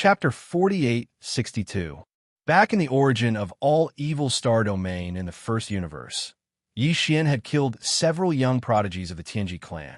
Chapter 4862. Back in the origin of all evil star domain in the first universe, Yi Xian had killed several young prodigies of the Tianji clan,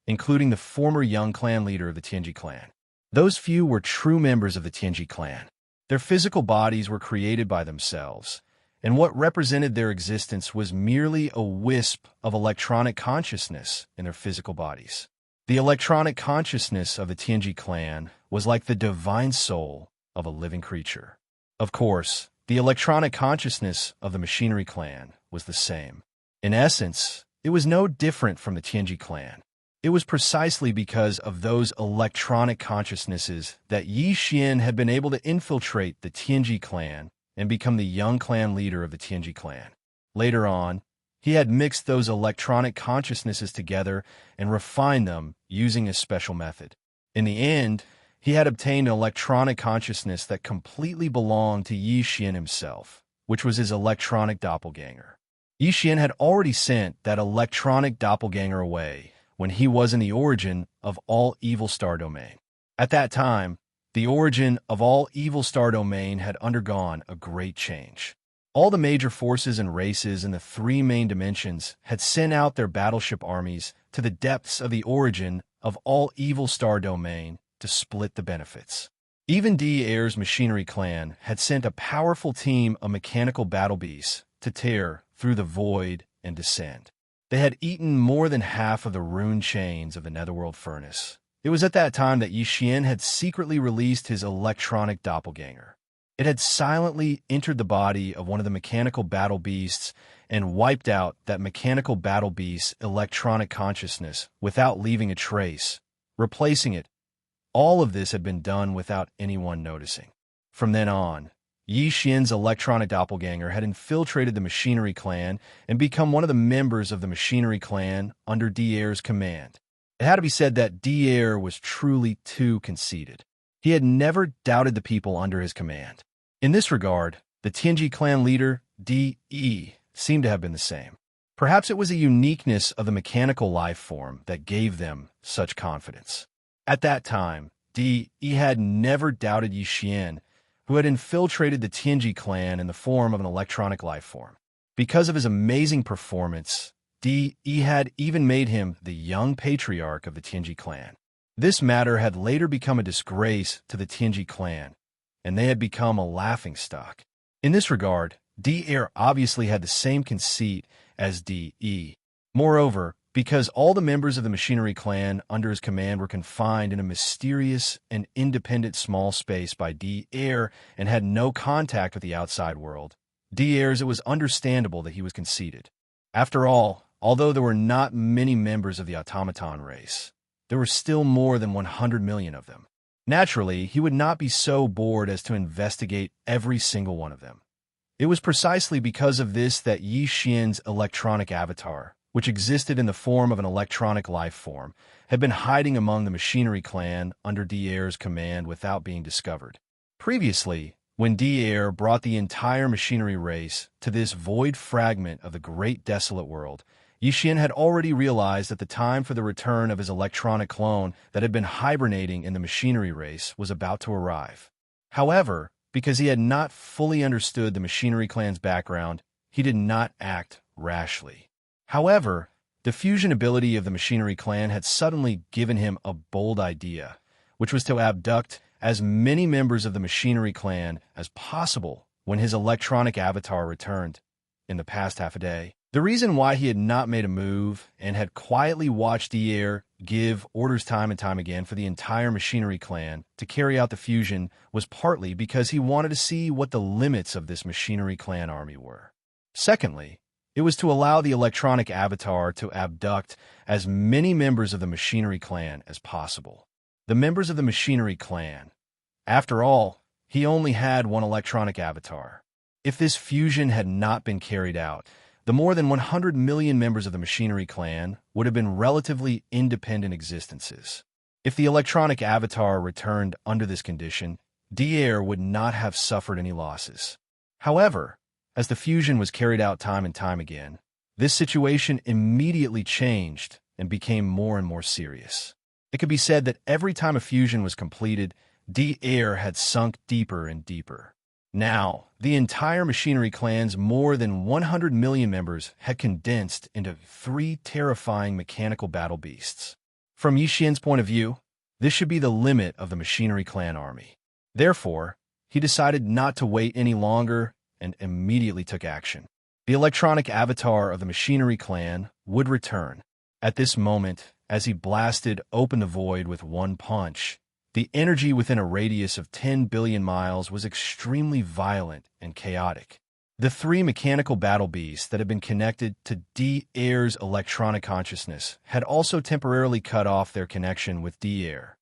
including the former young clan leader of the Tianji clan. Those few were true members of the Tianji clan. Their physical bodies were created by themselves, and what represented their existence was merely a wisp of electronic consciousness in their physical bodies. The electronic consciousness of the Tianji clan was like the divine soul of a living creature. Of course, the electronic consciousness of the machinery clan was the same. In essence, it was no different from the Tianji clan. It was precisely because of those electronic consciousnesses that Yi Xian had been able to infiltrate the Tianji clan and become the young clan leader of the Tianji clan. Later on, he had mixed those electronic consciousnesses together and refined them using a special method. In the end, he had obtained an electronic consciousness that completely belonged to Yi Xian himself, which was his electronic doppelganger. Yi Xian had already sent that electronic doppelganger away when he was in the origin of all evil star domain. At that time, the origin of all evil star domain had undergone a great change. All the major forces and races in the three main dimensions had sent out their battleship armies to the depths of the origin of all evil star domain to split the benefits. Even Devoureur's machinery clan had sent a powerful team of mechanical battle beasts to tear through the void and descend. They had eaten more than half of the rune chains of the netherworld furnace. It was at that time that Yi Xian had secretly released his electronic doppelganger. It had silently entered the body of one of the mechanical battle beasts and wiped out that mechanical battle beast's electronic consciousness without leaving a trace, replacing it. All of this had been done without anyone noticing. From then on, Yi Xian's electronic doppelganger had infiltrated the machinery clan and become one of the members of the machinery clan under Devoureur's command. It had to be said that Devourer was truly too conceited. He had never doubted the people under his command. In this regard, the Tianji clan leader, De, seemed to have been the same. Perhaps it was a uniqueness of the mechanical life form that gave them such confidence. At that time, De had never doubted Yi Xian, who had infiltrated the Tianji clan in the form of an electronic life form. Because of his amazing performance, De had even made him the young patriarch of the Tianji clan. This matter had later become a disgrace to the Tianji clan, and they had become a laughingstock. In this regard, Devourer obviously had the same conceit as De. Moreover, because all the members of the machinery clan under his command were confined in a mysterious and independent small space by Devourer and had no contact with the outside world, it was understandable that he was conceited. After all, although there were not many members of the automaton race, there were still more than 100 million of them. Naturally, he would not be so bored as to investigate every single one of them. It was precisely because of this that Yi Xian's electronic avatar, which existed in the form of an electronic life form, had been hiding among the machinery clan under Devoureur's command without being discovered. Previously, when Devourer brought the entire machinery race to this void fragment of the great desolate world, Yi Xian had already realized that the time for the return of his electronic clone that had been hibernating in the machinery race was about to arrive. However, because he had not fully understood the machinery clan's background, he did not act rashly. However, the fusion ability of the machinery clan had suddenly given him a bold idea, which was to abduct as many members of the machinery clan as possible when his electronic avatar returned in the past half a day. The reason why he had not made a move and had quietly watched Devourer give orders time and time again for the entire machinery clan to carry out the fusion was partly because he wanted to see what the limits of this machinery clan army were. Secondly, it was to allow the electronic avatar to abduct as many members of the machinery clan as possible. The members of the machinery clan. After all, he only had one electronic avatar. If this fusion had not been carried out, the more than 100 million members of the machinery clan would have been relatively independent existences. If the electronic avatar returned under this condition, Devourer would not have suffered any losses. However, as the fusion was carried out time and time again, this situation immediately changed and became more and more serious. It could be said that every time a fusion was completed, Devourer had sunk deeper and deeper. Now, the entire machinery clan's more than 100 million members had condensed into 3 terrifying mechanical battle beasts. From Yixian's point of view, this should be the limit of the machinery clan army. Therefore, he decided not to wait any longer and immediately took action. The electronic avatar of the machinery clan would return. At this moment, as he blasted open the void with one punch, the energy within a radius of 10 billion miles was extremely violent and chaotic. The 3 mechanical battle beasts that had been connected to Devaurer's electronic consciousness had also temporarily cut off their connection with Devourer.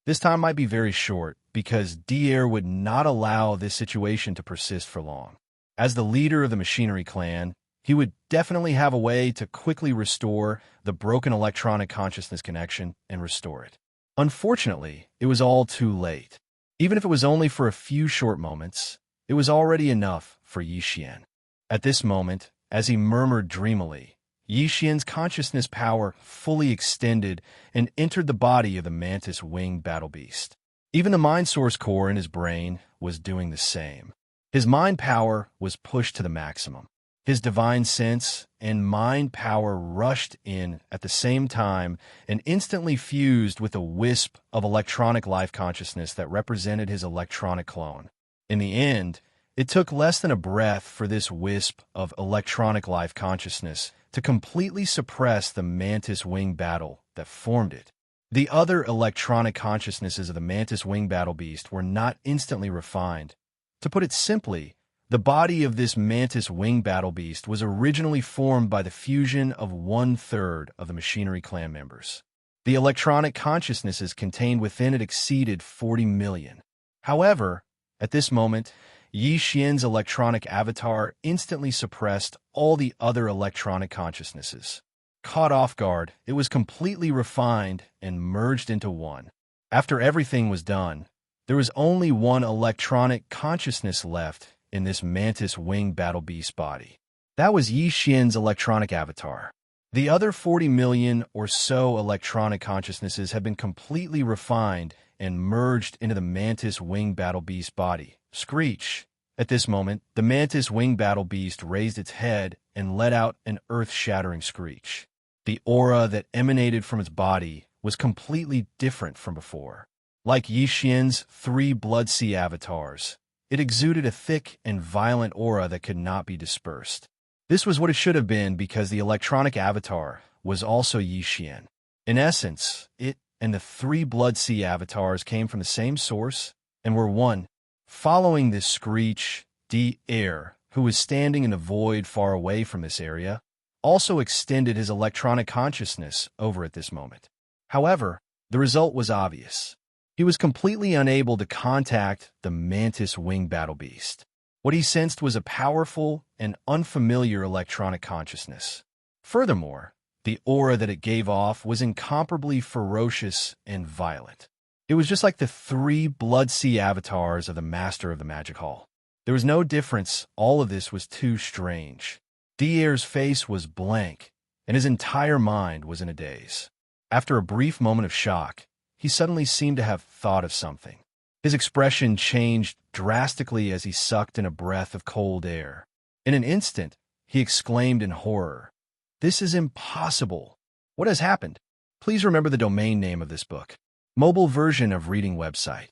This time might be very short, because Devourer would not allow this situation to persist for long. As the leader of the machinery clan, he would definitely have a way to quickly restore the broken electronic consciousness connection and restore it. Unfortunately, it was all too late. Even if it was only for a few short moments, it was already enough for Yixian. At this moment, as he murmured dreamily, Yixian's consciousness power fully extended and entered the body of the mantis-winged battle beast. Even the mind source core in his brain was doing the same. His mind power was pushed to the maximum. His divine sense and mind power rushed in at the same time and instantly fused with a wisp of electronic life consciousness that represented his electronic clone. In the end, it took less than a breath for this wisp of electronic life consciousness to completely suppress the mantis-wing battle that formed it. The other electronic consciousnesses of the mantis-wing battle beast were not instantly refined. To put it simply, the body of this mantis-wing battle beast was originally formed by the fusion of 1/3 of the machinery clan members. The electronic consciousnesses contained within it exceeded 40 million. However, at this moment, Yixian's electronic avatar instantly suppressed all the other electronic consciousnesses. Caught off guard, it was completely refined and merged into one. After everything was done, there was only one electronic consciousness left in this mantis-wing battle beast body. That was Yixian's electronic avatar. The other 40 million or so electronic consciousnesses had been completely refined and merged into the mantis-wing battle beast body. Screech! At this moment, the mantis-wing battle beast raised its head and let out an earth-shattering screech. The aura that emanated from its body was completely different from before. Like Yixian's 3 Blood Sea avatars, it exuded a thick and violent aura that could not be dispersed. This was what it should have been because the electronic avatar was also Yixian. In essence, it and the 3 Blood Sea avatars came from the same source and were one. Following this screech, Devourer, who was standing in a void far away from this area, also extended his electronic consciousness over at this moment. However, the result was obvious. He was completely unable to contact the mantis-wing battle beast. What he sensed was a powerful and unfamiliar electronic consciousness. Furthermore, the aura that it gave off was incomparably ferocious and violent. It was just like the 3 Blood Sea avatars of the Master of the Magic Hall. There was no difference. All of this was too strange. Devaurer's face was blank, and his entire mind was in a daze. After a brief moment of shock, he suddenly seemed to have thought of something. His expression changed drastically as he sucked in a breath of cold air. In an instant, he exclaimed in horror, "This is impossible! What has happened?" Please remember the domain name of this book. Mobile version of reading website.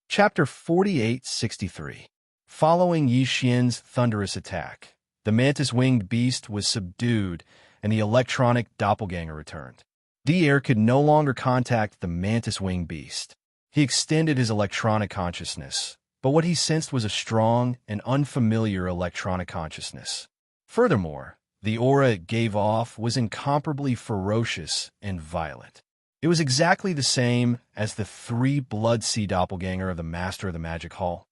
Chapter 4863. Following Yixian's thunderous attack, the mantis-winged beast was subdued and the electronic doppelganger returned. Devourer could no longer contact the mantis-winged beast. He extended his electronic consciousness, but what he sensed was a strong and unfamiliar electronic consciousness. Furthermore, the aura it gave off was incomparably ferocious and violent. It was exactly the same as the 3 Blood Sea doppelganger of the Master of the Magic Hall.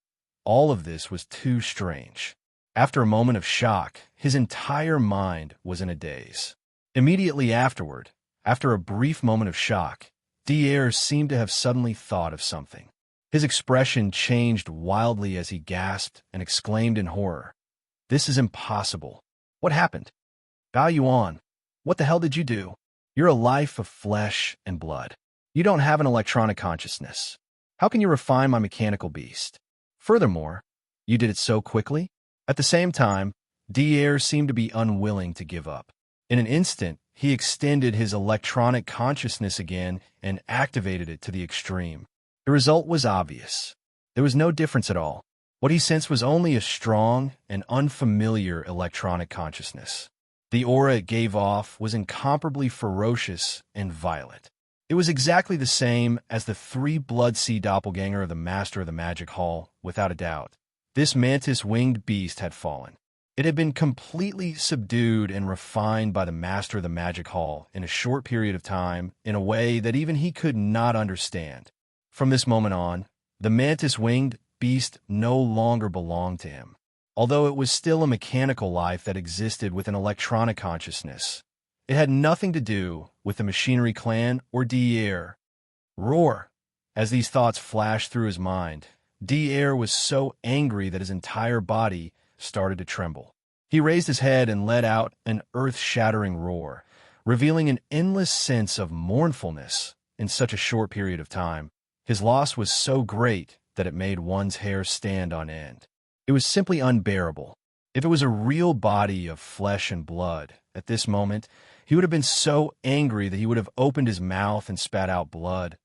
All of this was too strange. After a moment of shock, his entire mind was in a daze. Immediately afterward, after a brief moment of shock, Devourer seemed to have suddenly thought of something. His expression changed wildly as he gasped and exclaimed in horror, "This is impossible. What happened? Bao Yuan, what the hell did you do? You're a life of flesh and blood. You don't have an electronic consciousness. How can you refine my mechanical beast? Furthermore, you did it so quickly? At the same time, Devourer seemed to be unwilling to give up. In an instant, he extended his electronic consciousness again and activated it to the extreme. The result was obvious. There was no difference at all. What he sensed was only a strong and unfamiliar electronic consciousness. The aura it gave off was incomparably ferocious and violent. It was exactly the same as the three-blood sea doppelganger of the Master of the Magic Hall, without a doubt. This mantis-winged beast had fallen. It had been completely subdued and refined by the Master of the Magic Hall in a short period of time in a way that even he could not understand. From this moment on, the mantis-winged beast no longer belonged to him. Although it was still a mechanical life that existed with an electronic consciousness, it had nothing to do with the Machinery Clan or Devourer. Roar! As these thoughts flashed through his mind, Devourer was so angry that his entire body started to tremble. He raised his head and let out an earth-shattering roar, revealing an endless sense of mournfulness in such a short period of time. His loss was so great that it made one's hair stand on end. It was simply unbearable. If it was a real body of flesh and blood, at this moment, he would have been so angry that he would have opened his mouth and spat out blood.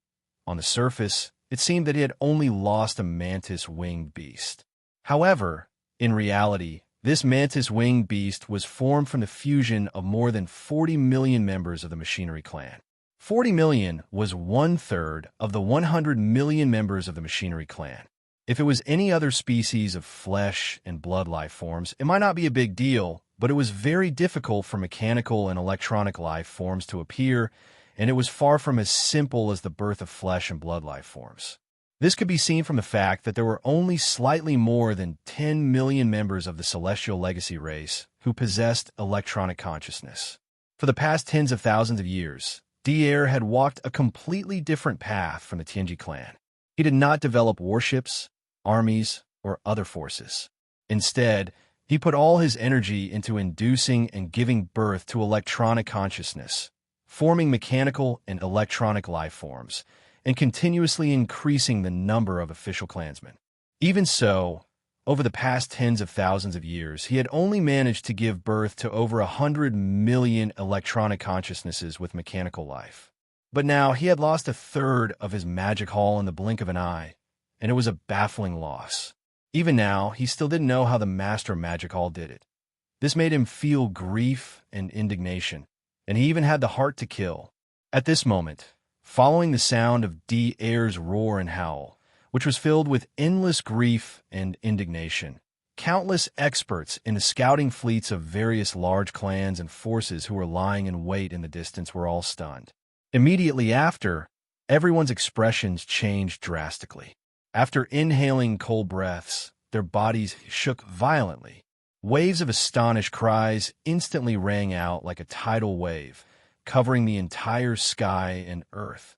On the surface, it seemed that he had only lost a mantis-winged beast. However, in reality, this mantis-winged beast was formed from the fusion of more than 40 million members of the Machinery Clan. 40 million was one-third of the 100 million members of the Machinery Clan. If it was any other species of flesh and blood life forms, it might not be a big deal, but it was very difficult for mechanical and electronic life forms to appear, and it was far from as simple as the birth of flesh and blood life forms. This could be seen from the fact that there were only slightly more than 10 million members of the Celestial Legacy race who possessed electronic consciousness. For the past tens of thousands of years, Devourer had walked a completely different path from the Tianji clan. He did not develop warships, armies, or other forces. Instead, he put all his energy into inducing and giving birth to electronic consciousness, forming mechanical and electronic life forms, and continuously increasing the number of official clansmen. Even so, over the past tens of thousands of years, he had only managed to give birth to over 100 million electronic consciousnesses with mechanical life. But now he had lost a third of his magic hall in the blink of an eye, and it was a baffling loss. Even now, he still didn't know how the Master of Magic Hall did it. This made him feel grief and indignation, and he even had the heart to kill. At this moment, following the sound of Devaurer's roar and howl, which was filled with endless grief and indignation, countless experts in the scouting fleets of various large clans and forces who were lying in wait in the distance were all stunned. Immediately after, everyone's expressions changed drastically. After inhaling cold breaths, their bodies shook violently. Waves of astonished cries instantly rang out like a tidal wave, covering the entire sky and earth.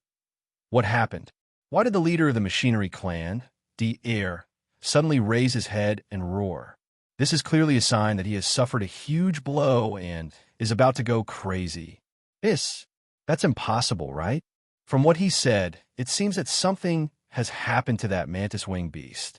What happened? Why did the leader of the Machinery Clan, Devourer, suddenly raise his head and roar? This is clearly a sign that he has suffered a huge blow and is about to go crazy. That's impossible, right? From what he said, it seems that something has happened to that mantis-winged beast.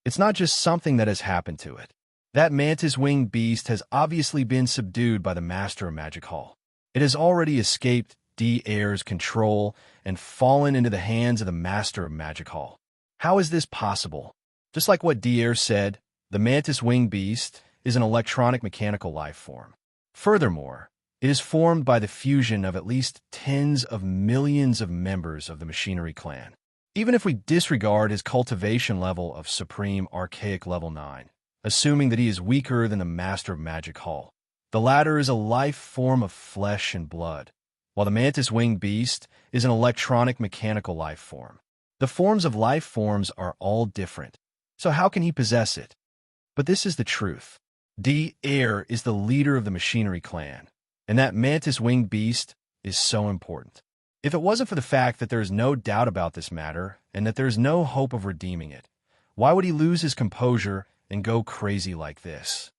It's not just something that has happened to it. That mantis-winged beast has obviously been subdued by the Master of Magic Hall. It has already escaped Devaurer's control and fallen into the hands of the Master of Magic Hall. How is this possible? Just like what Devourer said, the mantis-winged beast is an electronic mechanical life form. Furthermore, it is formed by the fusion of at least tens of millions of members of the Machinery Clan. Even if we disregard his cultivation level of Supreme Archaic Level 9, assuming that he is weaker than the Master of Magic Hall, the latter is a life form of flesh and blood, while the mantis-winged beast is an electronic mechanical life form. The forms of life forms are all different, so how can he possess it? But this is the truth. Devourer is the leader of the Machinery Clan, and that mantis-winged beast is so important. If it wasn't for the fact that there is no doubt about this matter and that there is no hope of redeeming it, why would he lose his composure and go crazy like this?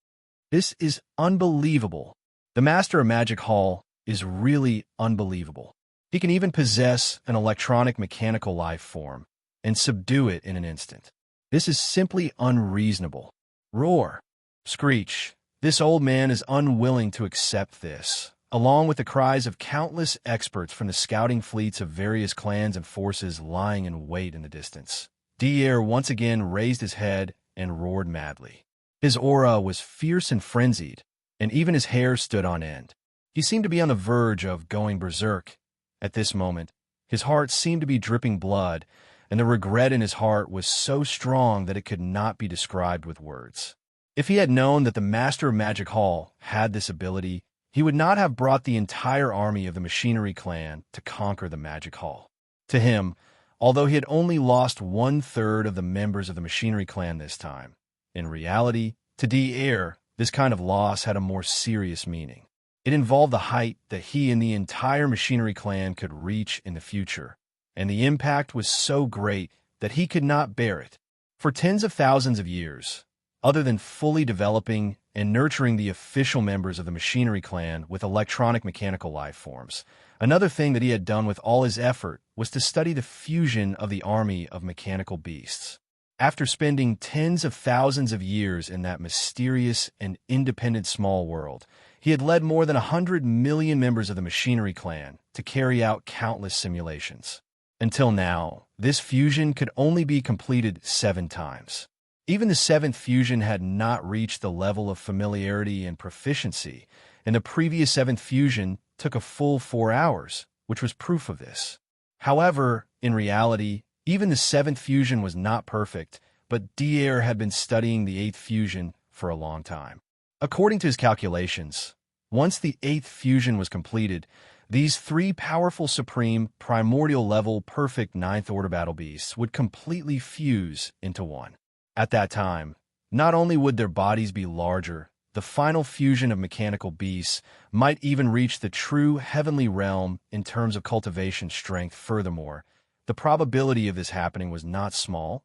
This is unbelievable. The Master of Magic Hall is really unbelievable. He can even possess an electronic mechanical life form, and subdue it in an instant. This is simply unreasonable. Roar. Screech. This old man is unwilling to accept this, along with the cries of countless experts from the scouting fleets of various clans and forces lying in wait in the distance. Devourer once again raised his head and roared madly. His aura was fierce and frenzied, and even his hair stood on end. He seemed to be on the verge of going berserk. At this moment, his heart seemed to be dripping blood, and the regret in his heart was so strong that it could not be described with words. If he had known that the Master of Magic Hall had this ability, he would not have brought the entire army of the Machinery Clan to conquer the Magic Hall. To him, although he had only lost 1/3 of the members of the Machinery Clan this time, in reality, to Devourer, this kind of loss had a more serious meaning. It involved the height that he and the entire Machinery Clan could reach in the future, and the impact was so great that he could not bear it. For tens of thousands of years, other than fully developing and nurturing the official members of the Machinery Clan with electronic mechanical life forms, another thing that he had done with all his effort was to study the fusion of the army of mechanical beasts. After spending tens of thousands of years in that mysterious and independent small world, he had led more than 100 million members of the Machinery Clan to carry out countless simulations. Until now, this fusion could only be completed 7 times. Even the 7th fusion had not reached the level of familiarity and proficiency, and the previous 7th fusion took a full 4 hours, which was proof of this. However, in reality, even the 7th fusion was not perfect, but Devourer had been studying the 8th fusion for a long time. According to his calculations, once the 8th fusion was completed, these 3 powerful supreme, primordial-level, perfect 9th Order battle beasts would completely fuse into one. At that time, not only would their bodies be larger, the final fusion of mechanical beasts might even reach the true heavenly realm in terms of cultivation strength. Furthermore, the probability of this happening was not small,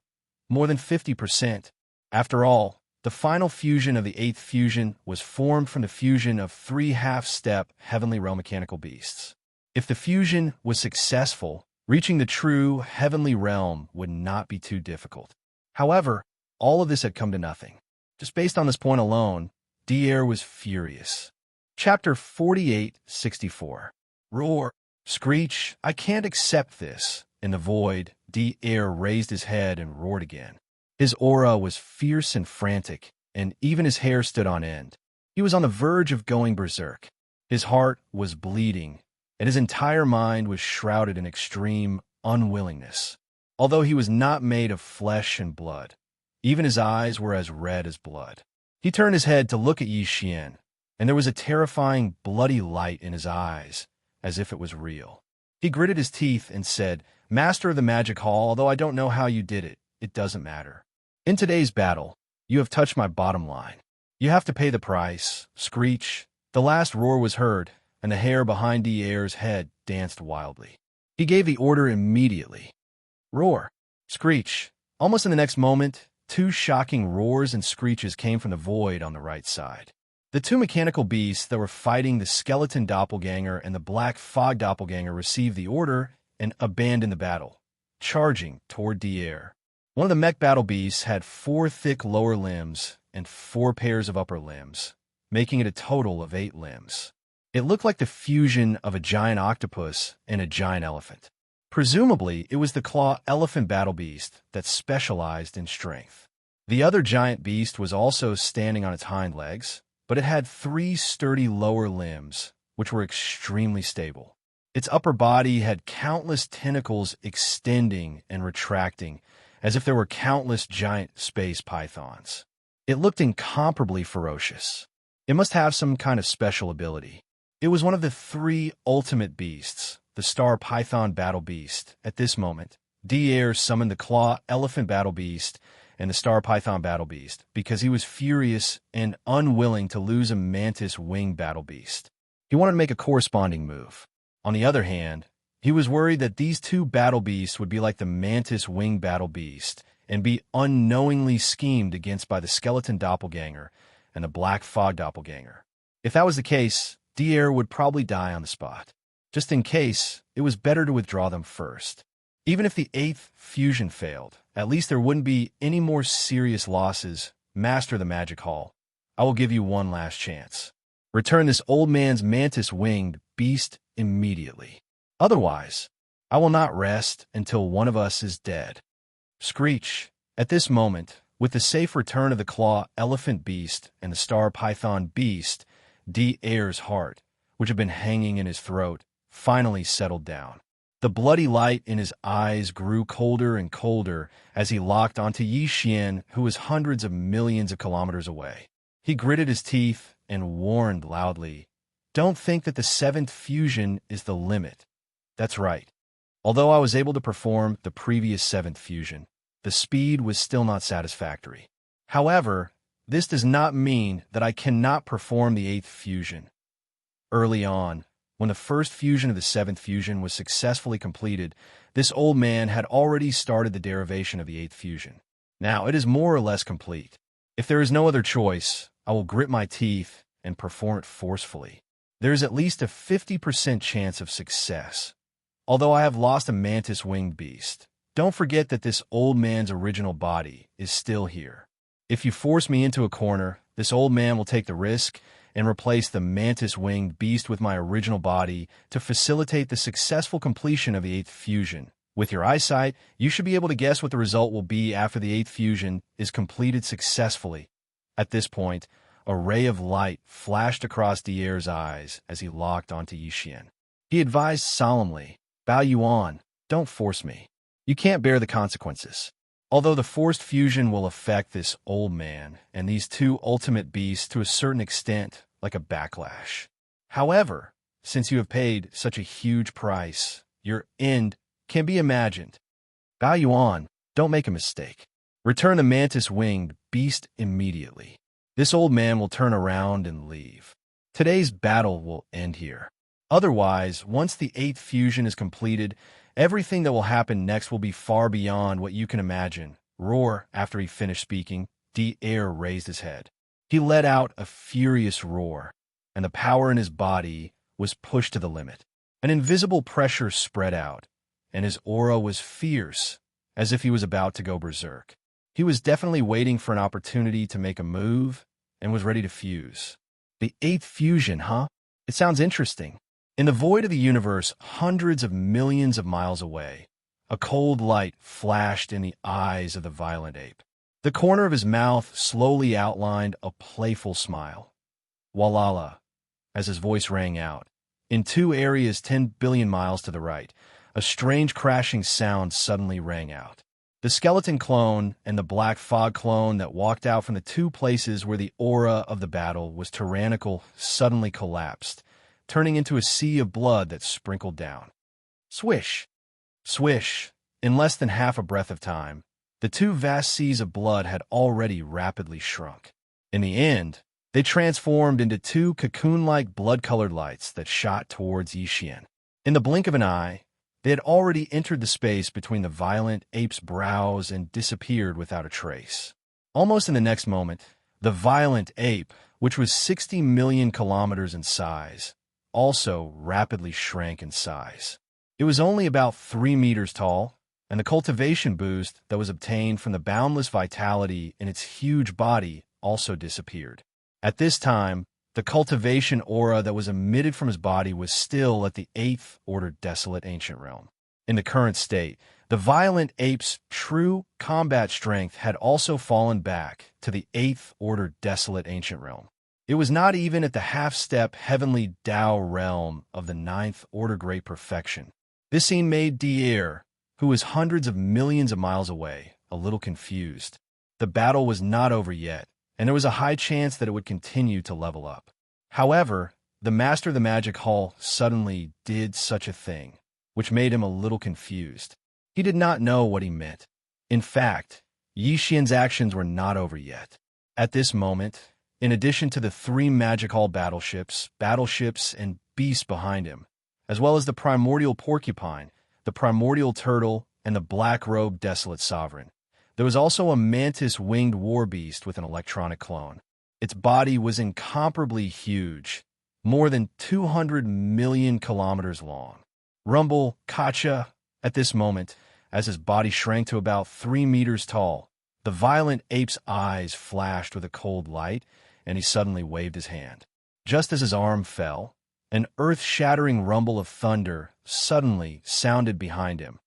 more than 50%. After all, the final fusion of the 8th fusion was formed from the fusion of 3 half-step heavenly realm mechanical beasts. If the fusion was successful, reaching the true heavenly realm would not be too difficult. However, all of this had come to nothing. Just based on this point alone, Devourer was furious. Chapter 48:64. Roar. Screech. I can't accept this. In the void, Devourer raised his head and roared again. His aura was fierce and frantic, and even his hair stood on end. He was on the verge of going berserk. His heart was bleeding, and his entire mind was shrouded in extreme unwillingness. Although he was not made of flesh and blood, even his eyes were as red as blood. He turned his head to look at Xianxia, and there was a terrifying, bloody light in his eyes, as if it was real. He gritted his teeth and said, "Master of the Magic Hall, although I don't know how you did it, it doesn't matter. In today's battle, you have touched my bottom line. You have to pay the price." Screech. The last roar was heard, and the hair behind Devaurer's head danced wildly. He gave the order immediately. Roar. Screech. Almost in the next moment, 2 shocking roars and screeches came from the void on the right side. The 2 mechanical beasts that were fighting the skeleton doppelganger and the black fog doppelganger received the order and abandoned the battle, charging toward Devourer. One of the mech battle beasts had 4 thick lower limbs and 4 pairs of upper limbs, making it a total of 8 limbs. It looked like the fusion of a giant octopus and a giant elephant. Presumably, it was the claw elephant battle beast that specialized in strength. The other giant beast was also standing on its hind legs, but it had 3 sturdy lower limbs, which were extremely stable. Its upper body had countless tentacles extending and retracting, as if there were countless giant space pythons. It looked incomparably ferocious. It must have some kind of special ability. It was one of the 3 ultimate beasts, the Star Python Battle Beast. At this moment, Devourer summoned the Claw Elephant Battle Beast and the Star Python Battle Beast because he was furious and unwilling to lose a Mantis Wing Battle Beast. He wanted to make a corresponding move. On the other hand, he was worried that these 2 battle beasts would be like the Mantis Wing Battle Beast and be unknowingly schemed against by the Skeleton Doppelganger and the Black Fog Doppelganger. If that was the case, Devourer would probably die on the spot. Just in case, it was better to withdraw them first. Even if the 8th fusion failed, at least there wouldn't be any more serious losses. Master the Magic Hall, I will give you one last chance. Return this old man's mantis-winged beast immediately. Otherwise, I will not rest until one of us is dead. Screech. At this moment, with the safe return of the claw elephant beast and the star python beast, Devoureur's heart, which had been hanging in his throat, finally settled down. The bloody light in his eyes grew colder and colder as he locked onto Xianxia, who was hundreds of millions of kilometers away. He gritted his teeth and warned loudly, "Don't think that the 7th fusion is the limit." That's right. Although I was able to perform the previous 7th fusion, the speed was still not satisfactory. However, this does not mean that I cannot perform the 8th fusion. Early on, when the first fusion of the 7th fusion was successfully completed, this old man had already started the derivation of the 8th fusion. Now it is more or less complete. If there is no other choice, I will grit my teeth and perform it forcefully. There is at least a 50% chance of success. Although I have lost a mantis-winged beast, don't forget that this old man's original body is still here. If you force me into a corner, this old man will take the risk and replace the mantis-winged beast with my original body to facilitate the successful completion of the 8th fusion. With your eyesight, you should be able to guess what the result will be after the 8th fusion is completed successfully. At this point, a ray of light flashed across Devoureur's eyes as he locked onto Xianxia. He advised solemnly, "Bao Yuan, don't force me. You can't bear the consequences." Although the forced fusion will affect this old man and these two ultimate beasts to a certain extent, like a backlash. However, since you have paid such a huge price, your end can be imagined. Bao Yuan, don't make a mistake. Return the mantis-winged beast immediately. This old man will turn around and leave. Today's battle will end here. Otherwise, once the 8th fusion is completed, everything that will happen next will be far beyond what you can imagine. Roar. After he finished speaking, Devourer raised his head. He let out a furious roar, and the power in his body was pushed to the limit. An invisible pressure spread out, and his aura was fierce, as if he was about to go berserk. He was definitely waiting for an opportunity to make a move, and was ready to fuse. The 8th fusion, huh? It sounds interesting. In the void of the universe, hundreds of millions of miles away, a cold light flashed in the eyes of the violent ape. The corner of his mouth slowly outlined a playful smile. Walala, as his voice rang out. In 2 areas 10 billion miles to the right, a strange crashing sound suddenly rang out. The skeleton clone and the black fog clone that walked out from the 2 places where the aura of the battle was tyrannical suddenly collapsed, turning into a sea of blood that sprinkled down. Swish! Swish! In less than half a breath of time, the 2 vast seas of blood had already rapidly shrunk. In the end, they transformed into 2 cocoon-like blood-colored lights that shot towards Xianxia. In the blink of an eye, they had already entered the space between the violent ape's brows and disappeared without a trace. Almost in the next moment, the violent ape, which was 60 million kilometers in size, also rapidly shrank in size. It was only about 3 meters tall, and the cultivation boost that was obtained from the boundless vitality in its huge body also disappeared. At this time, the cultivation aura that was emitted from his body was still at the 8th order desolate ancient realm. In the current state, the violent ape's true combat strength had also fallen back to the 8th order desolate ancient realm. It was not even at the half-step heavenly Tao realm of the 9th order great perfection. This scene made Devourer, who was hundreds of millions of miles away, a little confused. The battle was not over yet, and there was a high chance that it would continue to level up. However, the master of the magic hall suddenly did such a thing, which made him a little confused. He did not know what he meant. In fact, Xianxia's actions were not over yet. At this moment, in addition to the 3 magic hall battleships, and beasts behind him, as well as the primordial porcupine, the primordial turtle, and the black-robed desolate sovereign, there was also a mantis-winged war beast with an electronic clone. Its body was incomparably huge, more than 200 million kilometers long. Rumble, Kacha. At this moment, As his body shrank to about 3 meters tall, the violent ape's eyes flashed with a cold light, and he suddenly waved his hand. Just as his arm fell, an earth-shattering rumble of thunder suddenly sounded behind him,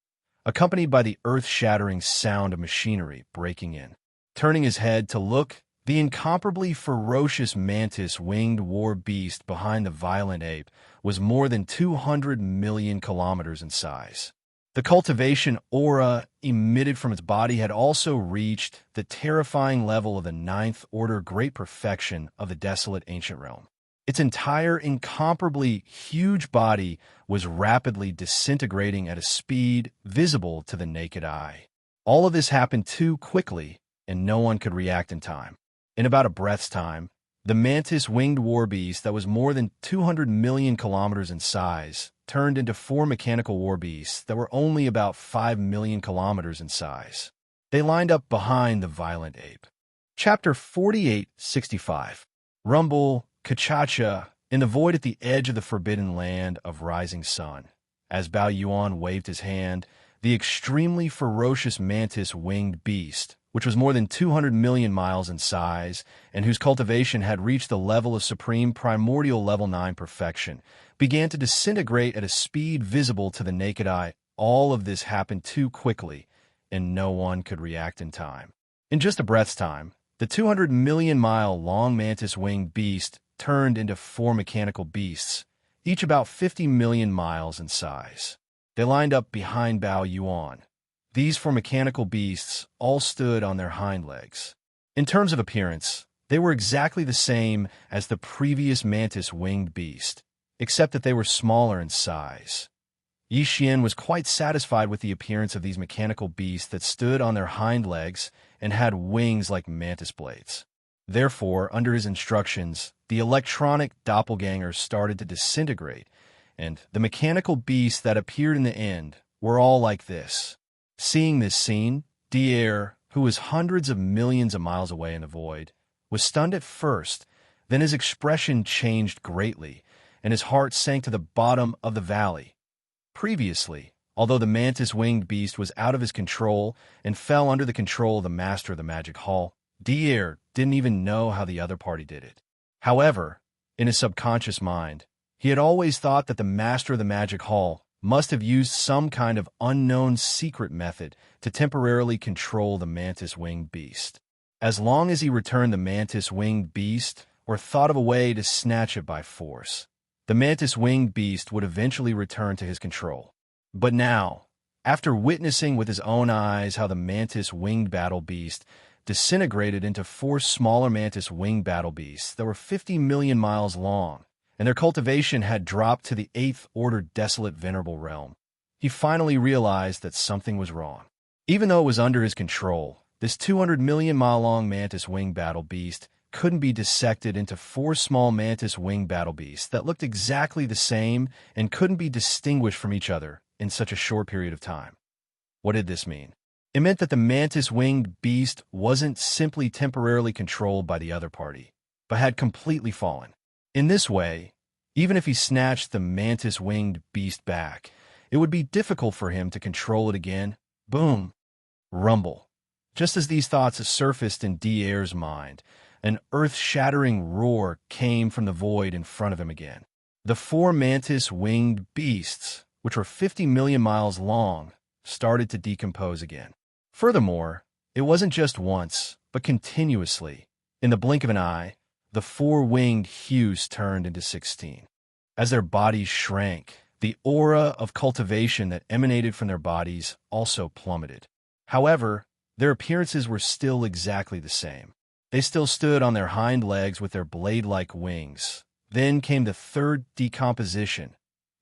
accompanied by the earth-shattering sound of machinery breaking in. Turning his head to look, the incomparably ferocious mantis-winged war beast behind the violent ape was more than 200 million kilometers in size. The cultivation aura emitted from its body had also reached the terrifying level of the ninth-order great perfection of the desolate ancient realm. Its entire incomparably huge body was rapidly disintegrating at a speed visible to the naked eye. All of this happened too quickly, and no one could react in time. In about a breath's time, the mantis-winged war beast that was more than 200 million kilometers in size turned into 4 mechanical war beasts that were only about 5 million kilometers in size. They lined up behind the violent ape. Chapter 4865. Rumble, Xianxia, in the void at the edge of the forbidden land of rising sun. As Bao Yuan waved his hand, the extremely ferocious mantis-winged beast, which was more than 200 million miles in size and whose cultivation had reached the level of supreme primordial level 9 perfection, began to disintegrate at a speed visible to the naked eye. All of this happened too quickly, and no one could react in time. In just a breath's time, the 200 million mile long mantis-winged beast turned into 4 mechanical beasts, each about 50 million miles in size. They lined up behind Bao Yuan. These 4 mechanical beasts all stood on their hind legs. In terms of appearance, they were exactly the same as the previous mantis-winged beast, except that they were smaller in size. Xianxia was quite satisfied with the appearance of these mechanical beasts that stood on their hind legs and had wings like mantis blades. Therefore, under his instructions, the electronic doppelgangers started to disintegrate, and the mechanical beasts that appeared in the end were all like this. Seeing this scene, Devourer, who was hundreds of millions of miles away in the void, was stunned at first. Then his expression changed greatly, and his heart sank to the bottom of the valley. Previously, although the mantis-winged beast was out of his control and fell under the control of the master of the magic hall, Devourer didn't even know how the other party did it. However, in his subconscious mind, he had always thought that the master of the magic hall must have used some kind of unknown secret method to temporarily control the mantis-winged beast. As long as he returned the mantis-winged beast or thought of a way to snatch it by force, the mantis-winged beast would eventually return to his control. But now, after witnessing with his own eyes how the mantis-winged battle beast disintegrated into 4 smaller mantis-winged battle beasts that were 50 million miles long, and their cultivation had dropped to the 8th order desolate venerable realm, he finally realized that something was wrong. Even though it was under his control, this 200 million mile long mantis-winged battle beast couldn't be dissected into 4 small mantis-winged battle beasts that looked exactly the same and couldn't be distinguished from each other in such a short period of time. What did this mean? It meant that the mantis-winged beast wasn't simply temporarily controlled by the other party, but had completely fallen. In this way, even if he snatched the mantis-winged beast back, it would be difficult for him to control it again. Boom! Rumble. Just as these thoughts surfaced in Devaurer's mind, an earth-shattering roar came from the void in front of him again. The 4 mantis-winged beasts, which were 50 million miles long, started to decompose again. Furthermore, it wasn't just once, but continuously. In the blink of an eye, the 4 winged hues turned into 16. As their bodies shrank, the aura of cultivation that emanated from their bodies also plummeted. However, their appearances were still exactly the same. They still stood on their hind legs with their blade-like wings. Then came the 3rd decomposition.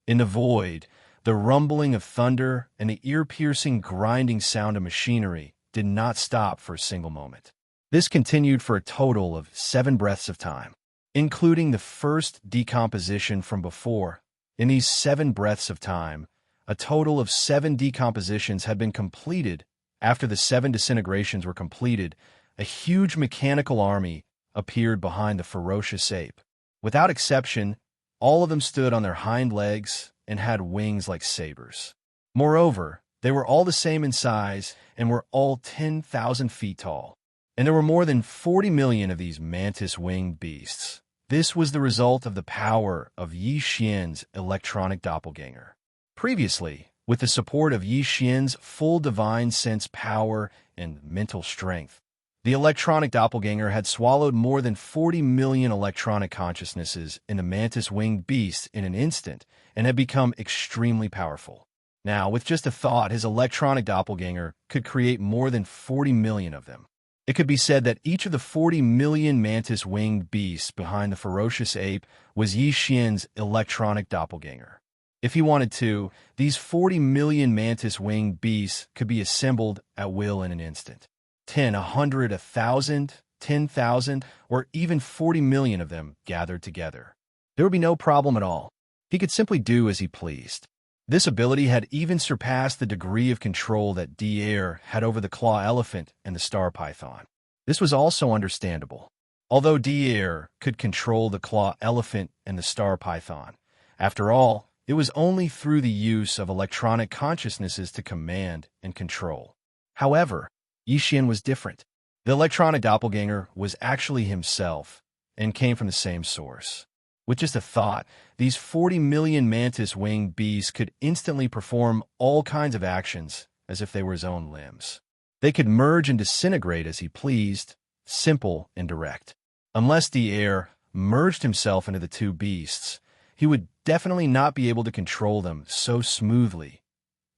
In the void, the rumbling of thunder and the ear-piercing grinding sound of machinery did not stop for a single moment. This continued for a total of 7 breaths of time, including the 1st decomposition from before. In these 7 breaths of time, a total of 7 decompositions had been completed. After the 7 disintegrations were completed, a huge mechanical army appeared behind the ferocious ape. Without exception, all of them stood on their hind legs and had wings like sabers. Moreover, They were all the same in size and were all 10,000 feet tall. And there were more than 40 million of these mantis-winged beasts. This was the result of the power of Yi Xian's electronic doppelganger. Previously, with the support of Yi Xian's full divine sense power and mental strength, the electronic doppelganger had swallowed more than 40 million electronic consciousnesses in the mantis-winged beast in an instant and had become extremely powerful. Now, with just a thought, his electronic doppelganger could create more than 40 million of them. It could be said that each of the 40 million mantis-winged beasts behind the ferocious ape was Yi Xian's electronic doppelganger. If he wanted to, these 40 million mantis-winged beasts could be assembled at will in an instant. 10, 100, 1,000, 10,000, or even 40 million of them gathered together. There would be no problem at all. He could simply do as he pleased. This ability had even surpassed the degree of control that Devourer had over the claw elephant and the star python. This was also understandable. Although Devourer could control the claw elephant and the star python, after all, it was only through the use of electronic consciousnesses to command and control. However, Yi Xian was different. The electronic doppelganger was actually himself and came from the same source. With just a thought, these 40 million mantis-winged beasts could instantly perform all kinds of actions as if they were his own limbs. They could merge and disintegrate as he pleased, simple and direct. Unless Devourer merged himself into the two beasts, he would definitely not be able to control them so smoothly.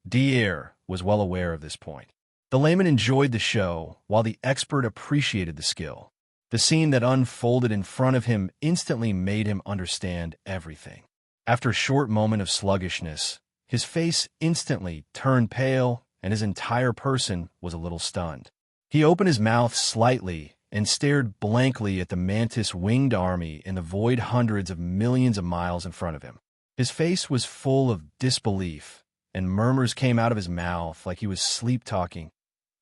Devourer was well aware of this point. The layman enjoyed the show, while the expert appreciated the skill. The scene that unfolded in front of him instantly made him understand everything. After a short moment of sluggishness, his face instantly turned pale and his entire person was a little stunned. He opened his mouth slightly and stared blankly at the mantis-winged army in the void hundreds of millions of miles in front of him. His face was full of disbelief, and murmurs came out of his mouth like he was sleep-talking.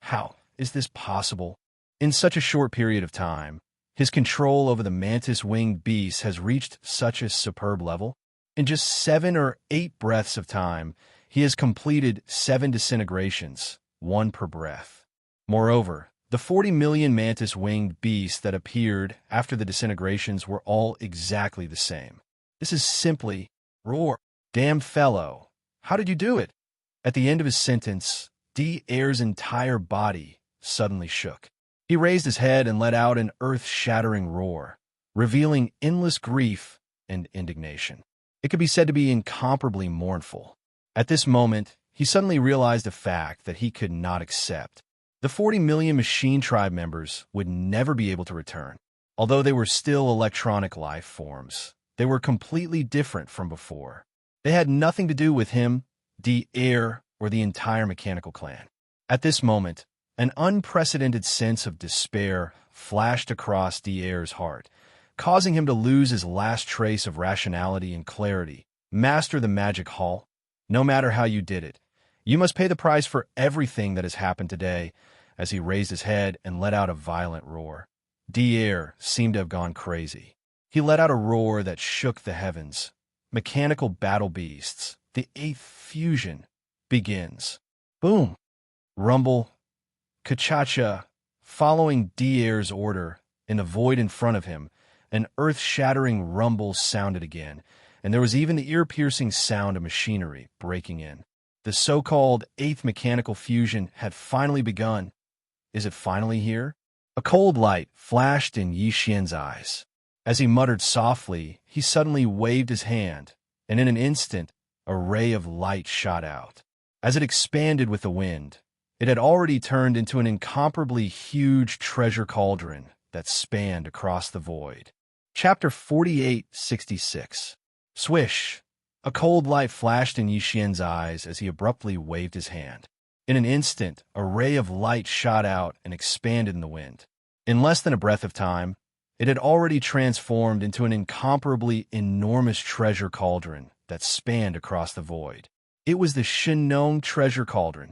How is this possible? In such a short period of time, his control over the mantis-winged beast has reached such a superb level. In just 7 or 8 breaths of time, he has completed 7 disintegrations, 1 per breath. Moreover, the 40 million mantis-winged beasts that appeared after the disintegrations were all exactly the same. This is simply roar. Damn fellow, how did you do it? At the end of his sentence, Devaurer's entire body suddenly shook. He raised his head and let out an earth-shattering roar, revealing endless grief and indignation. It could be said to be incomparably mournful. At this moment, he suddenly realized a fact that he could not accept. The 40 million machine tribe members would never be able to return. Although they were still electronic life forms, they were completely different from before. They had nothing to do with him, Devourer, or the entire mechanical clan. At this moment, an unprecedented sense of despair flashed across Devaurer's heart, causing him to lose his last trace of rationality and clarity. Master the magic hall. No matter how you did it, you must pay the price for everything that has happened today. As he raised his head and let out a violent roar, Devourer seemed to have gone crazy. He let out a roar that shook the heavens. Mechanical battle beasts, the 8th fusion, begins. Boom! Rumble. Ka-cha-cha. Following Devaurer's order, in the void in front of him, an earth-shattering rumble sounded again, and there was even the ear-piercing sound of machinery breaking in. The so-called 8th mechanical fusion had finally begun. Is it finally here? A cold light flashed in Yi Xian's eyes. As he muttered softly, he suddenly waved his hand, and in an instant, a ray of light shot out. As it expanded with the wind, it had already turned into an incomparably huge treasure cauldron that spanned across the void. Chapter 4866. Swish! A cold light flashed in Yi Xian's eyes as he abruptly waved his hand. In an instant, a ray of light shot out and expanded in the wind. In less than a breath of time, it had already transformed into an incomparably enormous treasure cauldron that spanned across the void. It was the Shinong treasure cauldron.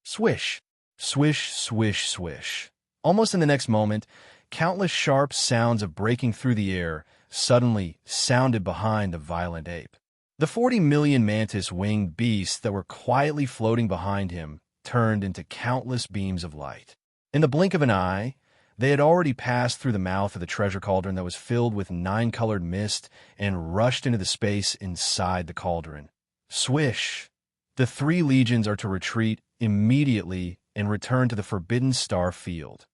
Swish! Swish, swish, swish. Almost in the next moment, countless sharp sounds of breaking through the air suddenly sounded behind the violent ape. The 40 million mantis-winged beasts that were quietly floating behind him turned into countless beams of light. In the blink of an eye, they had already passed through the mouth of the treasure cauldron that was filled with 9-colored mist and rushed into the space inside the cauldron. Swish! The 3 legions are to retreat immediately and return to the Forbidden Star field.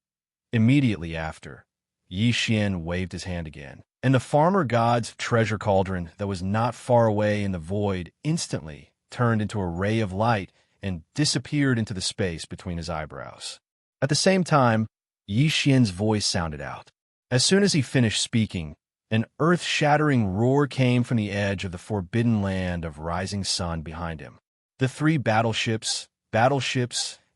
Immediately after, Xian waved his hand again, and the farmer god's treasure cauldron that was not far away in the void instantly turned into a ray of light and disappeared into the space between his eyebrows. At the same time, Xian's voice sounded out. As soon as he finished speaking, an earth-shattering roar came from the edge of the forbidden land of rising sun behind him. The 3 battleships,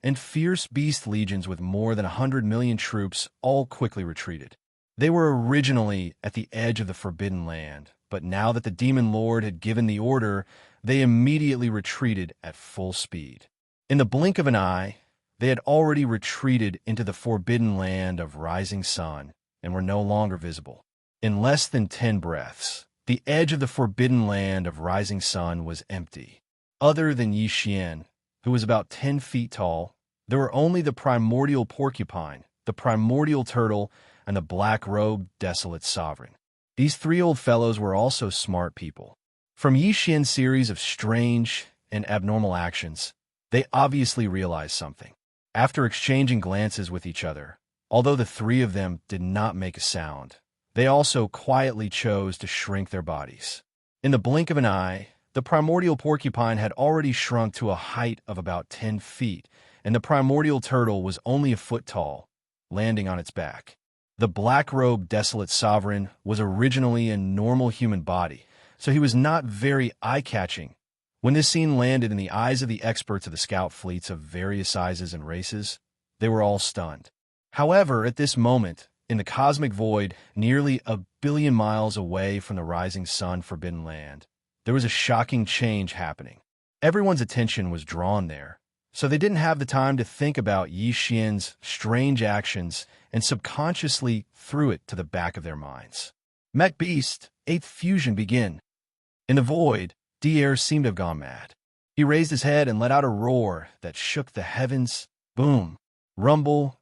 and fierce beast legions with more than 100 million troops all quickly retreated. They were originally at the edge of the Forbidden Land, but now that the Demon Lord had given the order, they immediately retreated at full speed. In the blink of an eye, they had already retreated into the Forbidden Land of Rising Sun and were no longer visible. In less than 10 breaths, the edge of the Forbidden Land of Rising Sun was empty. Other than Xian, who was about 10 feet tall, there were only the primordial porcupine, the primordial turtle, and the black-robed desolate sovereign. These 3 old fellows were also smart people. From Xian's series of strange and abnormal actions, they obviously realized something. After exchanging glances with each other, although the 3 of them did not make a sound, they also quietly chose to shrink their bodies. In the blink of an eye, the primordial porcupine had already shrunk to a height of about 10 feet, and the primordial turtle was only a foot tall, landing on its back. The black-robed desolate sovereign was originally a normal human body, so he was not very eye-catching. When this scene landed in the eyes of the experts of the scout fleets of various sizes and races, they were all stunned. However, at this moment, in the cosmic void, nearly 1 billion miles away from the rising sun Forbidden Land, there was a shocking change happening. Everyone's attention was drawn there, so they didn't have the time to think about Xian's strange actions and subconsciously threw it to the back of their minds. Mech Beast, 8th Fusion begin. In the void, Devourer seemed to have gone mad. He raised his head and let out a roar that shook the heavens. Boom, rumble,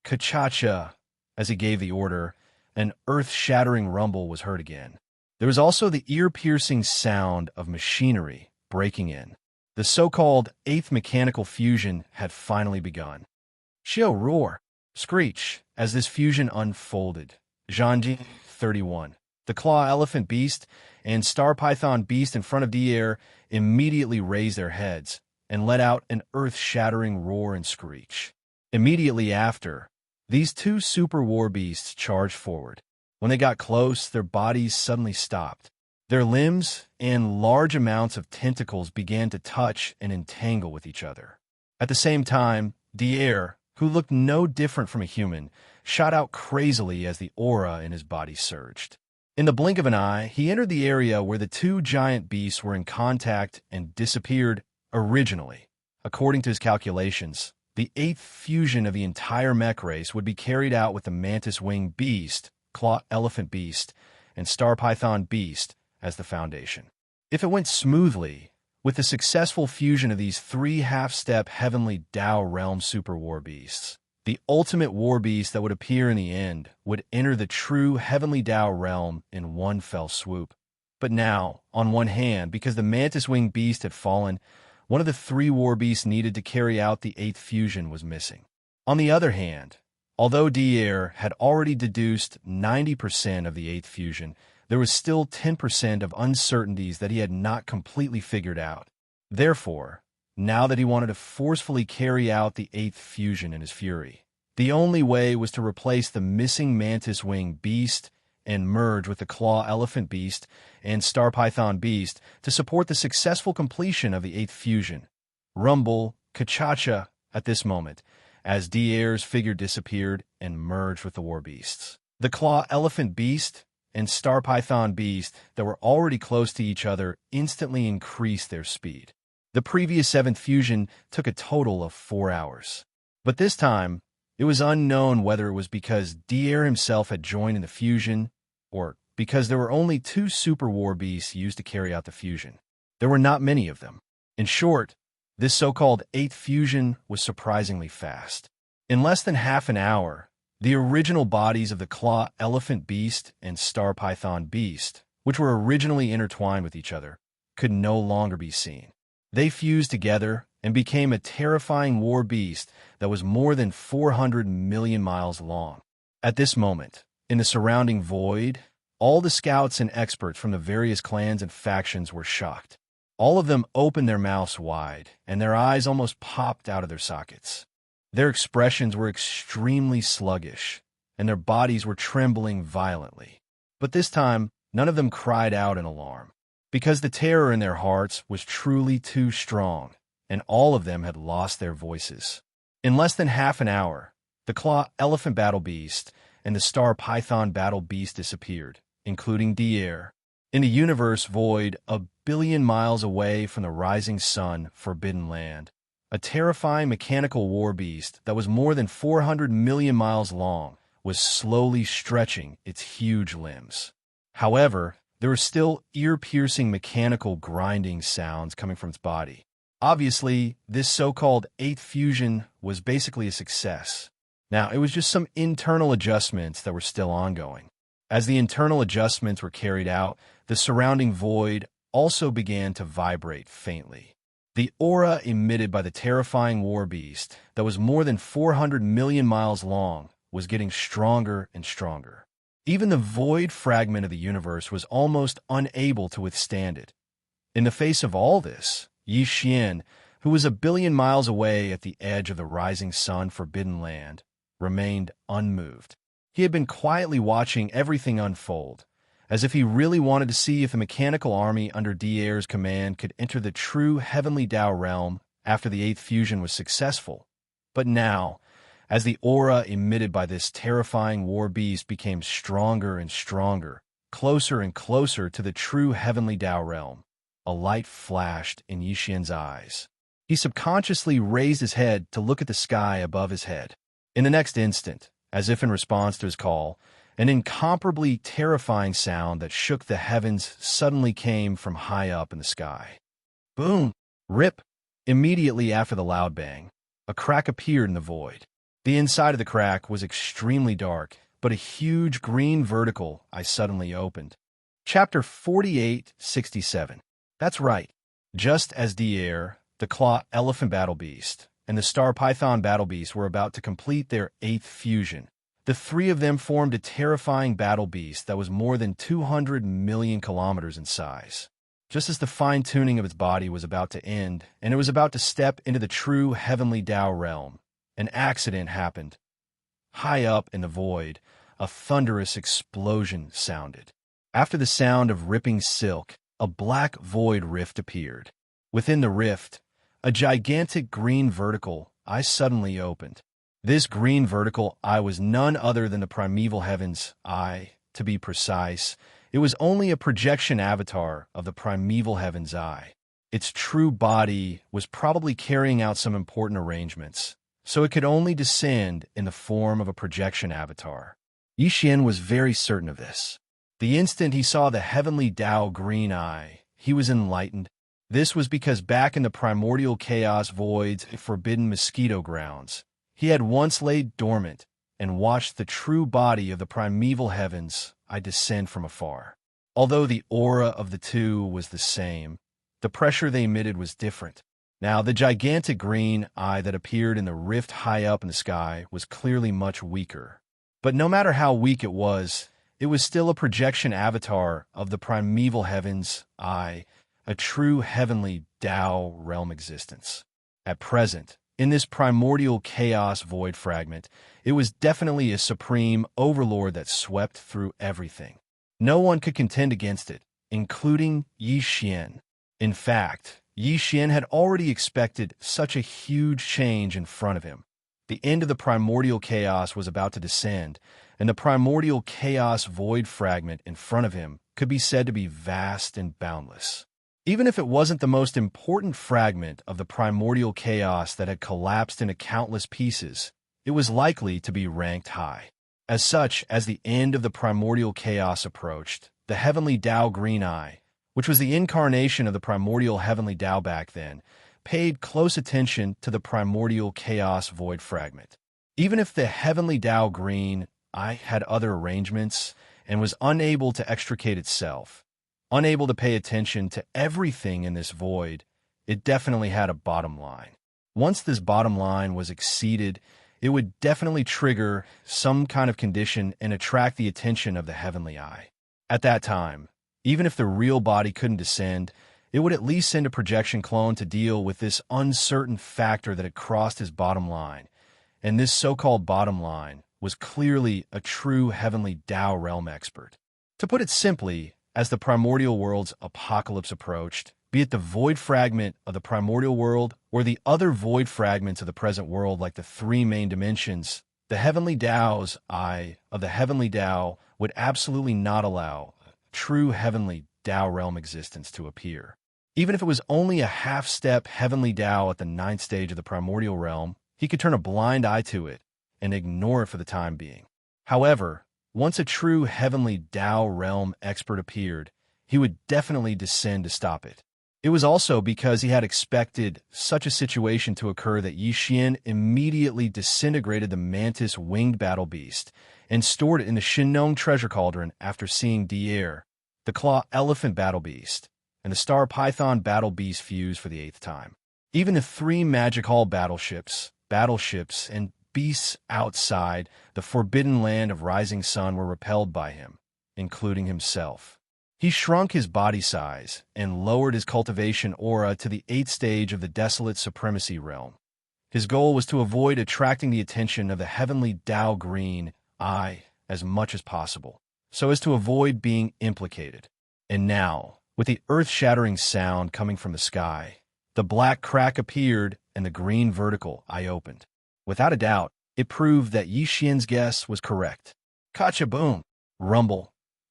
ka-cha-cha. As he gave the order, an earth-shattering rumble was heard again. There was also the ear-piercing sound of machinery breaking in. The so-called 8th mechanical fusion had finally begun. Xiao roar, screech, as this fusion unfolded. Xianxia, 31. The claw elephant beast and star python beast in front of Devourer immediately raised their heads and let out an earth-shattering roar and screech. Immediately after, these 2 super war beasts charged forward. When they got close, their bodies suddenly stopped. Their limbs and large amounts of tentacles began to touch and entangle with each other. At the same time, Devourer, who looked no different from a human, shot out crazily as the aura in his body surged. In the blink of an eye, he entered the area where the 2 giant beasts were in contact and disappeared originally. According to his calculations, the 8th fusion of the entire mech race would be carried out with the mantis-winged beast, claw elephant beast, and star python beast as the foundation. If it went smoothly, with the successful fusion of these 3 half-step heavenly Tao realm super war beasts, the ultimate war beast that would appear in the end would enter the true heavenly Tao realm in one fell swoop. But now, on one hand, because the mantis-winged beast had fallen, one of the 3 war beasts needed to carry out the 8th fusion was missing. On the other hand, although Devourer had already deduced 90% of the 8th fusion, there was still 10% of uncertainties that he had not completely figured out. Therefore, now that he wanted to forcefully carry out the 8th fusion in his fury, the only way was to replace the missing mantis-winged beast and merge with the claw elephant beast and star python beast to support the successful completion of the 8th fusion. Rumble, ka-cha-cha at this moment, as Devaurer's figure disappeared and merged with the war beasts. The claw elephant beast and star python beast that were already close to each other instantly increased their speed. The previous 7th fusion took a total of 4 hours. But this time, it was unknown whether it was because Devourer himself had joined in the fusion, or because there were only 2 super war beasts used to carry out the fusion. There were not many of them. In short, this so-called eighth fusion was surprisingly fast. In less than half an hour, the original bodies of the claw elephant beast and star python beast, which were originally intertwined with each other, could no longer be seen. They fused together and became a terrifying war beast that was more than 400 million miles long. At this moment, in the surrounding void, all the scouts and experts from the various clans and factions were shocked. All of them opened their mouths wide, and their eyes almost popped out of their sockets. Their expressions were extremely sluggish, and their bodies were trembling violently. But this time, none of them cried out in alarm, because the terror in their hearts was truly too strong, and all of them had lost their voices. In less than half an hour, the claw elephant battle beast and the star python battle beast disappeared, including Devourer. In the universe void, a billion miles away from the rising sun, forbidden land, a terrifying mechanical war beast that was more than 400 million miles long was slowly stretching its huge limbs. However, there were still ear-piercing mechanical grinding sounds coming from its body. Obviously, this so-called eighth fusion was basically a success. Now, it was just some internal adjustments that were still ongoing. As the internal adjustments were carried out, the surrounding void also began to vibrate faintly. The aura emitted by the terrifying war beast that was more than 400 million miles long was getting stronger and stronger. Even the void fragment of the universe was almost unable to withstand it. In the face of all this, Xianxia, who was a billion miles away at the edge of the rising sun forbidden land, remained unmoved. He had been quietly watching everything unfold, as if he really wanted to see if the mechanical army under Devaurer's command could enter the true heavenly Dao realm after the eighth fusion was successful. But now, as the aura emitted by this terrifying war beast became stronger and stronger, closer and closer to the true heavenly Dao realm, a light flashed in Yixian's eyes. He subconsciously raised his head to look at the sky above his head. In the next instant, as if in response to his call, an incomparably terrifying sound that shook the heavens suddenly came from high up in the sky. Boom! Rip! Immediately after the loud bang, a crack appeared in the void. The inside of the crack was extremely dark, but a huge green vertical eye suddenly opened. Chapter 4867. That's right. Just as Devourer, the claw elephant battle beast, and the star python battle beast were about to complete their eighth fusion, the three of them formed a terrifying battle beast that was more than 200 million kilometers in size. Just as the fine-tuning of its body was about to end, and it was about to step into the true heavenly Dao realm, an accident happened. High up in the void, a thunderous explosion sounded. After the sound of ripping silk, a black void rift appeared. Within the rift, a gigantic green vertical eye suddenly opened. This green vertical eye was none other than the primeval heaven's eye. To be precise, it was only a projection avatar of the primeval heaven's eye. Its true body was probably carrying out some important arrangements, so it could only descend in the form of a projection avatar. Yixian was very certain of this. The instant he saw the heavenly Dao green eye, he was enlightened. This was because back in the primordial chaos void's forbidden mosquito grounds, he had once laid dormant and watched the true body of the primeval heavens descend from afar. Although the aura of the two was the same, the pressure they emitted was different. Now, the gigantic green eye that appeared in the rift high up in the sky was clearly much weaker. But no matter how weak it was still a projection avatar of the primeval heavens eye, a true heavenly Dao realm existence. At present, in this primordial chaos void fragment, it was definitely a supreme overlord that swept through everything. No one could contend against it, including Yixian. In fact, Yixian had already expected such a huge change in front of him. The end of the primordial chaos was about to descend, and the primordial chaos void fragment in front of him could be said to be vast and boundless. Even if it wasn't the most important fragment of the primordial chaos that had collapsed into countless pieces, it was likely to be ranked high. As such, as the end of the primordial chaos approached, the heavenly Dao green eye, which was the incarnation of the primordial heavenly Tao back then, paid close attention to the primordial chaos void fragment. Even if the heavenly Tao green eye had other arrangements and was unable to extricate itself, unable to pay attention to everything in this void, it definitely had a bottom line. Once this bottom line was exceeded, it would definitely trigger some kind of condition and attract the attention of the heavenly eye. At that time, even if the real body couldn't descend, it would at least send a projection clone to deal with this uncertain factor that had crossed his bottom line, and this so-called bottom line was clearly a true heavenly Tao realm expert. To put it simply, as the primordial world's apocalypse approached, be it the void fragment of the primordial world or the other void fragments of the present world like the three main dimensions, the heavenly Tao's eye of the heavenly Tao would absolutely not allow true heavenly Tao realm existence to appear. Even if it was only a half-step heavenly Tao at the ninth stage of the primordial realm, he could turn a blind eye to it and ignore it for the time being. However, once a true heavenly Tao realm expert appeared, he would definitely descend to stop it. It was also because he had expected such a situation to occur that Yixian immediately disintegrated the mantis winged battle beast and stored it in the Shinnong treasure cauldron after seeing Deer, the claw elephant battle beast, and the star python battle beast fuse for the 8th time. Even the 3 magic hall battleships, and beasts outside the forbidden land of Rising Sun were repelled by him, including himself. He shrunk his body size and lowered his cultivation aura to the 8th stage of the desolate supremacy realm. His goal was to avoid attracting the attention of the heavenly Tao green eye as much as possible, so as to avoid being implicated. And now, with the earth-shattering sound coming from the sky, the black crack appeared and the green vertical eye opened. Without a doubt, it proved that Yixian's guess was correct. Ka-cha-boom! Rumble.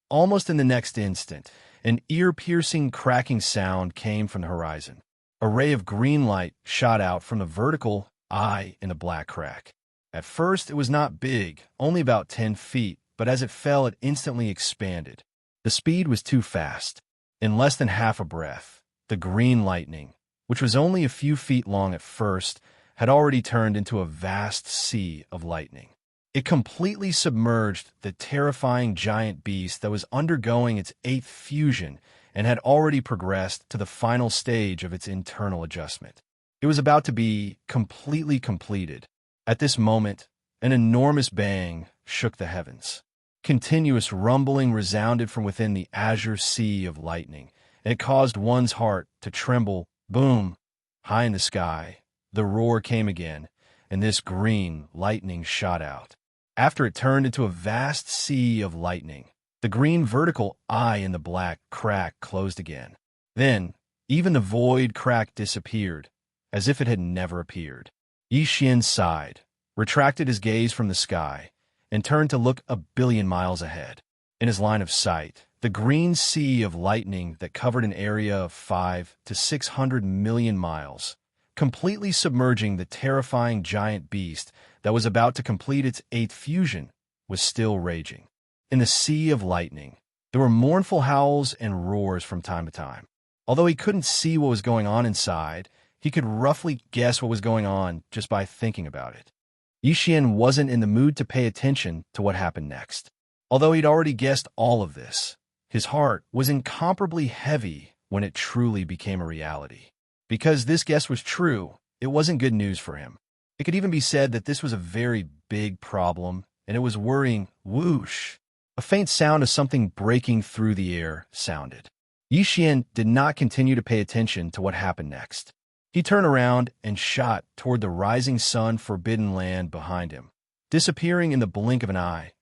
Almost in the next instant, an ear-piercing cracking sound came from the horizon. A ray of green light shot out from the vertical eye in the black crack. At first, it was not big, only about 10 feet, but as it fell, it instantly expanded. The speed was too fast. In less than half a breath, the green lightning, which was only a few feet long at first, had already turned into a vast sea of lightning. It completely submerged the terrifying giant beast that was undergoing its 8th fusion and had already progressed to the final stage of its internal adjustment. It was about to be completely completed. At this moment, an enormous bang shook the heavens. Continuous rumbling resounded from within the azure sea of lightning, and it caused one's heart to tremble. Boom! High in the sky, the roar came again, and this green lightning shot out. After it turned into a vast sea of lightning, the green vertical eye in the black crack closed again. Then, even the void crack disappeared, as if it had never appeared. Yixian sighed, retracted his gaze from the sky, and turned to look a billion miles ahead. In his line of sight, the green sea of lightning that covered an area of 500 to 600 million miles, completely submerging the terrifying giant beast that was about to complete its 8th fusion, was still raging. In the sea of lightning, there were mournful howls and roars from time to time. Although he couldn't see what was going on inside, he could roughly guess what was going on just by thinking about it. Yixian wasn't in the mood to pay attention to what happened next. Although he'd already guessed all of this, his heart was incomparably heavy when it truly became a reality. Because this guess was true, it wasn't good news for him. It could even be said that this was a very big problem, and it was worrying. Whoosh! A faint sound of something breaking through the air sounded. Yixian did not continue to pay attention to what happened next. He turned around and shot toward the rising sun forbidden land behind him, disappearing in the blink of an eye.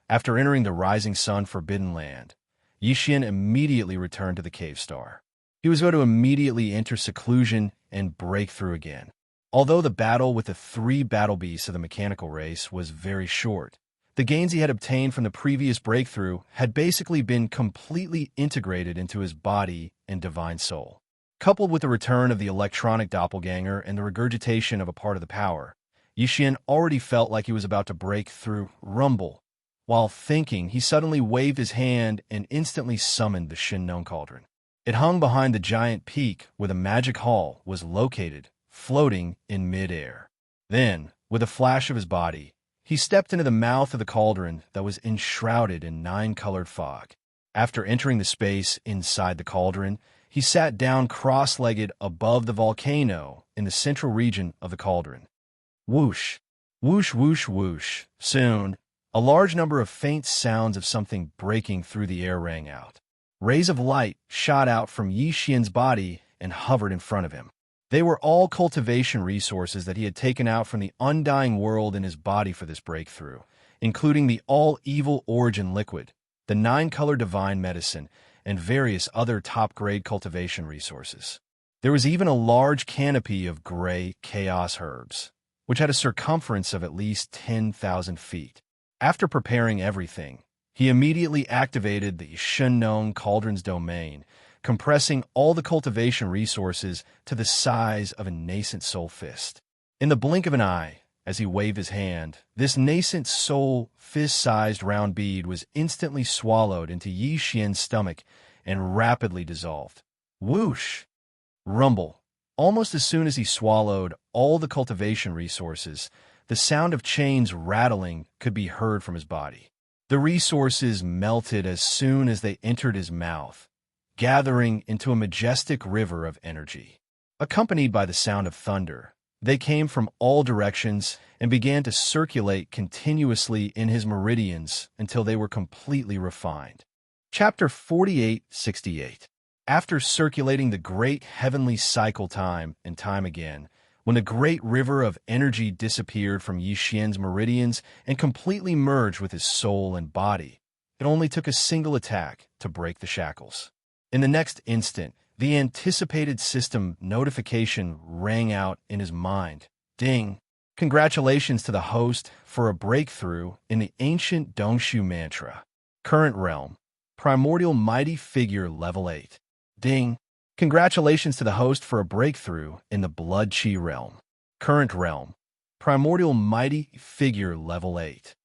After entering the rising sun forbidden land, Yixian immediately returned to the cave star. He was going to immediately enter seclusion and break through again. Although the battle with the 3 battle beasts of the mechanical race was very short, the gains he had obtained from the previous breakthrough had basically been completely integrated into his body and divine soul. Coupled with the return of the electronic doppelganger and the regurgitation of a part of the power, Yixian already felt like he was about to break through. Rumble. While thinking, he suddenly waved his hand and instantly summoned the Shinnong cauldron. It hung behind the giant peak where the magic hall was located, floating in midair. Then, with a flash of his body, he stepped into the mouth of the cauldron that was enshrouded in 9-colored fog. After entering the space inside the cauldron, he sat down cross-legged above the volcano in the central region of the cauldron. Whoosh, whoosh, whoosh, whoosh. Soon, a large number of faint sounds of something breaking through the air rang out. Rays of light shot out from Yi Xian's body and hovered in front of him. They were all cultivation resources that he had taken out from the undying world in his body for this breakthrough, including the all-evil origin liquid, the 9-color divine medicine, and various other top-grade cultivation resources. There was even a large canopy of gray chaos herbs, which had a circumference of at least 10,000 feet. After preparing everything, he immediately activated the Shenong Cauldron's domain, compressing all the cultivation resources to the size of a nascent soul fist. In the blink of an eye, as he waved his hand, this nascent soul fist-sized round bead was instantly swallowed into Yi Xian's stomach and rapidly dissolved. Whoosh! Rumble. Almost as soon as he swallowed all the cultivation resources, the sound of chains rattling could be heard from his body. The resources melted as soon as they entered his mouth, gathering into a majestic river of energy. Accompanied by the sound of thunder, they came from all directions and began to circulate continuously in his meridians until they were completely refined. Chapter 48:68. After circulating the great heavenly cycle time and time again, when the great river of energy disappeared from Yi Xian's meridians and completely merged with his soul and body, it only took a single attack to break the shackles. In the next instant, the anticipated system notification rang out in his mind. Ding! Congratulations to the host for a breakthrough in the ancient Dongshu mantra. Current realm. Primordial mighty figure level 8. Ding! Congratulations to the host for a breakthrough in the blood chi realm. Current realm. Primordial mighty figure level 8.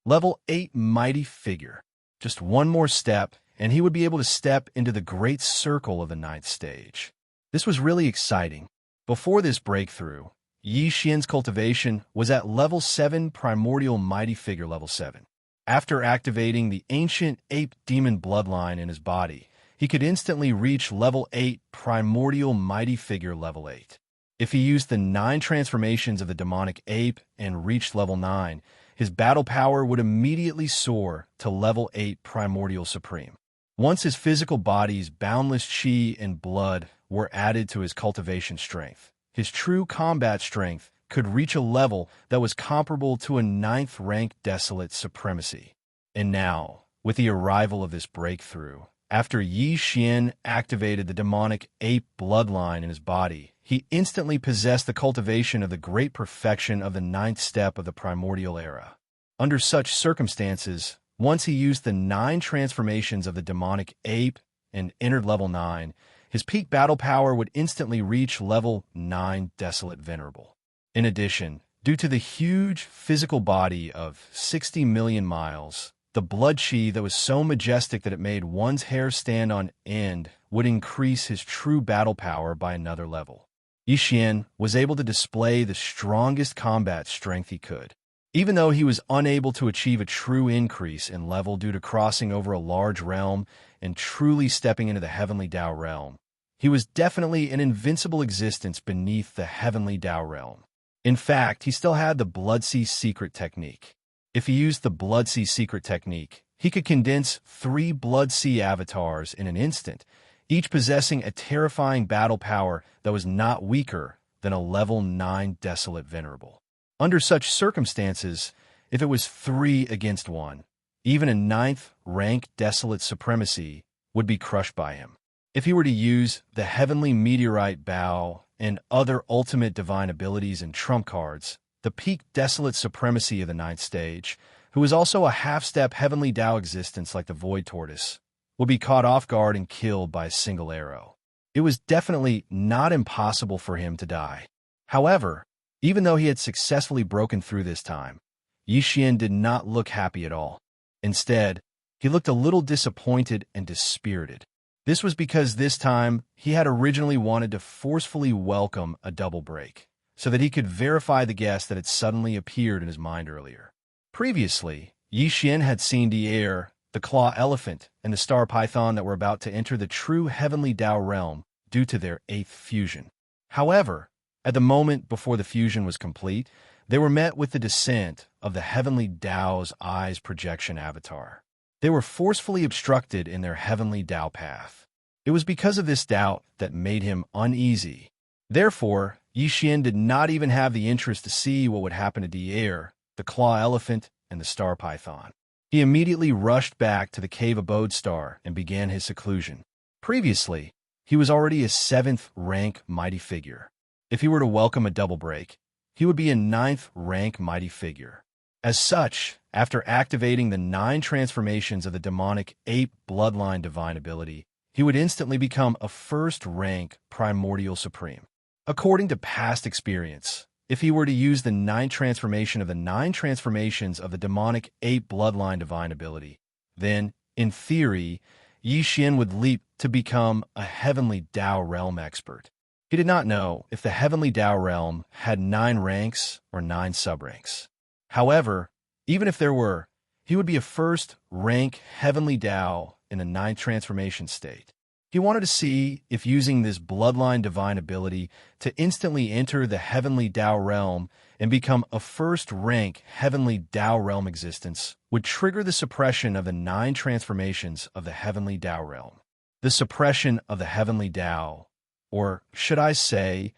Level 8 mighty figure. Just one more step, and he would be able to step into the great circle of the 9th stage. This was really exciting. Before this breakthrough, Yi Xian's cultivation was at level 7 primordial mighty figure level 7. After activating the ancient ape demon bloodline in his body, he could instantly reach level 8 primordial mighty figure level 8. If he used the 9 transformations of the demonic ape and reached level 9, his battle power would immediately soar to level 8 primordial supreme. Once his physical body's boundless chi and blood were added to his cultivation strength, his true combat strength could reach a level that was comparable to a 9th rank desolate supremacy. And now, with the arrival of this breakthrough, after Yi Xian activated the demonic ape bloodline in his body, he instantly possessed the cultivation of the great perfection of the 9th step of the primordial era. Under such circumstances, once he used the 9 transformations of the demonic ape and entered level 9, his peak battle power would instantly reach level 9 desolate venerable. In addition, due to the huge physical body of 60 million miles, the blood chi that was so majestic that it made one's hair stand on end would increase his true battle power by another level. Yi Xian was able to display the strongest combat strength he could. Even though he was unable to achieve a true increase in level due to crossing over a large realm and truly stepping into the heavenly Dao realm, he was definitely an invincible existence beneath the heavenly Dao realm. In fact, he still had the Blood Sea secret technique. If he used the Blood Sea secret technique, he could condense 3 Blood Sea avatars in an instant, each possessing a terrifying battle power that was not weaker than a level 9 desolate venerable. Under such circumstances, if it was 3 against 1, even a 9th rank desolate supremacy would be crushed by him. If he were to use the heavenly meteorite bow and other ultimate divine abilities and trump cards, the peak desolate supremacy of the 9th stage, who is also a half-step heavenly Dao existence like the Void Tortoise, would be caught off guard and killed by a single arrow. It was definitely not impossible for him to die. However, even though he had successfully broken through this time, Yi Xian did not look happy at all. Instead, he looked a little disappointed and dispirited. This was because this time he had originally wanted to forcefully welcome a double break, so that he could verify the guess that had suddenly appeared in his mind earlier. Previously, Xian had seen the air, the claw elephant, and the star python that were about to enter the true heavenly Tao realm due to their 8th fusion. However, at the moment before the fusion was complete, they were met with the descent of the heavenly Tao's eyes projection avatar. They were forcefully obstructed in their heavenly Tao path. It was because of this doubt that made him uneasy. Therefore, Xian did not even have the interest to see what would happen to the air, the claw elephant, and the star python. He immediately rushed back to the cave abode star and began his seclusion. Previously, he was already a 7th rank mighty figure. If he were to welcome a double break, he would be a 9th rank mighty figure. As such, after activating the 9 transformations of the demonic ape bloodline divine ability, he would instantly become a 1st rank primordial supreme. According to past experience, if he were to use the 9 transformation of the 9 transformations of the demonic ape bloodline divine ability, then, in theory, Xian would leap to become a heavenly Tao realm expert. He did not know if the heavenly Tao realm had 9 ranks or 9 subranks. However, even if there were, he would be a 1st rank heavenly Tao in the 9th transformation state. He wanted to see if using this bloodline divine ability to instantly enter the heavenly Tao realm and become a 1st rank heavenly Tao realm existence would trigger the suppression of the 9 transformations of the heavenly Tao realm. The suppression of the heavenly Tao, or should I say,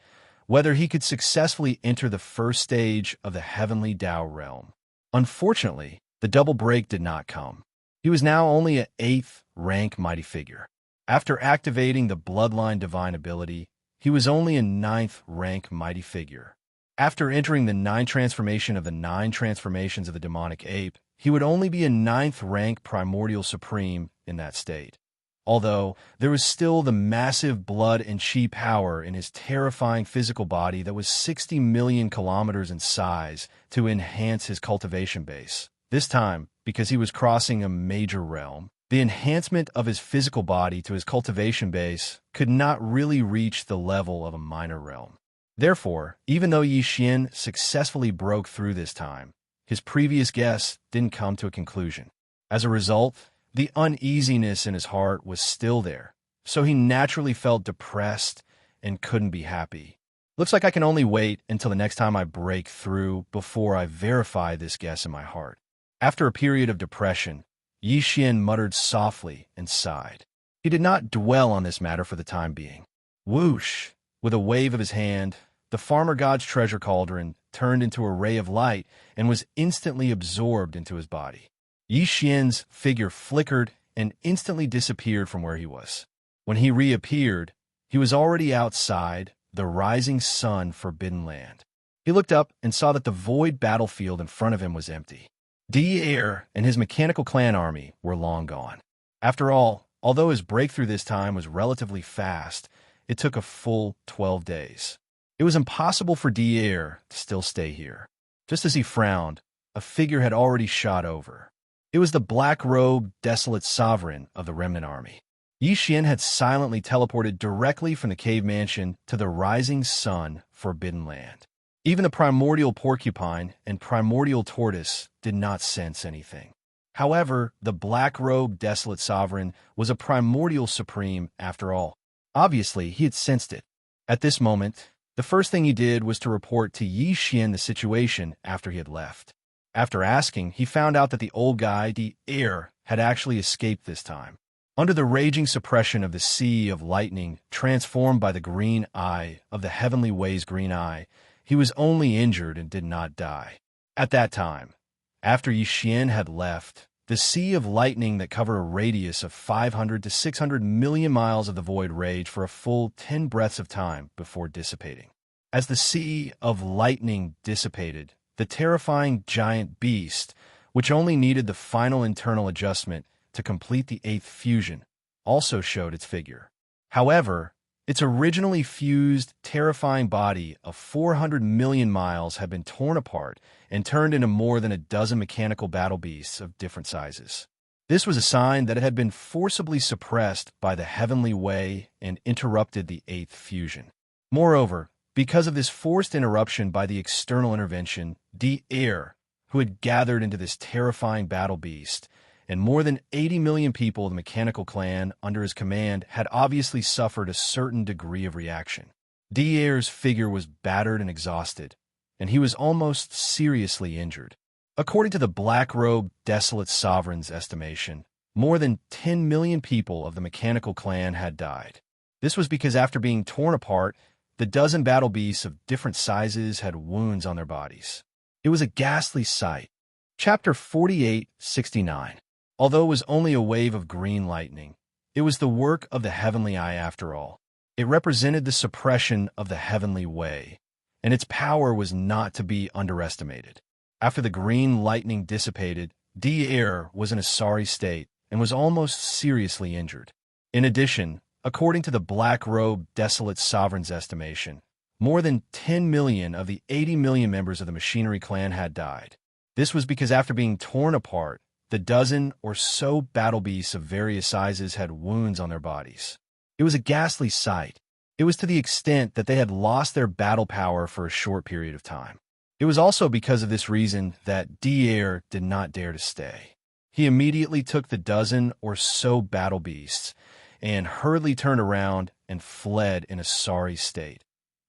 whether he could successfully enter the 1st stage of the heavenly Tao realm. Unfortunately, the double break did not come. He was now only an 8th rank mighty figure. After activating the bloodline divine ability, he was only a 9th rank mighty figure. After entering the 9 transformation of the 9 transformations of the demonic ape, he would only be a 9th rank primordial supreme in that state. Although there was still the massive blood and chi power in his terrifying physical body that was 60 million kilometers in size to enhance his cultivation base. This time, because he was crossing a major realm, the enhancement of his physical body to his cultivation base could not really reach the level of a minor realm. Therefore, even though Xian successfully broke through this time, his previous guess didn't come to a conclusion. As a result, the uneasiness in his heart was still there, so he naturally felt depressed and couldn't be happy. Looks like I can only wait until the next time I break through before I verify this guess in my heart. After a period of depression, Xian muttered softly and sighed. He did not dwell on this matter for the time being. Whoosh! With a wave of his hand, the farmer god's treasure cauldron turned into a ray of light and was instantly absorbed into his body. Xian's figure flickered and instantly disappeared from where he was. When he reappeared, he was already outside the rising sun forbidden land. He looked up and saw that the void battlefield in front of him was empty. Devourer and his mechanical clan army were long gone. After all, although his breakthrough this time was relatively fast, it took a full 12 days. It was impossible for Devourer to still stay here. Just as he frowned, a figure had already shot over. It was the black-robed, desolate sovereign of the remnant army. Xian had silently teleported directly from the cave mansion to the rising sun forbidden land. Even the primordial porcupine and primordial tortoise did not sense anything. However, the black-robed, desolate sovereign was a primordial supreme after all. Obviously, he had sensed it. At this moment, the first thing he did was to report to Xian the situation after he had left. After asking, he found out that the old guy, the heir, had actually escaped this time. Under the raging suppression of the sea of lightning transformed by the green eye of the heavenly way's green eye, he was only injured and did not die. At that time, after Xian had left, the sea of lightning that covered a radius of 500 to 600 million miles of the void raged for a full 10 breaths of time before dissipating. As the sea of lightning dissipated, the terrifying giant beast, which only needed the final internal adjustment to complete the 8th fusion, also showed its figure. However, its originally fused, terrifying body of 400 million miles had been torn apart and turned into more than a dozen mechanical battle beasts of different sizes. This was a sign that it had been forcibly suppressed by the heavenly way and interrupted the eighth fusion. Moreover, because of this forced interruption by the external intervention, Devourer, who had gathered into this terrifying battle beast, and more than 80 million people of the mechanical clan under his command had obviously suffered a certain degree of reaction. Devaurer's figure was battered and exhausted, and he was almost seriously injured. According to the black-robed, desolate sovereign's estimation, more than 10 million people of the mechanical clan had died. This was because after being torn apart, the dozen battle beasts of different sizes had wounds on their bodies. It was a ghastly sight. Chapter 48:69. Although it was only a wave of green lightning, it was the work of the heavenly eye after all. It represented the suppression of the heavenly way, and its power was not to be underestimated. After the green lightning dissipated, Devourer was in a sorry state and was almost seriously injured. In addition, according to the black-robed, desolate sovereign's estimation, more than 10 million of the 80 million members of the machinery clan had died. This was because after being torn apart, the dozen or so battle beasts of various sizes had wounds on their bodies. It was a ghastly sight. It was to the extent that they had lost their battle power for a short period of time. It was also because of this reason that Devourer did not dare to stay. He immediately took the dozen or so battle beasts and hurriedly turned around and fled in a sorry state.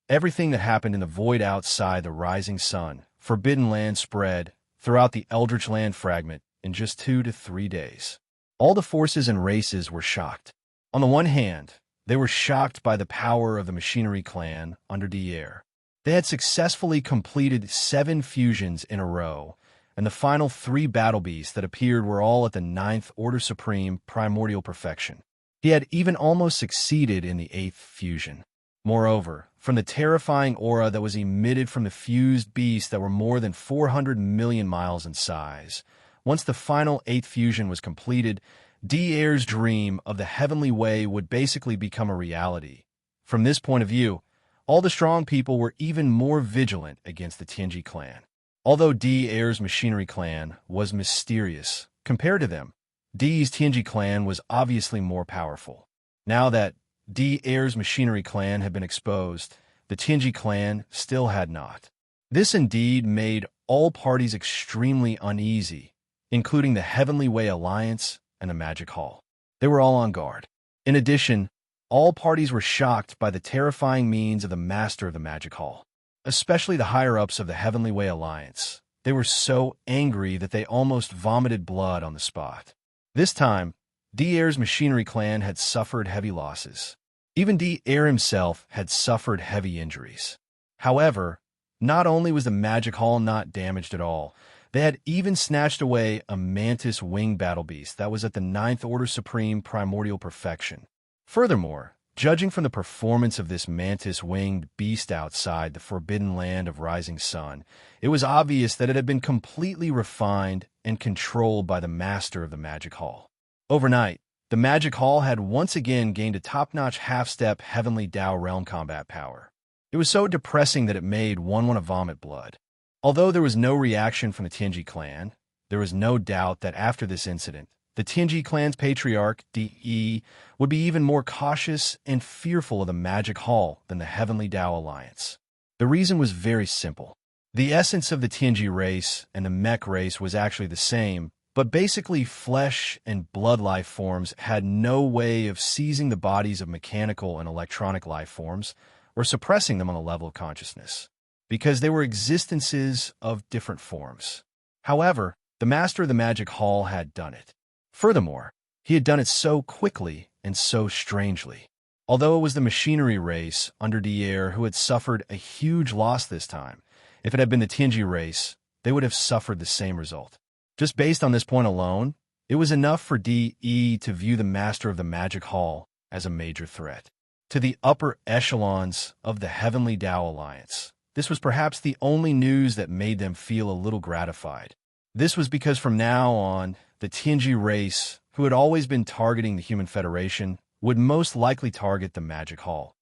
Everything that happened in the void outside the rising sun, forbidden land spread throughout the Eldritch Land fragment in just 2 to 3 days. All the forces and races were shocked. On the one hand, they were shocked by the power of the machinery clan under Devourer. They had successfully completed 7 fusions in a row, and the final 3 battle beasts that appeared were all at the 9th Order Supreme primordial perfection. He had even almost succeeded in the 8th fusion. Moreover, from the terrifying aura that was emitted from the fused beasts that were more than 400 million miles in size, once the final 8th fusion was completed, Devaurer's dream of the heavenly way would basically become a reality. From this point of view, all the strong people were even more vigilant against the Tianji clan. Although Devaurer's machinery clan was mysterious compared to them, De's Tianji clan was obviously more powerful. Now that Devaurer's machinery clan had been exposed, the Tianji clan still had not. This indeed made all parties extremely uneasy, including the Heavenly Way Alliance and the Magic Hall. They were all on guard. In addition, all parties were shocked by the terrifying means of the master of the Magic Hall, especially the higher-ups of the Heavenly Way Alliance. They were so angry that they almost vomited blood on the spot. This time, Devaurer's machinery clan had suffered heavy losses. Even Devourer himself had suffered heavy injuries. However, not only was the Magic Hall not damaged at all, they had even snatched away a mantis wing battle beast that was at the 9th Order Supreme primordial perfection. Furthermore, judging from the performance of this mantis-winged beast outside the forbidden land of rising sun, it was obvious that it had been completely refined and controlled by the master of the Magic Hall. Overnight, the Magic Hall had once again gained a top-notch half-step Heavenly Dao realm combat power. It was so depressing that it made one want to vomit blood. Although there was no reaction from the Tianji clan, there was no doubt that after this incident, the Tianji clan's patriarch, De, would be even more cautious and fearful of the Magic Hall than the Heavenly Dao Alliance. The reason was very simple. The essence of the Tianji race and the mech race was actually the same, but basically flesh and blood life forms had no way of seizing the bodies of mechanical and electronic life forms or suppressing them on the level of consciousness, because they were existences of different forms. However, the master of the Magic Hall had done it. Furthermore, he had done it so quickly and so strangely. Although it was the machinery race under Devourer who had suffered a huge loss this time, if it had been the Tianji race, they would have suffered the same result. Just based on this point alone, it was enough for De to view the master of the Magic Hall as a major threat. To the upper echelons of the Heavenly Dao Alliance, this was perhaps the only news that made them feel a little gratified. This was because from now on, the Tianji race, who had always been targeting the Human Federation, would most likely target the Magic Hall.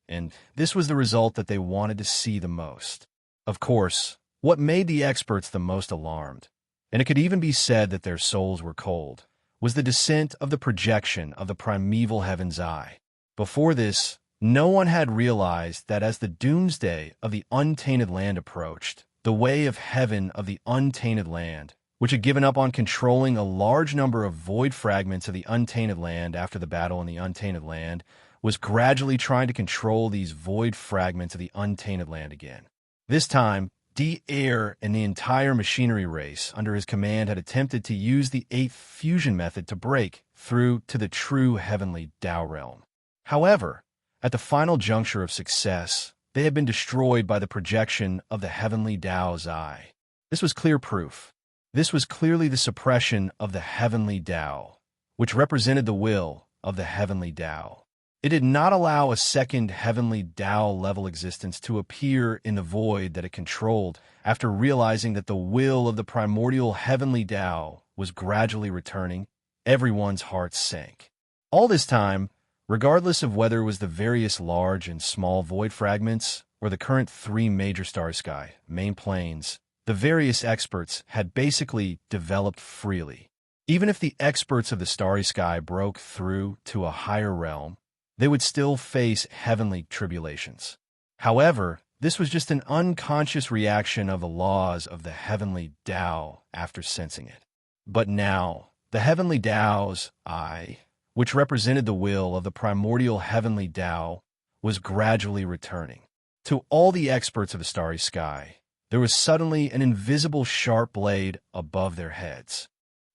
And this was the result that they wanted to see the most. Of course, what made the experts the most alarmed, and it could even be said that their souls were cold, was the descent of the projection of the primeval heaven's eye. Before this, no one had realized that as the doomsday of the untainted land approached, the way of heaven of the untainted land, which had given up on controlling a large number of void fragments of the untainted land after the battle in the untainted land, was gradually trying to control these void fragments of the untainted land again. This time, Devourer and the entire machinery race under his command had attempted to use the 8th fusion method to break through to the true heavenly Tao realm. However, at the final juncture of success, they had been destroyed by the projection of the heavenly Tao's eye. This was clear proof. This was clearly the suppression of the heavenly Tao, which represented the will of the heavenly Tao. It did not allow a second heavenly Tao-level existence to appear in the void that it controlled after realizing that the will of the primordial heavenly Tao was gradually returning. Everyone's hearts sank. All this time, regardless of whether it was the various large and small void fragments or the current 3 major starry sky main planes, the various experts had basically developed freely. Even if the experts of the starry sky broke through to a higher realm, they would still face heavenly tribulations. However, this was just an unconscious reaction of the laws of the heavenly Tao after sensing it. But now, the heavenly Tao's eye, which represented the will of the primordial heavenly Tao, was gradually returning. To all the experts of the starry sky, there was suddenly an invisible sharp blade above their heads.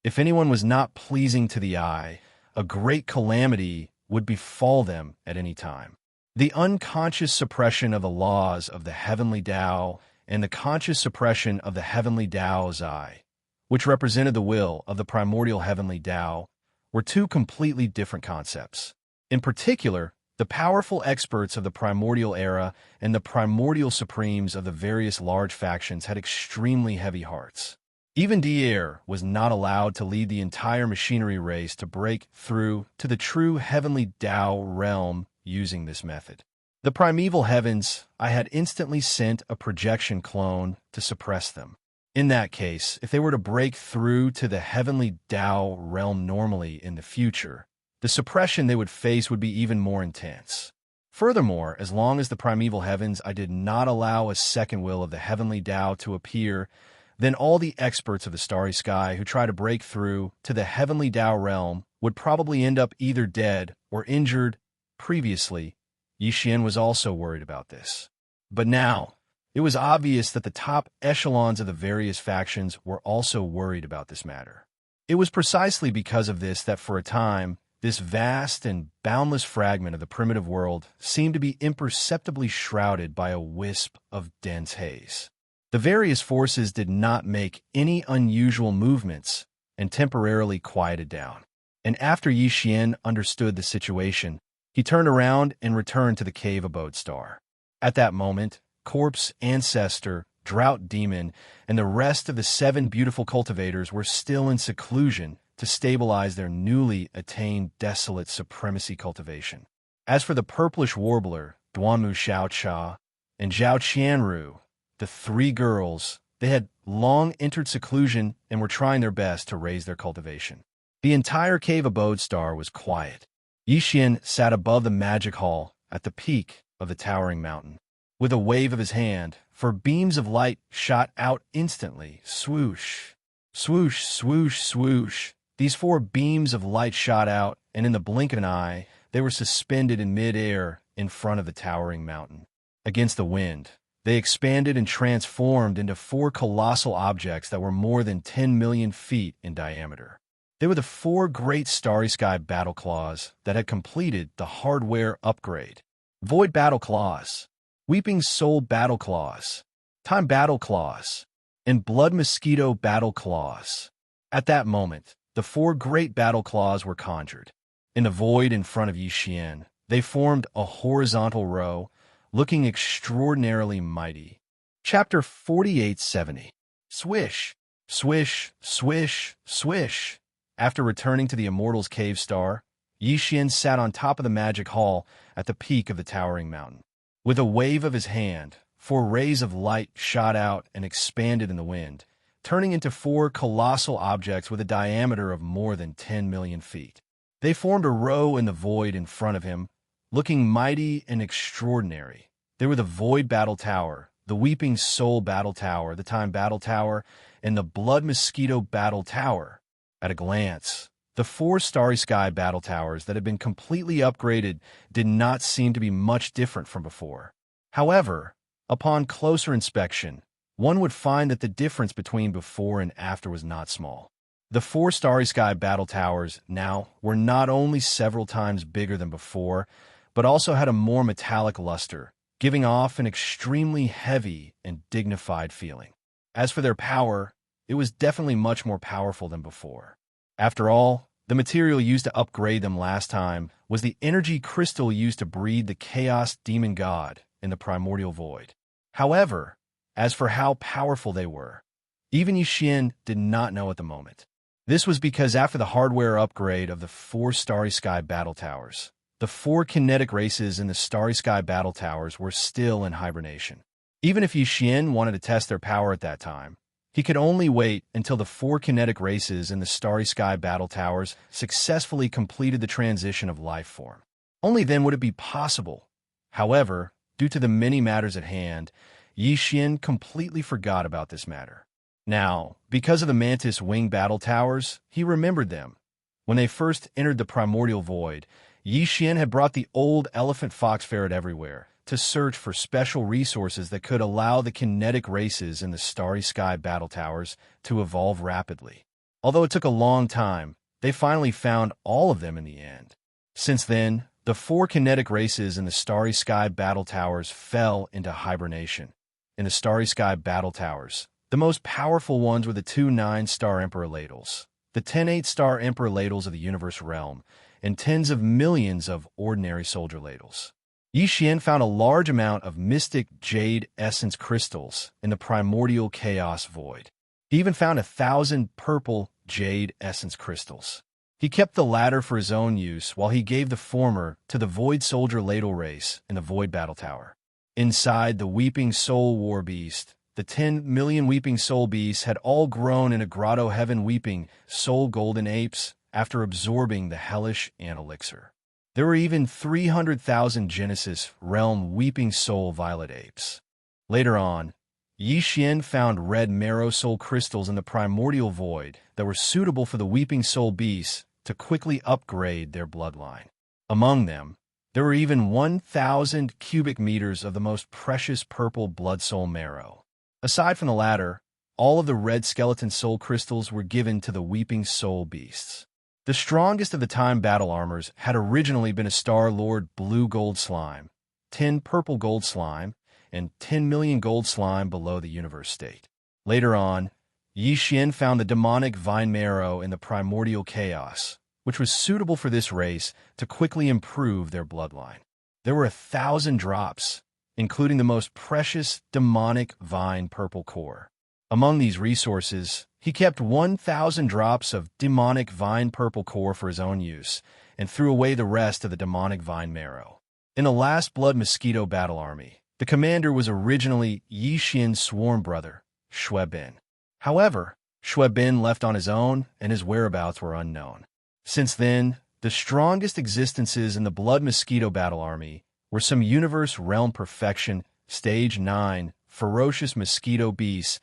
If anyone was not pleasing to the eye, a great calamity would befall them at any time. The unconscious suppression of the laws of the heavenly Tao and the conscious suppression of the heavenly Tao's eye, which represented the will of the primordial heavenly Tao, were 2 completely different concepts. In particular, the powerful experts of the primordial era and the primordial supremes of the various large factions had extremely heavy hearts. Even Devourer was not allowed to lead the entire machinery race to break through to the true heavenly Tao realm using this method. The primeval heavens, I had instantly sent a projection clone to suppress them. In that case, if they were to break through to the heavenly Tao realm normally in the future, the suppression they would face would be even more intense. Furthermore, as long as the primeval heavens I did not allow a second will of the heavenly Tao to appear, then all the experts of the starry sky who try to break through to the heavenly Tao realm would probably end up either dead or injured. Previously, Xianxia was also worried about this. But now, it was obvious that the top echelons of the various factions were also worried about this matter. It was precisely because of this that for a time, this vast and boundless fragment of the primitive world seemed to be imperceptibly shrouded by a wisp of dense haze. The various forces did not make any unusual movements and temporarily quieted down. And after Xianxia understood the situation, he turned around and returned to the cave abode star. At that moment, Corpse, Ancestor, Drought Demon, and the rest of the 7 beautiful cultivators were still in seclusion to stabilize their newly attained desolate supremacy cultivation. As for the purplish warbler, Duanmu Xiaocha, and Zhao Qianru, the 3 girls, they had long entered seclusion and were trying their best to raise their cultivation. The entire cave abode star was quiet. Xianxia sat above the magic hall at the peak of the towering mountain. With a wave of his hand, 4 beams of light shot out instantly. Swoosh, swoosh, swoosh, swoosh. These 4 beams of light shot out, and in the blink of an eye, they were suspended in mid-air in front of the towering mountain. Against the wind, they expanded and transformed into 4 colossal objects that were more than 10 million feet in diameter. They were the 4 great starry sky battle claws that had completed the hardware upgrade. Void battle claws, Weeping Soul battle claws, Time battle claws, and Blood Mosquito battle claws. At that moment, the 4 great battle claws were conjured. In the void in front of Xianxia, they formed a horizontal row, looking extraordinarily mighty. Chapter 4870. Swish, swish, swish, swish. After returning to the Immortal's cave star, Xianxia sat on top of the magic hall at the peak of the towering mountain. With a wave of his hand, 4 rays of light shot out and expanded in the wind, turning into four colossal objects with a diameter of more than 10 million feet. They formed a row in the void in front of him, looking mighty and extraordinary. They were the Void Battle Tower, the Weeping Soul Battle Tower, the Time Battle Tower, and the Blood Mosquito Battle Tower. At a glance, the four Starry Sky Battle Towers that had been completely upgraded did not seem to be much different from before. However, upon closer inspection, one would find that the difference between before and after was not small. The four Starry Sky Battle Towers now were not only several times bigger than before, but also had a more metallic luster, giving off an extremely heavy and dignified feeling. As for their power, it was definitely much more powerful than before. After all, the material used to upgrade them last time was the energy crystal used to breed the Chaos Demon God in the primordial void. However, as for how powerful they were, even Xianxia did not know at the moment. This was because after the hardware upgrade of the four Starry Sky Battle Towers, the four kinetic races in the Starry Sky Battle Towers were still in hibernation. Even if Xianxia wanted to test their power at that time, he could only wait until the four kinetic races in the Starry Sky Battle Towers successfully completed the transition of life form. Only then would it be possible. However, due to the many matters at hand, Xianxia completely forgot about this matter. Now, because of the Mantis Wing Battle Towers, he remembered them. When they first entered the primordial void, Xianxia had brought the old elephant fox ferret everywhere to search for special resources that could allow the kinetic races in the Starry Sky Battle Towers to evolve rapidly. Although it took a long time, they finally found all of them in the end. Since then, the four kinetic races in the Starry Sky Battle Towers fell into hibernation. In the Starry Sky Battle Towers, the most powerful ones were the two 9-star Emperor Ladles, the 10 8-star Emperor Ladles of the Universe Realm, and tens of millions of ordinary soldier ladles. Xianxia found a large amount of mystic jade essence crystals in the primordial chaos void. He even found 1,000 purple jade essence crystals. He kept the latter for his own use while he gave the former to the Void Soldier Ladle race in the Void Battle Tower. Inside the Weeping Soul War Beast, the 10 million Weeping Soul Beasts had all grown in a grotto heaven weeping soul golden apes after absorbing the hellish ant elixir. There were even 300,000 Genesis realm Weeping Soul Violet apes. Later on, Xianxia found red marrow soul crystals in the primordial void that were suitable for the Weeping Soul Beasts to quickly upgrade their bloodline. Among them, there were even 1,000 cubic meters of the most precious purple blood soul marrow. Aside from the latter, all of the red skeleton soul crystals were given to the Weeping Soul Beasts. The strongest of the time battle armors had originally been a Star-Lord blue gold slime, 10 purple gold slime, and 10 million gold slime below the universe state. Later on, Xianxia found the demonic vine marrow in the primordial chaos, which was suitable for this race to quickly improve their bloodline. There were 1,000 drops, including the most precious demonic vine purple core. Among these resources, he kept 1,000 drops of demonic vine purple core for his own use, and threw away the rest of the demonic vine marrow. In the last Blood Mosquito battle army, the commander was originally Xianxia's sworn brother, Xuebin. However, Xuebin left on his own, and his whereabouts were unknown. Since then, the strongest existences in the Blood Mosquito battle army were some Universe Realm Perfection, Stage 9, Ferocious Mosquito Beasts,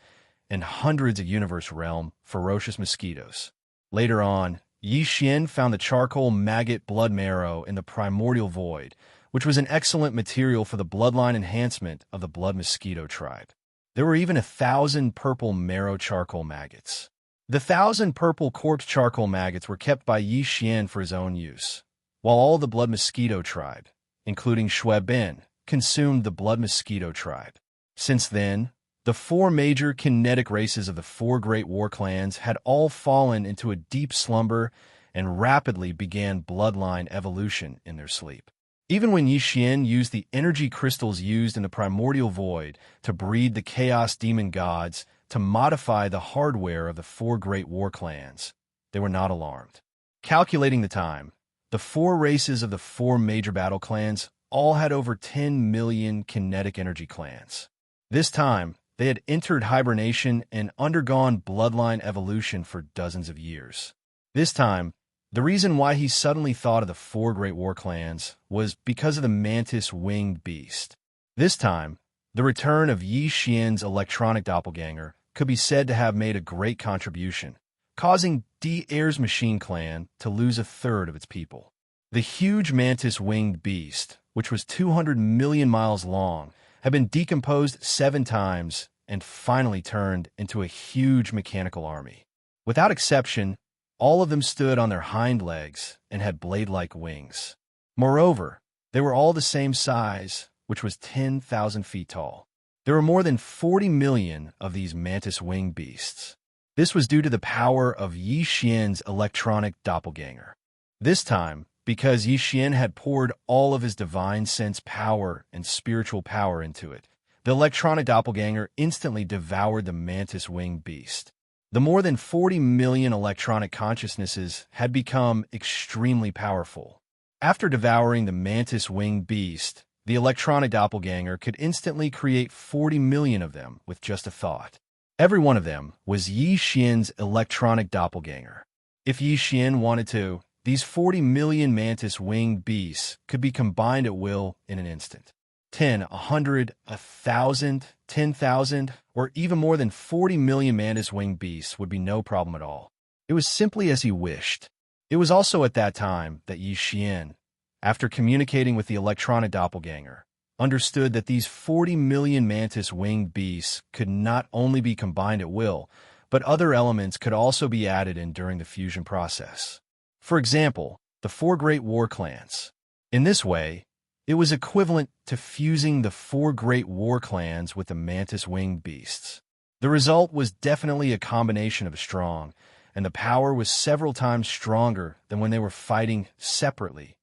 and hundreds of Universe Realm Ferocious Mosquitoes. Later on, Xianxia found the Charcoal Maggot Blood Marrow in the Primordial Void, which was an excellent material for the bloodline enhancement of the Blood Mosquito tribe. There were even 1,000 purple marrow charcoal maggots. The 1,000 purple corpse charcoal maggots were kept by Xianxia for his own use, while all the Blood Mosquito tribe, including Xuebin, consumed the Blood Mosquito tribe. Since then, the four major kinetic races of the four great war clans had all fallen into a deep slumber and rapidly began bloodline evolution in their sleep. Even when Xianxia used the energy crystals used in the primordial void to breed the chaos demon gods to modify the hardware of the four great war clans, they were not alarmed. Calculating the time, the four races of the four major battle clans all had over 10 million kinetic energy clans. This time, they had entered hibernation and undergone bloodline evolution for dozens of years. This time, the reason why he suddenly thought of the four great war clans was because of the mantis-winged beast. This time, the return of Yi Xian's electronic doppelganger could be said to have made a great contribution, causing Devaurer's machine clan to lose a third of its people. The huge mantis-winged beast, which was 200 million miles long, had been decomposed 7 times and finally turned into a huge mechanical army. Without exception, all of them stood on their hind legs and had blade-like wings. Moreover, they were all the same size, which was 10,000 feet tall. There were more than 40 million of these mantis-winged beasts. This was due to the power of Yi Xian's electronic doppelganger. This time, because Yi Xian had poured all of his divine sense power and spiritual power into it, the electronic doppelganger instantly devoured the mantis-winged beast. The more than 40 million electronic consciousnesses had become extremely powerful. After devouring the mantis-winged beast, the electronic doppelganger could instantly create 40 million of them with just a thought. Every one of them was Yi Xian's electronic doppelganger. If Yi Xian wanted to, these 40 million mantis-winged beasts could be combined at will in an instant. 10, 100, 1,000, 10,000, or even more than 40 million mantis-winged beasts would be no problem at all. It was simply as he wished. It was also at that time that Yi Xian, after communicating with the electronic doppelganger, understood that these 40 million mantis-winged beasts could not only be combined at will, but other elements could also be added in during the fusion process. For example, the four great war clans. In this way, it was equivalent to fusing the four great war clans with the mantis-winged beasts. The result was definitely a combination of strong, and the power was several times stronger than when they were fighting separately.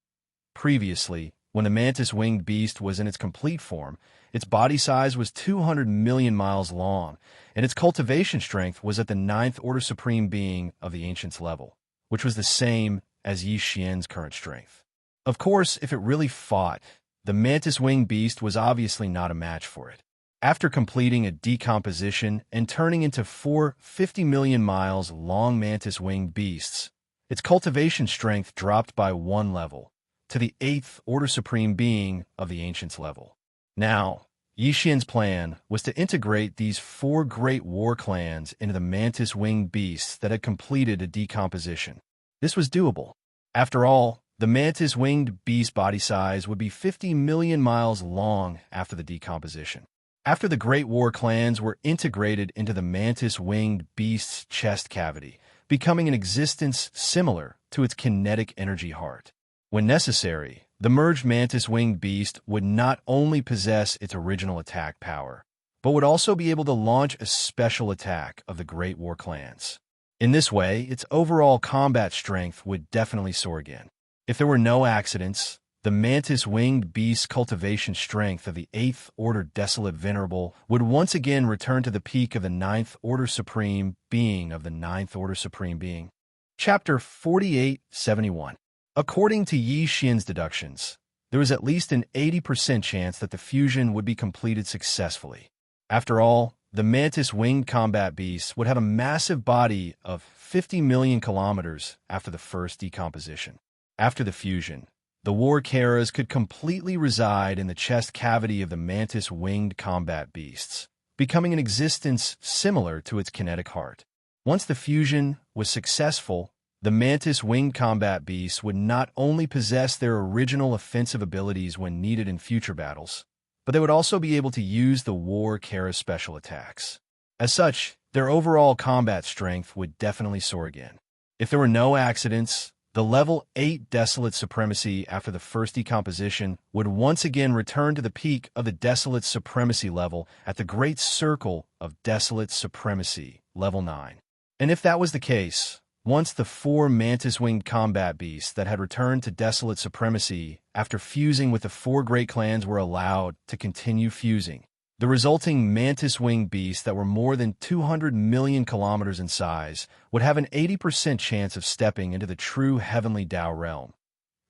Previously, when the mantis-winged beast was in its complete form, its body size was 200 million miles long, and its cultivation strength was at the 9th Order Supreme Being of the Ancients level, which was the same as Yi Xian's current strength. Of course, if it really fought, the mantis-winged beast was obviously not a match for it. After completing a decomposition and turning into 4 50 million miles long mantis-winged beasts, its cultivation strength dropped by 1 level, to the 8th Order Supreme Being of the Ancients level. Now, Yi Xian's plan was to integrate these 4 great war clans into the mantis-winged beasts that had completed a decomposition. This was doable. After all, the mantis-winged beast body size would be 50 million miles long after the decomposition. After the great war clans were integrated into the mantis-winged beast's chest cavity, becoming an existence similar to its kinetic energy heart. When necessary, the merged mantis-winged beast would not only possess its original attack power, but would also be able to launch a special attack of the great war clans. In this way, its overall combat strength would definitely soar again. If there were no accidents, the mantis-winged beast's cultivation strength of the 8th Order Desolate Venerable would once again return to the peak of the 9th Order Supreme Being of the 9th Order Supreme Being. Chapter 4871. According to Yi Xian's deductions, there was at least an 80% chance that the fusion would be completed successfully. After all, the mantis-winged combat beast would have a massive body of 50 million kilometers after the first decomposition. After the fusion, the war Karas could completely reside in the chest cavity of the mantis-winged combat beasts, becoming an existence similar to its kinetic heart. Once the fusion was successful, the mantis-winged combat beasts would not only possess their original offensive abilities when needed in future battles, but they would also be able to use the war Kara special attacks. As such, their overall combat strength would definitely soar again. If there were no accidents, the level 8 Desolate Supremacy after the first decomposition would once again return to the peak of the Desolate Supremacy level at the Great Circle of Desolate Supremacy, level 9. And if that was the case, once the 4 mantis-winged combat beasts that had returned to Desolate Supremacy after fusing with the 4 great clans were allowed to continue fusing, the resulting mantis-winged beasts that were more than 200 million kilometers in size would have an 80% chance of stepping into the true heavenly Tao realm,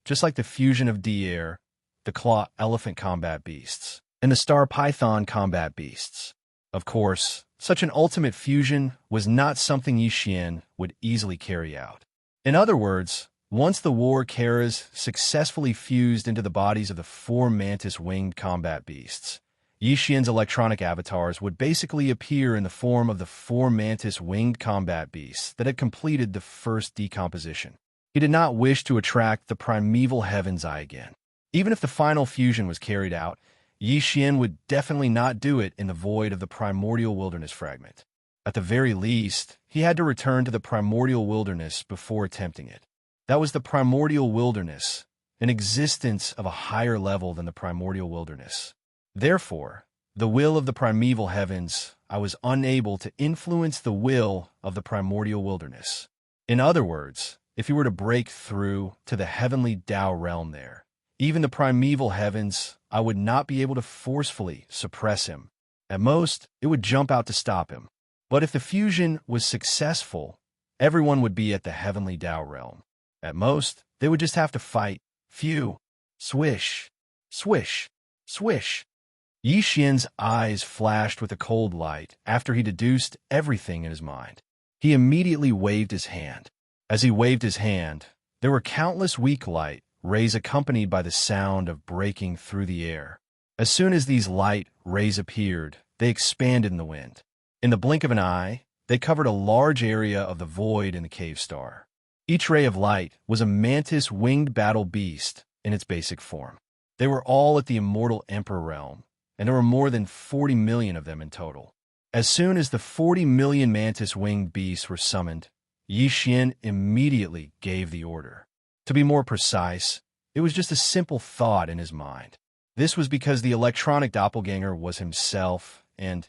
just like the fusion of Devourer, the claw elephant combat beasts, and the star python combat beasts. Of course, such an ultimate fusion was not something Yixian would easily carry out. In other words, once the war Karas successfully fused into the bodies of the four mantis-winged combat beasts, Yixian's electronic avatars would basically appear in the form of the four mantis-winged combat beasts that had completed the first decomposition. He did not wish to attract the primeval heaven's eye again. Even if the final fusion was carried out, Yixian would definitely not do it in the void of the primordial wilderness fragment. At the very least, he had to return to the primordial wilderness before attempting it. That was the primordial wilderness, an existence of a higher level than the primordial wilderness. Therefore, the will of the primeval heavens, I was unable to influence the will of the primordial wilderness. In other words, if he were to break through to the heavenly Tao realm there, even the primeval heavens, I would not be able to forcefully suppress him. At most, it would jump out to stop him. But if the fusion was successful, everyone would be at the heavenly Tao realm. At most, they would just have to fight. Phew. Swish. Swish. Swish. Yixian's eyes flashed with a cold light after he deduced everything in his mind. He immediately waved his hand. As he waved his hand, there were countless weak light rays accompanied by the sound of breaking through the air. As soon as these light rays appeared, they expanded in the wind. In the blink of an eye, they covered a large area of the void in the cave star. Each ray of light was a mantis-winged battle beast in its basic form. They were all at the immortal emperor realm, and there were more than 40 million of them in total. As soon as the 40 million mantis-winged beasts were summoned, Yixian immediately gave the order. To be more precise, it was just a simple thought in his mind. This was because the electronic doppelganger was himself, and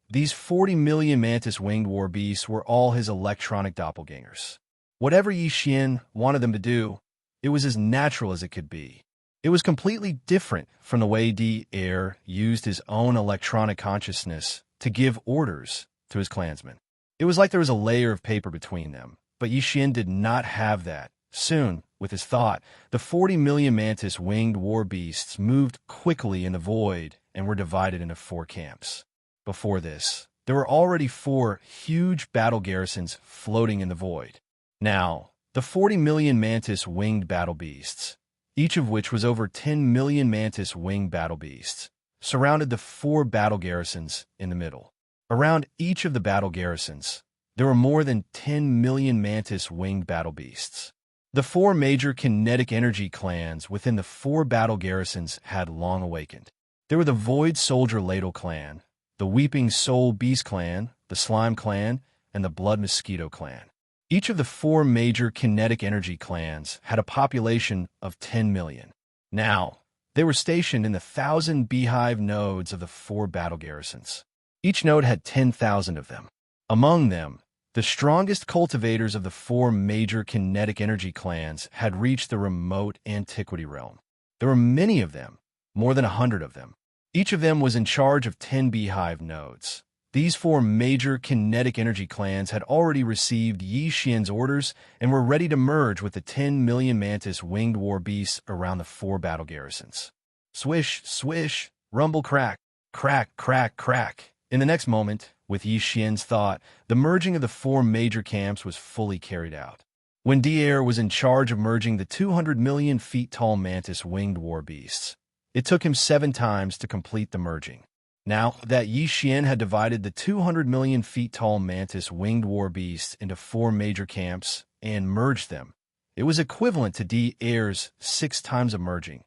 these 40 million mantis-winged war beasts were all his electronic doppelgangers. Whatever Yixian wanted them to do, it was as natural as it could be. It was completely different from the way Devourer used his own electronic consciousness to give orders to his clansmen. It was like there was a layer of paper between them, but Yixian did not have that. Soon, with his thought, the 40 million mantis-winged war beasts moved quickly in the void and were divided into 4 camps. Before this, there were already 4 huge battle garrisons floating in the void. Now, the 40 million mantis-winged battle beasts, each of which was over 10 million mantis-winged battle beasts, surrounded the 4 battle garrisons in the middle. Around each of the battle garrisons, there were more than 10 million mantis-winged battle beasts. The 4 major kinetic energy clans within the 4 battle garrisons had long awakened. There were the Void Soldier Ladle clan, the Weeping Soul Beast clan, the Slime clan, and the Blood Mosquito clan. Each of the 4 major kinetic energy clans had a population of 10 million. Now, they were stationed in the 1,000 beehive nodes of the 4 battle garrisons. Each node had 10,000 of them. Among them, the strongest cultivators of the 4 major kinetic energy clans had reached the remote antiquity realm. There were many of them, more than 100 of them. Each of them was in charge of 10 beehive nodes. These 4 major kinetic energy clans had already received Yixian's orders and were ready to merge with the 10 million mantis-winged war beasts around the 4 battle garrisons. Swish, swish, rumble, crack, crack, crack, crack. In the next moment, with Yixian's thought, the merging of the 4 major camps was fully carried out. When Devourer was in charge of merging the 200 million feet tall mantis-winged war beasts, it took him 7 times to complete the merging. Now that Yixian had divided the 200 million feet tall mantis-winged war beasts into 4 major camps and merged them, it was equivalent to Devaurer's 6 times of merging.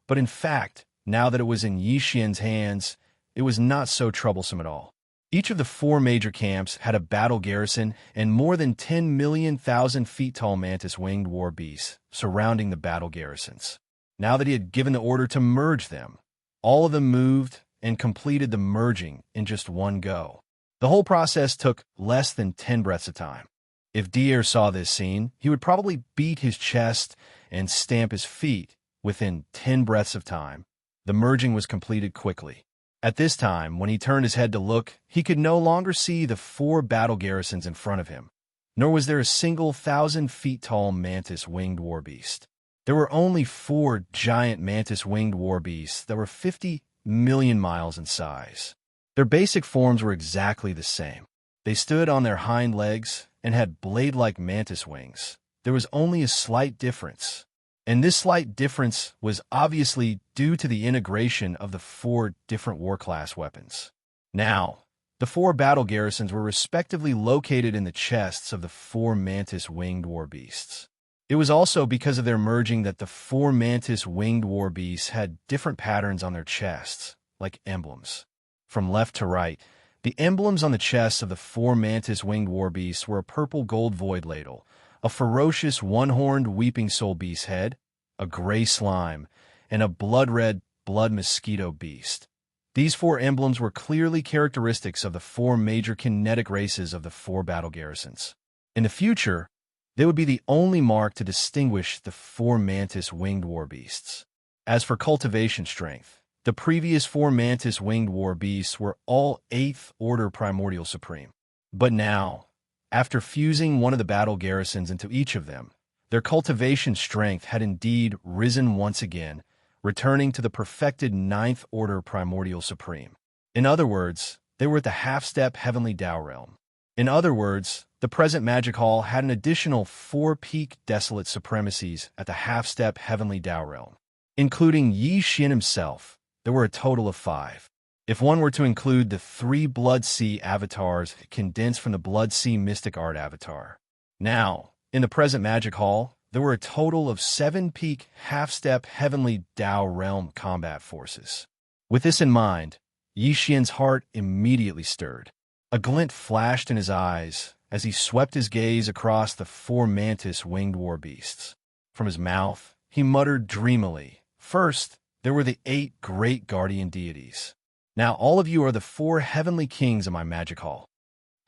But in fact, now that it was in Yixian's hands, it was not so troublesome at all. Each of the 4 major camps had a battle garrison and more than 10 million thousand feet tall mantis-winged war beasts surrounding the battle garrisons. Now that he had given the order to merge them, all of them moved and completed the merging in just one go. The whole process took less than 10 breaths of time. If Devourer saw this scene, he would probably beat his chest and stamp his feet. Within 10 breaths of time, the merging was completed quickly. At this time, when he turned his head to look, he could no longer see the 4 battle garrisons in front of him, nor was there a single 1,000 feet tall mantis-winged war beast. There were only 4 giant mantis-winged war beasts that were 50 million miles in size. Their basic forms were exactly the same. They stood on their hind legs and had blade-like mantis wings. There was only a slight difference, and this slight difference was obviously due to the integration of the 4 different war class weapons. Now, the 4 battle garrisons were respectively located in the chests of the 4 mantis winged war beasts. It was also because of their merging that the 4 mantis winged war beasts had different patterns on their chests, like emblems. From left to right, the emblems on the chests of the 4 mantis winged war beasts were a purple gold void ladle, a ferocious one-horned weeping soul beast head, a gray slime, and a blood-red blood mosquito beast. These 4 emblems were clearly characteristics of the 4 major kinetic races of the 4 battle garrisons. In the future, they would be the only mark to distinguish the 4 mantis winged war beasts. As for cultivation strength, the previous 4 mantis winged war beasts were all 8th order primordial supreme. But now, after fusing one of the battle garrisons into each of them, their cultivation strength had indeed risen once again, returning to the perfected 9th order primordial supreme. In other words, they were at the half-step heavenly Tao realm. In other words, the present Magic Hall had an additional 4 peak desolate supremacies at the half-step heavenly Tao realm. Including Xianxia himself, there were a total of 5. If one were to include the 3 Blood Sea avatars condensed from the Blood Sea Mystic Art avatar. Now, in the present Magic Hall, there were a total of 7 peak half-step heavenly Tao realm combat forces. With this in mind, Xianxia's heart immediately stirred. A glint flashed in his eyes as he swept his gaze across the 4 mantis winged war beasts. From his mouth, he muttered dreamily, "First, there were the 8 great guardian deities. Now all of you are the 4 heavenly kings of my Magic Hall.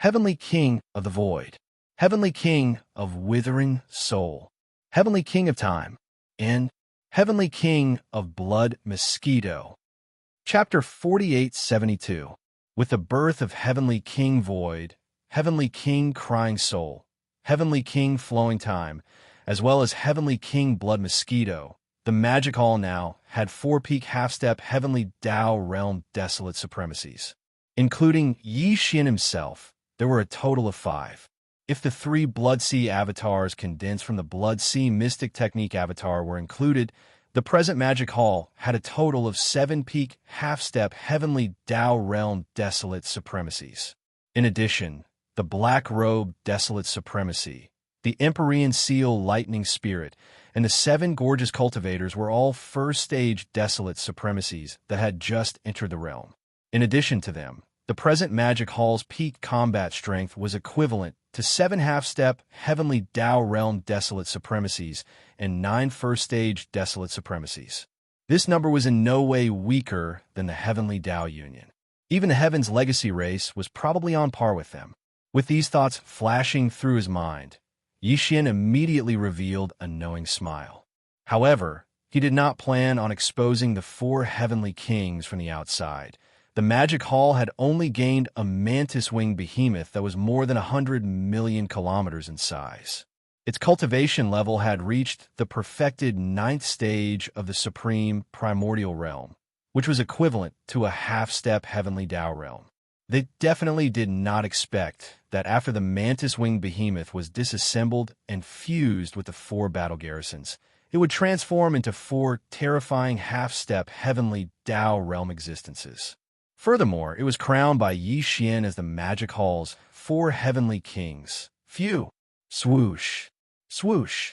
Heavenly King of the Void, Heavenly King of Withering Soul, Heavenly King of Time, and Heavenly King of Blood Mosquito." Chapter 4872. With the birth of Heavenly King Void, Heavenly King Crying Soul, Heavenly King Flowing Time, as well as Heavenly King Blood Mosquito, the Magic Hall now had 4 peak half-step heavenly Tao realm desolate supremacies. Including Xian himself, there were a total of 5. If the 3 Blood Sea avatars condensed from the Blood Sea Mystic Technique avatar were included, the present Magic Hall had a total of 7 peak half-step heavenly Tao realm desolate supremacies. In addition, the Black Robe Desolate Supremacy, the Empyrean Seal Lightning Spirit, and the 7 Gorgeous Cultivators were all first-stage desolate supremacies that had just entered the realm. In addition to them, the present Magic Hall's peak combat strength was equivalent to 7 half-step heavenly Tao realm desolate supremacies and 9 first-stage desolate supremacies. This number was in no way weaker than the heavenly Tao Union. Even the Heaven's Legacy race was probably on par with them. With these thoughts flashing through his mind, Xian immediately revealed a knowing smile. However, he did not plan on exposing the 4 heavenly kings from the outside. The Magic Hall had only gained a mantis-winged behemoth that was more than 100 million kilometers in size. Its cultivation level had reached the perfected 9th stage of the supreme primordial realm, which was equivalent to a half-step heavenly Tao realm. They definitely did not expect that after the mantis-winged behemoth was disassembled and fused with the 4 battle garrisons, it would transform into 4 terrifying half-step heavenly Tao realm existences. Furthermore, it was crowned by Xian as the Magic Hall's 4 heavenly kings. Phew! Swoosh! Swoosh!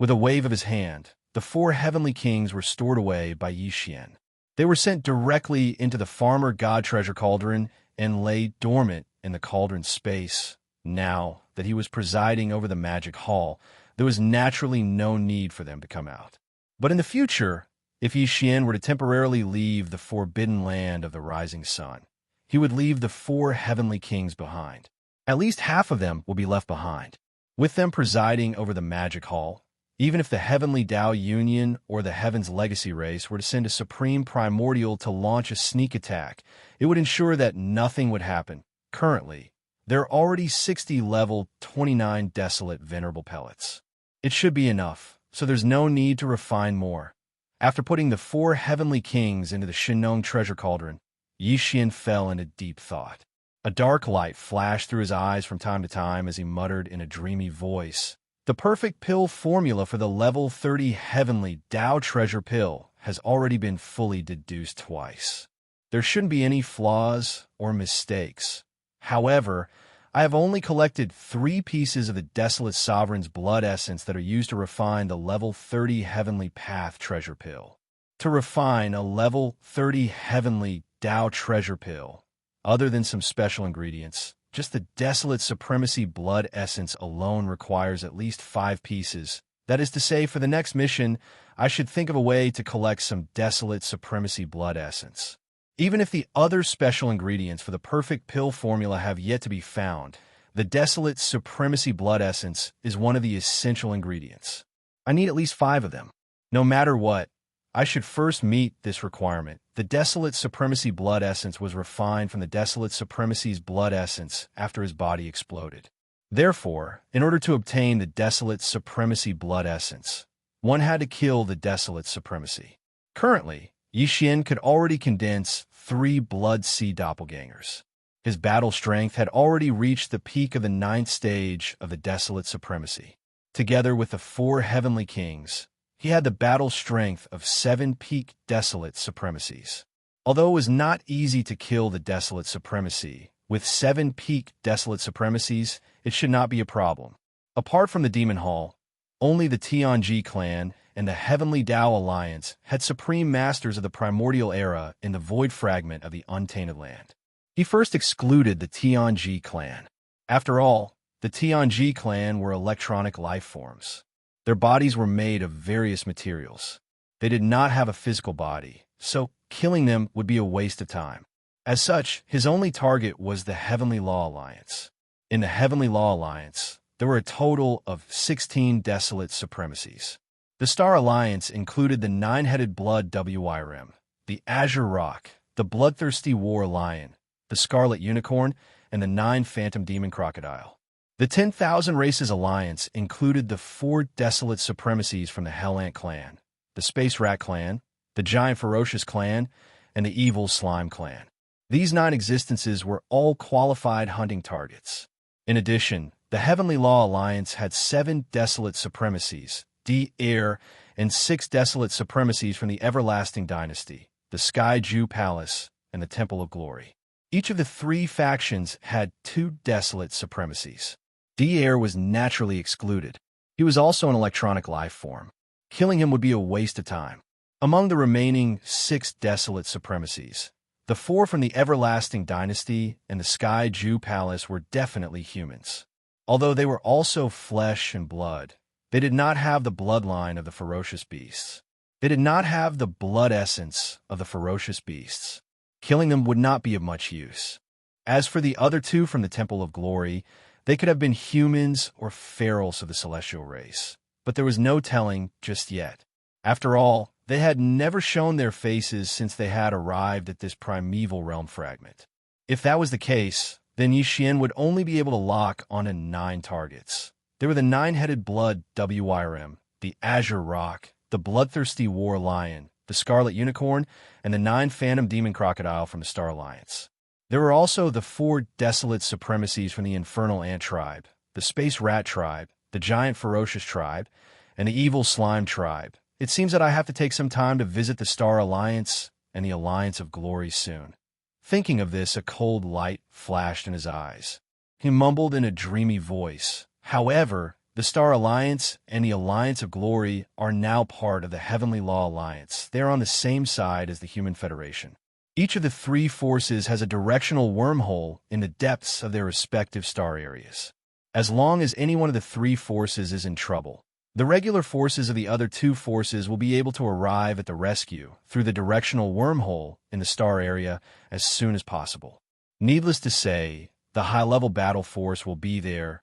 With a wave of his hand, the 4 heavenly kings were stored away by Xian. They were sent directly into the Farmer God Treasure Cauldron and lay dormant in the cauldron's space. Now that he was presiding over the Magic Hall, there was naturally no need for them to come out. But in the future, if Xian were to temporarily leave the forbidden land of the rising sun, he would leave the 4 heavenly kings behind. At least half of them will be left behind, with them presiding over the Magic Hall. Even if the Heavenly Tao Union or the Heaven's Legacy race were to send a Supreme Primordial to launch a sneak attack, it would ensure that nothing would happen. Currently, there are already 60 level 29 desolate venerable pellets. It should be enough, so there's no need to refine more. After putting the 4 heavenly kings into the Shinong treasure cauldron, Xian fell into deep thought. A dark light flashed through his eyes from time to time as he muttered in a dreamy voice, "The perfect pill formula for the level 30 heavenly Tao treasure pill has already been fully deduced twice. There shouldn't be any flaws or mistakes. However, I have only collected 3 pieces of the Desolate Sovereign's blood essence that are used to refine the level 30 heavenly path treasure pill. To refine a level 30 heavenly Tao treasure pill, other than some special ingredients, just the Desolate Supremacy blood essence alone requires at least 5 pieces. That is to say, for the next mission, I should think of a way to collect some Desolate Supremacy blood essence. Even if the other special ingredients for the perfect pill formula have yet to be found, the Desolate Supremacy blood essence is one of the essential ingredients. I need at least 5 of them. No matter what, I should first meet this requirement. The Desolate Supremacy blood essence was refined from the Desolate Supremacy's blood essence after his body exploded. Therefore, in order to obtain the Desolate Supremacy blood essence, one had to kill the Desolate Supremacy. Currently, Xian could already condense 3 Blood Sea doppelgangers. His battle strength had already reached the peak of the 9th stage of the Desolate Supremacy. Together with the 4 Heavenly Kings, he had the battle strength of 7 peak Desolate Supremacies. Although it was not easy to kill the Desolate Supremacy, with 7 peak Desolate Supremacies, it should not be a problem. Apart from the Demon Hall, only the Tianji clan and the Heavenly Tao Alliance had supreme masters of the primordial era in the void fragment of the Untainted Land. He first excluded the Tianji clan. After all, the Tianji clan were electronic life forms. Their bodies were made of various materials. They did not have a physical body, so killing them would be a waste of time. As such, his only target was the Heavenly Law Alliance. In the Heavenly Law Alliance, there were a total of 16 Desolate Supremacies. The Star Alliance included the 9-headed Blood WIRM, the Azure Rock, the Bloodthirsty War Lion, the Scarlet Unicorn, and the 9 Phantom Demon Crocodile. The 10,000 Races Alliance included the 4 Desolate Supremacies from the Hell Ant Clan, the Space Rat Clan, the Giant Ferocious Clan, and the Evil Slime Clan. These 9 existences were all qualified hunting targets. In addition, the Heavenly Law Alliance had 7 Desolate Supremacies, D-Air, and 6 Desolate Supremacies from the Everlasting Dynasty, the Sky Ju Palace, and the Temple of Glory. Each of the 3 factions had 2 Desolate Supremacies. D-Air was naturally excluded. He was also an electronic life form. Killing him would be a waste of time. Among the remaining 6 Desolate Supremacies, the 4 from the Everlasting Dynasty and the Sky Ju Palace were definitely humans. Although they were also flesh and blood, they did not have the bloodline of the ferocious beasts. They did not have the blood essence of the ferocious beasts. Killing them would not be of much use. As for the other 2 from the Temple of Glory, they could have been humans or ferals of the celestial race, but there was no telling just yet. After all, they had never shown their faces since they had arrived at this primeval realm fragment. If that was the case, then Xian would only be able to lock onto 9 targets. There were the 9-headed Blood WIRM, the Azure Rock, the Bloodthirsty War Lion, the Scarlet Unicorn, and the 9 Phantom Demon Crocodile from the Star Alliance. There were also the 4 Desolate Supremacies from the Infernal Ant Tribe, the Space Rat Tribe, the Giant Ferocious Tribe, and the Evil Slime Tribe. It seems that I have to take some time to visit the Star Alliance and the Alliance of Glory soon. Thinking of this, a cold light flashed in his eyes. He mumbled in a dreamy voice, "However, the Star Alliance and the Alliance of Glory are now part of the Heavenly Law Alliance. They are on the same side as the Human Federation. Each of the 3 forces has a directional wormhole in the depths of their respective star areas. As long as any one of the 3 forces is in trouble, the regular forces of the other 2 forces will be able to arrive at the rescue through the directional wormhole in the star area as soon as possible. Needless to say, the high-level battle force will be there.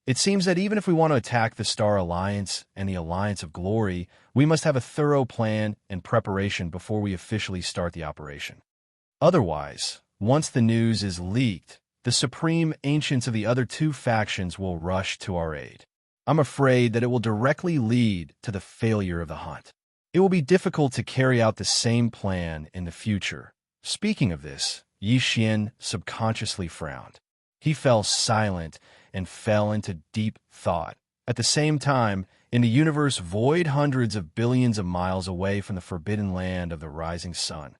It seems that even if we want to attack the Star Alliance and the Alliance of Glory, we must have a thorough plan and preparation before we officially start the operation. Otherwise, once the news is leaked, the supreme ancients of the other 2 factions will rush to our aid. I'm afraid that it will directly lead to the failure of the hunt. It will be difficult to carry out the same plan in the future, Speaking of this, Xian subconsciously frowned. He fell silent and fell into deep thought. At the same time, in the universe void hundreds of billions of miles away from the forbidden land of the rising sun.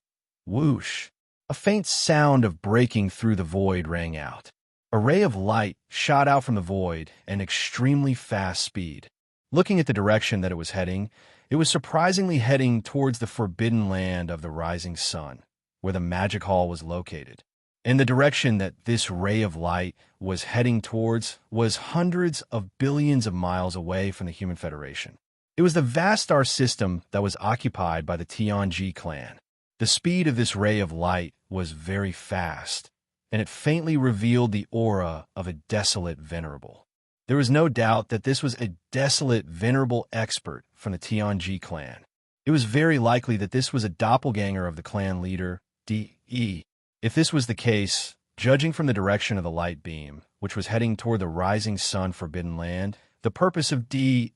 Whoosh! A faint sound of breaking through the void rang out. A ray of light shot out from the void at an extremely fast speed. Looking at the direction that it was surprisingly heading towards the forbidden land of the rising sun, where the magic hall was located. And the direction that this ray of light was heading towards was hundreds of billions of miles away from the Human Federation. It was the vast star system that was occupied by the Tianji clan. The speed of this ray of light was very fast, and it faintly revealed the aura of a desolate venerable. There was no doubt that this was a desolate venerable expert from the Tianji clan. It was very likely that this was a doppelganger of the clan leader, De. If this was the case, judging from the direction of the light beam, which was heading toward the rising sun forbidden land, the purpose of De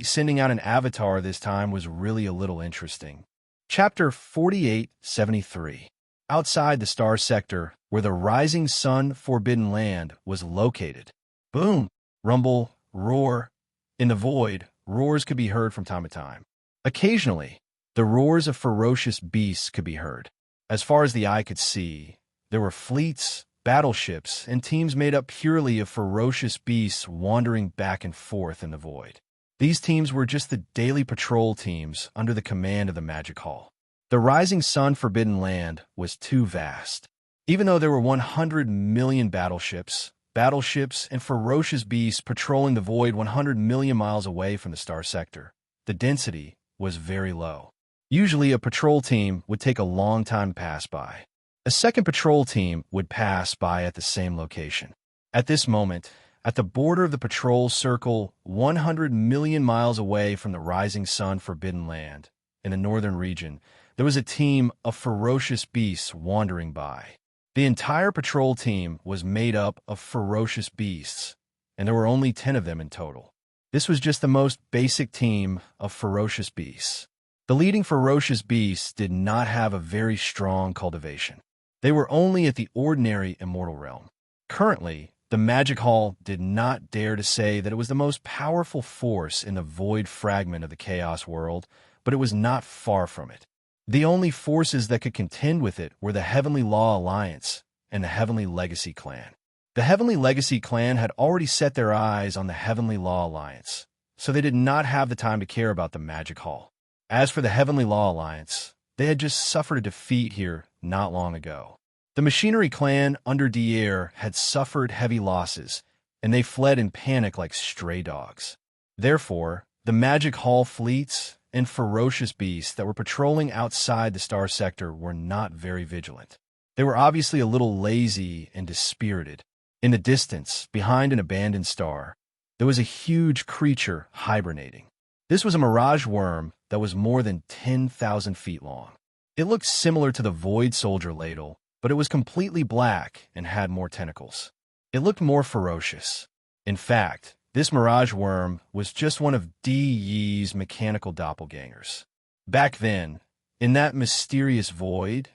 sending out an avatar this time was really a little interesting. Chapter 4873. Outside the star sector, where the rising sun forbidden land was located. Boom! Rumble, roar. In the void, roars could be heard from time to time. Occasionally, the roars of ferocious beasts could be heard. As far as the eye could see, there were fleets, battleships, and teams made up purely of ferocious beasts wandering back and forth in the void. These teams were just the daily patrol teams under the command of the Magic Hall. The rising sun forbidden land was too vast. Even though there were 100 million battleships, and ferocious beasts patrolling the void 100 million miles away from the star sector, the density was very low. Usually, a patrol team would take a long time to pass by. A second patrol team would pass by at the same location. At this moment, at the border of the patrol circle 100 million miles away from the rising sun forbidden land, in the northern region, there was a team of ferocious beasts wandering by. The entire patrol team was made up of ferocious beasts, and there were only 10 of them in total. This was just the most basic team of ferocious beasts. The leading ferocious beasts did not have a very strong cultivation. They were only at the ordinary immortal realm. Currently, the Magic Hall did not dare to say that it was the most powerful force in the void fragment of the Chaos world, but it was not far from it. The only forces that could contend with it were the Heavenly Law Alliance and the Heavenly Legacy Clan. The Heavenly Legacy Clan had already set their eyes on the Heavenly Law Alliance, so they did not have the time to care about the Magic Hall. As for the Heavenly Law Alliance, they had just suffered a defeat here not long ago. The Machinery Clan under Devourer had suffered heavy losses, and they fled in panic like stray dogs. Therefore, the Magic Hall fleets and ferocious beasts that were patrolling outside the star sector were not very vigilant. They were obviously a little lazy and dispirited. In the distance, behind an abandoned star, there was a huge creature hibernating. This was a mirage worm that was more than 10,000 feet long. It looked similar to the Void Soldier ladle, but it was completely black and had more tentacles. It looked more ferocious. In fact, this mirage worm was just one of De's mechanical doppelgangers. Back then, in that mysterious void,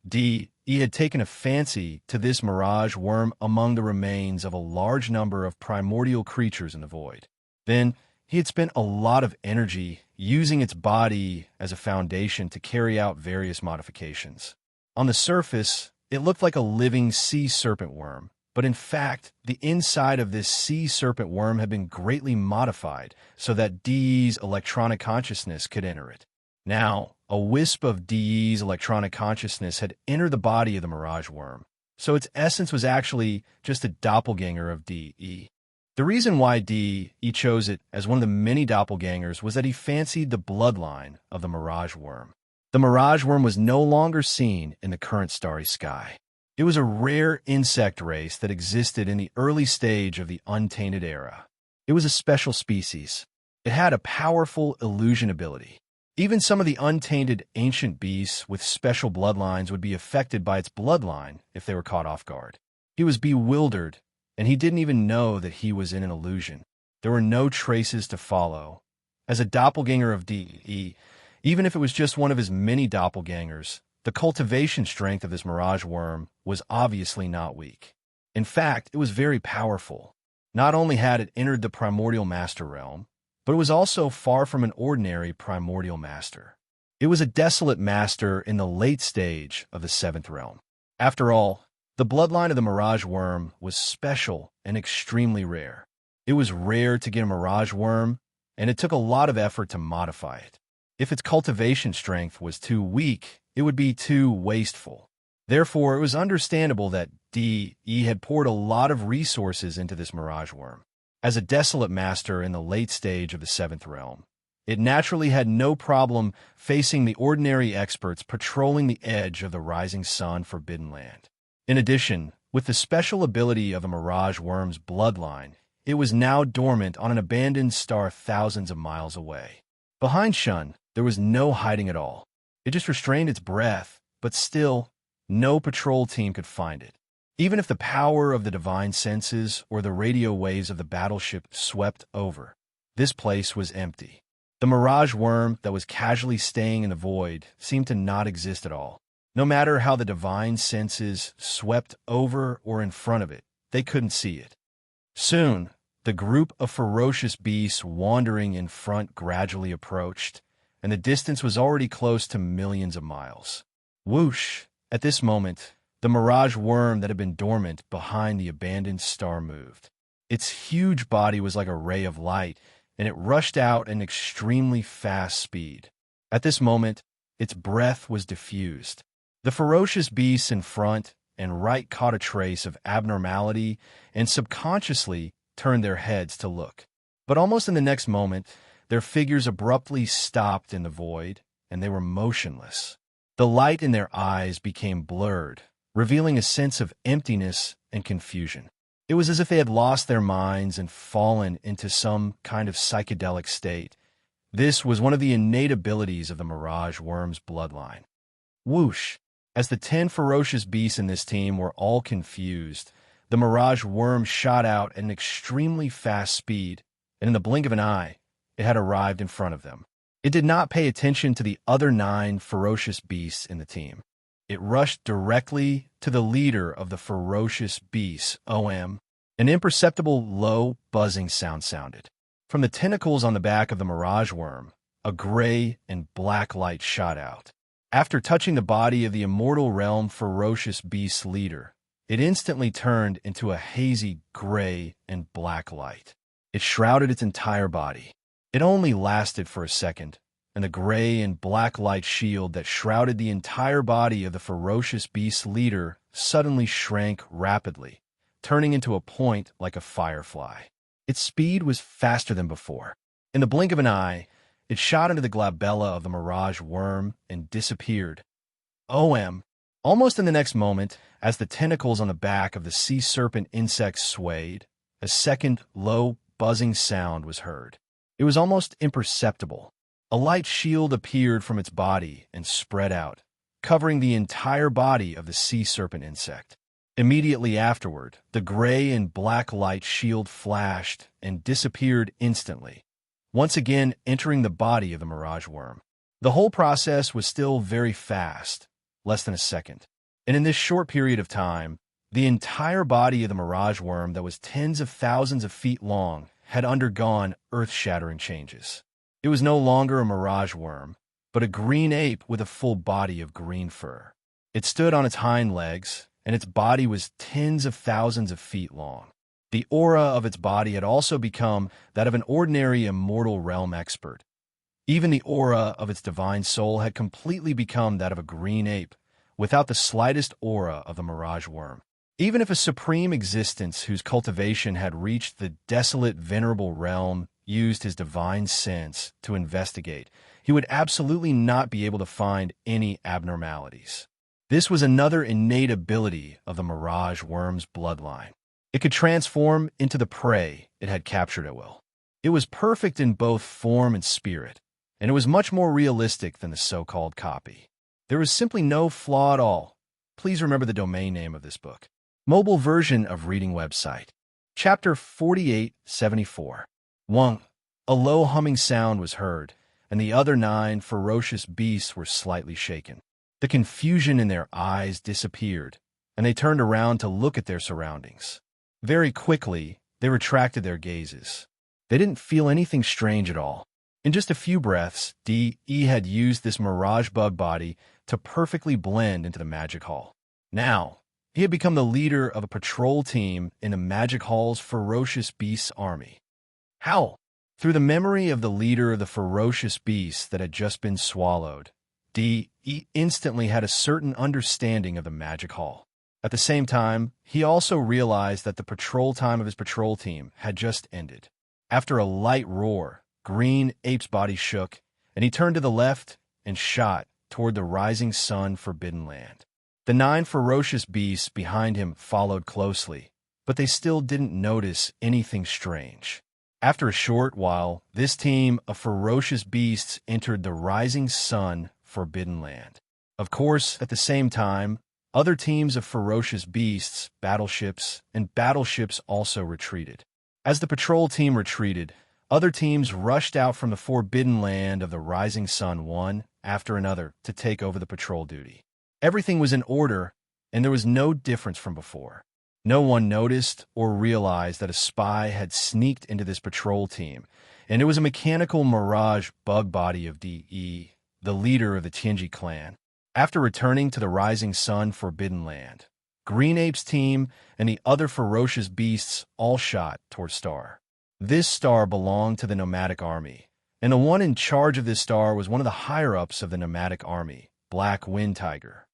De had taken a fancy to this mirage worm among the remains of a large number of primordial creatures in the void. Then, he had spent a lot of energy using its body as a foundation to carry out various modifications. On the surface, it looked like a living sea serpent worm, but in fact, the inside of this sea serpent worm had been greatly modified so that De's electronic consciousness could enter it. Now, a wisp of De's electronic consciousness had entered the body of the mirage worm, so its essence was actually just a doppelganger of De. The reason why De chose it as one of the many doppelgangers was that he fancied the bloodline of the mirage worm. The mirage worm was no longer seen in the current starry sky. It was a rare insect race that existed in the early stage of the Untainted Era. It was a special species. It had a powerful illusion ability. Even some of the untainted ancient beasts with special bloodlines would be affected by its bloodline if they were caught off guard. He was bewildered, and he didn't even know that he was in an illusion. There were no traces to follow. As a doppelganger of De, even if it was just one of his many doppelgangers, The cultivation strength of this mirage worm was obviously not weak. In fact, it was very powerful. Not only had it entered the primordial master realm, but it was also far from an ordinary primordial master. It was a desolate master in the late stage of the seventh realm. After all, the bloodline of the mirage worm was special and extremely rare. It was rare to get a mirage worm, and it took a lot of effort to modify it. If its cultivation strength was too weak, it would be too wasteful. Therefore, it was understandable that D.E. had poured a lot of resources into this mirage worm. As a desolate master in the late stage of the seventh realm, it naturally had no problem facing the ordinary experts patrolling the edge of the rising sun forbidden land. In addition, with the special ability of the mirage worm's bloodline, it was now dormant on an abandoned star thousands of miles away. Behind Shun, there was no hiding at all. It just restrained its breath, but still, no patrol team could find it. Even if the power of the divine senses or the radio waves of the battleship swept over, this place was empty. The mirage worm that was casually staying in the void seemed to not exist at all. No matter how the divine senses swept over or in front of it, they couldn't see it. Soon, the group of ferocious beasts wandering in front gradually approached, and the distance was already close to millions of miles. Whoosh! At this moment, the mirage worm that had been dormant behind the abandoned star moved. Its huge body was like a ray of light, and it rushed out at an extremely fast speed. At this moment, its breath was diffused. The ferocious beasts in front and right caught a trace of abnormality and subconsciously turned their heads to look. But almost in the next moment, their figures abruptly stopped in the void, and they were motionless. The light in their eyes became blurred, revealing a sense of emptiness and confusion. It was as if they had lost their minds and fallen into some kind of psychedelic state. This was one of the innate abilities of the mirage worm's bloodline. Whoosh! As the 10 ferocious beasts in this team were all confused, the mirage worm shot out at an extremely fast speed, and in the blink of an eye, it had arrived in front of them. It did not pay attention to the other 9 ferocious beasts in the team. It rushed directly to the leader of the ferocious beasts, OM. An imperceptible, low, buzzing sound sounded. From the tentacles on the back of the mirage worm, a gray and black light shot out. After touching the body of the immortal realm ferocious beast's leader, it instantly turned into a hazy gray and black light. It shrouded its entire body. It only lasted for a second, and the gray and black light shield that shrouded the entire body of the ferocious beast's leader suddenly shrank rapidly, turning into a point like a firefly. Its speed was faster than before. In the blink of an eye, it shot into the glabella of the mirage worm and disappeared. OM! Almost in the next moment, as the tentacles on the back of the sea serpent insect swayed, a second, low, buzzing sound was heard. It was almost imperceptible. A light shield appeared from its body and spread out, covering the entire body of the sea serpent insect. Immediately afterward, the gray and black light shield flashed and disappeared instantly, once again entering the body of the mirage worm. The whole process was still very fast, less than a second. And in this short period of time, the entire body of the mirage worm that was tens of thousands of feet long had undergone earth-shattering changes. It was no longer a mirage worm, but a green ape with a full body of green fur. It stood on its hind legs, and its body was tens of thousands of feet long. The aura of its body had also become that of an ordinary immortal realm expert. Even the aura of its divine soul had completely become that of a green ape, without the slightest aura of the mirage worm. Even if a supreme existence whose cultivation had reached the desolate, venerable realm used his divine sense to investigate, he would absolutely not be able to find any abnormalities. This was another innate ability of the mirage worm's bloodline. It could transform into the prey it had captured at will. It was perfect in both form and spirit, and it was much more realistic than the so-called copy. There was simply no flaw at all. Please remember the domain name of this book. Mobile version of reading website. Chapter 4874. 1. A low humming sound was heard, and the other 9 ferocious beasts were slightly shaken. The confusion in their eyes disappeared, and they turned around to look at their surroundings. Very quickly, they retracted their gazes. They didn't feel anything strange at all. In just a few breaths, D.E. had used this mirage bug body to perfectly blend into the magic hall. Now, he had become the leader of a patrol team in the magic hall's ferocious beasts army. How? Through the memory of the leader of the ferocious beasts that had just been swallowed, D.E. instantly had a certain understanding of the magic hall. At the same time, he also realized that the patrol time of his patrol team had just ended. After a light roar, Green Ape's body shook, and he turned to the left and shot toward the rising sun forbidden land. The 9 ferocious beasts behind him followed closely, but they still didn't notice anything strange. After a short while, this team of ferocious beasts entered the rising sun forbidden land. Of course, at the same time, other teams of ferocious beasts, battleships also retreated. As the patrol team retreated, other teams rushed out from the forbidden land of the rising sun one after another to take over the patrol duty. Everything was in order, and there was no difference from before. No one noticed or realized that a spy had sneaked into this patrol team, and it was a mechanical mirage bug body of D.E., the leader of the Tianji clan. After returning to the rising sun forbidden land, Green Ape's team and the other ferocious beasts all shot toward Star. This star belonged to the nomadic army, and the one in charge of this star was one of the higher-ups of the nomadic army, Black Wind Tiger.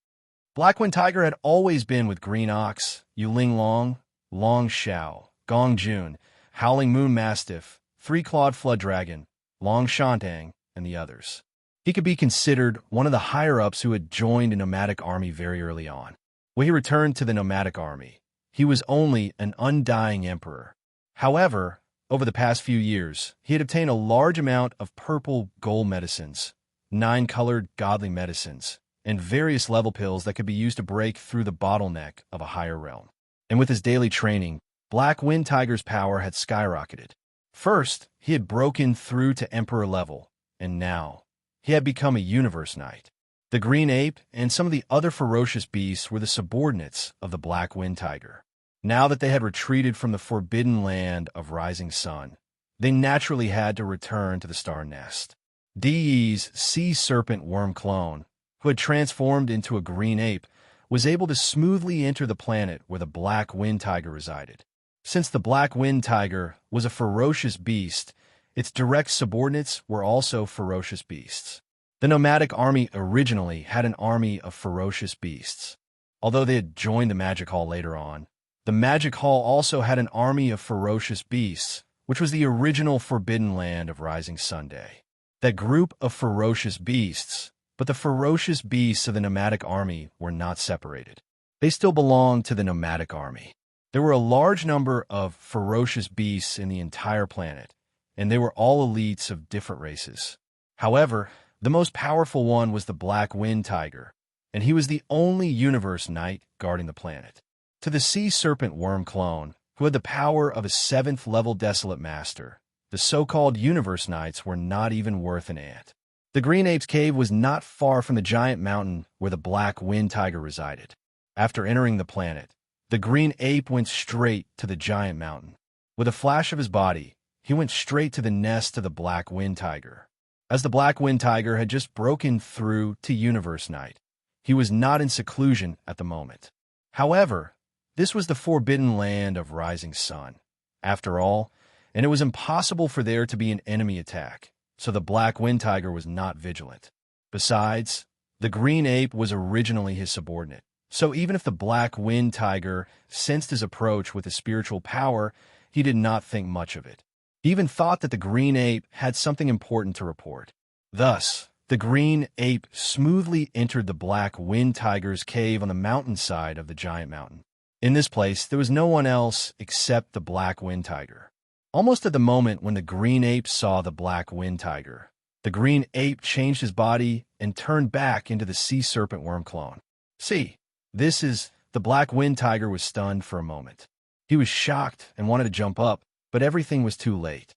Black Wind Tiger had always been with Green Ox, Yuling Long, Long Xiao, Gong Jun, Howling Moon Mastiff, Three-Clawed Flood Dragon, Long Shantang, and the others. He could be considered one of the higher-ups who had joined a nomadic army very early on. When he returned to the nomadic army, he was only an undying emperor. However, over the past few years, he had obtained a large amount of purple gold medicines, 9-colored godly medicines, and various level pills that could be used to break through the bottleneck of a higher realm. And with his daily training, Black Wind Tiger's power had skyrocketed. First, he had broken through to emperor level, and now he had become a universe knight. The Green Ape and some of the other ferocious beasts were the subordinates of the Black Wind Tiger. Now that they had retreated from the forbidden land of Rising Sun, they naturally had to return to the Star Nest. D.E.'s Sea Serpent Worm clone, who had transformed into a Green Ape, was able to smoothly enter the planet where the Black Wind Tiger resided. Since the Black Wind Tiger was a ferocious beast, its direct subordinates were also ferocious beasts. The nomadic army originally had an army of ferocious beasts. Although they had joined the Magic Hall later on, the Magic Hall also had an army of ferocious beasts, which was the original forbidden land of Rising Sunday. That group of ferocious beasts, but the ferocious beasts of the nomadic army were not separated. They still belonged to the nomadic army. There were a large number of ferocious beasts in the entire planet, and they were all elites of different races. However, the most powerful one was the Black Wind Tiger, and he was the only universe knight guarding the planet. To the Sea Serpent Worm clone, who had the power of a 7th-level Desolate Master, the so-called universe knights were not even worth an ant. The Green Ape's cave was not far from the giant mountain where the Black Wind Tiger resided. After entering the planet, the Green Ape went straight to the giant mountain. With a flash of his body, he went straight to the nest of the Black Wind Tiger. As the Black Wind Tiger had just broken through to Universe Knight, he was not in seclusion at the moment. However, this was the forbidden land of Rising Sun, after all, and it was impossible for there to be an enemy attack, so the Black Wind Tiger was not vigilant. Besides, the Green Ape was originally his subordinate, so even if the Black Wind Tiger sensed his approach with his spiritual power, he did not think much of it. He even thought that the Green Ape had something important to report. Thus, the Green Ape smoothly entered the Black Wind Tiger's cave on the mountainside of the giant mountain. In this place, there was no one else except the Black Wind Tiger. Almost at the moment when the Green Ape saw the Black Wind Tiger, the Green Ape changed his body and turned back into the Sea Serpent Worm clone. See, the Black Wind Tiger was stunned for a moment. He was shocked and wanted to jump up, but everything was too late.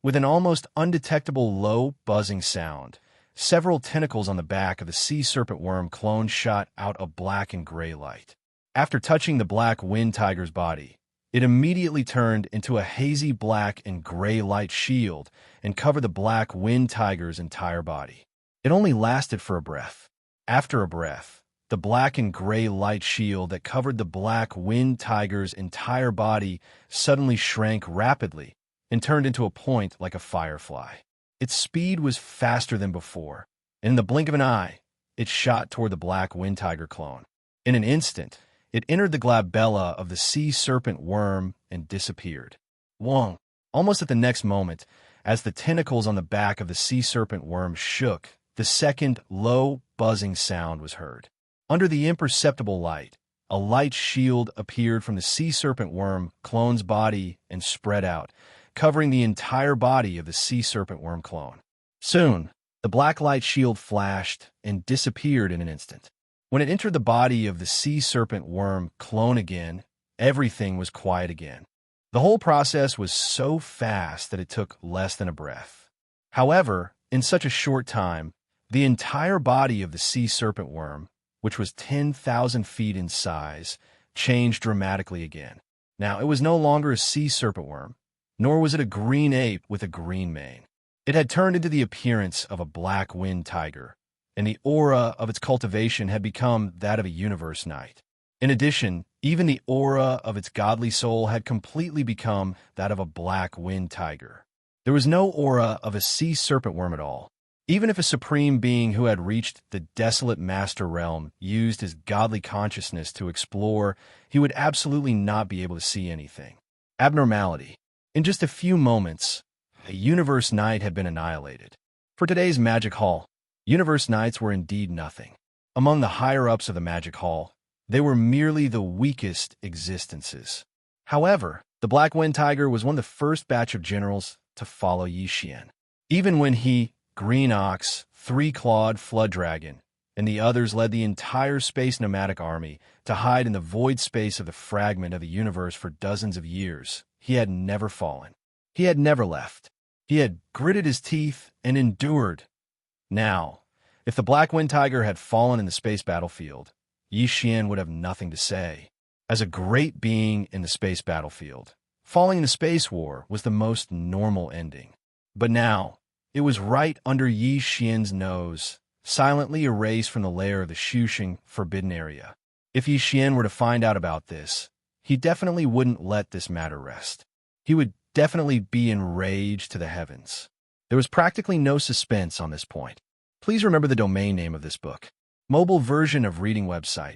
With an almost undetectable low, buzzing sound, several tentacles on the back of the sea serpent worm clone shot out a black and gray light. After touching the black wind tiger's body, it immediately turned into a hazy black and gray light shield and covered the black wind tiger's entire body. It only lasted for a breath. After a breath, the black and gray light shield that covered the black wind tiger's entire body suddenly shrank rapidly and turned into a point like a firefly. Its speed was faster than before, and in the blink of an eye, it shot toward the black wind tiger clone. In an instant, it entered the glabella of the sea serpent worm and disappeared. Wong! Almost at the next moment, as the tentacles on the back of the sea serpent worm shook, the second low, buzzing sound was heard. Under the imperceptible light, a light shield appeared from the sea serpent worm clone's body and spread out, covering the entire body of the sea serpent worm clone. Soon, the black light shield flashed and disappeared in an instant. When it entered the body of the sea serpent worm clone again, everything was quiet again. The whole process was so fast that it took less than a breath. However, in such a short time, the entire body of the sea serpent worm, which was 10,000 feet in size, changed dramatically again. Now, it was no longer a sea serpent worm, nor was it a green ape with a green mane. It had turned into the appearance of a black wind tiger, and the aura of its cultivation had become that of a universe knight. In addition, even the aura of its godly soul had completely become that of a black wind tiger. There was no aura of a sea serpent worm at all. Even if a supreme being who had reached the desolate master realm used his godly consciousness to explore, he would absolutely not be able to see anything. Abnormality. In just a few moments, a universe knight had been annihilated. For today's Magic Hall, universe knights were indeed nothing. Among the higher-ups of the Magic Hall, they were merely the weakest existences. However, the Black Wind Tiger was one of the first batch of generals to follow Xianxia. Even when he, Green Ox, Three-Clawed Flood Dragon, and the others led the entire space nomadic army to hide in the void space of the fragment of the universe for dozens of years, he had never fallen. He had never left. He had gritted his teeth and endured. Now, if the Black Wind Tiger had fallen in the space battlefield, Xianxia would have nothing to say. As a great being in the space battlefield, falling in the space war was the most normal ending. But now, it was right under Xianxia's nose, silently erased from the layer of the Xuxing forbidden area. If Xianxia were to find out about this, he definitely wouldn't let this matter rest. He would definitely be enraged to the heavens. There was practically no suspense on this point. Please remember the domain name of this book. Mobile version of reading website.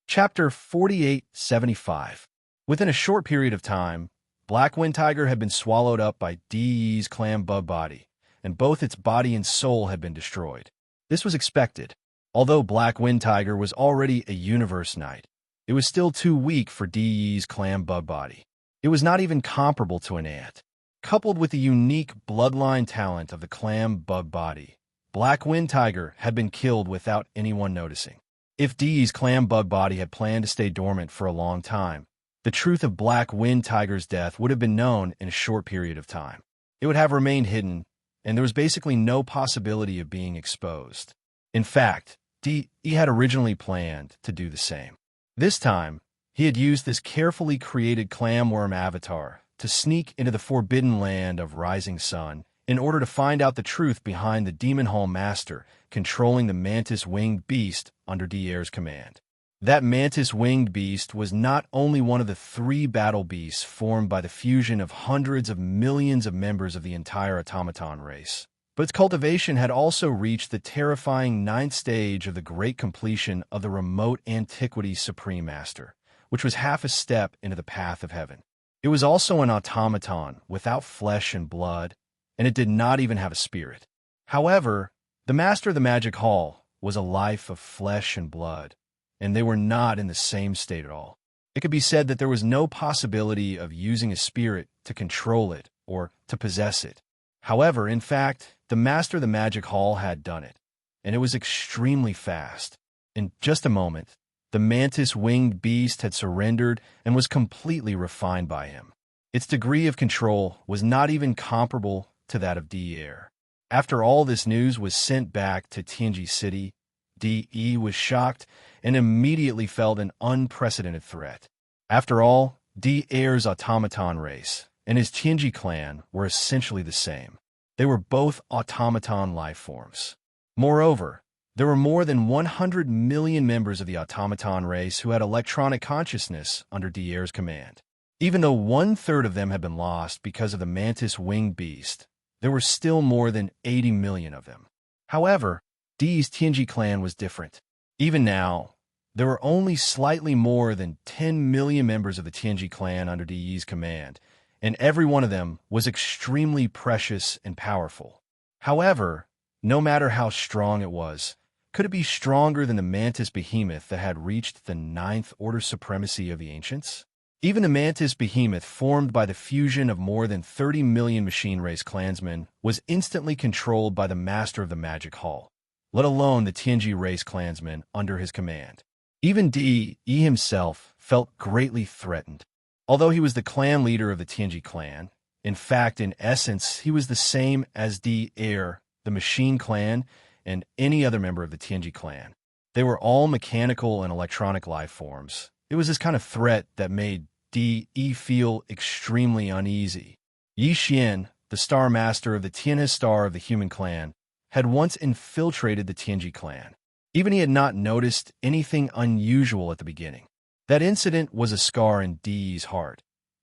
Chapter 4875. Within a short period of time, Black Wind Tiger had been swallowed up by De's clam bug body, and both its body and soul had been destroyed. This was expected. Although Black Wind Tiger was already a universe knight, it was still too weak for De's clam bug body. It was not even comparable to an ant. Coupled with the unique bloodline talent of the clam bug body, Black Wind Tiger had been killed without anyone noticing. If De's clam bug body had planned to stay dormant for a long time, the truth of Black Wind Tiger's death would have been known in a short period of time. It would have remained hidden, and there was basically no possibility of being exposed. In fact, he had originally planned to do the same. This time, he had used this carefully created clamworm avatar to sneak into the forbidden land of Rising Sun in order to find out the truth behind the Demon Hall Master controlling the mantis-winged beast under Devoureur's command. That mantis-winged beast was not only one of the 3 battle beasts formed by the fusion of hundreds of millions of members of the entire automaton race, but its cultivation had also reached the terrifying 9th stage of the great completion of the remote antiquity Supreme Master, which was half a step into the path of heaven. It was also an automaton without flesh and blood, and it did not even have a spirit. However, the Master of the Magic Hall was a life of flesh and blood, and they were not in the same state at all. It could be said that there was no possibility of using a spirit to control it or to possess it. However, in fact, the Master of the Magic Hall had done it, and it was extremely fast. In just a moment, the mantis-winged beast had surrendered and was completely refined by him. Its degree of control was not even comparable to that of Devourer. After all this news was sent back to Tianji City, DE was shocked and immediately felt an unprecedented threat. After all, Devaurer's automaton race and his Tianji clan were essentially the same. They were both automaton life forms. Moreover, there were more than 100 million members of the automaton race who had electronic consciousness under Devaurer's command. Even though 1/3 of them had been lost because of the mantis-winged beast, there were still more than 80 million of them. However, De's Tianji clan was different. Even now, there were only slightly more than 10 million members of the Tianji clan under De's command, and every one of them was extremely precious and powerful. However, no matter how strong it was, could it be stronger than the mantis behemoth that had reached the ninth order supremacy of the ancients? Even the mantis behemoth, formed by the fusion of more than 30 million machine race clansmen, was instantly controlled by the master of the magic hall, let alone the Tianji race clansmen under his command. Even De himself felt greatly threatened. Although he was the clan leader of the Tianji clan, in fact, in essence, he was the same as Devourer, the machine clan, and any other member of the Tianji clan. They were all mechanical and electronic life forms. It was this kind of threat that made De feel extremely uneasy. Xian, the Star Master of the Tianhe Star of the human clan, had once infiltrated the Tianji clan. Even he had not noticed anything unusual at the beginning. That incident was a scar in De's heart,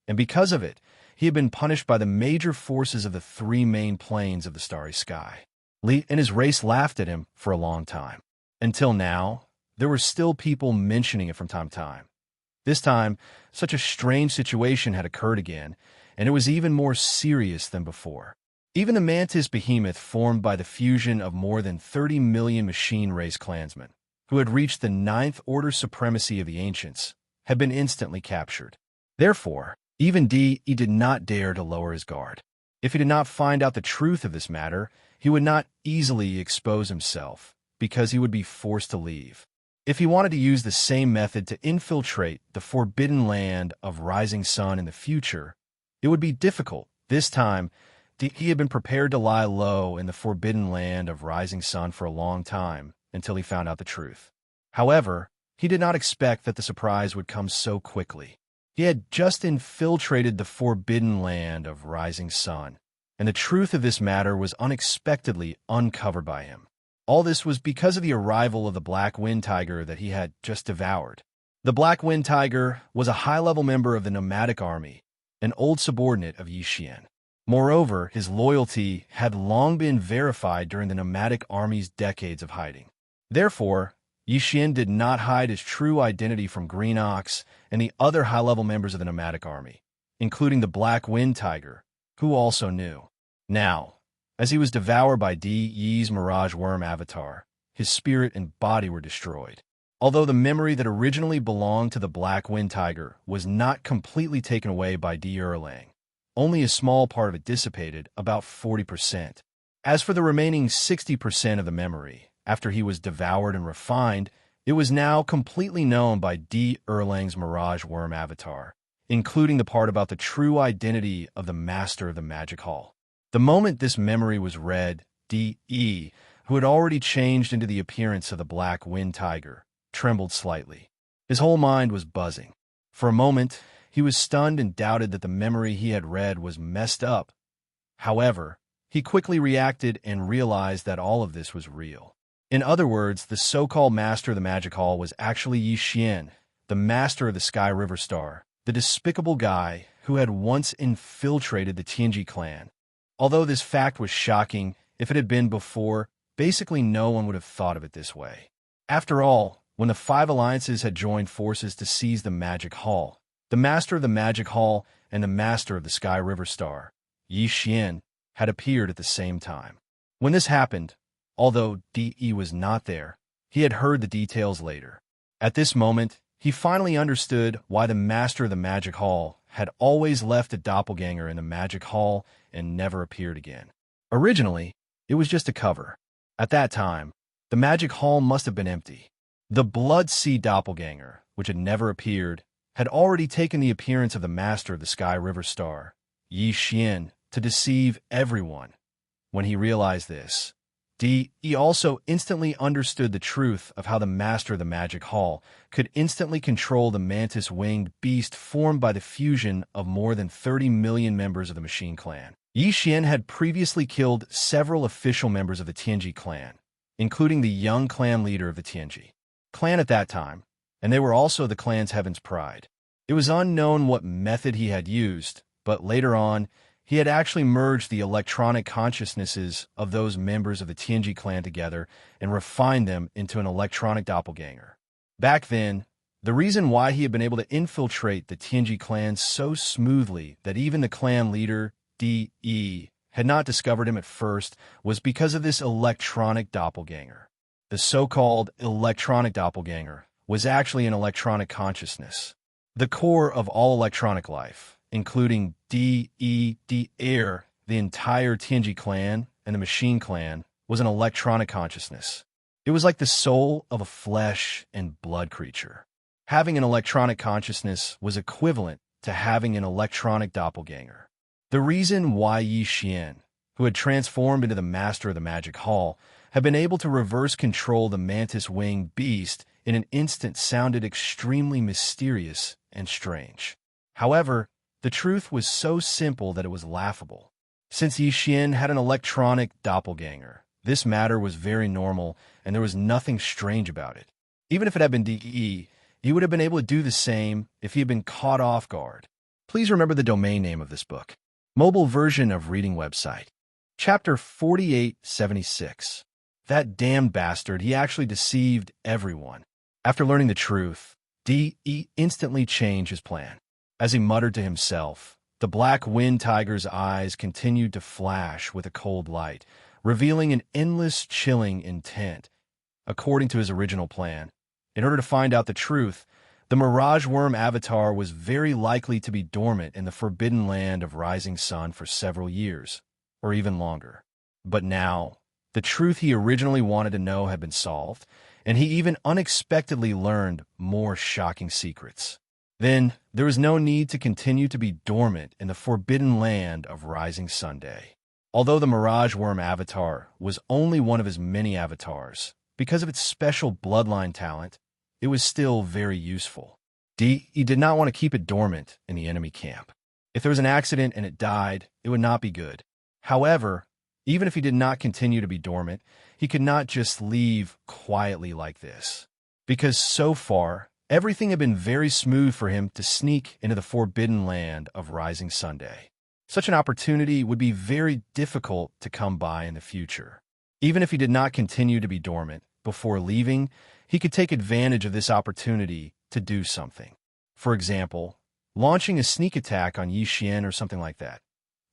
and because of it, he had been punished by the major forces of the three main planes of the starry sky. Li and his race laughed at him for a long time. Until now, there were still people mentioning it from time to time. This time, such a strange situation had occurred again, and it was even more serious than before. Even the mantis behemoth, formed by the fusion of more than 30 million machine race clansmen, who had reached the ninth order supremacy of the ancients, had been instantly captured. Therefore, even De did not dare to lower his guard. If he did not find out the truth of this matter, he would not easily expose himself, because he would be forced to leave. If he wanted to use the same method to infiltrate the forbidden land of Rising Sun in the future, it would be difficult. This time, he had been prepared to lie low in the forbidden land of Rising Sun for a long time until he found out the truth. However, he did not expect that the surprise would come so quickly. He had just infiltrated the forbidden land of Rising Sun, and the truth of this matter was unexpectedly uncovered by him. All this was because of the arrival of the Black Wind Tiger that he had just devoured. The Black Wind Tiger was a high-level member of the nomadic army, an old subordinate of Xian. Moreover, his loyalty had long been verified during the nomadic army's decades of hiding. Therefore, Xian did not hide his true identity from Green Ox and the other high-level members of the nomadic army, including the Black Wind Tiger, who also knew. Now, as he was devoured by De's Mirage Worm avatar, his spirit and body were destroyed. Although the memory that originally belonged to the Black Wind Tiger was not completely taken away by Devourer, only a small part of it dissipated, about 40%. As for the remaining 60% of the memory, after he was devoured and refined, it was now completely known by Devaurer's Mirage Worm avatar, including the part about the true identity of the Master of the Magic Hall. The moment this memory was read, De, who had already changed into the appearance of the Black Wind Tiger, trembled slightly. His whole mind was buzzing. For a moment, he was stunned and doubted that the memory he had read was messed up. However, he quickly reacted and realized that all of this was real. In other words, the so-called Master of the Magic Hall was actually Xian, the Master of the Sky River Star, the despicable guy who had once infiltrated the Tianji clan. Although this fact was shocking, if it had been before, basically no one would have thought of it this way. After all, when the five alliances had joined forces to seize the Magic Hall, the Master of the Magic Hall and the Master of the Sky River Star, Xian, had appeared at the same time. When this happened, although De was not there, he had heard the details later. At this moment, he finally understood why the Master of the Magic Hall had always left a doppelganger in the Magic Hall and never appeared again. Originally, it was just a cover. At that time, the Magic Hall must have been empty. The Blood Sea doppelganger, which had never appeared, had already taken the appearance of the Master of the Sky River Star, Xian, to deceive everyone. When he realized this, he also instantly understood the truth of how the Master of the Magic Hall could instantly control the mantis-winged beast formed by the fusion of more than 30 million members of the Machine Clan. Xian had previously killed several official members of the Tianji clan, including the young clan leader of the Tianji clan at that time, and they were also the clan's Heaven's Pride. It was unknown what method he had used, but later on, he had actually merged the electronic consciousnesses of those members of the Tianji clan together and refined them into an electronic doppelganger. Back then, the reason why he had been able to infiltrate the Tianji clan so smoothly that even the clan leader, De, had not discovered him at first was because of this electronic doppelganger. The so-called electronic doppelganger was actually an electronic consciousness, the core of all electronic life, including Devourer, the entire Tianji clan, and the Machine clan, was an electronic consciousness. It was like the soul of a flesh and blood creature. Having an electronic consciousness was equivalent to having an electronic doppelganger. The reason why Xian, who had transformed into the Master of the Magic Hall, had been able to reverse control the mantis-winged beast in an instant sounded extremely mysterious and strange. However, the truth was so simple that it was laughable. Since Xian had an electronic doppelganger, this matter was very normal and there was nothing strange about it. Even if it had been De, he would have been able to do the same if he had been caught off guard. Please remember the domain name of this book. Mobile version of reading website. Chapter 4876. That damned bastard, he actually deceived everyone. After learning the truth, De instantly changed his plan. As he muttered to himself, the black wind tiger's eyes continued to flash with a cold light, revealing an endless, chilling intent. According to his original plan, in order to find out the truth, the Mirage Worm avatar was very likely to be dormant in the forbidden land of Rising Sun for several years, or even longer. But now, the truth he originally wanted to know had been solved, and he even unexpectedly learned more shocking secrets. Then, there was no need to continue to be dormant in the forbidden land of Rising Sunday. Although the Mirage Worm avatar was only one of his many avatars, because of its special bloodline talent, it was still very useful. He did not want to keep it dormant in the enemy camp. If there was an accident and it died, it would not be good. However, even if he did not continue to be dormant, he could not just leave quietly like this. Because so far, everything had been very smooth for him to sneak into the forbidden land of Rising Sunday. Such an opportunity would be very difficult to come by in the future. Even if he did not continue to be dormant, before leaving, he could take advantage of this opportunity to do something. For example, launching a sneak attack on Xian or something like that.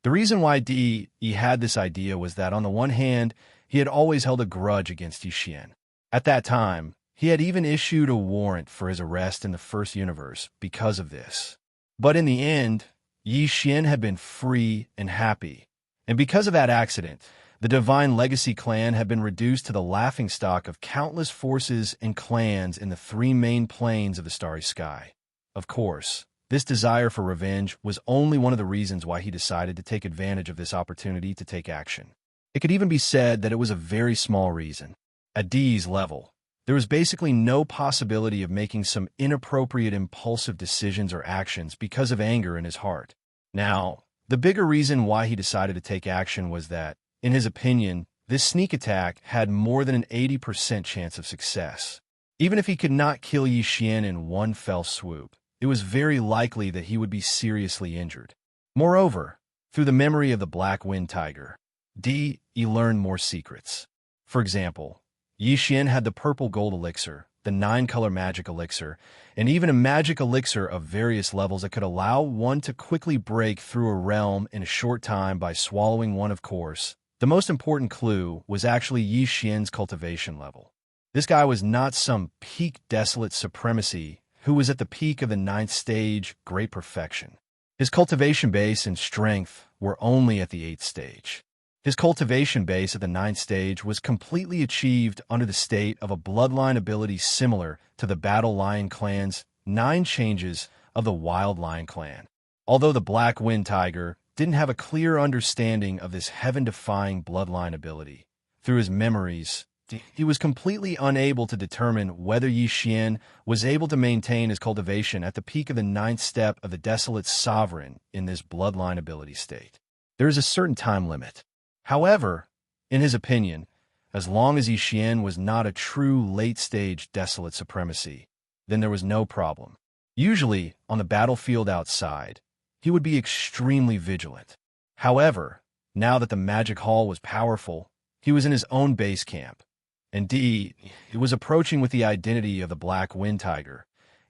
The reason why he had this idea was that, on the one hand, he had always held a grudge against Xian. At that time, he had even issued a warrant for his arrest in the first universe because of this. But in the end, Xian had been free and happy, and because of that accident, the Divine Legacy clan had been reduced to the laughingstock of countless forces and clans in the three main planes of the starry sky. Of course, this desire for revenge was only one of the reasons why he decided to take advantage of this opportunity to take action. It could even be said that it was a very small reason. At D's level, there was basically no possibility of making some inappropriate impulsive decisions or actions because of anger in his heart. Now, the bigger reason why he decided to take action was that, in his opinion, this sneak attack had more than an 80% chance of success. Even if he could not kill Xian in one fell swoop, it was very likely that he would be seriously injured. Moreover, through the memory of the Black Wind Tiger, he learned more secrets. For example, Xian had the purple gold elixir, the 9-color magic elixir, and even a magic elixir of various levels that could allow one to quickly break through a realm in a short time by swallowing one. Of course, the most important clue was actually Xian's cultivation level. This guy was not some peak desolate supremacy who was at the peak of the 9th stage, great perfection. His cultivation base and strength were only at the 8th stage. His cultivation base at the 9th stage was completely achieved under the state of a bloodline ability similar to the Battle Lion clan's 9 changes of the Wild Lion clan. Although the Black Wind Tiger, didn't have a clear understanding of this heaven-defying bloodline ability. Through his memories, he was completely unable to determine whether Xian was able to maintain his cultivation at the peak of the 9th step of the Desolate Sovereign in this bloodline ability state. There is a certain time limit. However, in his opinion, as long as Xian was not a true late-stage Desolate Supremacy, then there was no problem. Usually, on the battlefield outside, he would be extremely vigilant. However, now that the magic hall was powerful, he was in his own base camp. Indeed, it was approaching with the identity of the Black Wind Tiger.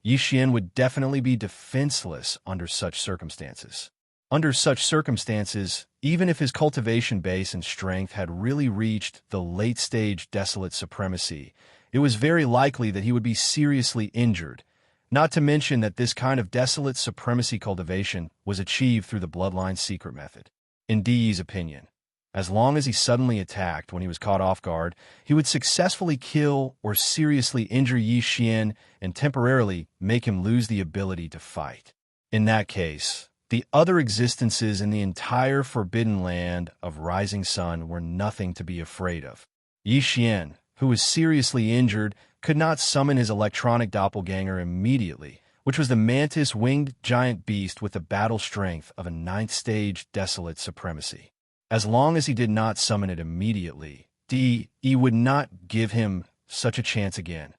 Xian would definitely be defenseless under such circumstances. Under such circumstances, even if his cultivation base and strength had really reached the late-stage Desolate Supremacy, it was very likely that he would be seriously injured, not to mention that this kind of Desolate Supremacy cultivation was achieved through the Bloodline Secret method. In De's opinion, as long as he suddenly attacked when he was caught off guard, he would successfully kill or seriously injure Xian and temporarily make him lose the ability to fight. In that case, the other existences in the entire Forbidden Land of Rising Sun were nothing to be afraid of. Xian, who was seriously injured, could not summon his electronic doppelganger immediately, which was the mantis-winged giant beast with the battle strength of a 9th stage Desolate Supremacy. As long as he did not summon it immediately, he would not give him such a chance again.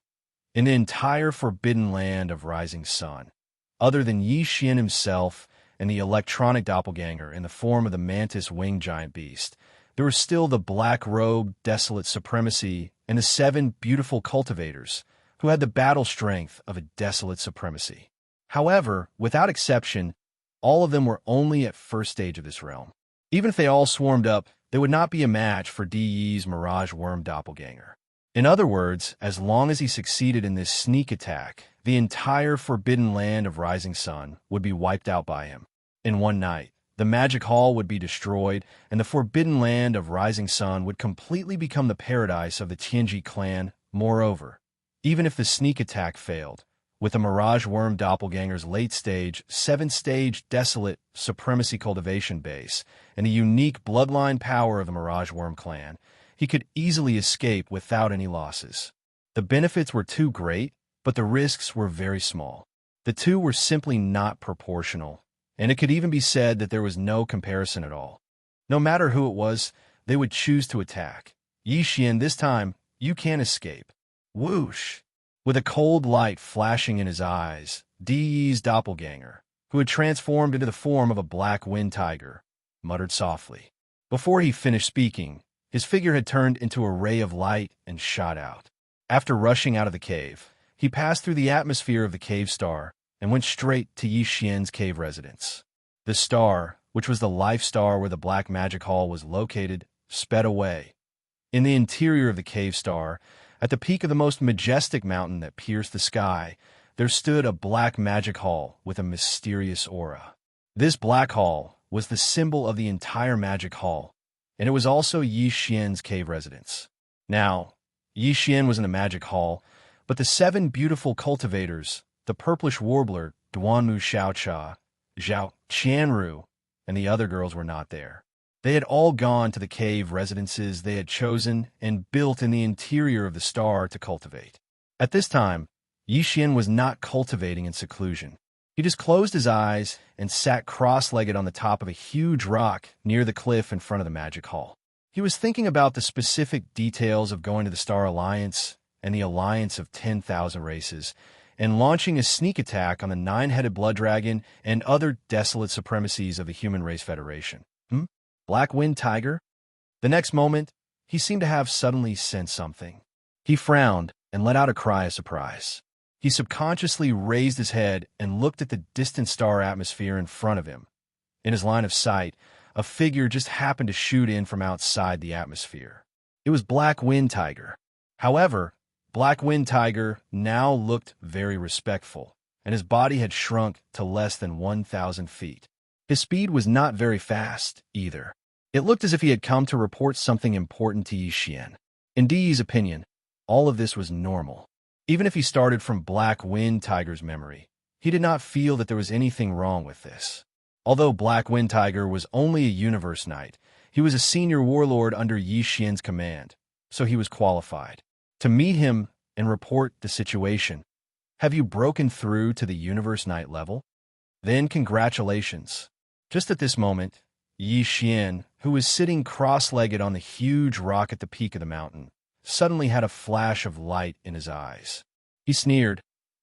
In the entire Forbidden Land of Rising Sun, other than Xian himself and the electronic doppelganger in the form of the mantis-winged giant beast, there were still the black-robed Desolate Supremacy and the 7 beautiful cultivators, who had the battle strength of a Desolate Supremacy. However, without exception, all of them were only at first stage of this realm. Even if they all swarmed up, they would not be a match for De's Mirage Worm doppelganger. In other words, as long as he succeeded in this sneak attack, the entire Forbidden Land of Rising Sun would be wiped out by him. In one night, the Magic Hall would be destroyed, and the Forbidden Land of Rising Sun would completely become the paradise of the Tianji clan. Moreover, even if the sneak attack failed, with the Mirage Worm doppelganger's late-stage, 7th-stage Desolate Supremacy cultivation base and the unique bloodline power of the Mirage Worm clan, he could easily escape without any losses. The benefits were too great, but the risks were very small. The two were simply not proportional, and it could even be said that there was no comparison at all. No matter who it was, they would choose to attack. Xian, this time, you can't escape. Whoosh! With a cold light flashing in his eyes, De's doppelganger, who had transformed into the form of a black wind tiger, muttered softly. Before he finished speaking, his figure had turned into a ray of light and shot out. After rushing out of the cave, he passed through the atmosphere of the cave star and went straight to Xian's cave residence. The star, which was the life star where the Black Magic Hall was located, sped away. In the interior of the cave star, at the peak of the most majestic mountain that pierced the sky, there stood a black magic hall with a mysterious aura. This black hall was the symbol of the entire magic hall, and it was also Xian's cave residence. Now, Xian was in the magic hall, but the 7 beautiful cultivators, the purplish warbler, Duanmu Xiaocha, Zhao Qianru, and the other girls were not there. They had all gone to the cave residences they had chosen and built in the interior of the star to cultivate. At this time, Xian was not cultivating in seclusion. He just closed his eyes and sat cross-legged on the top of a huge rock near the cliff in front of the magic hall. He was thinking about the specific details of going to the Star Alliance and the alliance of 10,000 races, and launching a sneak attack on the 9-headed blood dragon and other desolate supremacies of the Human Race Federation. Black Wind Tiger? The next moment, he seemed to have suddenly sensed something. He frowned and let out a cry of surprise. He subconsciously raised his head and looked at the distant star atmosphere in front of him. In his line of sight, a figure just happened to shoot in from outside the atmosphere. It was Black Wind Tiger. However, Black Wind Tiger now looked very respectful, and his body had shrunk to less than 1,000 feet. His speed was not very fast, either. It looked as if he had come to report something important to Xian. In De's opinion, all of this was normal. Even if he started from Black Wind Tiger's memory, he did not feel that there was anything wrong with this. Although Black Wind Tiger was only a universe knight, he was a senior warlord under Yi Xian's command, so he was qualified to meet him and report the situation. Have you broken through to the universe knight level? Then congratulations. Just at this moment, Yi Xian, who was sitting cross-legged on the huge rock at the peak of the mountain, suddenly had a flash of light in his eyes. He sneered,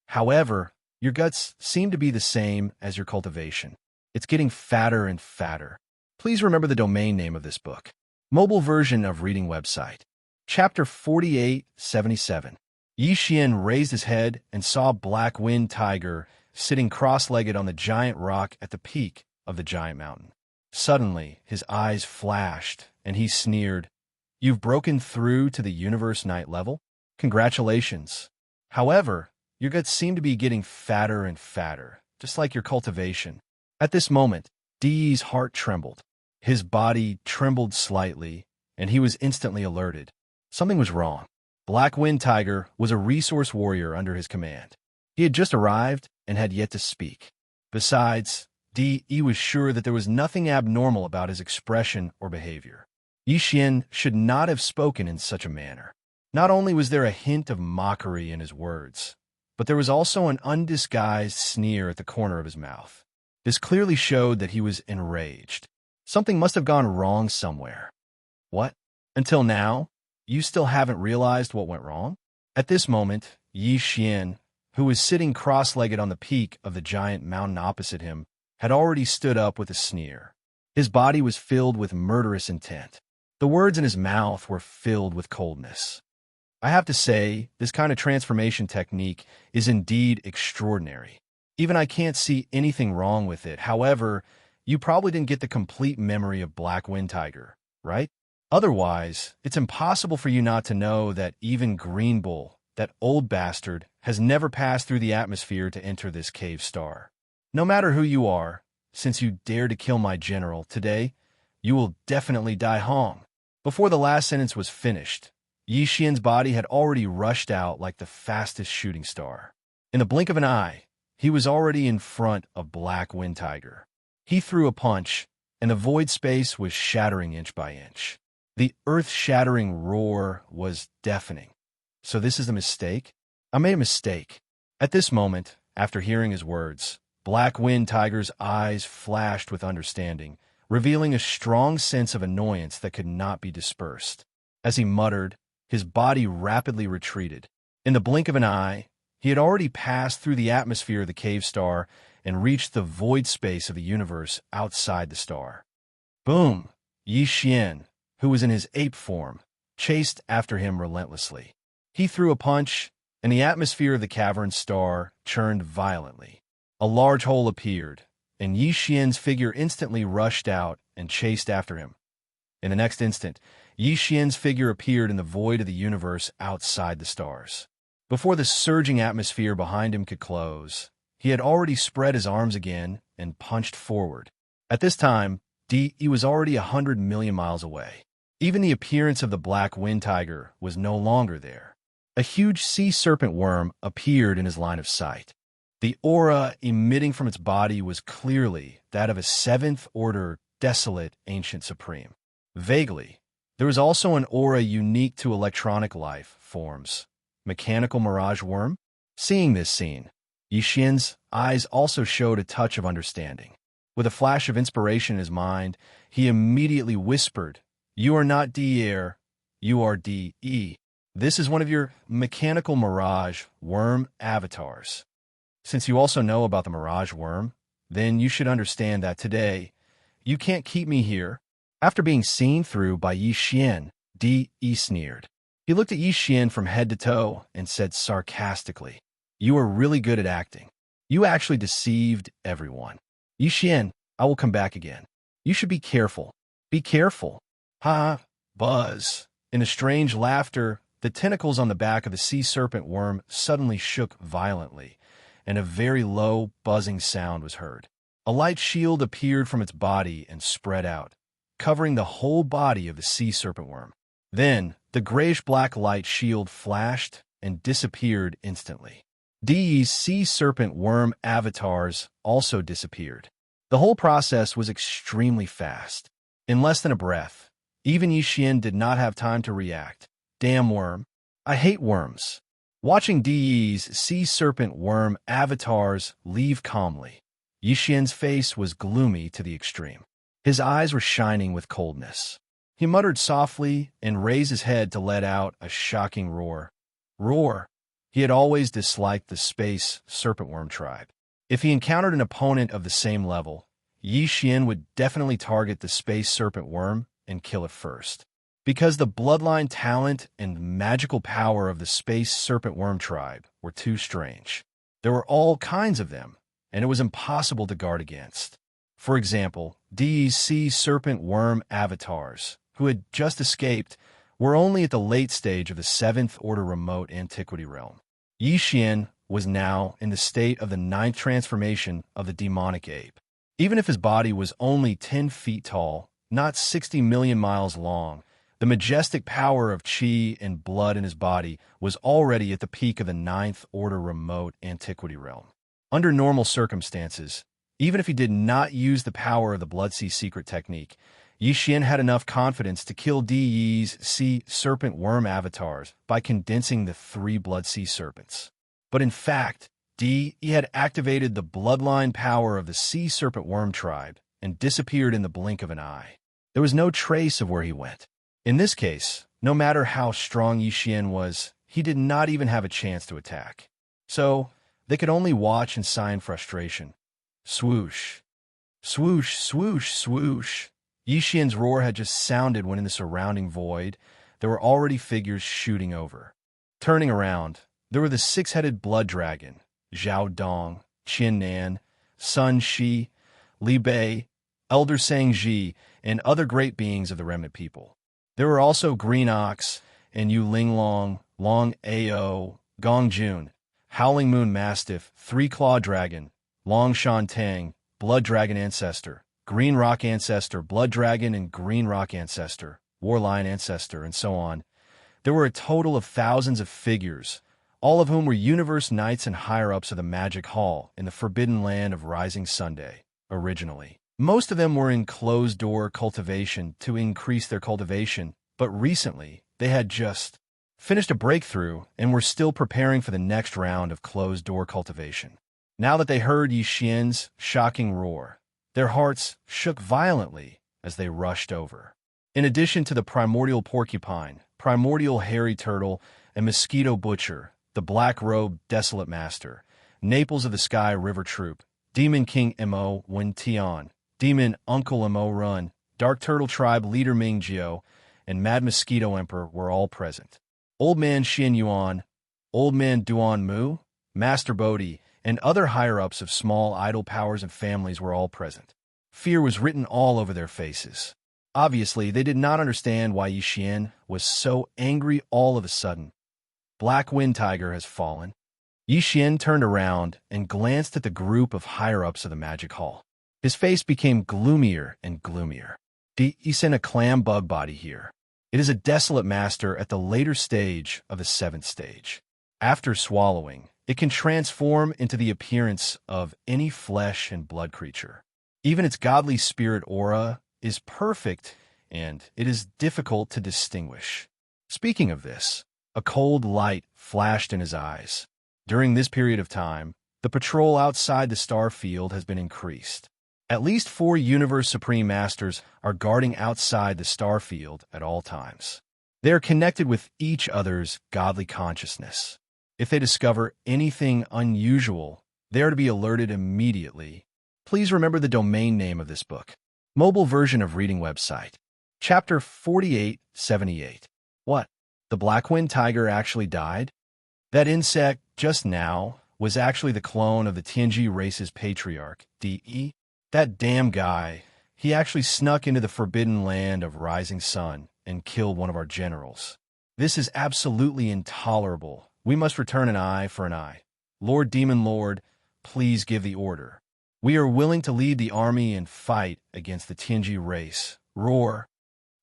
"However, your guts seem to be the same as your cultivation. It's getting fatter and fatter." Please remember the domain name of this book. Mobile version of reading website. Chapter 4877. Yi Xian raised his head and saw Black Wind Tiger sitting cross-legged on the giant rock at the peak of the giant mountain. Suddenly, his eyes flashed, and he sneered, "You've broken through to the universe knight level? Congratulations. However, your guts seem to be getting fatter and fatter, just like your cultivation." At this moment, Dee's heart trembled. His body trembled slightly, and he was instantly alerted. Something was wrong. Black Wind Tiger was a resource warrior under his command. He had just arrived and had yet to speak. Besides, Dee was sure that there was nothing abnormal about his expression or behavior. Yi Xian should not have spoken in such a manner. Not only was there a hint of mockery in his words, but there was also an undisguised sneer at the corner of his mouth. This clearly showed that he was enraged. Something must have gone wrong somewhere. What? Until now, you still haven't realized what went wrong? At this moment, Yi Xian, who was sitting cross-legged on the peak of the giant mountain opposite him, had already stood up with a sneer. His body was filled with murderous intent. The words in his mouth were filled with coldness. I have to say, this kind of transformation technique is indeed extraordinary. Even I can't see anything wrong with it. However, you probably didn't get the complete memory of Black Wind Tiger, right? Otherwise, it's impossible for you not to know that even Green Bull, that old bastard, has never passed through the atmosphere to enter this cave star. No matter who you are, since you dare to kill my general today, you will definitely die Hong. Before the last sentence was finished, Yi Xian's body had already rushed out like the fastest shooting star. In the blink of an eye, he was already in front of Black Wind Tiger. He threw a punch, and the void space was shattering inch by inch. The earth-shattering roar was deafening. So this is a mistake? I made a mistake. At this moment, after hearing his words, Black Wind Tiger's eyes flashed with understanding, revealing a strong sense of annoyance that could not be dispersed. As he muttered, his body rapidly retreated. In the blink of an eye, he had already passed through the atmosphere of the cave star and reached the void space of the universe outside the star. Boom! Yi Xian, who was in his ape form, chased after him relentlessly. He threw a punch, and the atmosphere of the cavern star churned violently. A large hole appeared, and Yi Xian's figure instantly rushed out and chased after him. In the next instant, Yi Xian's figure appeared in the void of the universe outside the stars. Before the surging atmosphere behind him could close, he had already spread his arms again and punched forward. At this time, He was already 100 million miles away. Even the appearance of the Black Wind Tiger was no longer there. A huge sea serpent worm appeared in his line of sight. The aura emitting from its body was clearly that of a seventh-order, desolate ancient supreme. Vaguely, there was also an aura unique to electronic life forms. Mechanical mirage worm? Seeing this scene, Yi Xian's eyes also showed a touch of understanding. With a flash of inspiration in his mind, he immediately whispered, "You are not Devourer, you are De. This is one of your mechanical mirage worm avatars. Since you also know about the mirage worm, then you should understand that today, you can't keep me here." After being seen through by Yi Xian, De sneered. He looked at Yi Xian from head to toe and said sarcastically, "You are really good at acting. You actually deceived everyone. Yi Xian, I will come back again. You should be careful. Be careful." Ha! Buzz. In a strange laughter, the tentacles on the back of the sea serpent worm suddenly shook violently, and a very low, buzzing sound was heard. A light shield appeared from its body and spread out, covering the whole body of the sea serpent worm. Then, the grayish-black light shield flashed and disappeared instantly. De's sea serpent worm avatars also disappeared. The whole process was extremely fast. In less than a breath, even Yixian did not have time to react. Damn worm. I hate worms. Watching De's sea serpent worm avatars leave calmly, Yixian's face was gloomy to the extreme. His eyes were shining with coldness. He muttered softly and raised his head to let out a shocking roar. Roar! He had always disliked the space serpent worm tribe. If he encountered an opponent of the same level, Yixian would definitely target the space serpent worm and kill it first. Because the bloodline talent and magical power of the space serpent worm tribe were too strange. There were all kinds of them, and it was impossible to guard against. For example, D's sea serpent worm avatars, who had just escaped, were only at the late stage of the 7th Order remote antiquity realm. Yixian was now in the state of the 9th transformation of the demonic ape. Even if his body was only 10 feet tall, not 60 million miles long, the majestic power of qi and blood in his body was already at the peak of the 9th Order remote antiquity realm. Under normal circumstances, even if he did not use the power of the Blood Sea secret technique, Yixian had enough confidence to kill Di's sea serpent worm avatars by condensing the 3 Blood Sea serpents. But in fact, Di had activated the bloodline power of the sea serpent worm tribe and disappeared in the blink of an eye. There was no trace of where he went. In this case, no matter how strong Yixian was, he did not even have a chance to attack. So, they could only watch and sigh in frustration. Swoosh. Swoosh, swoosh, swoosh. Yixian's roar had just sounded when in the surrounding void, there were already figures shooting over. Turning around, there were the 6-headed blood dragon, Zhao Dong, Qin Nan, Sun Shi, Li Bei, Elder Shangji, and other great beings of the remnant people. There were also Green Ox and Yu Linglong, Long Ao, Gong Jun, Howling Moon Mastiff, 3-Claw Dragon, Long Shan Tang, Blood Dragon Ancestor, Green Rock Ancestor, Blood Dragon and Green Rock Ancestor, War Lion Ancestor, and so on. There were a total of thousands of figures, all of whom were Universe Knights and higher-ups of the Magic Hall in the Forbidden Land of Rising Sunday, originally. Most of them were in closed-door cultivation to increase their cultivation, but recently they had just finished a breakthrough and were still preparing for the next round of closed-door cultivation. Now that they heard Yixian's shocking roar, their hearts shook violently as they rushed over. In addition to the primordial porcupine, primordial hairy turtle, and mosquito butcher, the black-robed desolate master, Naples of the Sky River Troop, Demon King Mo Wen Tian, Demon Uncle Mo Run, Dark Turtle Tribe Leader Ming Jiao, and Mad Mosquito Emperor were all present. Old Man Xin Yuan, Old Man Duan Mu, Master Bodhi, and other higher-ups of small idol powers and families were all present. Fear was written all over their faces. Obviously, they did not understand why Yixian was so angry all of a sudden. Black Wind Tiger has fallen. Yixian turned around and glanced at the group of higher-ups of the Magic Hall. His face became gloomier and gloomier. He sent a clam bug body here. It is a desolate master at the later stage of the 7th stage. After swallowing, it can transform into the appearance of any flesh and blood creature. Even its godly spirit aura is perfect, and it is difficult to distinguish. Speaking of this, a cold light flashed in his eyes. During this period of time, the patrol outside the star field has been increased. At least 4 Universe Supreme Masters are guarding outside the star field at all times. They are connected with each other's godly consciousness. If they discover anything unusual, they are to be alerted immediately. Please remember the domain name of this book. Mobile version of reading website. Chapter 4878. What? The Black Wind Tiger actually died? That insect just now was actually the clone of the Tianji race's patriarch, De. That damn guy. He actually snuck into the forbidden land of Rising Sun and killed one of our generals. This is absolutely intolerable. We must return an eye for an eye. Lord Demon Lord, please give the order. We are willing to lead the army and fight against the Tianji race. Roar.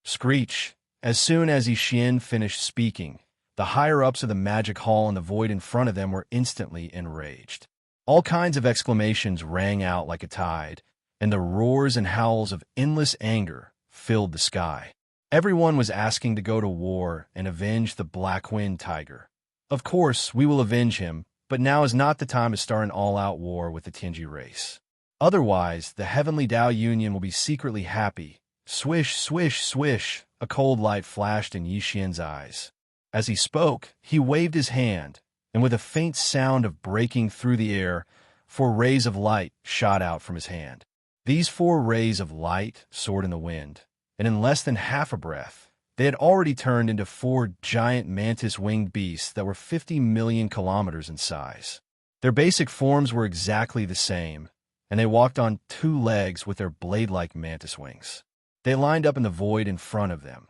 Screech. As soon as Yixian finished speaking, the higher-ups of the Magic Hall and the void in front of them were instantly enraged. All kinds of exclamations rang out like a tide. and the roars and howls of endless anger filled the sky. Everyone was asking to go to war and avenge the Black Wind Tiger. Of course, we will avenge him, but now is not the time to start an all-out war with the Tianji race. Otherwise, the Heavenly Tao Union will be secretly happy. Swish, swish, swish, a cold light flashed in Yixian's eyes. As he spoke, he waved his hand, and with a faint sound of breaking through the air, 4 rays of light shot out from his hand. These 4 rays of light soared in the wind, and in less than half a breath, they had already turned into 4 giant mantis-winged beasts that were 50 million kilometers in size. Their basic forms were exactly the same, and they walked on 2 legs with their blade-like mantis wings. They lined up in the void in front of them.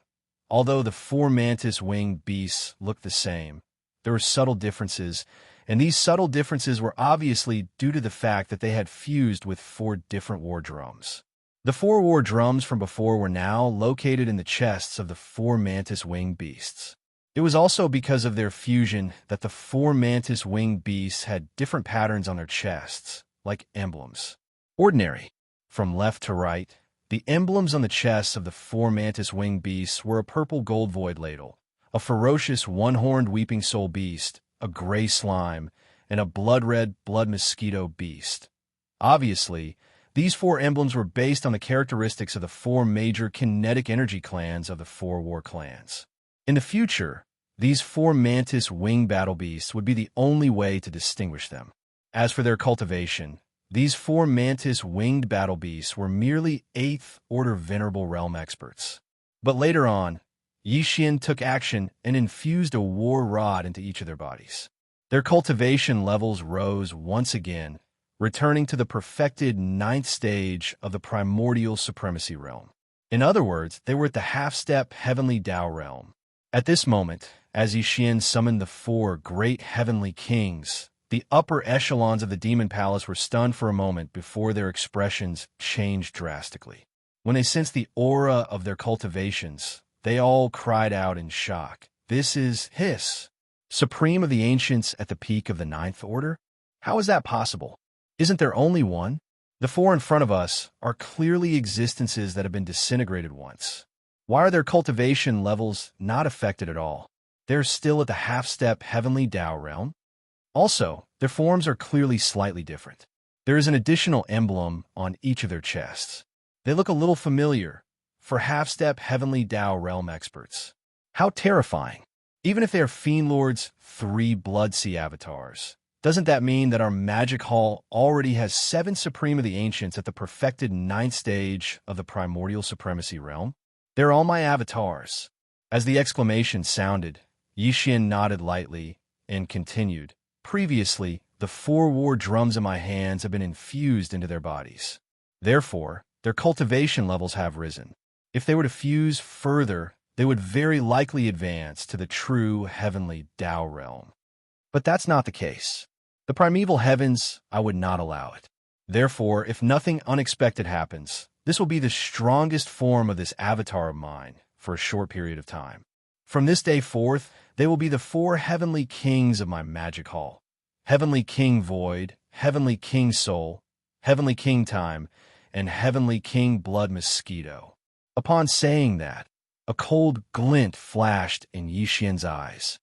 Although the 4 mantis-winged beasts looked the same, there were subtle differences, and these subtle differences were obviously due to the fact that they had fused with 4 different war drums. The 4 war drums from before were now located in the chests of the 4 mantis-winged beasts. It was also because of their fusion that the 4 mantis-winged beasts had different patterns on their chests, like emblems. Ordinary. From left to right, the emblems on the chests of the 4 mantis-winged beasts were a purple gold void ladle, a ferocious one-horned weeping soul beast, a gray slime, and a blood-red blood mosquito beast. Obviously, these 4 emblems were based on the characteristics of the 4 major kinetic energy clans of the 4 war clans. In the future, these 4 mantis wing battle beasts would be the only way to distinguish them. As for their cultivation, these 4 mantis winged battle beasts were merely 8th order venerable realm experts. But later on, Yixian took action and infused a war rod into each of their bodies. Their cultivation levels rose once again, returning to the perfected 9th stage of the primordial supremacy realm. In other words, they were at the half-step heavenly Tao realm. At this moment, as Yixian summoned the 4 great heavenly kings, the upper echelons of the demon palace were stunned for a moment before their expressions changed drastically. When they sensed the aura of their cultivations, they all cried out in shock. This is Hiss, supreme of the ancients at the peak of the 9th order? How is that possible? Isn't there only one? The 4 in front of us are clearly existences that have been disintegrated once. Why are their cultivation levels not affected at all? They're still at the half-step heavenly Tao realm. Also, their forms are clearly slightly different. There is an additional emblem on each of their chests. They look a little familiar for half-step heavenly Tao realm experts. How terrifying. Even if they are Fiend Lord's 3 Blood Sea avatars, doesn't that mean that our magic hall already has 7 Supreme of the Ancients at the perfected 9th stage of the primordial supremacy realm? They're all my avatars. As the exclamation sounded, Yixian nodded lightly and continued. Previously, the 4 war drums in my hands have been infused into their bodies. Therefore, their cultivation levels have risen. If they were to fuse further, they would very likely advance to the true heavenly Tao realm. But that's not the case. The primeval heavens, I would not allow it. Therefore, if nothing unexpected happens, this will be the strongest form of this avatar of mine for a short period of time. From this day forth, they will be the 4 heavenly kings of my magic hall. Heavenly King Void, Heavenly King Soul, Heavenly King Time, and Heavenly King Blood Mosquito. Upon saying that, a cold glint flashed in Yixian's eyes.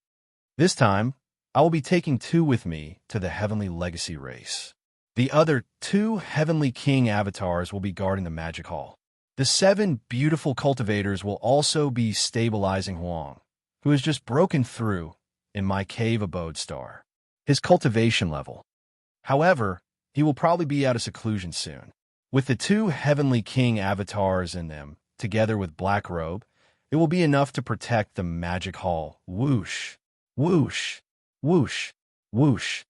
This time, I will be taking 2 with me to the Heavenly Legacy race. The other 2 Heavenly King avatars will be guarding the Magic Hall. The 7 beautiful cultivators will also be stabilizing Huang, who has just broken through in my cave abode star. His cultivation level. However, he will probably be out of seclusion soon. With the 2 Heavenly King avatars in them, together with Black Robe, it will be enough to protect the Magic Hall. Whoosh, whoosh, whoosh, whoosh.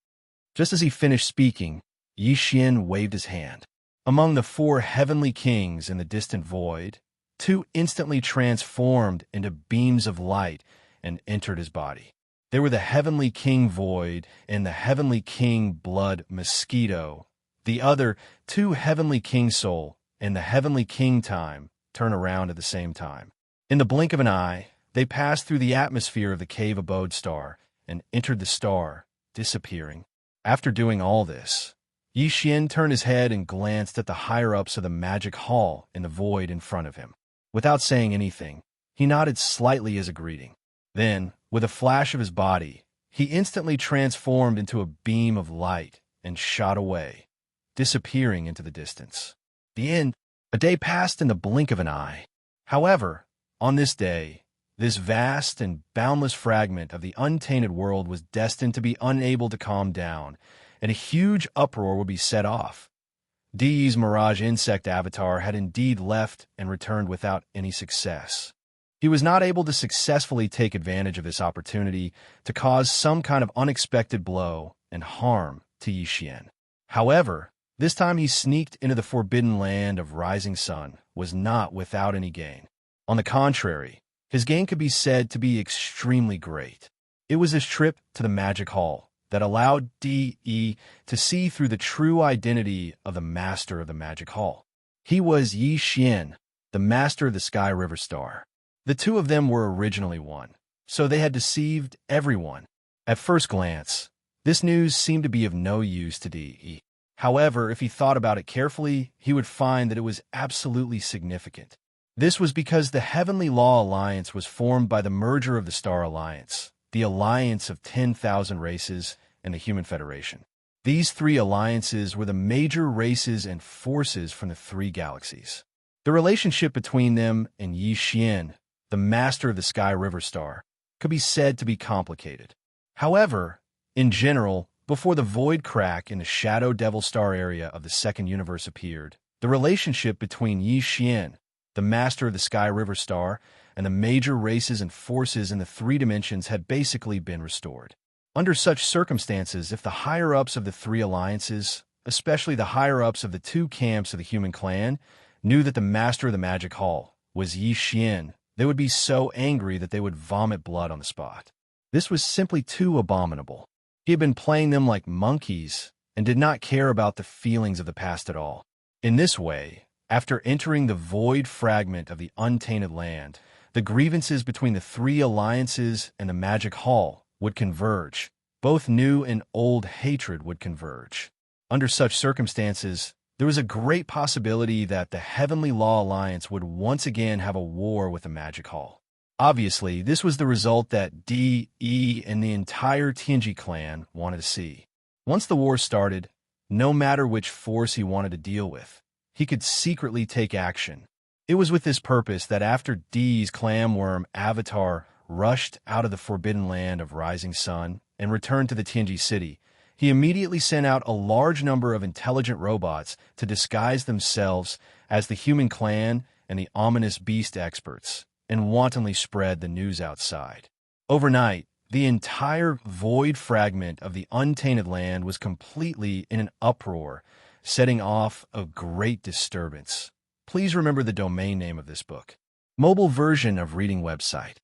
Just as he finished speaking, Yixian waved his hand. Among the 4 heavenly kings in the distant void, 2 instantly transformed into beams of light and entered his body. They were the Heavenly King Void and the Heavenly King Blood Mosquito. The other 2 Heavenly King Soul and the Heavenly King Time turn around at the same time. In the blink of an eye, they passed through the atmosphere of the cave abode star and entered the star, disappearing. After doing all this, Yi Xian turned his head and glanced at the higher-ups of the magic hall in the void in front of him. Without saying anything, he nodded slightly as a greeting. Then, with a flash of his body, he instantly transformed into a beam of light and shot away, disappearing into the distance. The end. A day passed in the blink of an eye. However, on this day, this vast and boundless fragment of the untainted world was destined to be unable to calm down, and a huge uproar would be set off. Dee's Mirage Insect avatar had indeed left and returned without any success. He was not able to successfully take advantage of this opportunity to cause some kind of unexpected blow and harm to Yi Xian. However, this time he sneaked into the forbidden land of Rising Sun was not without any gain. On the contrary, his gain could be said to be extremely great. It was his trip to the Magic Hall that allowed D.E. to see through the true identity of the Master of the Magic Hall. He was Yi Xian, the Master of the Sky River Star. The two of them were originally one, so they had deceived everyone. At first glance, this news seemed to be of no use to D.E. However, if he thought about it carefully, he would find that it was absolutely significant. This was because the Heavenly Law Alliance was formed by the merger of the Star Alliance, the Alliance of 10,000 Races, and the Human Federation. These three alliances were the major races and forces from the three galaxies. The relationship between them and Yi Xian, the Master of the Sky River Star, could be said to be complicated. However, in general, before the void crack in the Shadow Devil Star area of the Second Universe appeared, the relationship between Yi Xian, the Master of the Sky River Star, and the major races and forces in the three dimensions had basically been restored. Under such circumstances, if the higher-ups of the three alliances, especially the higher-ups of the two camps of the human clan, knew that the Master of the Magic Hall was Yi Xian, they would be so angry that they would vomit blood on the spot. This was simply too abominable. He had been playing them like monkeys and did not care about the feelings of the past at all. In this way, after entering the void fragment of the untainted land, the grievances between the three alliances and the Magic Hall would converge. Both new and old hatred would converge. Under such circumstances, there was a great possibility that the Heavenly Law Alliance would once again have a war with the Magic Hall. Obviously, this was the result that D.E. and the entire Tianji clan wanted to see. Once the war started, no matter which force he wanted to deal with, he could secretly take action. It was with this purpose that after D's clamworm avatar rushed out of the forbidden land of Rising Sun and returned to the Tianji city, he immediately sent out a large number of intelligent robots to disguise themselves as the human clan and the ominous beast experts, and wantonly spread the news outside. Overnight, the entire void fragment of the untainted land was completely in an uproar, setting off a great disturbance. Please remember the domain name of this book. Mobile version of reading website.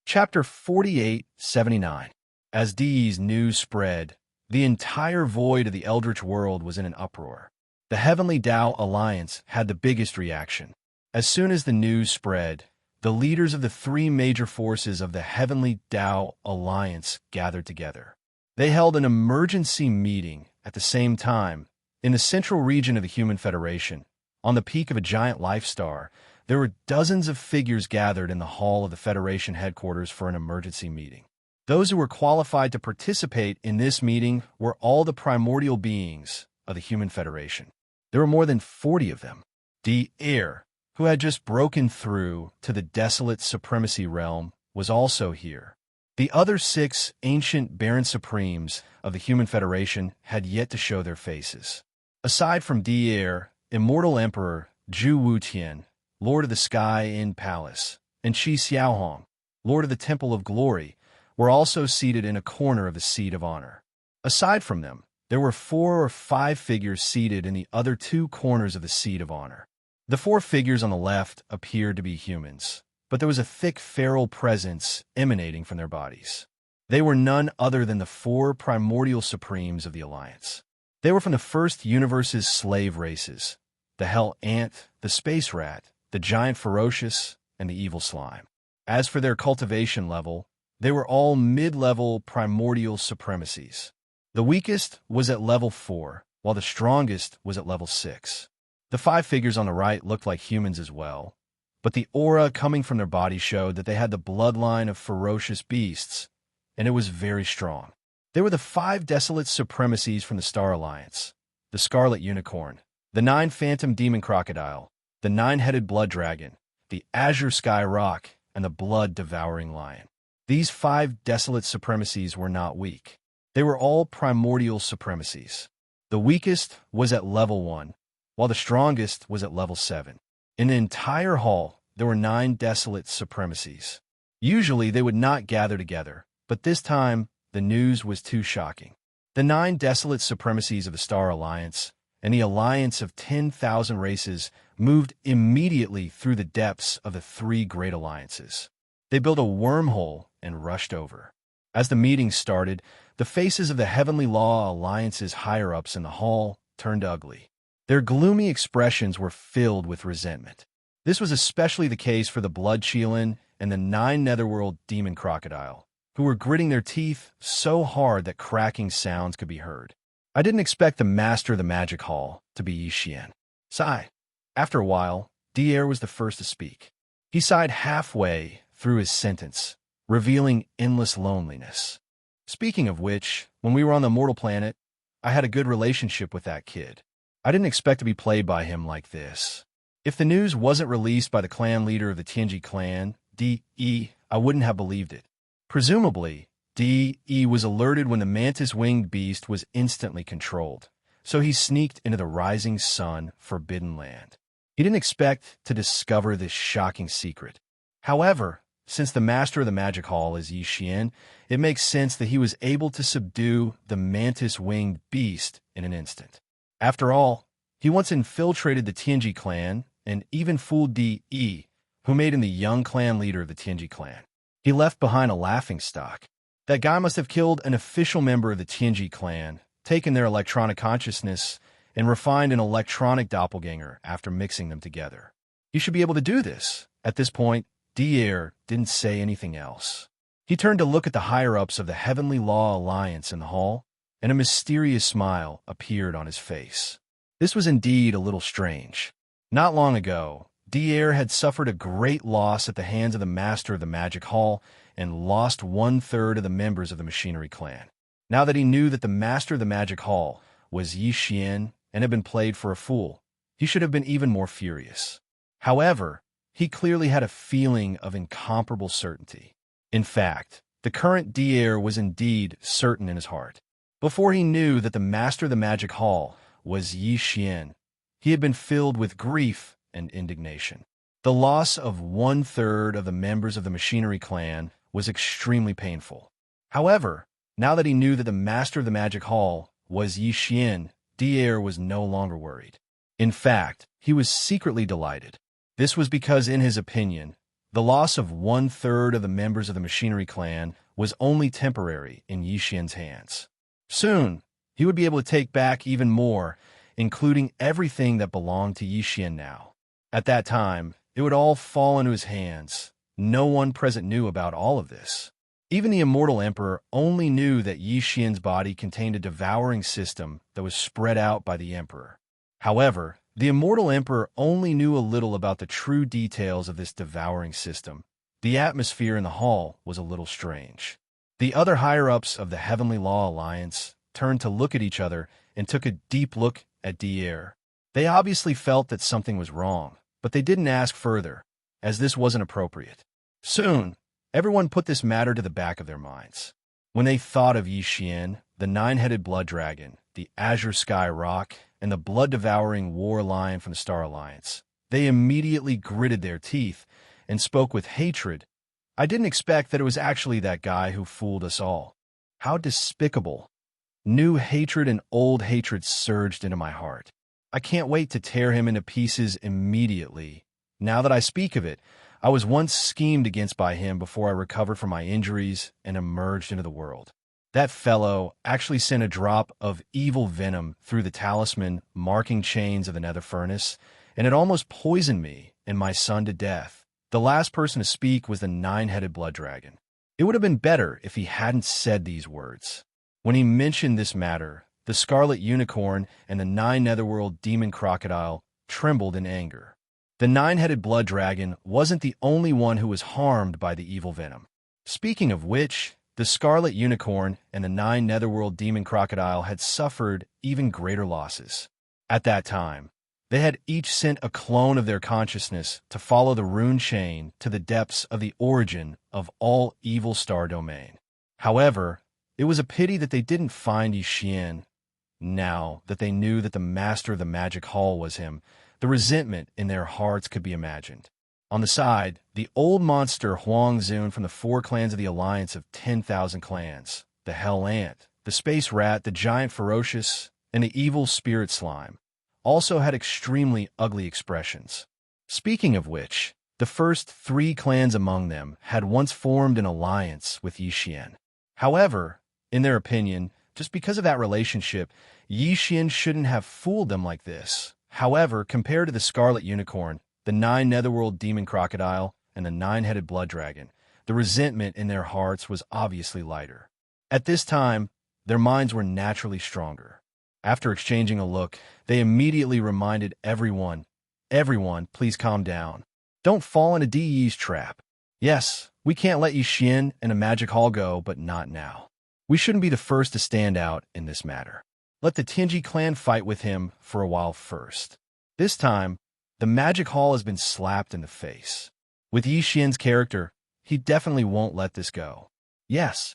Chapter 4879. As D's news spread, the entire void of the Eldritch world was in an uproar. The Heavenly Tao Alliance had the biggest reaction. As soon as the news spread, the leaders of the three major forces of the Heavenly Tao Alliance gathered together. They held an emergency meeting at the same time. In the central region of the Human Federation, on the peak of a giant life star, there were dozens of figures gathered in the hall of the Federation headquarters for an emergency meeting. Those who were qualified to participate in this meeting were all the primordial beings of the Human Federation. There were more than 40 of them. The heir, who had just broken through to the desolate supremacy realm, was also here. The other 6 ancient Baron Supremes of the Human Federation had yet to show their faces. Aside from Devourer, Immortal Emperor Zhu Wutian, Lord of the Sky Inn Palace, and Qi Xiaohong, Lord of the Temple of Glory, were also seated in a corner of the Seat of Honor. Aside from them, there were 4 or 5 figures seated in the other 2 corners of the Seat of Honor. The 4 figures on the left appeared to be humans, but there was a thick feral presence emanating from their bodies. They were none other than the 4 primordial supremes of the Alliance. They were from the first universe's slave races, the Hell Ant, the Space Rat, the Giant Ferocious, and the Evil Slime. As for their cultivation level, they were all mid-level primordial supremacies. The weakest was at level 4, while the strongest was at level 6. The 5 figures on the right looked like humans as well, but the aura coming from their bodies showed that they had the bloodline of ferocious beasts, and it was very strong. They were the 5 desolate supremacies from the Star Alliance: the Scarlet Unicorn, the 9 Phantom Demon Crocodile, the 9-headed Blood Dragon, the Azure Sky Rock, and the Blood Devouring Lion. These 5 desolate supremacies were not weak. They were all primordial supremacies. The weakest was at level 1, while the strongest was at level 7. In the entire hall, there were 9 desolate supremacies. Usually, they would not gather together, but this time, the news was too shocking. The 9 desolate supremacies of the Star Alliance and the alliance of 10,000 races moved immediately through the depths of the 3 great alliances. They built a wormhole and rushed over. As the meeting started, the faces of the Heavenly Law Alliance's higher-ups in the hall turned ugly. Their gloomy expressions were filled with resentment. This was especially the case for the Blood Cheelin and the 9 Netherworld Demon Crocodile, who were gritting their teeth so hard that cracking sounds could be heard. I didn't expect the master of the magic hall to be Yixian. Sigh. After a while, Devourer was the first to speak. He sighed halfway through his sentence, revealing endless loneliness. Speaking of which, when we were on the Immortal Planet, I had a good relationship with that kid. I didn't expect to be played by him like this. If the news wasn't released by the clan leader of the Tianji clan, D.E., I wouldn't have believed it. Presumably, D.E. was alerted when the mantis-winged beast was instantly controlled, so he sneaked into the Rising Sun Forbidden Land. He didn't expect to discover this shocking secret. However, since the master of the magic hall is Yixian, it makes sense that he was able to subdue the mantis-winged beast in an instant. After all, he once infiltrated the Tianji clan and even fooled D.E., who made him the young clan leader of the Tianji clan. He left behind a laughingstock. That guy must have killed an official member of the Tianji clan, taken their electronic consciousness, and refined an electronic doppelganger after mixing them together. He should be able to do this. At this point, Devourer didn't say anything else. He turned to look at the higher-ups of the Heavenly Law Alliance in the hall, and a mysterious smile appeared on his face. This was indeed a little strange. Not long ago, Devourer had suffered a great loss at the hands of the master of the magic hall and lost 1/3 of the members of the machinery clan. Now that he knew that the master of the magic hall was Yixian and had been played for a fool, he should have been even more furious. However, he clearly had a feeling of incomparable certainty. In fact, the current Devourer was indeed certain in his heart. Before he knew that the master of the magic hall was Yixian, he had been filled with grief and indignation. The loss of 1/3 of the members of the machinery clan was extremely painful. However, now that he knew that the master of the magic hall was Yixian, Devourer was no longer worried. In fact, he was secretly delighted. This was because, in his opinion, the loss of 1/3 of the members of the machinery clan was only temporary in Yixian's hands. Soon, he would be able to take back even more, including everything that belonged to Yixian now. At that time, it would all fall into his hands. No one present knew about all of this. Even the Immortal Emperor only knew that Yixian's body contained a devouring system that was spread out by the Emperor. However, the Immortal Emperor only knew a little about the true details of this devouring system. The atmosphere in the hall was a little strange. The other higher-ups of the Heavenly Law Alliance turned to look at each other and took a deep look at Devourer. They obviously felt that something was wrong, but they didn't ask further, as this wasn't appropriate. Soon, everyone put this matter to the back of their minds. When they thought of Yixian, the 9-headed Blood Dragon, the Azure Sky Rock, and the blood-devouring War Lion from the Star Alliance, they immediately gritted their teeth and spoke with hatred. I didn't expect that it was actually that guy who fooled us all. How despicable. New hatred and old hatred surged into my heart. I can't wait to tear him into pieces immediately. Now that I speak of it, I was once schemed against by him before I recovered from my injuries and emerged into the world. That fellow actually sent a drop of evil venom through the talisman marking chains of the nether furnace, and it almost poisoned me and my son to death. The last person to speak was the 9-headed Blood Dragon. It would have been better if he hadn't said these words. When he mentioned this matter, the Scarlet Unicorn and the Nine Netherworld Demon Crocodile trembled in anger. The nine-headed blood dragon wasn't the only one who was harmed by the evil venom. Speaking of which, the Scarlet Unicorn and the Nine Netherworld Demon Crocodile had suffered even greater losses. At that time, they had each sent a clone of their consciousness to follow the rune chain to the depths of the origin of all evil star domain. However, it was a pity that they didn't find Xian. Now that they knew that the master of the magic hall was him, the resentment in their hearts could be imagined. On the side, the old monster Huang Zun from the 4 clans of the Alliance of 10,000 Clans, the Hell Ant, the Space Rat, the Giant Ferocious, and the Evil Spirit Slime, also had extremely ugly expressions. Speaking of which, the first 3 clans among them had once formed an alliance with Yixian. However, in their opinion, just because of that relationship, Yixian shouldn't have fooled them like this. However, compared to the Scarlet Unicorn, the Nine Netherworld Demon Crocodile, and the Nine-Headed Blood Dragon, the resentment in their hearts was obviously lighter. At this time, their minds were naturally stronger. After exchanging a look, they immediately reminded everyone, please calm down. Don't fall into DE's trap. Yes, we can't let Yixian and a magic hall go, but not now. We shouldn't be the first to stand out in this matter. Let the Tianji clan fight with him for a while first. This time, the magic hall has been slapped in the face. With Yixian's character, he definitely won't let this go. Yes,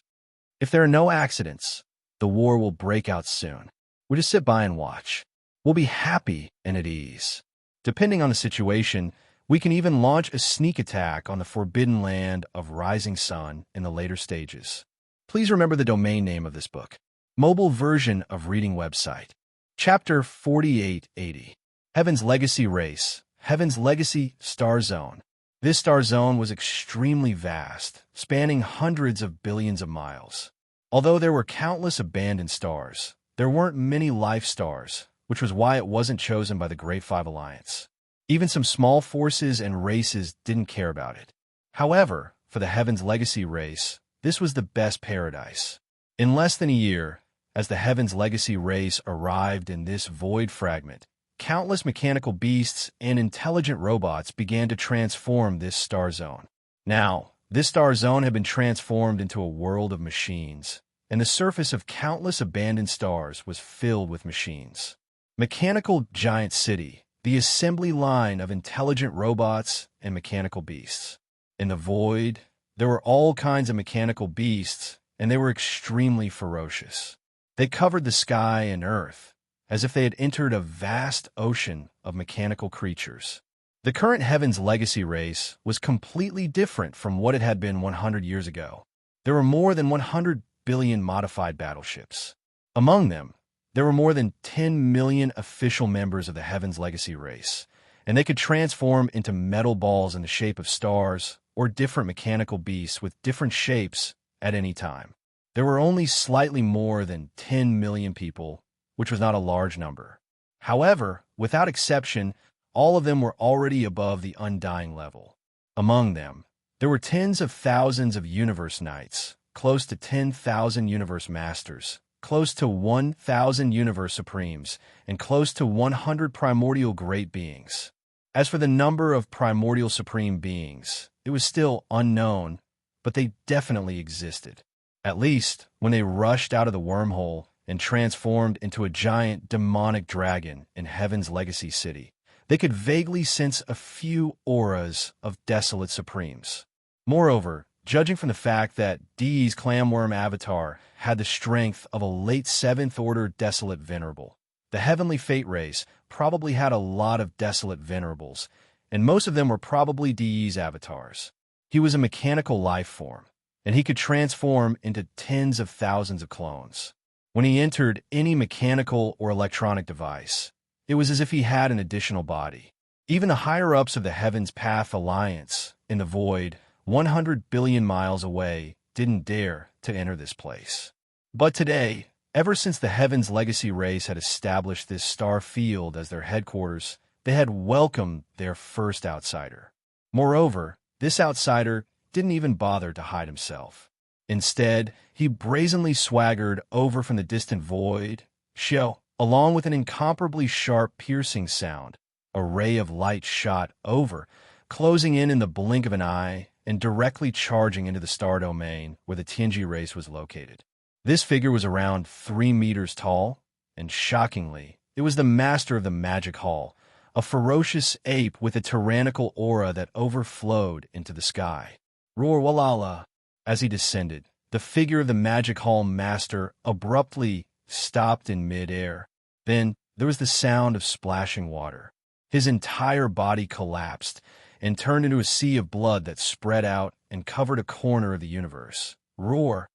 if there are no accidents, the war will break out soon. We'll just sit by and watch. We'll be happy and at ease. Depending on the situation, we can even launch a sneak attack on the forbidden land of Rising Sun in the later stages. Please remember the domain name of this book. Mobile version of reading website. Chapter 4880. Heaven's Legacy Race. Heaven's Legacy Star Zone. This star zone was extremely vast, spanning hundreds of billions of miles. Although there were countless abandoned stars, there weren't many life stars, which was why it wasn't chosen by the Great Five Alliance. Even some small forces and races didn't care about it. However, for the Heaven's Legacy race, this was the best paradise. In less than a year, as the Heaven's Legacy race arrived in this void fragment, countless mechanical beasts and intelligent robots began to transform this star zone. Now, this star zone had been transformed into a world of machines, and the surface of countless abandoned stars was filled with machines. Mechanical Giant City, the assembly line of intelligent robots and mechanical beasts. In the void, there were all kinds of mechanical beasts, and they were extremely ferocious. They covered the sky and earth, as if they had entered a vast ocean of mechanical creatures. The current Heaven's Legacy race was completely different from what it had been 100 years ago. There were more than 100 billion modified battleships. Among them, there were more than 10 million official members of the Heaven's Legacy race, and they could transform into metal balls in the shape of stars or different mechanical beasts with different shapes at any time. There were only slightly more than 10 million people, which was not a large number. However, without exception, all of them were already above the undying level. Among them, there were tens of thousands of Universe Knights, close to 10,000 Universe Masters, close to 1,000 Universe Supremes, and close to 100 Primordial Great Beings. As for the number of Primordial Supreme Beings, it was still unknown, but they definitely existed. At least, when they rushed out of the wormhole and transformed into a giant demonic dragon in Heaven's Legacy City, they could vaguely sense a few auras of desolate supremes. Moreover, judging from the fact that Dee's clamworm avatar had the strength of a late 7th Order Desolate Venerable, the Heavenly Fate race probably had a lot of Desolate Venerables, and most of them were probably Dee's avatars. He was a mechanical life form, and he could transform into tens of thousands of clones. When he entered any mechanical or electronic device, it was as if he had an additional body. Even the higher-ups of the Heaven's Path Alliance, in the void, 100 billion miles away, didn't dare to enter this place. But today, ever since the Heaven's Legacy race had established this star field as their headquarters, they had welcomed their first outsider. Moreover, this outsider didn't even bother to hide himself. Instead, he brazenly swaggered over from the distant void Show, along with an incomparably sharp, piercing sound. A ray of light shot over, closing in the blink of an eye and directly charging into the star domain where the Tianji race was located. This figure was around 3 meters tall, and shockingly, it was the master of the Magic Hall, a ferocious ape with a tyrannical aura that overflowed into the sky. Roar Walala! As he descended, the figure of the Magic Hall master abruptly stopped in mid-air. Then there was the sound of splashing water. His entire body collapsed and turned into a sea of blood that spread out and covered a corner of the universe. Roar!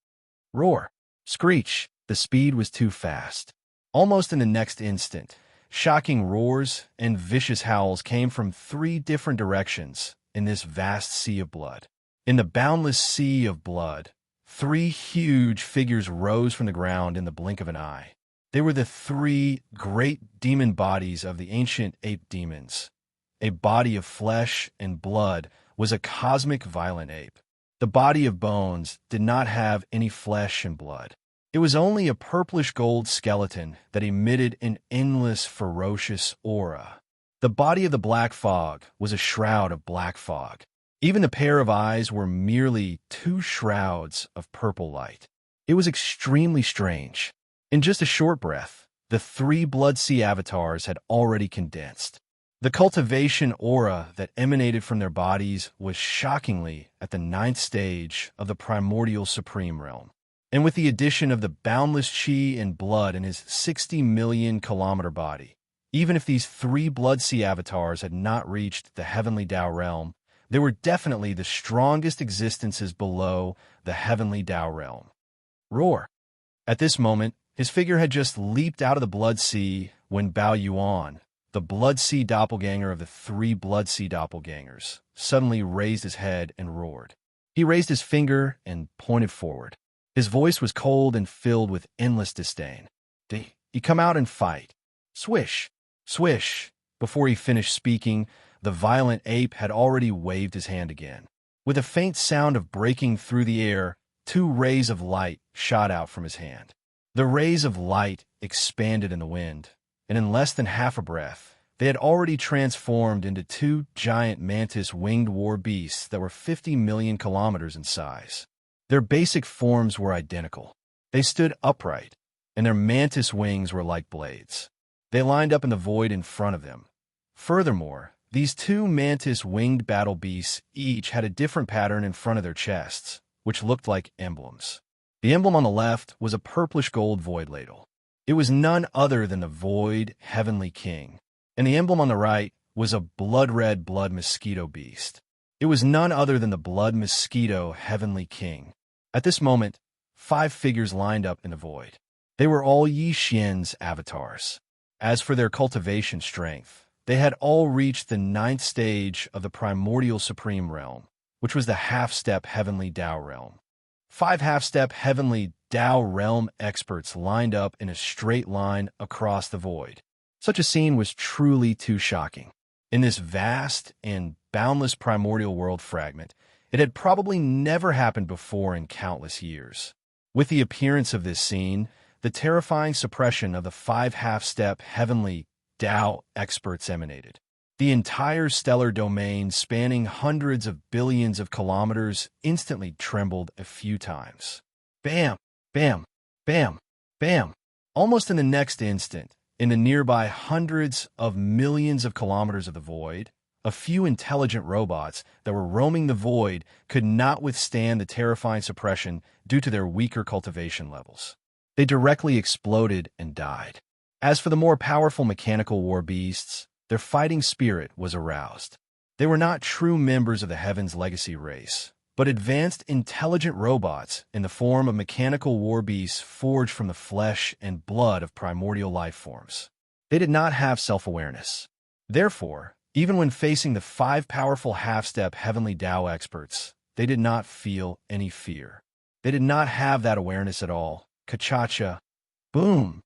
Roar! Screech! The speed was too fast. Almost in the next instant, shocking roars and vicious howls came from 3 different directions in this vast sea of blood. In the boundless sea of blood, 3 huge figures rose from the ground in the blink of an eye. They were the 3 great demon bodies of the ancient ape demons. A body of flesh and blood was a cosmic violent ape. The body of bones did not have any flesh and blood. It was only a purplish-gold skeleton that emitted an endless, ferocious aura. The body of the black fog was a shroud of black fog. Even the pair of eyes were merely 2 shrouds of purple light. It was extremely strange. In just a short breath, the 3 Blood Sea avatars had already condensed. The cultivation aura that emanated from their bodies was shockingly at the 9th stage of the primordial supreme realm. And with the addition of the boundless chi and blood in his 60 million kilometer body, even if these 3 Blood Sea avatars had not reached the heavenly Tao realm, they were definitely the strongest existences below the heavenly Tao realm. Roar! At this moment, his figure had just leaped out of the Blood Sea when Bao Yuan, the Blood Sea doppelganger of the 3 Blood Sea doppelgangers, suddenly raised his head and roared. He raised his finger and pointed forward. His voice was cold and filled with endless disdain. "You come out and fight." Swish! Swish! Before he finished speaking, the violent ape had already waved his hand again. With a faint sound of breaking through the air, 2 rays of light shot out from his hand. The rays of light expanded in the wind, and in less than half a breath, they had already transformed into 2 giant mantis-winged war beasts that were 50 million kilometers in size. Their basic forms were identical. They stood upright, and their mantis wings were like blades. They lined up in the void in front of them. Furthermore, these 2 mantis-winged battle beasts each had a different pattern in front of their chests, which looked like emblems. The emblem on the left was a purplish-gold void ladle. It was none other than the Void Heavenly King, and the emblem on the right was a blood-red blood mosquito beast. It was none other than the Blood Mosquito Heavenly King. At this moment, 5 figures lined up in the void. They were all Yi Xian's avatars. As for their cultivation strength, they had all reached the 9th stage of the primordial supreme realm, which was the half-step heavenly Tao realm. 5 half-step heavenly Tao realm experts lined up in a straight line across the void. Such a scene was truly too shocking. In this vast and boundless primordial world fragment, it had probably never happened before in countless years. With the appearance of this scene, the terrifying suppression of the 5 half-step heavenly Tao experts emanated. The entire stellar domain, spanning hundreds of billions of kilometers, instantly trembled a few times. Bam! Bam! Bam! Bam! Almost in the next instant, in the nearby hundreds of millions of kilometers of the void, a few intelligent robots that were roaming the void could not withstand the terrifying suppression due to their weaker cultivation levels. They directly exploded and died. As for the more powerful mechanical war beasts, their fighting spirit was aroused. They were not true members of the Heaven's legacy race, but advanced intelligent robots in the form of mechanical war beasts forged from the flesh and blood of primordial life forms. They did not have self-awareness. Therefore, even when facing the 5 powerful half-step heavenly Tao experts, they did not feel any fear. They did not have that awareness at all. Kachacha. Boom!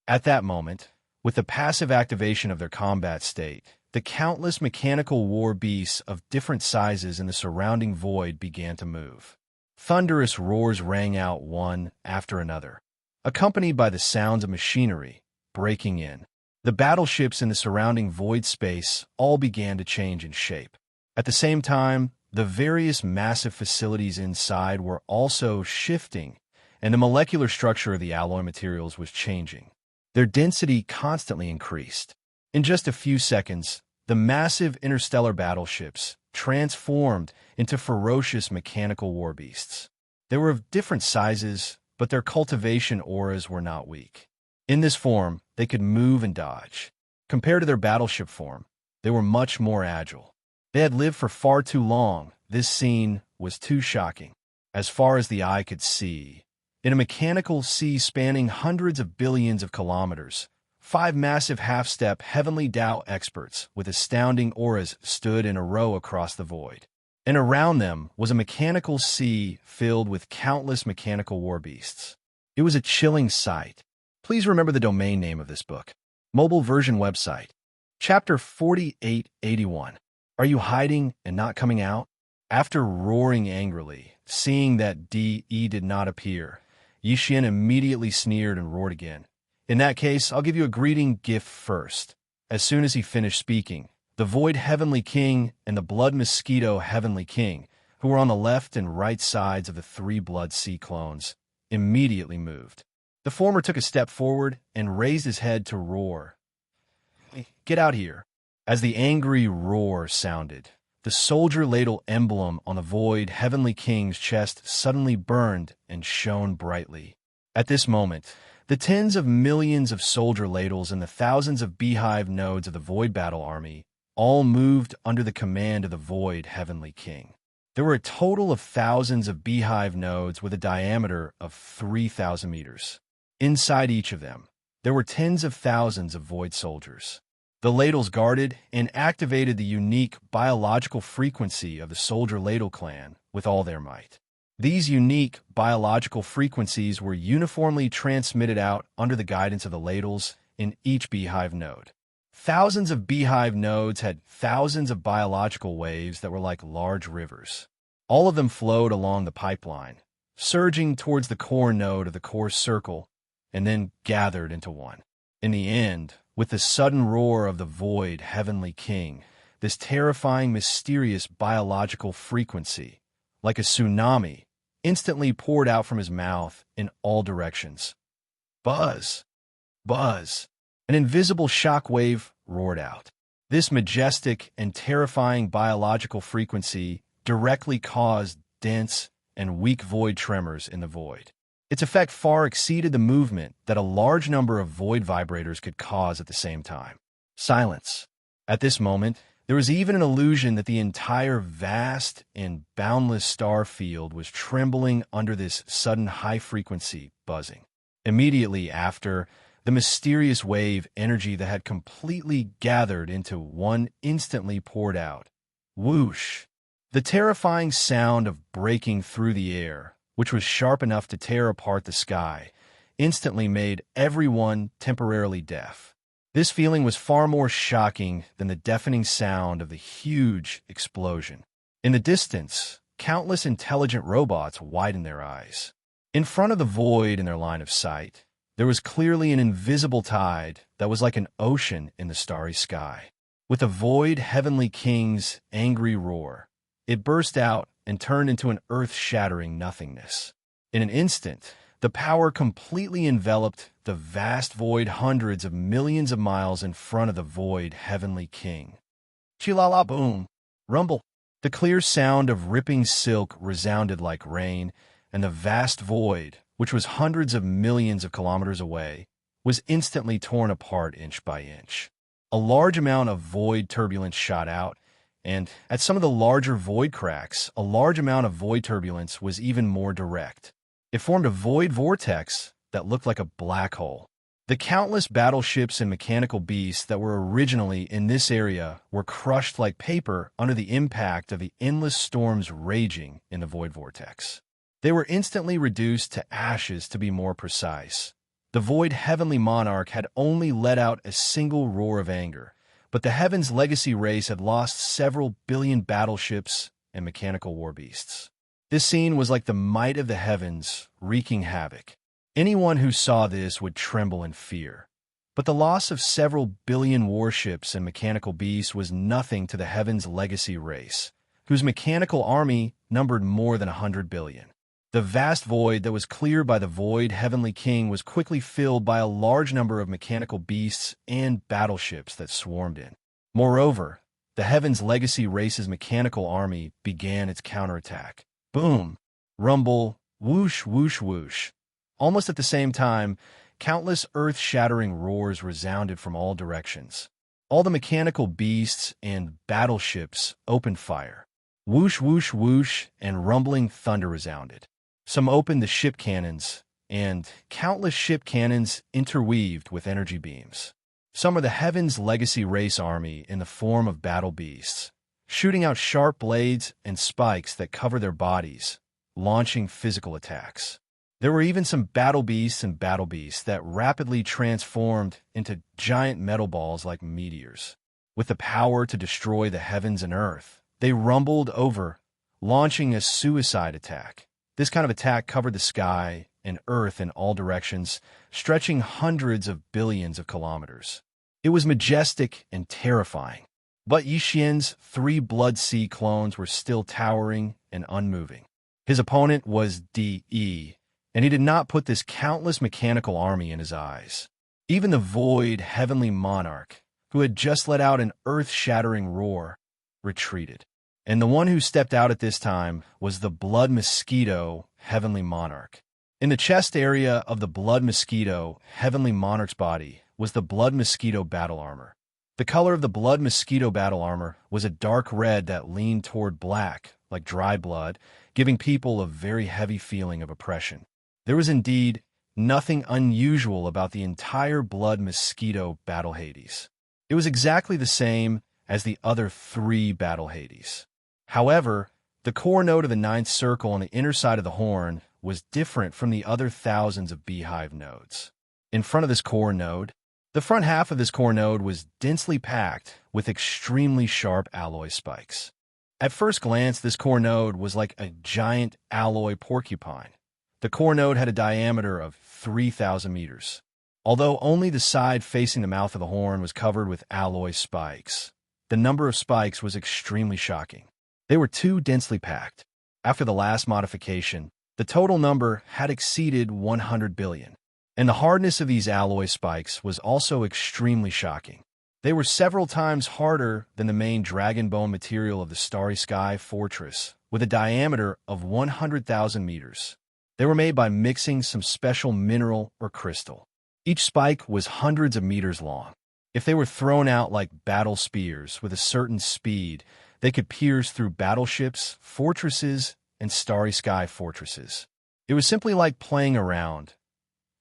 At that moment, with the passive activation of their combat state, the countless mechanical war beasts of different sizes in the surrounding void began to move. Thunderous roars rang out one after another. accompanied by the sounds of machinery breaking in. The battleships in the surrounding void space all began to change in shape. At the same time, the various massive facilities inside were also shifting, and the molecular structure of the alloy materials was changing. Their density constantly increased. In just a few seconds, the massive interstellar battleships transformed into ferocious mechanical war beasts. They were of different sizes, but their cultivation auras were not weak. In this form, they could move and dodge. Compared to their battleship form, they were much more agile. They had lived for far too long. This scene was too shocking. As far as the eye could see, in a mechanical sea spanning hundreds of billions of kilometers, 5 massive half-step heavenly Tao experts with astounding auras stood in a row across the void. And around them was a mechanical sea filled with countless mechanical war beasts. It was a chilling sight. Please remember the domain name of this book. Mobile version website. Chapter 4881. Are you hiding and not coming out? After roaring angrily, seeing that DE did not appear, Yixian immediately sneered and roared again. In that case, I'll give you a greeting gift first. As soon as he finished speaking, the Void Heavenly King and the Blood Mosquito Heavenly King, who were on the left and right sides of the 3 Blood Sea clones, immediately moved. The former took a step forward and raised his head to roar. Get out here. As the angry roar sounded, the soldier ladle emblem on the Void Heavenly King's chest suddenly burned and shone brightly. At this moment, the tens of millions of soldier ladles and the thousands of beehive nodes of the Void Battle Army all moved under the command of the Void Heavenly King. There were a total of thousands of beehive nodes with a diameter of 3,000 meters. Inside each of them, there were tens of thousands of Void soldiers. The ladles guarded and activated the unique biological frequency of the Soldier Ladle clan with all their might. These unique biological frequencies were uniformly transmitted out under the guidance of the ladles in each beehive node. Thousands of beehive nodes had thousands of biological waves that were like large rivers. All of them flowed along the pipeline, surging towards the core node of the core circle, and then gathered into one. In the end, with the sudden roar of the Void Heavenly King, this terrifying, mysterious biological frequency, like a tsunami, instantly poured out from his mouth in all directions. Buzz! Buzz! An invisible shock wave roared out. This majestic and terrifying biological frequency directly caused dense and weak void tremors in the void. Its effect far exceeded the movement that a large number of void vibrators could cause at the same time. Silence. At this moment, there was even an illusion that the entire vast and boundless star field was trembling under this sudden high-frequency buzzing. Immediately after, the mysterious wave energy that had completely gathered into one instantly poured out. Whoosh! The terrifying sound of breaking through the air, which was sharp enough to tear apart the sky, instantly made everyone temporarily deaf. This feeling was far more shocking than the deafening sound of the huge explosion. In the distance, countless intelligent robots widened their eyes. In front of the void in their line of sight, there was clearly an invisible tide that was like an ocean in the starry sky. With the Void Heavenly King's angry roar, it burst out and turned into an earth-shattering nothingness. In an instant, the power completely enveloped the vast void hundreds of millions of miles in front of the Void Heavenly King. Chilala boom! Rumble! The clear sound of ripping silk resounded like rain, and the vast void, which was hundreds of millions of kilometers away, was instantly torn apart inch by inch. A large amount of void turbulence shot out, and at some of the larger void cracks, a large amount of void turbulence was even more direct. It formed a void vortex that looked like a black hole. The countless battleships and mechanical beasts that were originally in this area were crushed like paper under the impact of the endless storms raging in the void vortex. They were instantly reduced to ashes, to be more precise. The Void Heavenly Monarch had only let out a single roar of anger, but the Heaven's legacy race had lost several billion battleships and mechanical war beasts. This scene was like the might of the heavens wreaking havoc. Anyone who saw this would tremble in fear. But the loss of several billion warships and mechanical beasts was nothing to the Heaven's legacy race, whose mechanical army numbered more than 100 billion. The vast void that was cleared by the Void Heavenly King was quickly filled by a large number of mechanical beasts and battleships that swarmed in. Moreover, the Heaven's legacy race's mechanical army began its counterattack. Boom! Rumble! Whoosh, whoosh, whoosh. Almost at the same time, countless earth-shattering roars resounded from all directions. All the mechanical beasts and battleships opened fire. Whoosh, whoosh, whoosh, and rumbling thunder resounded. Some opened the ship cannons, and countless ship cannons interweaved with energy beams. Some are the Heaven's legacy race army in the form of battle beasts, shooting out sharp blades and spikes that cover their bodies, launching physical attacks. There were even some battle beasts and battle beasts that rapidly transformed into giant metal balls like meteors. With the power to destroy the heavens and earth, they rumbled over, launching a suicide attack. This kind of attack covered the sky and earth in all directions, stretching hundreds of billions of kilometers. It was majestic and terrifying. But Yixian's 3 Blood Sea clones were still towering and unmoving. His opponent was De, and he did not put this countless mechanical army in his eyes. Even the Void Heavenly Monarch, who had just let out an earth-shattering roar, retreated. And the one who stepped out at this time was the Blood Mosquito Heavenly Monarch. In the chest area of the Blood Mosquito Heavenly Monarch's body was the Blood Mosquito battle armor. The color of the Blood Mosquito battle armor was a dark red that leaned toward black, like dry blood, giving people a very heavy feeling of oppression. There was indeed nothing unusual about the entire Blood Mosquito battle Hades. It was exactly the same as the other 3 battle Hades. However, the core node of the 9th circle on the inner side of the horn was different from the other thousands of beehive nodes. In front of this core node, the front half of this core node was densely packed with extremely sharp alloy spikes. At first glance, this core node was like a giant alloy porcupine. The core node had a diameter of 3,000 meters. Although only the side facing the mouth of the horn was covered with alloy spikes, the number of spikes was extremely shocking. They were too densely packed. After the last modification, the total number had exceeded 100 billion. And the hardness of these alloy spikes was also extremely shocking. They were several times harder than the main dragon bone material of the Starry Sky Fortress, with a diameter of 100,000 meters. They were made by mixing some special mineral or crystal. Each spike was hundreds of meters long. If they were thrown out like battle spears with a certain speed, they could pierce through battleships, fortresses, and Starry Sky fortresses. It was simply like playing around.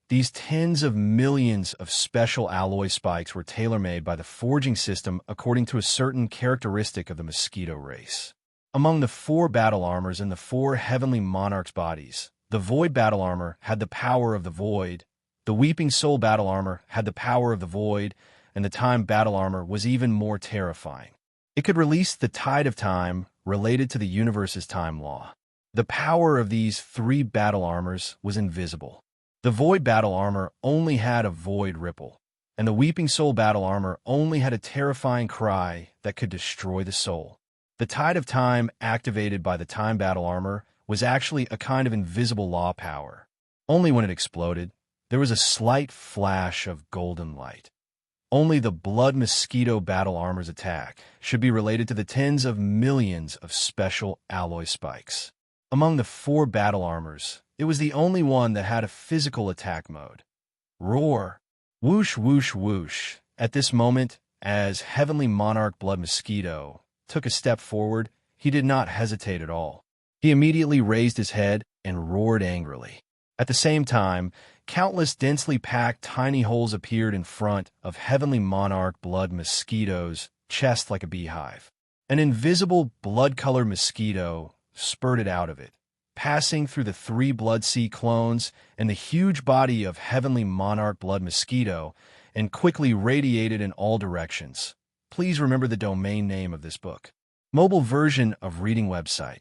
These tens of millions of special alloy spikes were tailor-made by the forging system according to a certain characteristic of the mosquito race. Among the 4 battle armors in the 4 heavenly monarchs' bodies, the Void battle armor had the power of the Void, the Weeping Soul battle armor had the power of the Void, and the Time battle armor was even more terrifying. It could release the tide of time related to the universe's time law. The power of these 3 battle armors was invisible. The Void battle armor only had a void ripple, and the Weeping Soul battle armor only had a terrifying cry that could destroy the soul. The tide of time activated by the Time battle armor was actually a kind of invisible law power. Only when it exploded, there was a slight flash of golden light. Only the Blood Mosquito battle armor's attack should be related to the tens of millions of special alloy spikes. Among the 4 battle armors, it was the only one that had a physical attack mode. Roar! Whoosh, whoosh, whoosh. At this moment, as Heavenly Monarch Blood Mosquito took a step forward, he did not hesitate at all. He immediately raised his head and roared angrily. At the same time, countless densely packed tiny holes appeared in front of Heavenly Monarch Blood Mosquito's chest like a beehive. An invisible blood-colored mosquito spurted out of it, passing through the 3 Blood Sea clones and the huge body of Heavenly Monarch Blood Mosquito, and quickly radiated in all directions. Please remember the domain name of this book. Mobile version of reading website.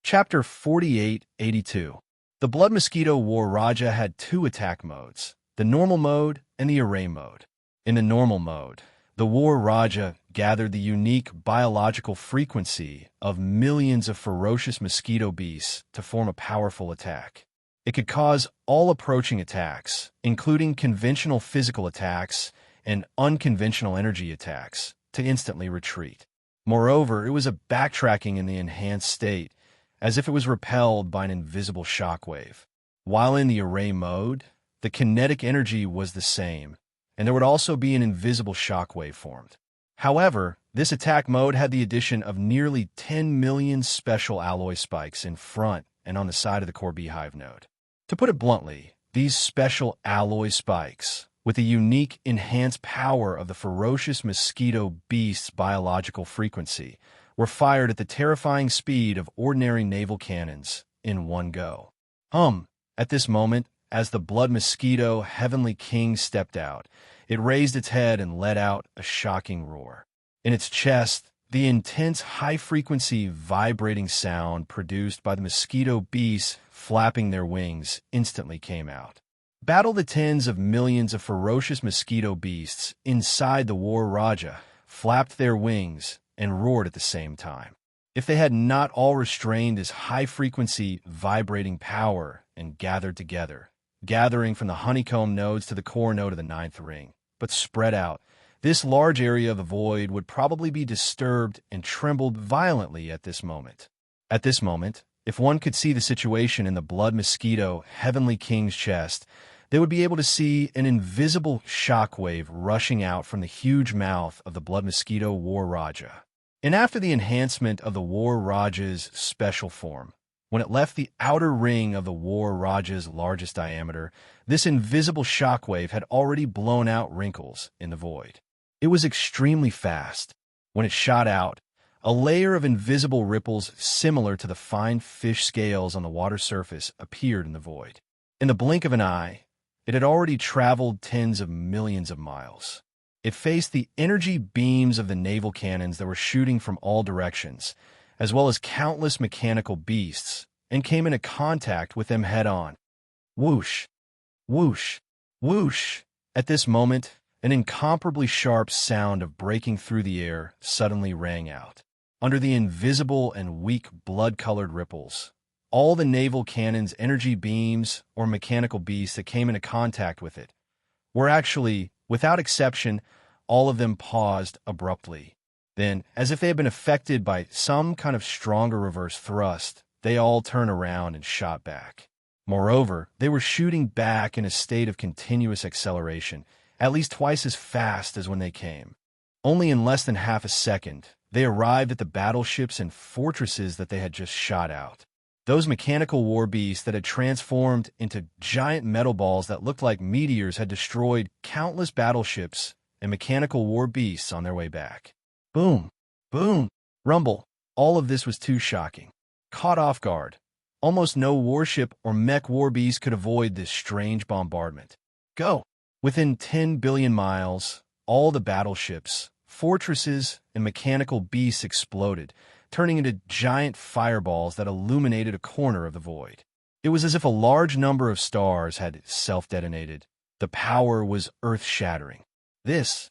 Chapter 4882. The Blood Mosquito War Raja had two attack modes, the normal mode and the array mode. In the normal mode, the War Raja gathered the unique biological frequency of millions of ferocious mosquito beasts to form a powerful attack. It could cause all approaching attacks, including conventional physical attacks and unconventional energy attacks, to instantly retreat. Moreover, it was a backtracking in the enhanced state, as if it was repelled by an invisible shockwave. While in the array mode, the kinetic energy was the same, and there would also be an invisible shockwave formed. However, this attack mode had the addition of nearly 10 million special alloy spikes in front and on the side of the core beehive node. To put it bluntly, these special alloy spikes, with the unique enhanced power of the ferocious mosquito beast's biological frequency, were fired at the terrifying speed of ordinary naval cannons in one go. At this moment, as the Blood Mosquito Heavenly King stepped out, it raised its head and let out a shocking roar. In its chest, the intense high-frequency vibrating sound produced by the mosquito beasts flapping their wings instantly came out. Battle the tens of millions of ferocious mosquito beasts inside the War Raja flapped their wings and roared at the same time. If they had not all restrained this high-frequency vibrating power and gathered together, gathering from the honeycomb nodes to the core node of the ninth ring, but spread out, this large area of the void would probably be disturbed and trembled violently at this moment. At this moment, if one could see the situation in the Blood Mosquito Heavenly King's chest, they would be able to see an invisible shockwave rushing out from the huge mouth of the Blood Mosquito War Raja. And after the enhancement of the War Raja's special form, when it left the outer ring of the War Raja's largest diameter, this invisible shockwave had already blown out wrinkles in the void. It was extremely fast. When it shot out, a layer of invisible ripples similar to the fine fish scales on the water surface appeared in the void. In the blink of an eye, it had already traveled tens of millions of miles. It faced the energy beams of the naval cannons that were shooting from all directions, as well as countless mechanical beasts, and came into contact with them head-on. Whoosh! Whoosh! Whoosh! At this moment, an incomparably sharp sound of breaking through the air suddenly rang out. Under the invisible and weak blood-colored ripples, all the naval cannon's energy beams or mechanical beasts that came into contact with it were actually, without exception, all of them paused abruptly. Then, as if they had been affected by some kind of stronger reverse thrust, they all turned around and shot back. Moreover, they were shooting back in a state of continuous acceleration, at least twice as fast as when they came. Only in less than half a second, they arrived at the battleships and fortresses that they had just shot out. Those mechanical war beasts that had transformed into giant metal balls that looked like meteors had destroyed countless battleships and mechanical war beasts on their way back. Boom! Boom! Rumble! All of this was too shocking. Caught off guard, almost no warship or mech war beast could avoid this strange bombardment. Go! Within 10 billion miles, all the battleships, fortresses, and mechanical beasts exploded, turning into giant fireballs that illuminated a corner of the void. It was as if a large number of stars had self-detonated. The power was earth-shattering. This,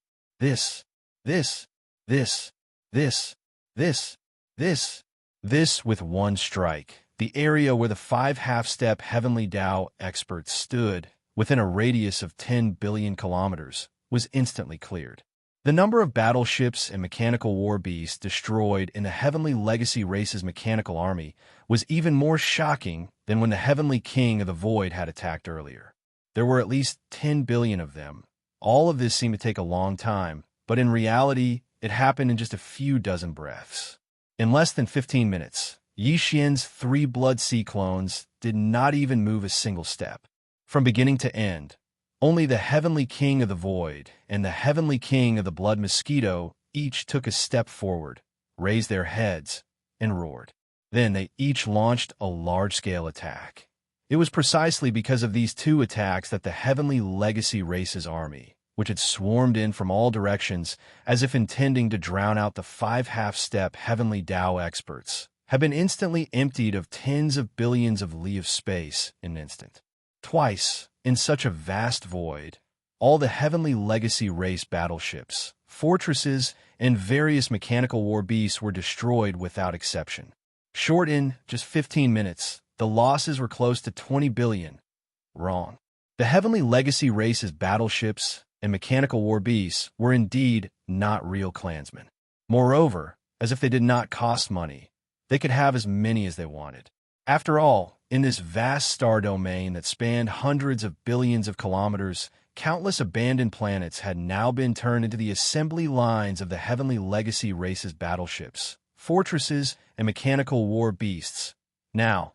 with one strike. The area where the 5 half-step Heavenly Tao experts stood, within a radius of 10 billion kilometers, was instantly cleared. The number of battleships and mechanical war beasts destroyed in the Heavenly Legacy race's mechanical army was even more shocking than when the Heavenly King of the Void had attacked earlier. There were at least 10 billion of them. All of this seemed to take a long time, but in reality, it happened in just a few dozen breaths. In less than 15 minutes, Xianxia's 3 Blood Sea clones did not even move a single step. From beginning to end, only the Heavenly King of the Void and the Heavenly King of the Blood Mosquito each took a step forward, raised their heads, and roared. Then they each launched a large-scale attack. It was precisely because of these two attacks that the Heavenly Legacy race's army, which had swarmed in from all directions as if intending to drown out the 5 half-step Heavenly Tao experts, have been instantly emptied of tens of billions of li of space in an instant. Twice, in such a vast void, all the Heavenly Legacy race battleships, fortresses, and various mechanical war beasts were destroyed without exception. Short in just 15 minutes, the losses were close to 20 billion. Wrong. The Heavenly Legacy race's battleships and mechanical war beasts were indeed not real clansmen. Moreover, as if they did not cost money, they could have as many as they wanted. After all, in this vast star domain that spanned hundreds of billions of kilometers, countless abandoned planets had now been turned into the assembly lines of the Heavenly Legacy race's battleships, fortresses, and mechanical war beasts. Now,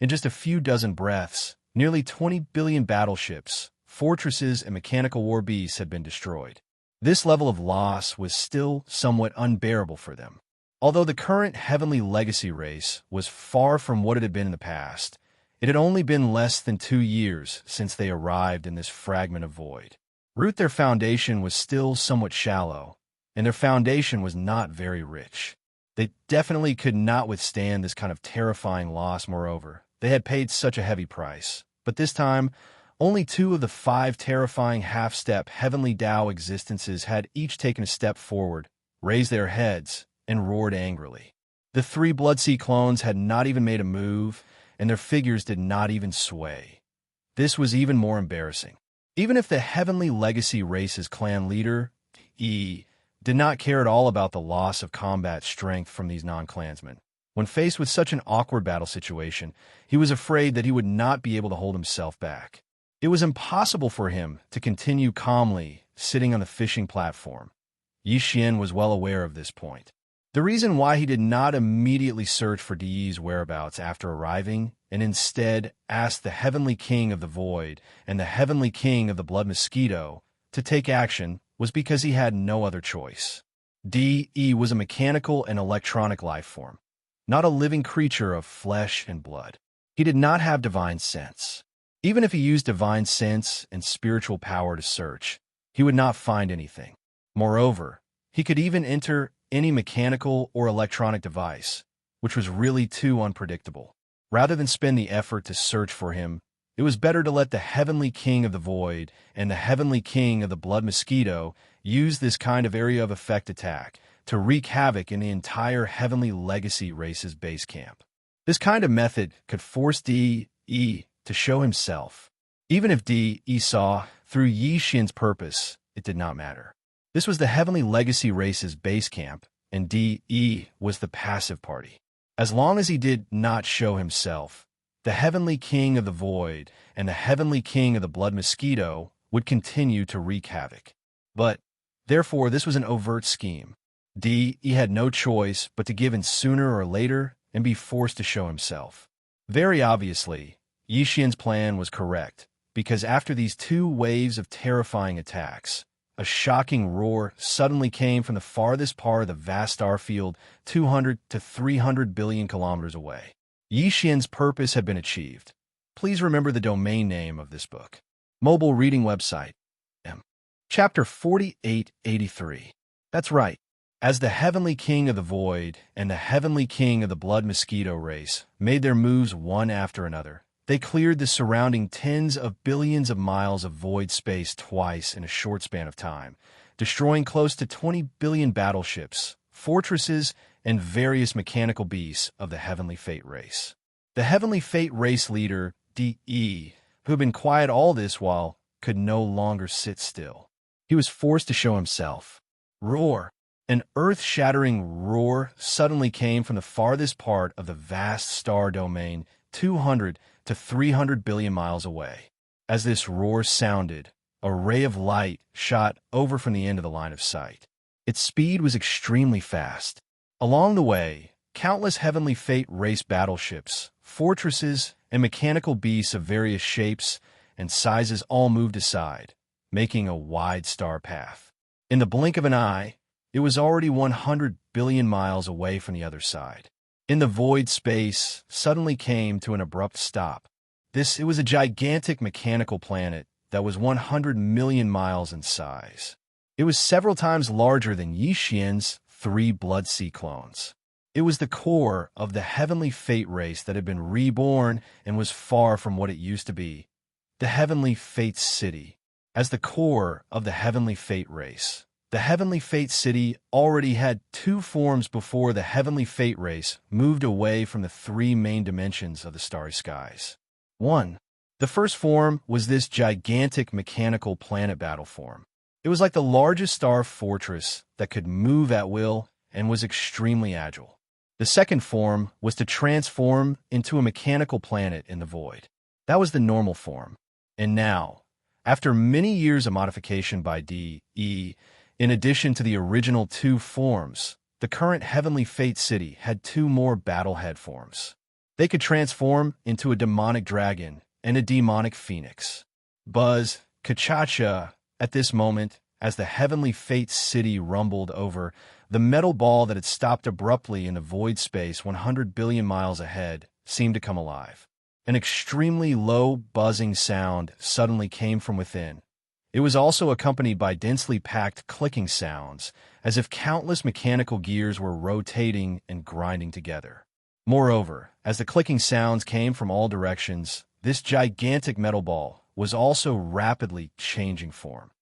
in just a few dozen breaths, nearly 20 billion battleships, fortresses, and mechanical war beasts had been destroyed. This level of loss was still somewhat unbearable for them. Although the current Heavenly Legacy race was far from what it had been in the past, it had only been less than 2 years since they arrived in this fragment of void. Their foundation was still somewhat shallow, and their foundation was not very rich. They definitely could not withstand this kind of terrifying loss. Moreover, they had paid such a heavy price. But this time, only 2 of the 5 terrifying half-step Heavenly Tao existences had each taken a step forward, raised their heads, and roared angrily. The 3 Bloodseed clones had not even made a move, and their figures did not even sway. This was even more embarrassing. Even if the Heavenly Legacy race's clan leader, did not care at all about the loss of combat strength from these non-clansmen, when faced with such an awkward battle situation, he was afraid that he would not be able to hold himself back. It was impossible for him to continue calmly sitting on the fishing platform. Xianxia was well aware of this point. The reason why he did not immediately search for Di's whereabouts after arriving, and instead asked the Heavenly King of the Void and the Heavenly King of the Blood Mosquito to take action, was because he had no other choice. Di was a mechanical and electronic life form, not a living creature of flesh and blood. He did not have divine sense. Even if he used divine sense and spiritual power to search, he would not find anything. Moreover, he could even enter any mechanical or electronic device, which was really too unpredictable. Rather than spend the effort to search for him, it was better to let the Heavenly King of the Void and the Heavenly King of the Blood Mosquito use this kind of area of effect attack to wreak havoc in the entire Heavenly Legacy race's base camp. This kind of method could force Di to show himself. Even if Di saw through Xianxia's purpose, it did not matter. This was the Heavenly Legacy race's base camp, and Di was the passive party. As long as he did not show himself, the Heavenly King of the Void and the Heavenly King of the Blood Mosquito would continue to wreak havoc. But, therefore, this was an overt scheme. Di had no choice but to give in sooner or later and be forced to show himself. Very obviously, Xianxia's plan was correct, because after these 2 waves of terrifying attacks, a shocking roar suddenly came from the farthest part of the vast star field, 200 to 300 billion kilometers away. Xianxia's purpose had been achieved. Please remember the domain name of this book. Mobile reading website. Chapter 4883. That's right. As the Heavenly King of the Void and the Heavenly King of the Blood Mosquito race made their moves one after another, they cleared the surrounding tens of billions of miles of void space twice in a short span of time, destroying close to 20 billion battleships, fortresses, and various mechanical beasts of the Heavenly Fate race. The Heavenly Fate race leader, Di, who had been quiet all this while, could no longer sit still. He was forced to show himself. Roar! An earth-shattering roar suddenly came from the farthest part of the vast star domain, 200 to 300 billion miles away. As this roar sounded, a ray of light shot over from the end of the line of sight. Its speed was extremely fast. Along the way, countless Heavenly Fate race battleships, fortresses, and mechanical beasts of various shapes and sizes all moved aside, making a wide star path. In the blink of an eye, it was already 100 billion miles away from the other side. In the void, space suddenly came to an abrupt stop. It was a gigantic mechanical planet that was 100 million miles in size. It was several times larger than Xianxia's 3 Bloodseed clones. It was the core of the heavenly fate race that had been reborn and was far from what it used to be. The heavenly fate city. As the core of the heavenly fate race, the heavenly fate city already had two forms before the heavenly fate race moved away from the three main dimensions of the starry skies. 1. The first form was this gigantic mechanical planet battle form. It was like the largest star fortress that could move at will and was extremely agile. The second form was to transform into a mechanical planet in the void. That was the normal form. And now, after many years of modification by DE, in addition to the original two forms, the current Heavenly Fate City had two more Battlehead forms. They could transform into a demonic dragon and a demonic phoenix. Buzz, Xianxia, at this moment, as the Heavenly Fate City rumbled over, the metal ball that had stopped abruptly in the void space 100 billion miles ahead seemed to come alive. An extremely low, buzzing sound suddenly came from within. It was also accompanied by densely packed clicking sounds, as if countless mechanical gears were rotating and grinding together. Moreover, as the clicking sounds came from all directions, this gigantic metal ball was also rapidly changing form.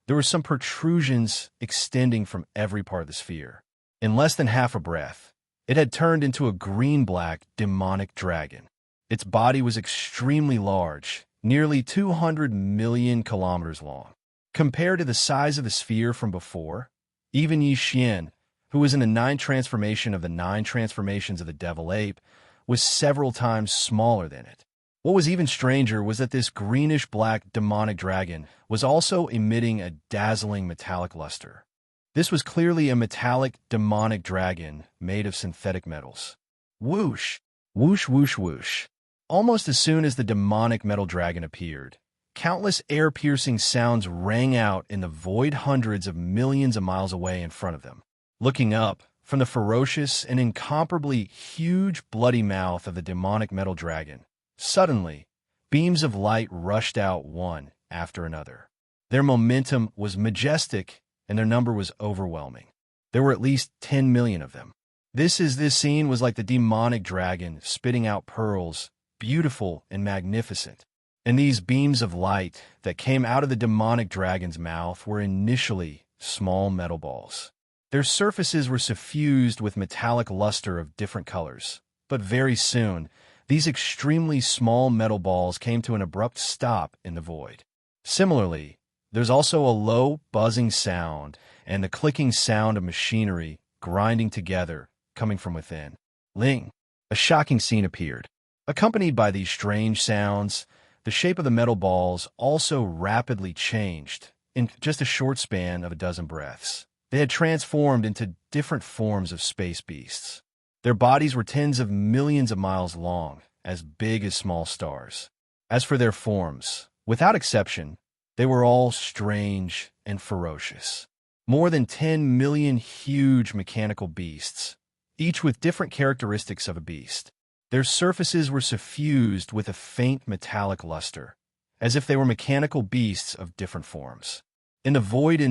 There were some protrusions extending from every part of the sphere. In less than half a breath, it had turned into a green-black demonic dragon. Its body was extremely large, nearly 200 million kilometers long. Compared to the size of the sphere from before, even Xianxia, who was in the 9th transformation of the 9 transformations of the devil ape, was several times smaller than it. What was even stranger was that this greenish-black demonic dragon was also emitting a dazzling metallic luster. This was clearly a metallic demonic dragon made of synthetic metals. Whoosh! Whoosh, whoosh, whoosh. Almost as soon as the demonic metal dragon appeared, countless air-piercing sounds rang out in the void hundreds of millions of miles away in front of them. Looking up, from the ferocious and incomparably huge bloody mouth of the demonic metal dragon, suddenly, beams of light rushed out one after another. Their momentum was majestic, and their number was overwhelming. There were at least 10 million of them. This scene was like the demonic dragon spitting out pearls, beautiful and magnificent. And these beams of light that came out of the demonic dragon's mouth were initially small metal balls. Their surfaces were suffused with metallic luster of different colors, but very soon, these extremely small metal balls came to an abrupt stop in the void. Similarly, there's also a low, buzzing sound and the clicking sound of machinery grinding together coming from within. Ling, a shocking scene appeared. Accompanied by these strange sounds, the shape of the metal balls also rapidly changed in just a short span of a dozen breaths. They had transformed into different forms of space beasts. Their bodies were tens of millions of miles long, as big as small stars. As for their forms, without exception, they were all strange and ferocious. More than 10 million huge mechanical beasts, each with different characteristics of a beast. Their surfaces were suffused with a faint metallic luster, as if they were mechanical beasts of different forms. In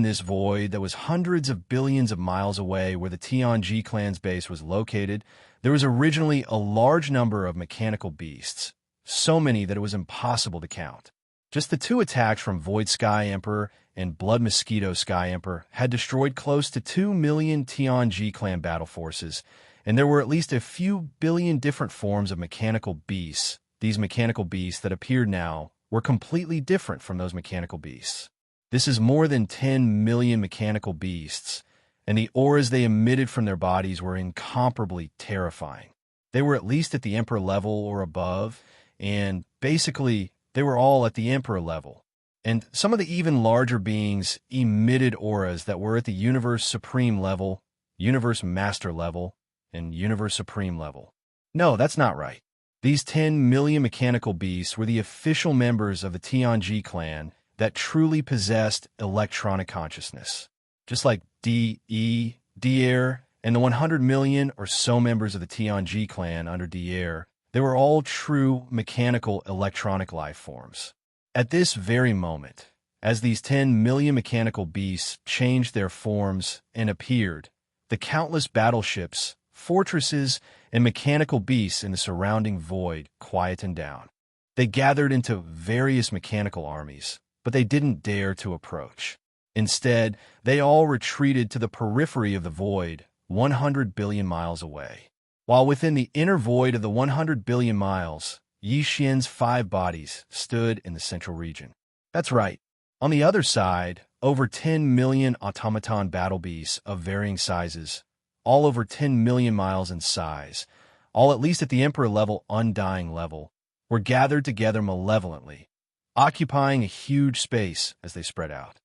this void that was hundreds of billions of miles away where the Tianji clan's base was located, there was originally a large number of mechanical beasts, so many that it was impossible to count. Just the two attacks from Void Sky Emperor and Blood Mosquito Sky Emperor had destroyed close to 2 million Tianji clan battle forces, and there were at least a few billion different forms of mechanical beasts. These mechanical beasts that appeared now were completely different from those mechanical beasts. This is more than 10 million mechanical beasts, and the auras they emitted from their bodies were incomparably terrifying. They were at least at the Emperor level or above, and basically, they were all at the Emperor level. And some of the even larger beings emitted auras that were at the Universe Supreme level, Universe Master level, and Universe Supreme level. No, that's not right. These 10 million mechanical beasts were the official members of the Tianji clan that truly possessed electronic consciousness. Just like Devourer, and the 100 million or so members of the Tianji clan under Devourer, they were all true mechanical electronic life forms. At this very moment, as these 10 million mechanical beasts changed their forms and appeared, the countless battleships fortresses, and mechanical beasts in the surrounding void quietened down. They gathered into various mechanical armies, but they didn't dare to approach. Instead, they all retreated to the periphery of the void, 100 billion miles away. While within the inner void of the 100 billion miles, Xianxia's 5 bodies stood in the central region. That's right. On the other side, over 10 million automaton battle beasts of varying sizes, all over 10 million miles in size, all at least at the Emperor level, undying level, were gathered together malevolently, occupying a huge space as they spread out.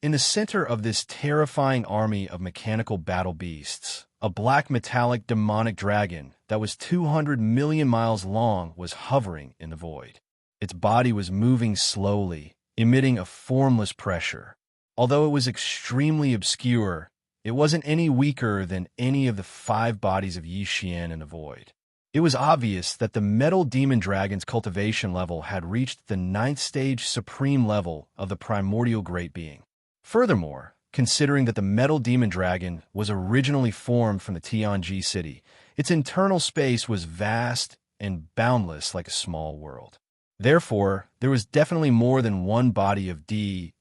In the center of this terrifying army of mechanical battle beasts, a black metallic demonic dragon that was 200 million miles long was hovering in the void. Its body was moving slowly, emitting a formless pressure. Although it was extremely obscure, it wasn't any weaker than any of the 5 bodies of Xian in the void. It was obvious that the metal demon dragon's cultivation level had reached the 9th stage supreme level of the primordial great being. Furthermore, considering that the metal demon dragon was originally formed from the Tianji city, its internal space was vast and boundless like a small world. Therefore, there was definitely more than one body of DE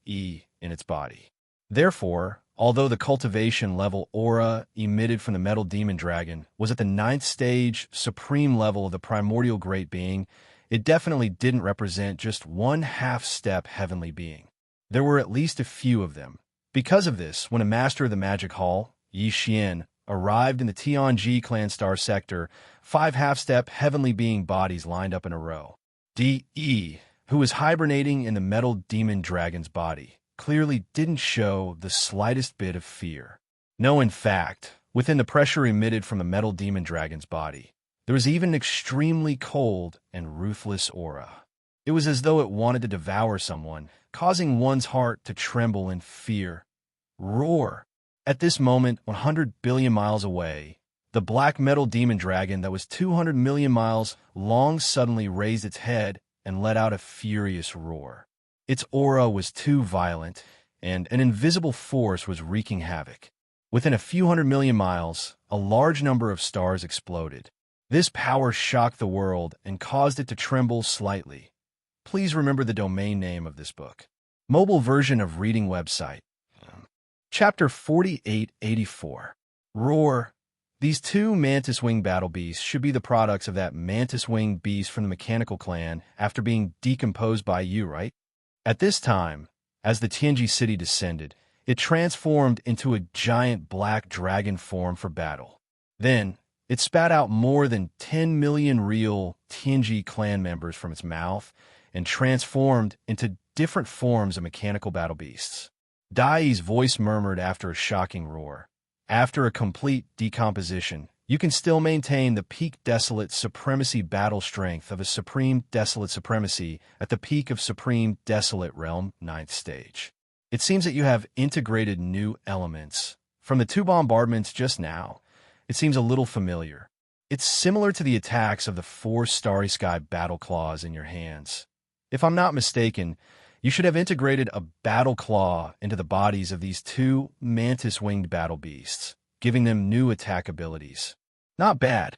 in its body. Therefore, although the cultivation level aura emitted from the metal demon dragon was at the 9th stage supreme level of the primordial great being, it definitely didn't represent just one half-step heavenly being. There were at least a few of them. Because of this, when a master of the magic hall, Xian, arrived in the Tianji clan star sector, 5 half-step heavenly being bodies lined up in a row. DE, who was hibernating in the metal demon dragon's body, clearly didn't show the slightest bit of fear. No, in fact, within the pressure emitted from the metal demon dragon's body, there was even an extremely cold and ruthless aura. It was as though it wanted to devour someone, causing one's heart to tremble in fear. Roar! At this moment, 100 billion miles away, the black metal demon dragon that was 200 million miles long suddenly raised its head and let out a furious roar. Its aura was too violent, and an invisible force was wreaking havoc. Within a few 100 million miles, a large number of stars exploded. This power shocked the world and caused it to tremble slightly. Please remember the domain name of this book. Mobile version of reading website. Chapter 4884. Roar. These 2 mantis-winged battle beasts should be the products of that mantis-winged beast from the mechanical clan after being decomposed by you, right? At this time, as the Tianji city descended, it transformed into a giant black dragon form for battle. Then, it spat out more than 10 million real Tianji clan members from its mouth and transformed into different forms of mechanical battle beasts. Dai's voice murmured after a shocking roar. After a complete decomposition, you can still maintain the peak desolate supremacy battle strength of a supreme desolate supremacy at the peak of supreme desolate realm 9th stage. It seems that you have integrated new elements. From the 2 bombardments just now, it seems a little familiar. It's similar to the attacks of the 4 Starry Sky battle claws in your hands. If I'm not mistaken, you should have integrated a battle claw into the bodies of these 2 mantis-winged battle beasts, giving them new attack abilities. Not bad.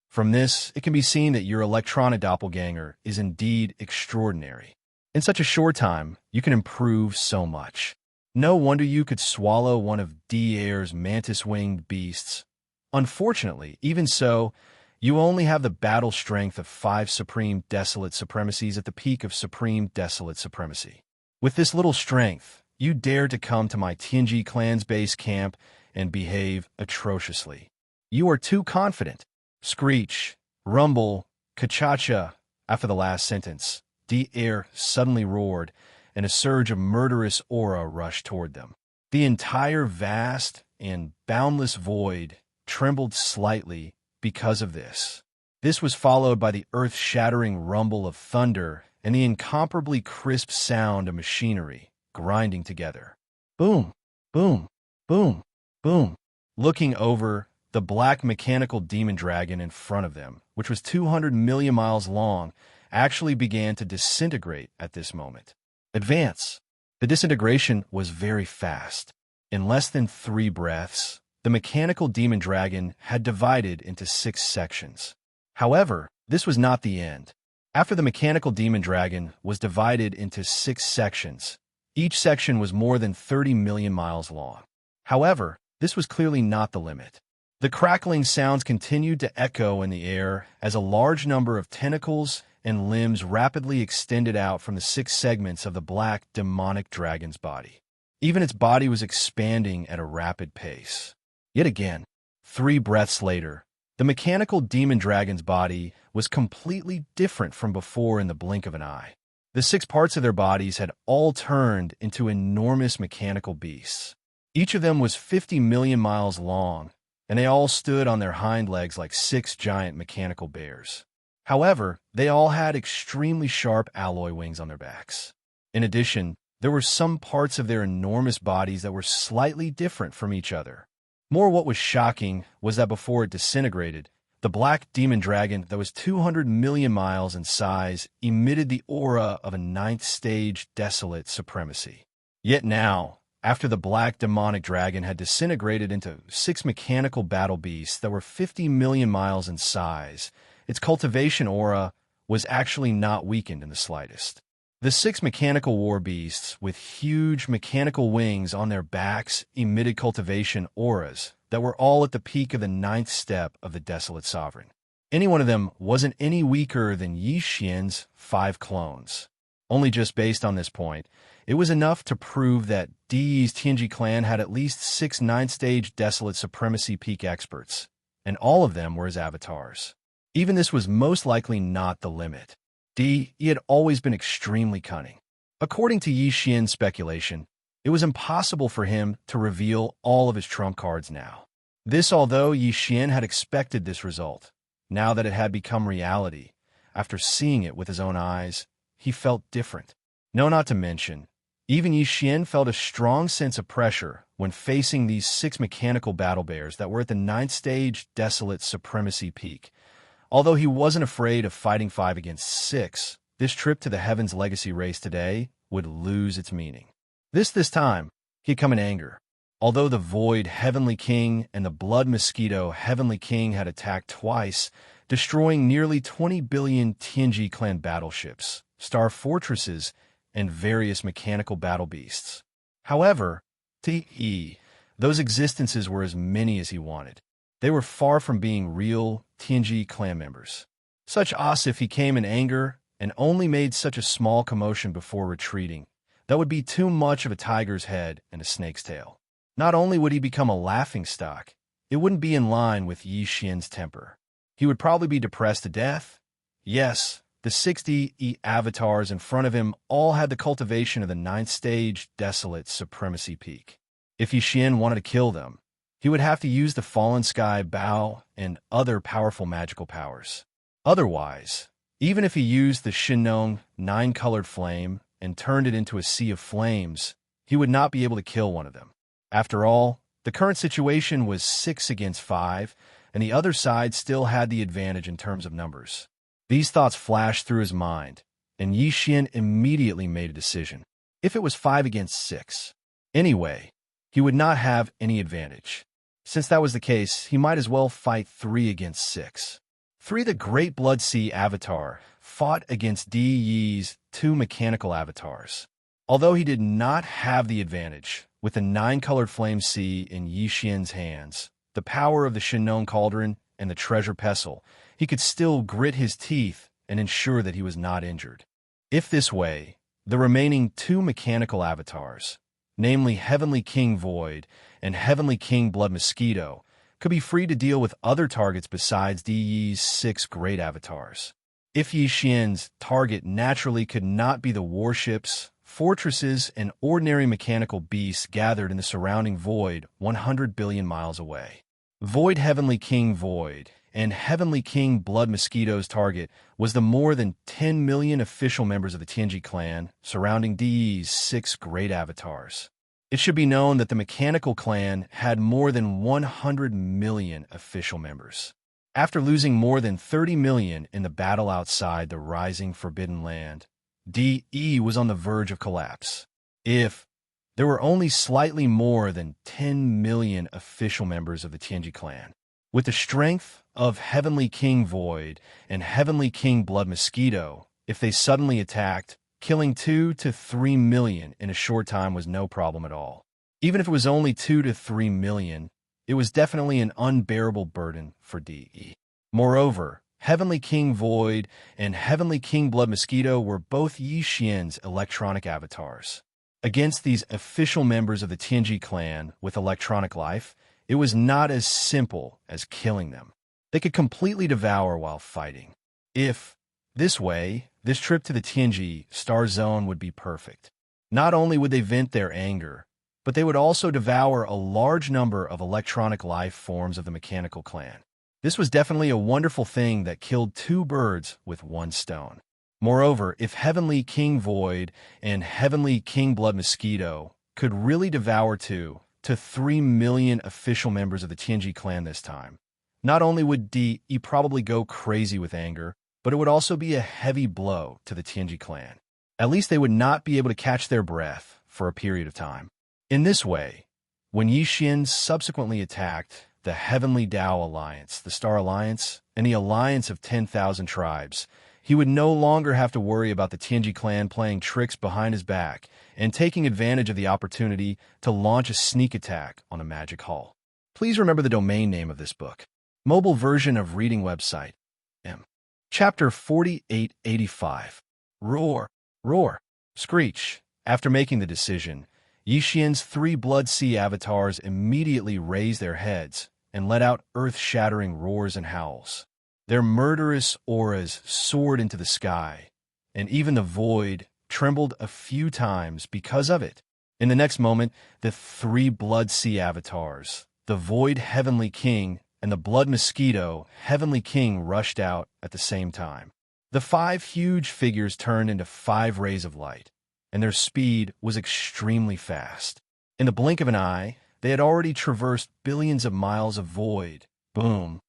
From this, it can be seen that your electronic doppelganger is indeed extraordinary. In such a short time, you can improve so much. No wonder you could swallow one of Devoureur's mantis-winged beasts. Unfortunately, even so, you only have the battle strength of 5 supreme desolate supremacies at the peak of supreme desolate supremacy. With this little strength, you dare to come to my Tianji clan's base camp and behave atrociously. You are too confident. Screech, rumble, kachacha. After the last sentence, the air suddenly roared, and a surge of murderous aura rushed toward them. The entire vast and boundless void trembled slightly because of this. This was followed by the earth-shattering rumble of thunder and the incomparably crisp sound of machinery grinding together. Boom, boom, boom, boom. Looking over, the black mechanical demon dragon in front of them, which was 200 million miles long, actually began to disintegrate at this moment. Advance. The disintegration was very fast. In less than 3 breaths, the mechanical demon dragon had divided into 6 sections. However, this was not the end. After the mechanical demon dragon was divided into 6 sections, each section was more than 30 million miles long. However, this was clearly not the limit. The crackling sounds continued to echo in the air as a large number of tentacles and limbs rapidly extended out from the 6 segments of the black demonic dragon's body. Even its body was expanding at a rapid pace. Yet again, 3 breaths later, the mechanical demon dragon's body was completely different from before in the blink of an eye. The 6 parts of their bodies had all turned into enormous mechanical beasts. Each of them was 50 million miles long, and they all stood on their hind legs like 6 giant mechanical bears. However, they all had extremely sharp alloy wings on their backs. In addition, there were some parts of their enormous bodies that were slightly different from each other. What was shocking was that before it disintegrated, the black demon dragon that was 200 million miles in size emitted the aura of a 9th stage desolate supremacy. Yet now, after the black demonic dragon had disintegrated into 6 mechanical battle beasts that were 50 million miles in size, its cultivation aura was actually not weakened in the slightest. The 6 mechanical war beasts with huge mechanical wings on their backs emitted cultivation auras that were all at the peak of the 9th step of the Desolate Sovereign. Any one of them wasn't any weaker than Xianxia's 5 clones. Only just based on this point, it was enough to prove that Di's Tianji clan had at least 6 9th-stage Desolate Supremacy peak experts, and all of them were his avatars. Even this was most likely not the limit. He had always been extremely cunning. According to Xianxia's speculation, it was impossible for him to reveal all of his trump cards now. This although Xianxia had expected this result. Now that it had become reality, after seeing it with his own eyes, he felt different. No, not to mention, even Xianxia felt a strong sense of pressure when facing these 6 mechanical battle bears that were at the 9th stage Desolate Supremacy peak. Although he wasn't afraid of fighting 5 against 6, this trip to the Heaven's Legacy race today would lose its meaning. This time, he had come in anger. Although the Void Heavenly King and the Blood Mosquito Heavenly King had attacked twice, destroying nearly 20 billion Tianji clan battleships, star fortresses, and various mechanical battle beasts. However, those existences were as many as he wanted. They were far from being real Tianji clan members. Such as if he came in anger and only made such a small commotion before retreating, that would be too much of a tiger's head and a snake's tail. Not only would he become a laughingstock, it wouldn't be in line with Xianxia's temper. He would probably be depressed to death. Yes, the 60 avatars in front of him all had the cultivation of the 9th stage Desolate Supremacy peak. If Xianxia wanted to kill them, he would have to use the Fallen Sky Bow and other powerful magical powers. Otherwise, even if he used the Shinong 9-colored flame and turned it into a sea of flames, he would not be able to kill one of them. After all, the current situation was 6 against 5, and the other side still had the advantage in terms of numbers. These thoughts flashed through his mind, and Xianxia immediately made a decision. If it was 5 against 6, anyway, he would not have any advantage. Since that was the case, he might as well fight 3 against 6. 3 the Great Blood Sea Avatar fought against Di Yi's 2 mechanical avatars. Although he did not have the advantage, with the 9-colored flame sea in Xianxia's hands, the power of the Shinong Cauldron, and the treasure pestle, he could still grit his teeth and ensure that he was not injured. If this way, the remaining 2 mechanical avatars, namely Heavenly King Void and Heavenly King Blood Mosquito, could be free to deal with other targets besides Di Yi's 6 great avatars. If Xianxia's target naturally could not be the warships, fortresses, and ordinary mechanical beasts gathered in the surrounding void 100 billion miles away. Void Heavenly King Void and Heavenly King Blood Mosquito's target was the more than 10 million official members of the Tianji clan surrounding Di Yi's 6 great avatars. It should be known that the mechanical clan had more than 100 million official members. After losing more than 30 million in the battle outside the rising Forbidden Land, Di Yi was on the verge of collapse. If There were only slightly more than 10 million official members of the Tianji clan. With the strength of Heavenly King Void and Heavenly King Blood Mosquito, if they suddenly attacked, killing 2 to 3 million in a short time was no problem at all. Even if it was only 2 to 3 million, it was definitely an unbearable burden for DE. Moreover, Heavenly King Void and Heavenly King Blood Mosquito were both Xianxia's electronic avatars. Against these official members of the Tianji clan with electronic life, it was not as simple as killing them. They could completely devour while fighting. This way, this trip to the Tianji Star Zone would be perfect. Not only would they vent their anger, but they would also devour a large number of electronic life forms of the mechanical clan. This was definitely a wonderful thing that killed 2 birds with 1 stone. Moreover, if Heavenly King Void and Heavenly King Blood Mosquito could really devour 2 to 3 million official members of the Tianji clan this time, not only would DE probably go crazy with anger, but it would also be a heavy blow to the Tianji clan. At least they would not be able to catch their breath for a period of time. In this way, when Yixian subsequently attacked the Heavenly Tao Alliance, the Star Alliance, and the Alliance of 10,000 Tribes, he would no longer have to worry about the Tianji clan playing tricks behind his back and taking advantage of the opportunity to launch a sneak attack on a magic hall. Please remember the domain name of this book. Mobile version of reading website. Chapter 4885. Roar, roar, screech. After making the decision, Yixian's 3 Blood Sea avatars immediately raised their heads and let out earth-shattering roars and howls. Their murderous auras soared into the sky, and even the void trembled a few times because of it. In the next moment, the 3 Blood Sea avatars, the Void Heavenly King and the Blood Mosquito Heavenly King rushed out at the same time. The 5 huge figures turned into 5 rays of light, and their speed was extremely fast. In the blink of an eye, they had already traversed billions of miles of void. Boom.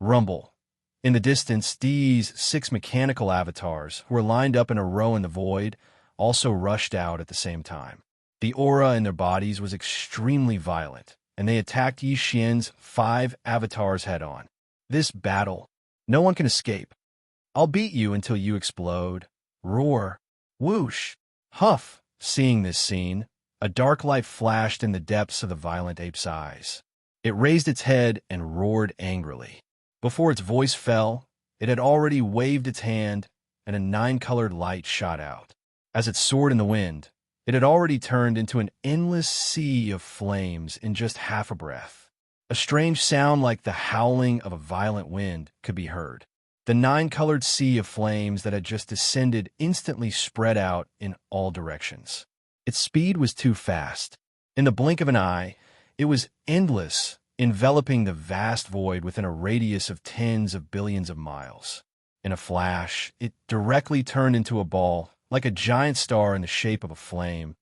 Rumble. In the distance, DE's 6 mechanical avatars, who were lined up in a row in the void, also rushed out at the same time. The aura in their bodies was extremely violent, and they attacked Yixian's 5 avatars head-on. This battle, no one can escape. I'll beat you until you explode. Roar. Whoosh. Huff. Seeing this scene, a dark light flashed in the depths of the violent ape's eyes. It raised its head and roared angrily. Before its voice fell, it had already waved its hand, and a 9-colored light shot out. As it soared in the wind, it had already turned into an endless sea of flames in just half a breath. A strange sound like the howling of a violent wind could be heard. The 9-colored sea of flames that had just descended instantly spread out in all directions. Its speed was too fast. In the blink of an eye, it was endless, enveloping the vast void within a radius of tens of billions of miles. In a flash, it directly turned into a ball, like a giant star in the shape of a flame.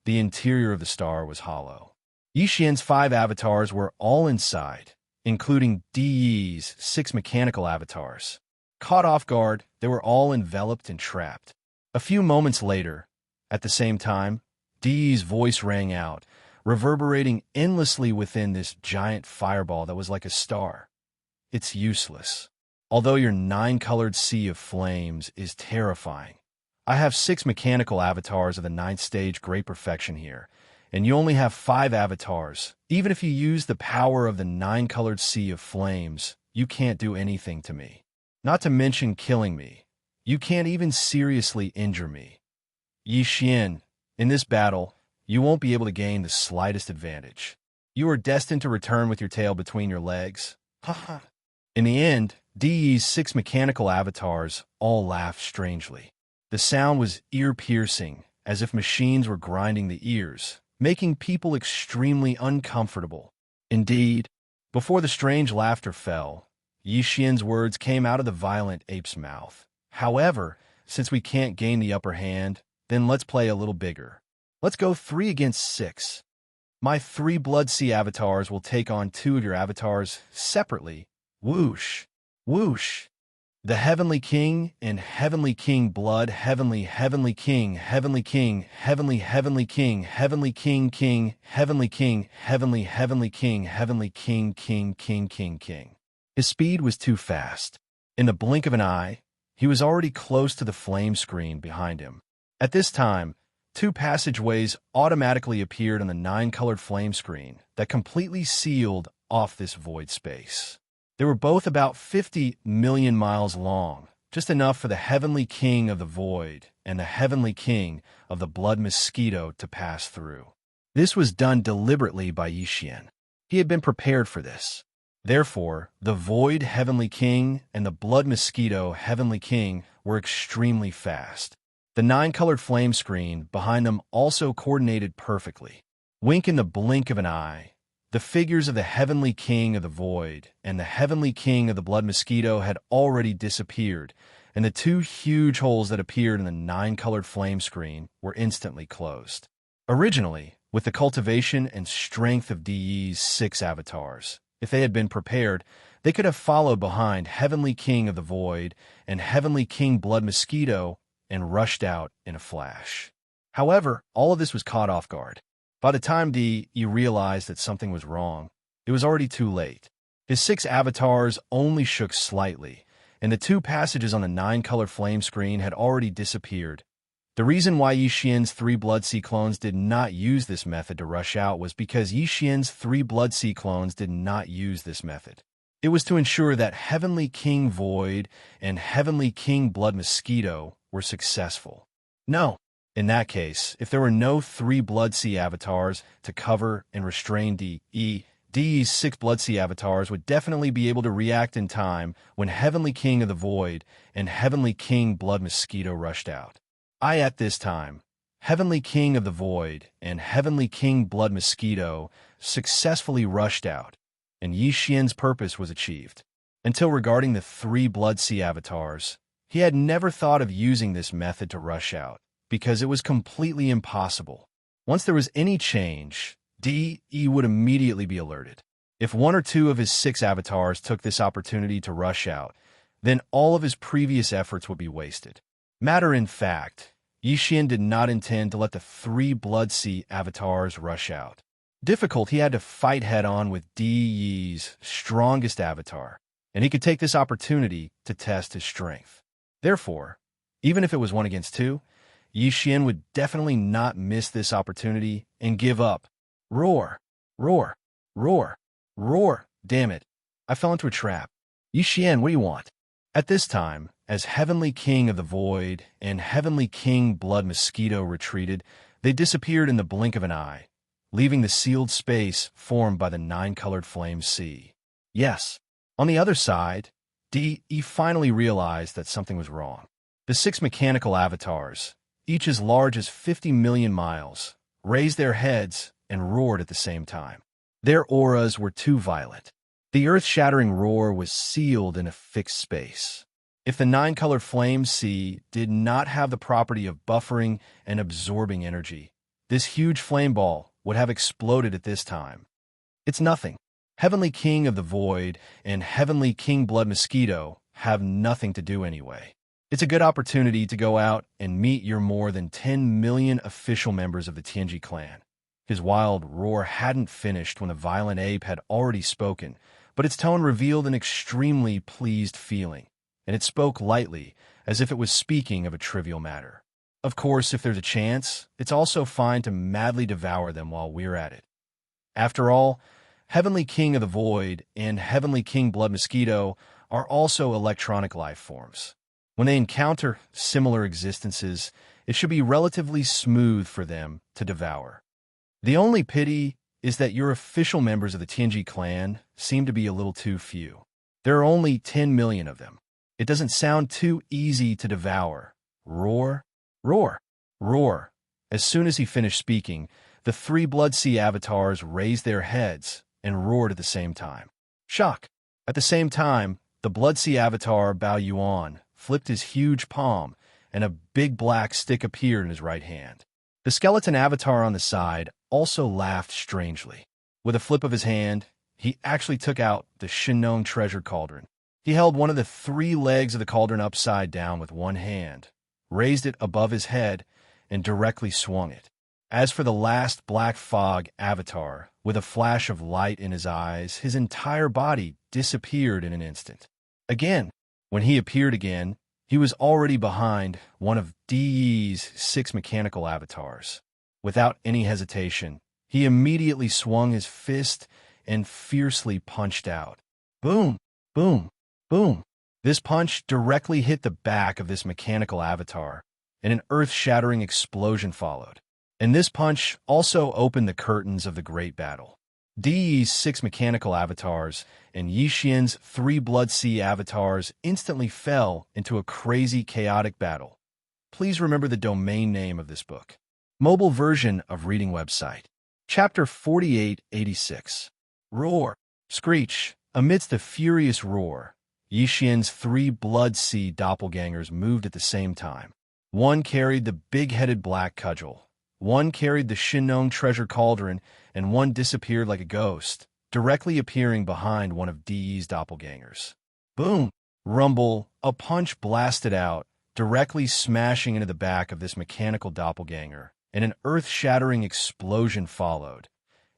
The interior of the star was hollow. Yixian's 5 avatars were all inside, including DE's 6 mechanical avatars. Caught off guard, they were all enveloped and trapped. A few moments later, at the same time, DE's voice rang out, reverberating endlessly within this giant fireball that was like a star. It's useless. Although your 9-colored sea of flames is terrifying, I have 6 mechanical avatars of the 9th stage Great Perfection here, and you only have 5 avatars. Even if you use the power of the 9-colored sea of flames, you can't do anything to me. Not to mention killing me. You can't even seriously injure me. Yixian, in this battle, you won't be able to gain the slightest advantage. You are destined to return with your tail between your legs. Haha. In the end, DE's 6 mechanical avatars all laughed strangely. The sound was ear-piercing, as if machines were grinding the ears, making people extremely uncomfortable. Indeed, before the strange laughter fell, Yixian's words came out of the violent ape's mouth. However, since we can't gain the upper hand, then let's play a little bigger. Let's go 3 against 6. My 3 Blood Sea avatars will take on 2 of your avatars separately. Whoosh, whoosh. The Heavenly King and Heavenly King blood, Heavenly King, Heavenly King, Heavenly King, Heavenly King, King, Heavenly King, Heavenly King, Heavenly King, King. His speed was too fast. In the blink of an eye, he was already close to the flame screen behind him. At this time, two passageways automatically appeared on the 9-colored flame screen that completely sealed off this void space. They were both about 50 million miles long, just enough for the Heavenly King of the Void and the Heavenly King of the Blood Mosquito to pass through. This was done deliberately by Xianxia. He had been prepared for this. Therefore, the Void Heavenly King and the Blood Mosquito Heavenly King were extremely fast. The 9-colored flame screen behind them also coordinated perfectly. Wink in the blink of an eye, the figures of the Heavenly King of the Void and the Heavenly King of the Blood Mosquito had already disappeared, and the two huge holes that appeared in the 9-colored flame screen were instantly closed. Originally, with the cultivation and strength of DE's 6 avatars, if they had been prepared, they could have followed behind Heavenly King of the Void and Heavenly King Blood Mosquito and rushed out in a flash. However, all of this was caught off guard. By the time DE realized that something was wrong, it was already too late. His 6 avatars only shook slightly, and the 2 passages on the 9-color flame screen had already disappeared. The reason why Xianxia's 3 Blood Sea clones did not use this method to rush out was because Xianxia's 3 Blood Sea clones did not use this method. It was to ensure that Heavenly King Void and Heavenly King Blood Mosquito were successful. No. In that case, if there were no 3 Blood Sea avatars to cover and restrain DE's 6 Blood Sea avatars would definitely be able to react in time when Heavenly King of the Void and Heavenly King Blood Mosquito rushed out. At this time, Heavenly King of the Void and Heavenly King Blood Mosquito successfully rushed out, and Xianxia's purpose was achieved. Until regarding the 3 Blood Sea avatars, he had never thought of using this method to rush out, because it was completely impossible. Once there was any change, DE would immediately be alerted. If 1 or 2 of his 6 avatars took this opportunity to rush out, then all of his previous efforts would be wasted. Matter in fact, Xianxia did not intend to let the 3 Blood Sea avatars rush out. Difficult, he had to fight head-on with DE's strongest avatar, and he could take this opportunity to test his strength. Therefore, even if it was 1 against 2, Xianxia would definitely not miss this opportunity and give up. Roar! Roar! Roar! Roar! Damn it! I fell into a trap. Xianxia, what do you want? At this time, as Heavenly King of the Void and Heavenly King Blood Mosquito retreated, they disappeared in the blink of an eye, leaving the sealed space formed by the 9-colored flame sea. Yes. On the other side, DE finally realized that something was wrong. The 6 mechanical avatars, each as large as 50 million miles, raised their heads and roared at the same time. Their auras were too violent. The earth-shattering roar was sealed in a fixed space. If the 9-colored flame sea did not have the property of buffering and absorbing energy, this huge flame ball would have exploded at this time. It's nothing. Heavenly King of the Void and Heavenly King Blood Mosquito have nothing to do anyway. It's a good opportunity to go out and meet your more than 10 million official members of the Tianji clan. His wild roar hadn't finished when the violent ape had already spoken, but its tone revealed an extremely pleased feeling, and it spoke lightly, as if it was speaking of a trivial matter. Of course, if there's a chance, it's also fine to madly devour them while we're at it. After all, Heavenly King of the Void and Heavenly King Blood Mosquito are also electronic life forms. When they encounter similar existences, it should be relatively smooth for them to devour. The only pity is that your official members of the Tianji clan seem to be a little too few. There are only 10 million of them. It doesn't sound too easy to devour. Roar, roar, roar. As soon as he finished speaking, the 3 Blood Sea avatars raised their heads and roared at the same time. Shock! At the same time, the Blood Sea avatar Bao Yuan flipped his huge palm, and a big black stick appeared in his right hand. The skeleton avatar on the side also laughed strangely. With a flip of his hand, he actually took out the Shinong treasure cauldron. He held one of the 3 legs of the cauldron upside down with one hand, raised it above his head, and directly swung it. As for the last Black Fog avatar, with a flash of light in his eyes, his entire body disappeared in an instant. Again, when he appeared again, he was already behind one of De's 6 mechanical avatars. Without any hesitation, he immediately swung his fist and fiercely punched out. Boom! Boom! Boom! This punch directly hit the back of this mechanical avatar, and an earth-shattering explosion followed. And this punch also opened the curtains of the great battle. De's 6 mechanical avatars and Yixian's 3 Blood Sea avatars instantly fell into a crazy, chaotic battle. Please remember the domain name of this book. Mobile version of reading website. Chapter 4886. Roar. Screech. Amidst a furious roar, Yixian's 3 Blood Sea doppelgangers moved at the same time. One carried the big-headed black cudgel, one carried the Shinnong treasure cauldron, and one disappeared like a ghost, directly appearing behind one of De's doppelgangers. Boom! Rumble! A punch blasted out, directly smashing into the back of this mechanical doppelganger, and an earth-shattering explosion followed.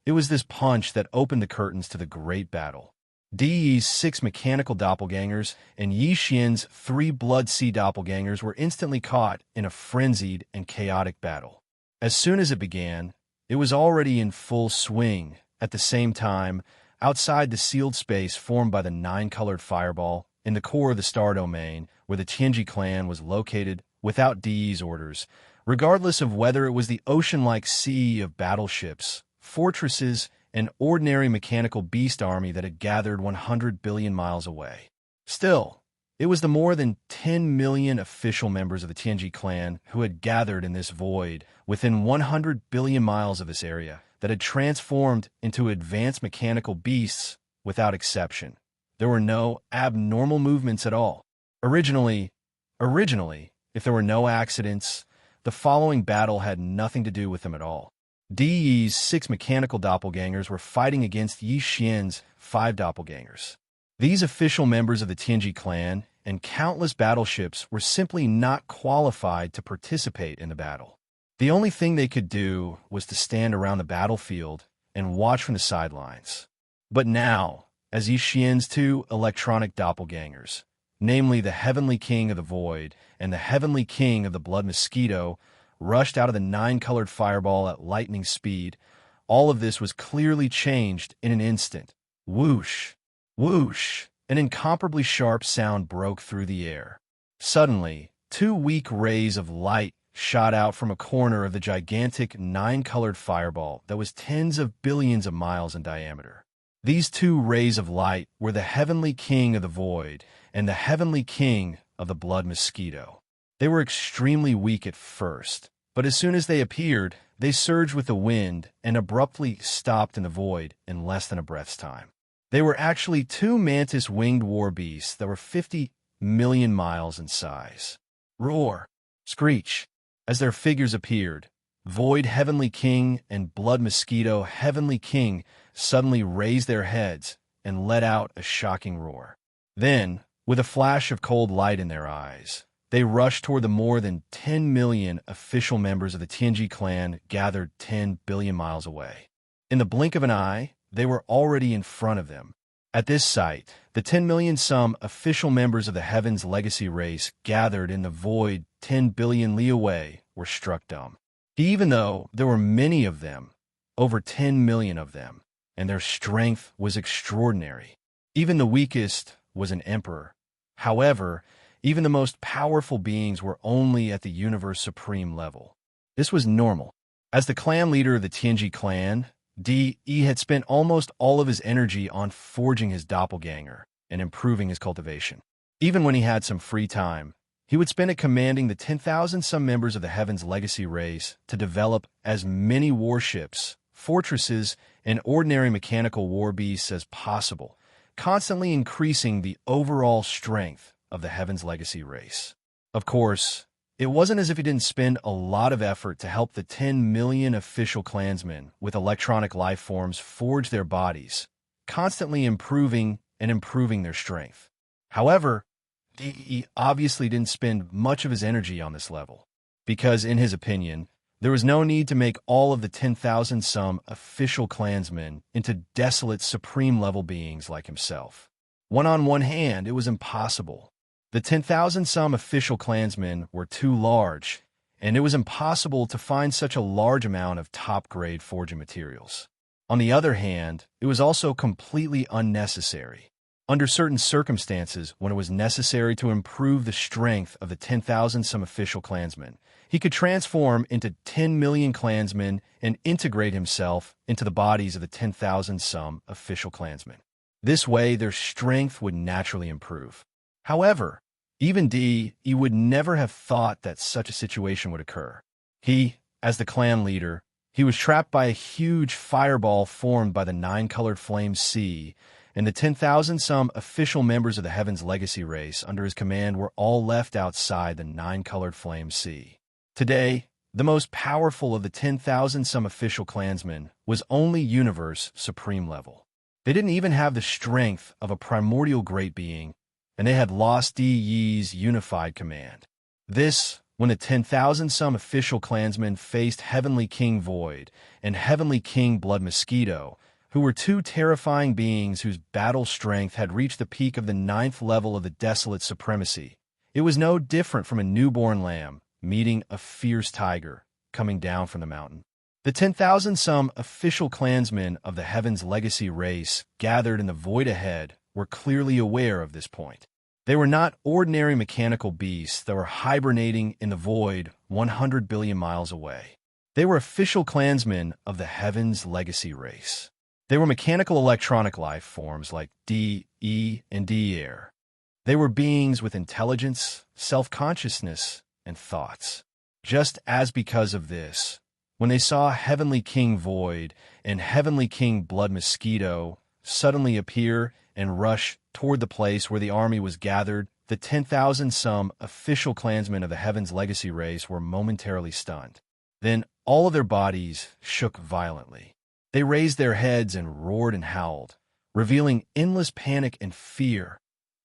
It was this punch that opened the curtains to the great battle. De's 6 mechanical doppelgangers and Yixian's 3 Blood Sea doppelgangers were instantly caught in a frenzied and chaotic battle. As soon as it began, it was already in full swing. At the same time, outside the sealed space formed by the 9-colored fireball, in the core of the star domain, where the Tianji clan was located without De's orders, regardless of whether it was the ocean-like sea of battleships, fortresses, and ordinary mechanical beast army that had gathered 100 billion miles away. Still, it was the more than 10 million official members of the Tianji clan who had gathered in this void within 100 billion miles of this area that had transformed into advanced mechanical beasts without exception. There were no abnormal movements at all. Originally, if there were no accidents, the following battle had nothing to do with them at all. De's 6 mechanical doppelgangers were fighting against Yixian's 5 doppelgangers. These official members of the Tianji clan and countless battleships were simply not qualified to participate in the battle. The only thing they could do was to stand around the battlefield and watch from the sidelines. But now, as Yixian's 2 electronic doppelgangers, namely the Heavenly King of the Void and the Heavenly King of the Blood Mosquito, rushed out of the 9-colored fireball at lightning speed, all of this was clearly changed in an instant. Whoosh! Whoosh! An incomparably sharp sound broke through the air. Suddenly, 2 weak rays of light shot out from a corner of the gigantic 9-colored fireball that was tens of billions of miles in diameter. These 2 rays of light were the Heavenly King of the Void and the Heavenly King of the Blood Mosquito. They were extremely weak at first, but as soon as they appeared, they surged with the wind and abruptly stopped in the void in less than a breath's time. They were actually 2 mantis-winged war beasts that were 50 million miles in size. Roar! Screech! As their figures appeared, Void Heavenly King and Blood Mosquito Heavenly King suddenly raised their heads and let out a shocking roar. Then, with a flash of cold light in their eyes, they rushed toward the more than 10 million official members of the Tianji clan gathered 10 billion miles away. In the blink of an eye, they were already in front of them. At this sight, the 10 million some official members of the Heaven's legacy race gathered in the void 10 billion li away were struck dumb. Even though there were many of them, over 10 million of them, and their strength was extraordinary. Even the weakest was an emperor. However, even the most powerful beings were only at the universe supreme level. This was normal. As the clan leader of the Tianji clan, Di had spent almost all of his energy on forging his doppelganger and improving his cultivation. Even when he had some free time, he would spend it commanding the 10,000-some members of the Heaven's legacy race to develop as many warships, fortresses, and ordinary mechanical war beasts as possible, constantly increasing the overall strength of the Heaven's legacy race. Of course, it wasn't as if he didn't spend a lot of effort to help the 10 million official clansmen with electronic life forms forge their bodies, constantly improving their strength. However, he obviously didn't spend much of his energy on this level, because in his opinion, there was no need to make all of the 10,000-some official clansmen into desolate supreme-level beings like himself. On one hand, it was impossible. The 10,000-some official clansmen were too large, and it was impossible to find such a large amount of top-grade forging materials. On the other hand, it was also completely unnecessary. Under certain circumstances, when it was necessary to improve the strength of the 10,000-some official clansmen, he could transform into 10 million clansmen and integrate himself into the bodies of the 10,000-some official clansmen. This way, their strength would naturally improve. However, even he would never have thought that such a situation would occur. He, as the clan leader, he was trapped by a huge fireball formed by the nine-colored flame sea, and the 10,000-some official members of the Heaven's Legacy race under his command were all left outside the nine-colored flame sea. Today, the most powerful of the 10,000-some official clansmen was only Universe Supreme level. They didn't even have the strength of a primordial great being, and they had lost Yi's unified command. This, when the 10,000-some official clansmen faced Heavenly King Void and Heavenly King Blood Mosquito, who were two terrifying beings whose battle strength had reached the peak of the 9th level of the Desolate Supremacy. It was no different from a newborn lamb meeting a fierce tiger coming down from the mountain. The 10,000-some official clansmen of the Heaven's Legacy race gathered in the void ahead were clearly aware of this point. They were not ordinary mechanical beasts that were hibernating in the void 100 billion miles away. They were official clansmen of the Heaven's Legacy race. They were mechanical electronic life forms like D, E, and D-Air. They were beings with intelligence, self-consciousness, and thoughts. Just as because of this, when they saw Heavenly King Void and Heavenly King Blood Mosquito suddenly appear and rush toward the place where the army was gathered, the 10,000-some official clansmen of the Heaven's Legacy race were momentarily stunned. Then all of their bodies shook violently. They raised their heads and roared and howled, revealing endless panic and fear.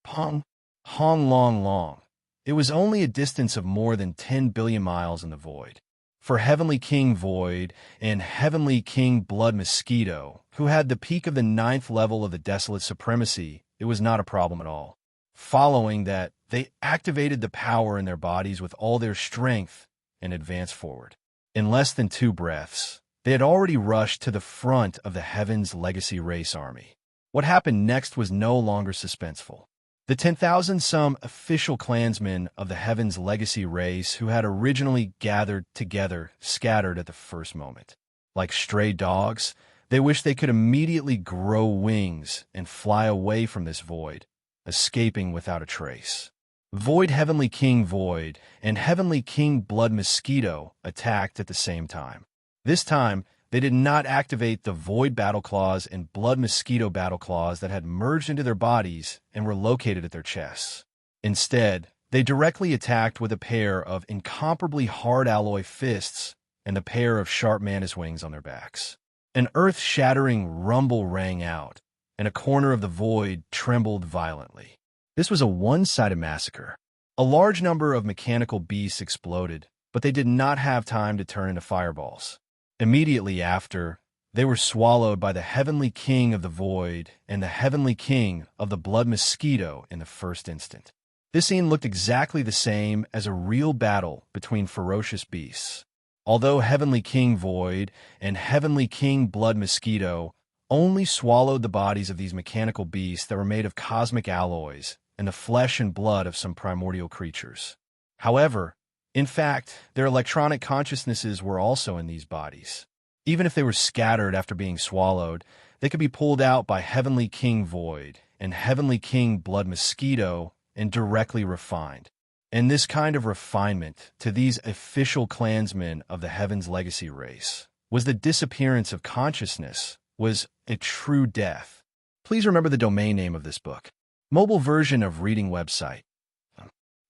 Hong long. It was only a distance of more than 10 billion miles in the void. For Heavenly King Void and Heavenly King Blood Mosquito, who had the peak of the 9th level of the Desolate Supremacy, it was not a problem at all. Following that, they activated the power in their bodies with all their strength and advanced forward. In less than 2 breaths, they had already rushed to the front of the Heaven's Legacy race army. What happened next was no longer suspenseful. The 10,000-some official clansmen of the Heaven's Legacy race who had originally gathered together scattered at the first moment. Like stray dogs, they wished they could immediately grow wings and fly away from this void, escaping without a trace. Void Heavenly King Void and Heavenly King Blood Mosquito attacked at the same time. This time, they did not activate the Void Battle Claws and Blood Mosquito Battle Claws that had merged into their bodies and were located at their chests. Instead, they directly attacked with a pair of incomparably hard alloy fists and a pair of sharp mantis wings on their backs. An earth-shattering rumble rang out, and a corner of the void trembled violently. This was a one-sided massacre. A large number of mechanical beasts exploded, but they did not have time to turn into fireballs. Immediately after, they were swallowed by the Heavenly King of the Void and the Heavenly King of the Blood Mosquito in the first instant. This scene looked exactly the same as a real battle between ferocious beasts. Although Heavenly King Void and Heavenly King Blood Mosquito only swallowed the bodies of these mechanical beasts that were made of cosmic alloys and the flesh and blood of some primordial creatures. However, in fact, their electronic consciousnesses were also in these bodies. Even if they were scattered after being swallowed, they could be pulled out by Heavenly King Void and Heavenly King Blood Mosquito and directly refined. And this kind of refinement to these official clansmen of the Heaven's Legacy race was the disappearance of consciousness, was a true death. Please remember the domain name of this book. Mobile version of reading website.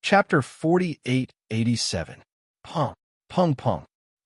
Chapter 4887. Pung,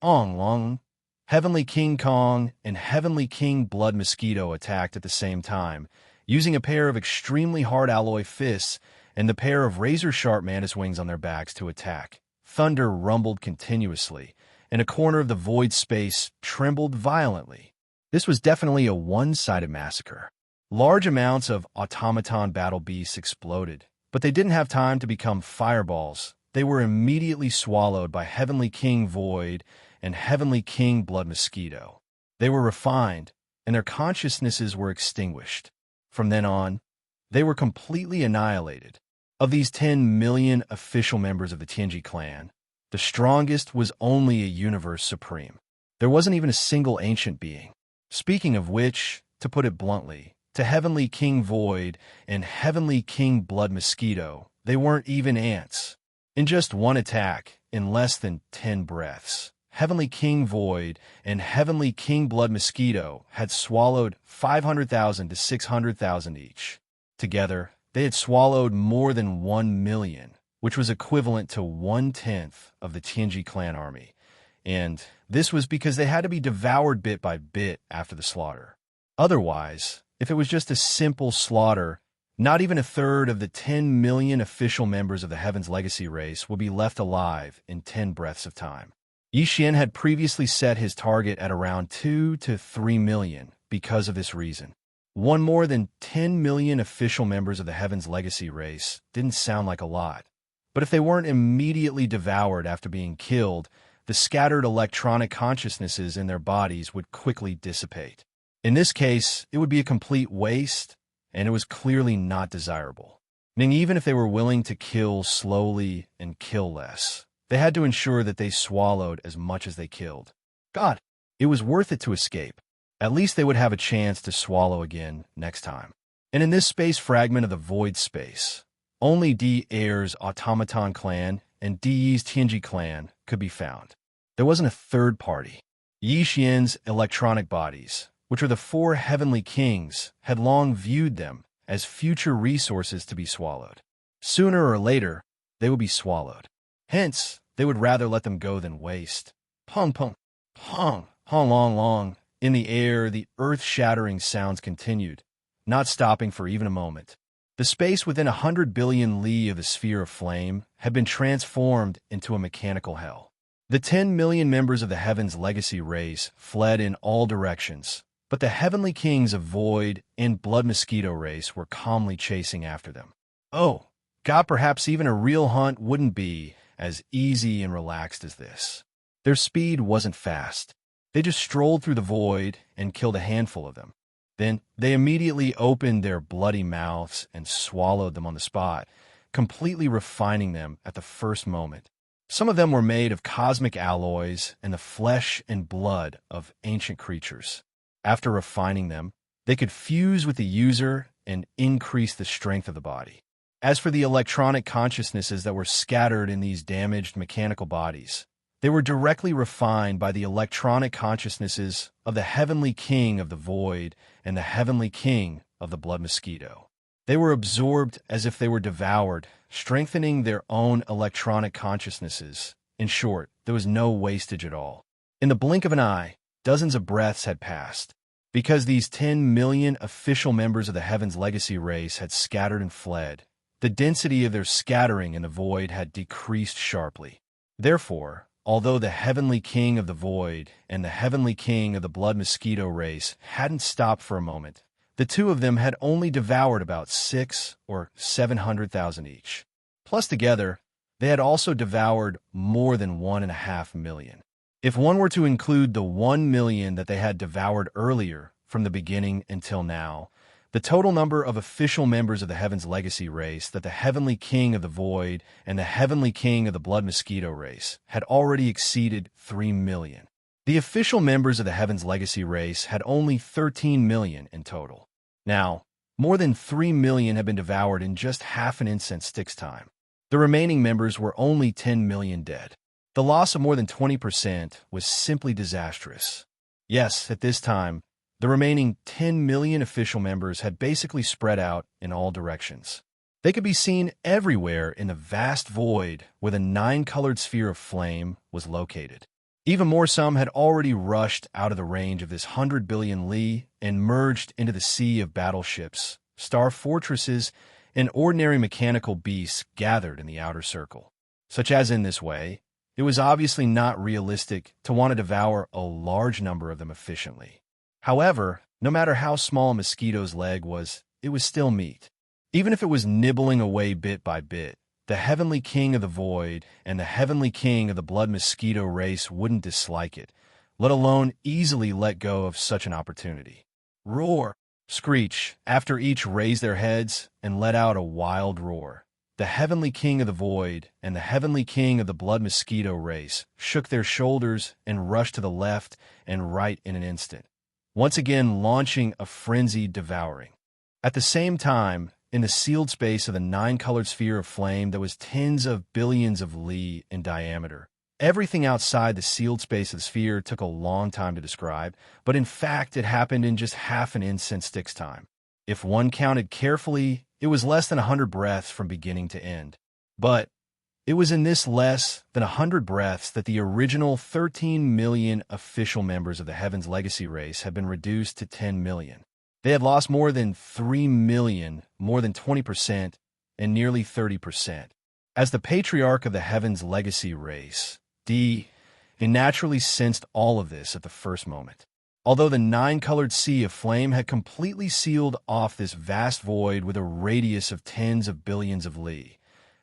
Ong Long. Heavenly King Kong and Heavenly King Blood Mosquito attacked at the same time, using a pair of extremely hard alloy fists and the pair of razor-sharp mantis wings on their backs to attack. Thunder rumbled continuously, and a corner of the void space trembled violently. This was definitely a one-sided massacre. Large amounts of automaton battle beasts exploded, but they didn't have time to become fireballs. They were immediately swallowed by Heavenly King Void and Heavenly King Blood Mosquito. They were refined, and their consciousnesses were extinguished. From then on, they were completely annihilated. Of these 10 million official members of the Tianji clan, the strongest was only a Universe Supreme. There wasn't even a single ancient being. Speaking of which, to put it bluntly, to Heavenly King Void and Heavenly King Blood Mosquito, they weren't even ants. In just one attack, in less than 10 breaths, Heavenly King Void and Heavenly King Blood Mosquito had swallowed 500,000 to 600,000 each. Together, they had swallowed more than 1 million, which was equivalent to 1/10 of the Tianji clan army. And this was because they had to be devoured bit by bit after the slaughter. Otherwise, if it was just a simple slaughter, not even a third of the 10 million official members of the Heaven's Legacy race would be left alive in 10 breaths of time. Xianxia had previously set his target at around 2 to 3 million because of this reason. One more than 10 million official members of the Heaven's Legacy race didn't sound like a lot. But if they weren't immediately devoured after being killed, the scattered electronic consciousnesses in their bodies would quickly dissipate. In this case, it would be a complete waste, and it was clearly not desirable. Meaning even if they were willing to kill slowly and kill less, they had to ensure that they swallowed as much as they killed. God, it was worth it to escape. At least they would have a chance to swallow again next time. And in this space fragment of the void space, only D. Air's Automaton clan and D. Yi's Tianji clan could be found. There wasn't a third party. Yi Xian's electronic bodies, which are the 4 heavenly kings, had long viewed them as future resources to be swallowed. Sooner or later, they would be swallowed. Hence, they would rather let them go than waste. Pong, pong, pong, pong, long, long. In the air, the earth-shattering sounds continued, not stopping for even a moment. The space within 100 billion li of the sphere of flame had been transformed into a mechanical hell. The 10 million members of the Heaven's Legacy race fled in all directions, but the Heavenly Kings of Void and Blood Mosquito race were calmly chasing after them. Oh, God, perhaps even a real hunt wouldn't be as easy and relaxed as this. Their speed wasn't fast. They just strolled through the void and killed a handful of them. Then they immediately opened their bloody mouths and swallowed them on the spot, completely refining them at the first moment. Some of them were made of cosmic alloys and the flesh and blood of ancient creatures. After refining them, they could fuse with the user and increase the strength of the body. As for the electronic consciousnesses that were scattered in these damaged mechanical bodies, they were directly refined by the electronic consciousnesses of the Heavenly King of the Void and the Heavenly King of the Blood Mosquito. They were absorbed as if they were devoured, strengthening their own electronic consciousnesses. In short, there was no wastage at all. In the blink of an eye, dozens of breaths had passed. Because these 10 million official members of the Heaven's Legacy race had scattered and fled, the density of their scattering in the void had decreased sharply. Therefore, although the Heavenly King of the Void and the Heavenly King of the Blood Mosquito race hadn't stopped for a moment, the two of them had only devoured about 600,000 or 700,000 each. Plus together, they had also devoured more than 1.5 million. If one were to include the 1 million that they had devoured earlier from the beginning until now, the total number of official members of the Heaven's Legacy race that the Heavenly King of the Void and the Heavenly King of the Blood Mosquito race had already exceeded 3 million. The official members of the Heaven's Legacy race had only 13 million in total. Now, more than 3 million had been devoured in just half an incense stick's time. The remaining members were only 10 million dead. The loss of more than 20% was simply disastrous. Yes, at this time, the remaining 10 million official members had basically spread out in all directions. They could be seen everywhere in the vast void where the 9-colored sphere of flame was located. Even more, some had already rushed out of the range of this 100 billion li and merged into the sea of battleships, star fortresses, and ordinary mechanical beasts gathered in the outer circle. Such as in this way, it was obviously not realistic to want to devour a large number of them efficiently. However, no matter how small a mosquito's leg was, it was still meat. Even if it was nibbling away bit by bit, the Heavenly King of the Void and the Heavenly King of the Blood Mosquito race wouldn't dislike it, let alone easily let go of such an opportunity. Roar! Screech, after each raised their heads and let out a wild roar. The Heavenly King of the Void and the Heavenly King of the Blood Mosquito race shook their shoulders and rushed to the left and right in an instant, once again launching a frenzied devouring. At the same time, in the sealed space of the nine-colored sphere of flame that was tens of billions of li in diameter, everything outside the sealed space of the sphere took a long time to describe, but in fact it happened in just half an incense stick's time. If one counted carefully, it was less than 100 breaths from beginning to end. But it was in this less than 100 breaths that the original 13 million official members of the Heaven's Legacy race had been reduced to 10 million. They had lost more than 3 million, more than 20%, and nearly 30%. As the patriarch of the Heaven's Legacy race, he naturally sensed all of this at the first moment. Although the nine-colored sea of flame had completely sealed off this vast void with a radius of tens of billions of li,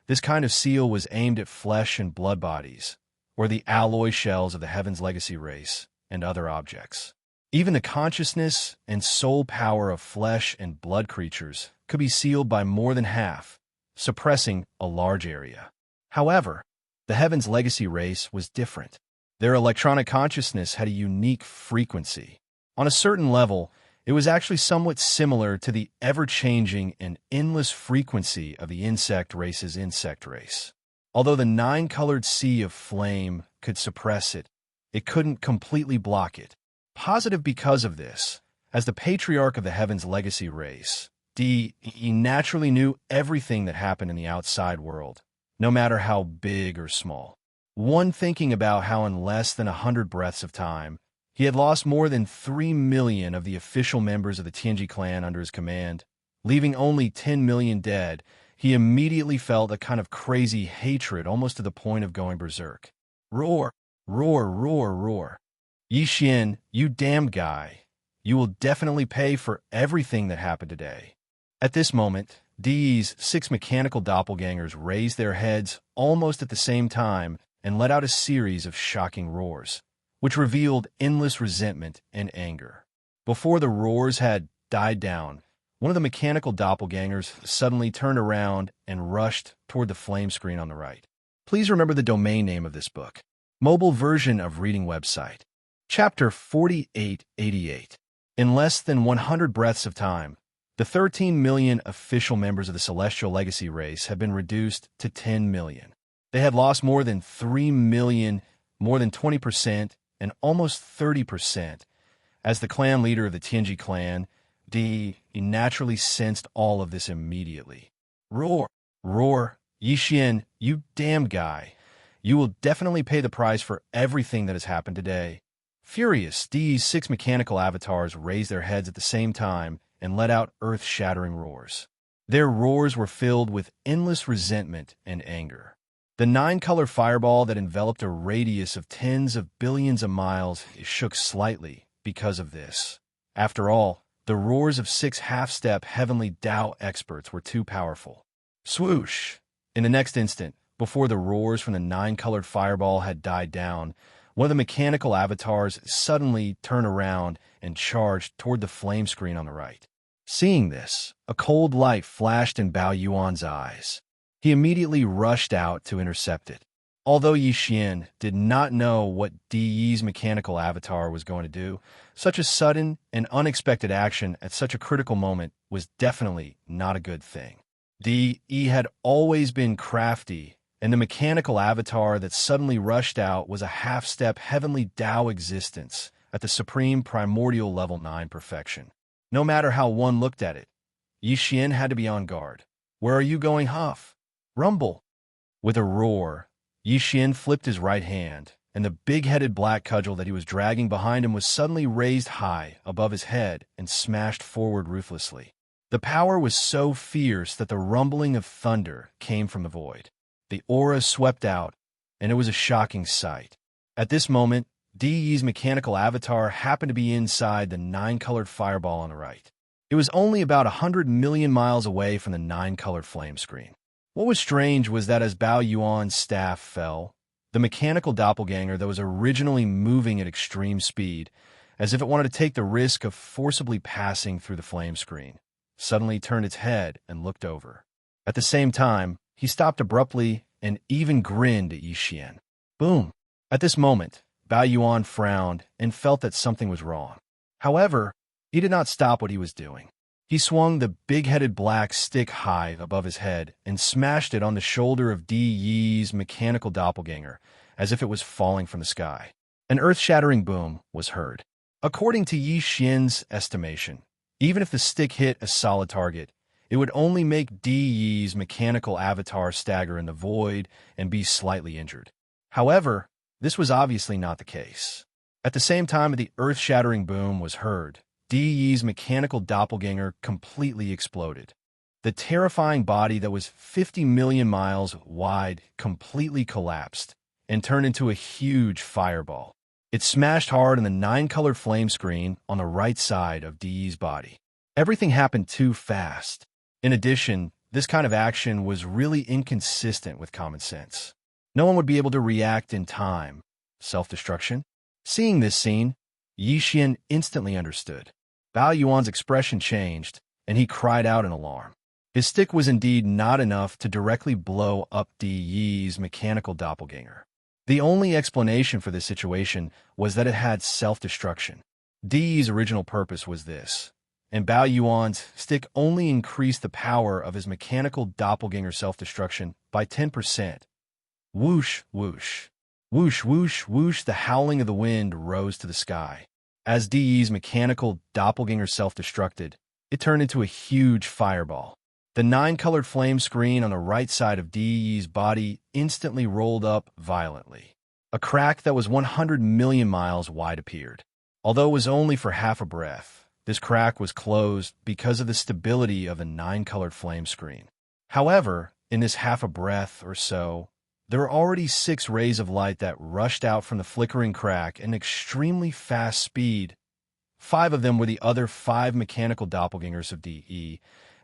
this kind of seal was aimed at flesh and blood bodies, or the alloy shells of the Heaven's Legacy race, and other objects. Even the consciousness and soul power of flesh and blood creatures could be sealed by more than half, suppressing a large area. However, the Heaven's Legacy race was different. Their electronic consciousness had a unique frequency. On a certain level, it was actually somewhat similar to the ever-changing and endless frequency of the insect race's insect race. Although the nine-colored sea of flame could suppress it, it couldn't completely block it. Positive because of this, as the patriarch of the Heaven's Legacy race, he naturally knew everything that happened in the outside world, no matter how big or small. One thinking about how in less than 100 breaths of time, he had lost more than 3 million of the official members of the Tianji clan under his command, leaving only 10 million dead, he immediately felt a kind of crazy hatred almost to the point of going berserk. Roar, roar, roar, roar. Xian, you damned guy. You will definitely pay for everything that happened today. At this moment, Dee's 6 mechanical doppelgangers raised their heads almost at the same time and let out a series of shocking roars, which revealed endless resentment and anger. Before the roars had died down, one of the mechanical doppelgangers suddenly turned around and rushed toward the flame screen on the right. Please remember the domain name of this book. Mobile version of reading website. Chapter 4888. In less than 100 breaths of time, the 13 million official members of the Celestial Legacy race had been reduced to 10 million. They had lost more than 3 million, more than 20%, and almost 30%. As the clan leader of the Tianji clan, he naturally sensed all of this immediately. Roar, roar, Xian, you damn guy. You will definitely pay the price for everything that has happened today. Furious, Dee's 6 mechanical avatars raised their heads at the same time and let out earth-shattering roars. Their roars were filled with endless resentment and anger. The 9-color fireball that enveloped a radius of tens of billions of miles shook slightly because of this. After all, the roars of 6 half-step heavenly Tao experts were too powerful. Swoosh! In the next instant, before the roars from the 9-colored fireball had died down, one of the mechanical avatars suddenly turned around and charged toward the flame screen on the right. Seeing this, a cold light flashed in Bao Yuan's eyes. He immediately rushed out to intercept it. Although Xian did not know what Di Yi's mechanical avatar was going to do, such a sudden and unexpected action at such a critical moment was definitely not a good thing. Di Yi had always been crafty, and the mechanical avatar that suddenly rushed out was a half-step heavenly Tao existence at the supreme primordial level 9 perfection. No matter how one looked at it, Xian had to be on guard. Where are you going, Huff? Rumble! With a roar, Xian flipped his right hand, and the big-headed black cudgel that he was dragging behind him was suddenly raised high above his head and smashed forward ruthlessly. The power was so fierce that the rumbling of thunder came from the void. The aura swept out, and it was a shocking sight. At this moment, Di's mechanical avatar happened to be inside the nine-colored fireball on the right. It was only about 100 million miles away from the nine-colored flame screen. What was strange was that as Bao Yuan's staff fell, the mechanical doppelganger that was originally moving at extreme speed, as if it wanted to take the risk of forcibly passing through the flame screen, suddenly turned its head and looked over. At the same time, he stopped abruptly and even grinned at Yixian. Boom! At this moment, Bao Yuan frowned and felt that something was wrong. However, he did not stop what he was doing. He swung the big-headed black stick high above his head and smashed it on the shoulder of Di Yi's mechanical doppelganger, as if it was falling from the sky. An earth-shattering boom was heard. According to Yi Xian's estimation, even if the stick hit a solid target, it would only make Di Yi's mechanical avatar stagger in the void and be slightly injured. However, this was obviously not the case. At the same time the earth-shattering boom was heard, Di Yi's mechanical doppelganger completely exploded. The terrifying body that was 50 million miles wide completely collapsed and turned into a huge fireball. It smashed hard on the nine-colored flame screen on the right side of Di Yi's body. Everything happened too fast. In addition, this kind of action was really inconsistent with common sense. No one would be able to react in time. Self-destruction? Seeing this scene, Yixian instantly understood. Bao Yuan's expression changed, and he cried out in alarm. His stick was indeed not enough to directly blow up Di Yi's mechanical doppelganger. The only explanation for this situation was that it had self-destruction. Di Yi's original purpose was this, and Bao Yuan's stick only increased the power of his mechanical doppelganger self-destruction by 10%. Whoosh, whoosh. Whoosh, whoosh, whoosh, the howling of the wind rose to the sky. As Di Yi's mechanical doppelganger self-destructed, it turned into a huge fireball. The nine-colored flame screen on the right side of Di Yi's body instantly rolled up violently. A crack that was 100 million miles wide appeared. Although it was only for half a breath, this crack was closed because of the stability of the nine-colored flame screen. However, in this half a breath or so, there were already 6 rays of light that rushed out from the flickering crack at an extremely fast speed. 5 of them were the other 5 mechanical doppelgangers of Di,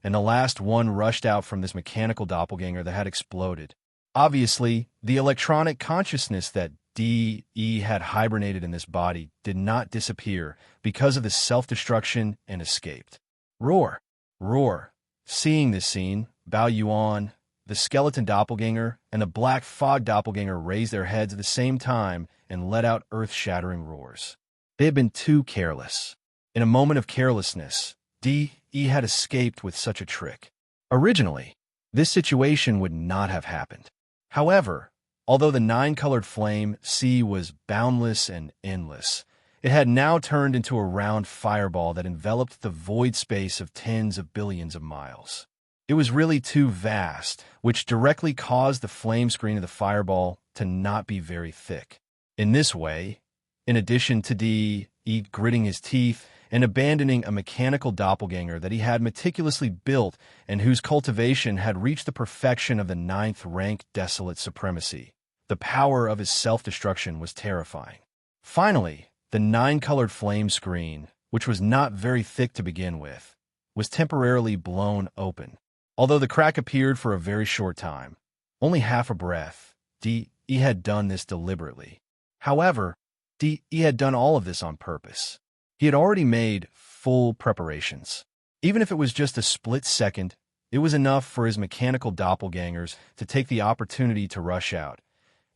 and the last one rushed out from this mechanical doppelganger that had exploded. Obviously, the electronic consciousness that Di had hibernated in this body did not disappear because of the self-destruction and escaped. Roar! Roar! Seeing this scene, Bao Yuan, the skeleton doppelganger, and the black fog doppelganger raised their heads at the same time and let out earth-shattering roars. They had been too careless. In a moment of carelessness, Di had escaped with such a trick. Originally, this situation would not have happened. However, although the nine-colored flame sea was boundless and endless, it had now turned into a round fireball that enveloped the void space of tens of billions of miles. It was really too vast, which directly caused the flame screen of the fireball to not be very thick. In this way, in addition to Di gritting his teeth and abandoning a mechanical doppelganger that he had meticulously built and whose cultivation had reached the perfection of the 9th rank desolate supremacy, the power of his self-destruction was terrifying. Finally, the nine-colored flame screen, which was not very thick to begin with, was temporarily blown open. Although the crack appeared for a very short time, only half a breath, Di had done this deliberately. However, Di had done all of this on purpose. He had already made full preparations. Even if it was just a split second, it was enough for his mechanical doppelgangers to take the opportunity to rush out.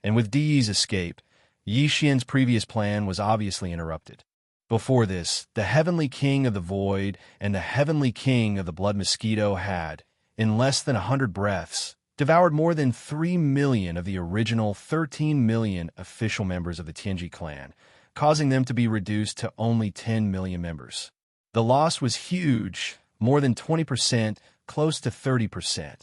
And with Di's escape, Yixian's previous plan was obviously interrupted. Before this, the Heavenly King of the Void and the Heavenly King of the Blood Mosquito had, in less than 100 breaths, devoured more than 3 million of the original 13 million official members of the Tianji clan, causing them to be reduced to only 10 million members. The loss was huge, more than 20%, close to 30%.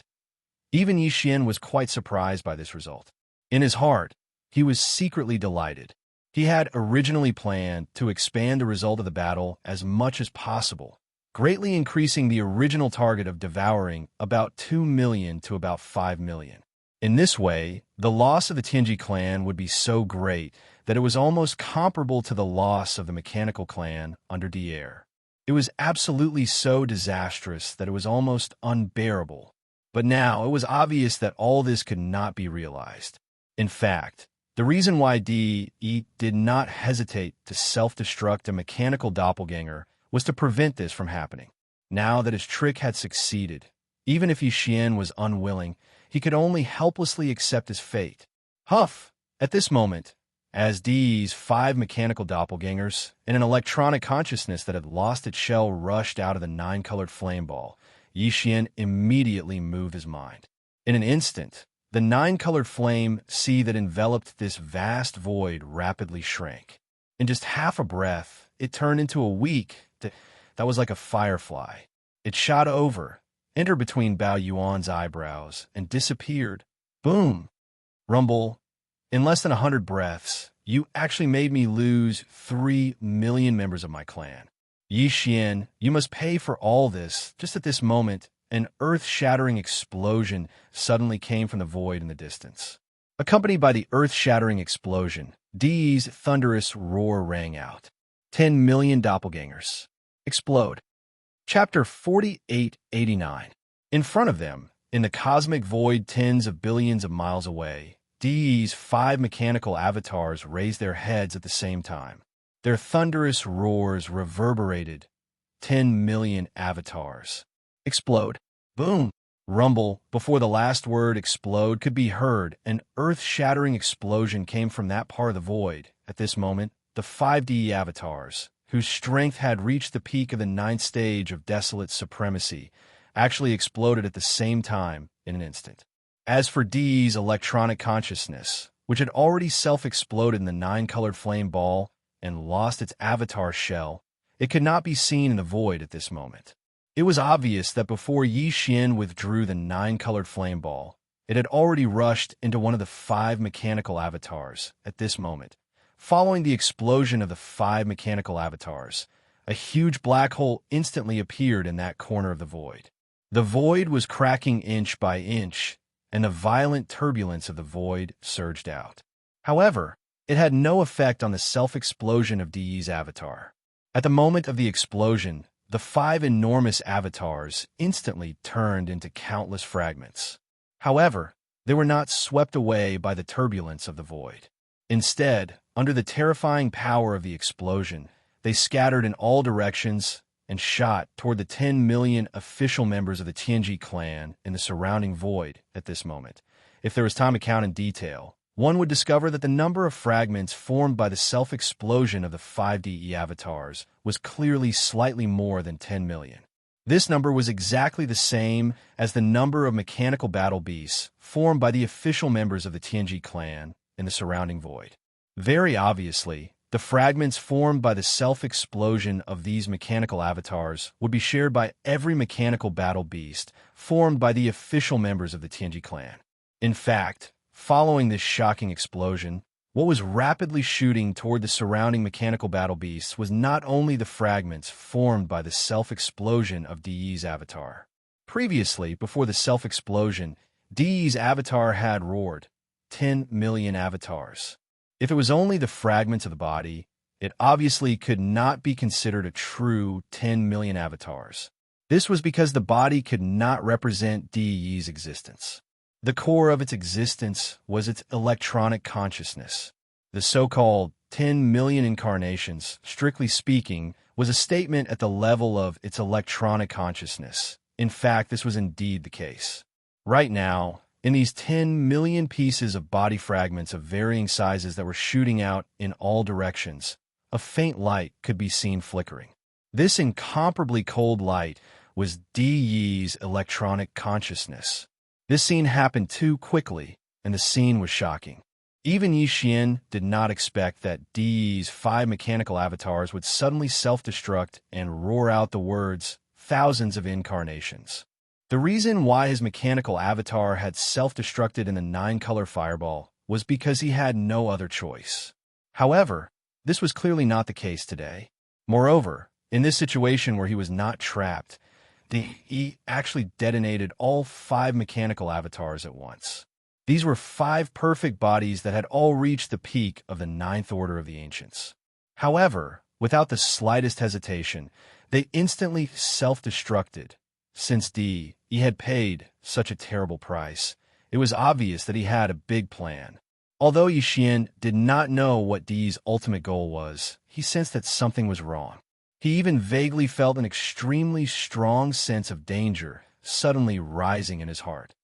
Even Yixian was quite surprised by this result. In his heart, he was secretly delighted. He had originally planned to expand the result of the battle as much as possible, greatly increasing the original target of devouring about 2 million to about 5 million. In this way, the loss of the Tianji clan would be so great that it was almost comparable to the loss of the mechanical clan under Devourer. It was absolutely so disastrous that it was almost unbearable. But now it was obvious that all this could not be realized. In fact, the reason why Di did not hesitate to self-destruct a mechanical doppelganger was to prevent this from happening. Now that his trick had succeeded, even if Yixian was unwilling, he could only helplessly accept his fate. Huff! At this moment, as Di's 5 mechanical doppelgangers and an electronic consciousness that had lost its shell rushed out of the 9-colored flame ball, Yixian immediately moved his mind. In an instant, the 9-colored flame sea that enveloped this vast void rapidly shrank. In just half a breath, it turned into a weak that was like a firefly. It shot over, entered between Bao Yuan's eyebrows, and disappeared. Boom! Rumble. In less than 100 breaths, you actually made me lose 3 million members of my clan. Yixian, you must pay for all this. Just at this moment, an earth-shattering explosion suddenly came from the void in the distance. Accompanied by the earth-shattering explosion, Di's thunderous roar rang out. 10 million doppelgangers. Explode. Chapter 4889. In front of them, in the cosmic void tens of billions of miles away, Di's 5 mechanical avatars raised their heads at the same time. Their thunderous roars reverberated. 10 million avatars. Explode. Boom. Rumble. Before the last word explode could be heard, an earth-shattering explosion came from that part of the void. At this moment, the 5D avatars, whose strength had reached the peak of the 9th stage of desolate supremacy, actually exploded at the same time in an instant. As for Di's electronic consciousness, which had already self-exploded in the 9-colored flame ball and lost its avatar shell, it could not be seen in the void at this moment. It was obvious that before Yixian withdrew the 9-colored flame ball, it had already rushed into one of the 5 mechanical avatars at this moment. Following the explosion of the 5 mechanical avatars, a huge black hole instantly appeared in that corner of the void. The void was cracking inch by inch, and the violent turbulence of the void surged out. However, it had no effect on the self-explosion of Di's avatar. At the moment of the explosion, the 5 enormous avatars instantly turned into countless fragments. However, they were not swept away by the turbulence of the void. Instead, under the terrifying power of the explosion, they scattered in all directions and shot toward the 10 million official members of the Tianji clan in the surrounding void at this moment. If there was time to count in detail, one would discover that the number of fragments formed by the self-explosion of the 5DE avatars was clearly slightly more than 10 million. This number was exactly the same as the number of mechanical battle beasts formed by the official members of the Tianji clan in the surrounding void. Very obviously, the fragments formed by the self-explosion of these mechanical avatars would be shared by every mechanical battle beast formed by the official members of the Tianji clan. In fact, following this shocking explosion, what was rapidly shooting toward the surrounding mechanical battle beasts was not only the fragments formed by the self-explosion of Di's avatar. Previously, before the self-explosion, Di's avatar had roared, 10 million avatars. If it was only the fragments of the body, it obviously could not be considered a true 10 million avatars. This was because the body could not represent Di's existence. The core of its existence was its electronic consciousness. The so-called 10 million incarnations, strictly speaking, was a statement at the level of its electronic consciousness. In fact, this was indeed the case. Right now, in these 10 million pieces of body fragments of varying sizes that were shooting out in all directions, a faint light could be seen flickering. This incomparably cold light was Di's electronic consciousness. This scene happened too quickly, and the scene was shocking. Even Yixian did not expect that Di's 5 mechanical avatars would suddenly self-destruct and roar out the words, thousands of incarnations. The reason why his mechanical avatar had self-destructed in the 9-color fireball was because he had no other choice. However, this was clearly not the case today. Moreover, In this situation where he was not trapped, he actually detonated all 5 mechanical avatars at once. These were 5 perfect bodies that had all reached the peak of the 9th order of the ancients. However, without the slightest hesitation, they instantly self-destructed. Since he had paid such a terrible price, it was obvious that he had a big plan. Although Yixian did not know what Di's ultimate goal was, he sensed that something was wrong. He even vaguely felt an extremely strong sense of danger suddenly rising in his heart.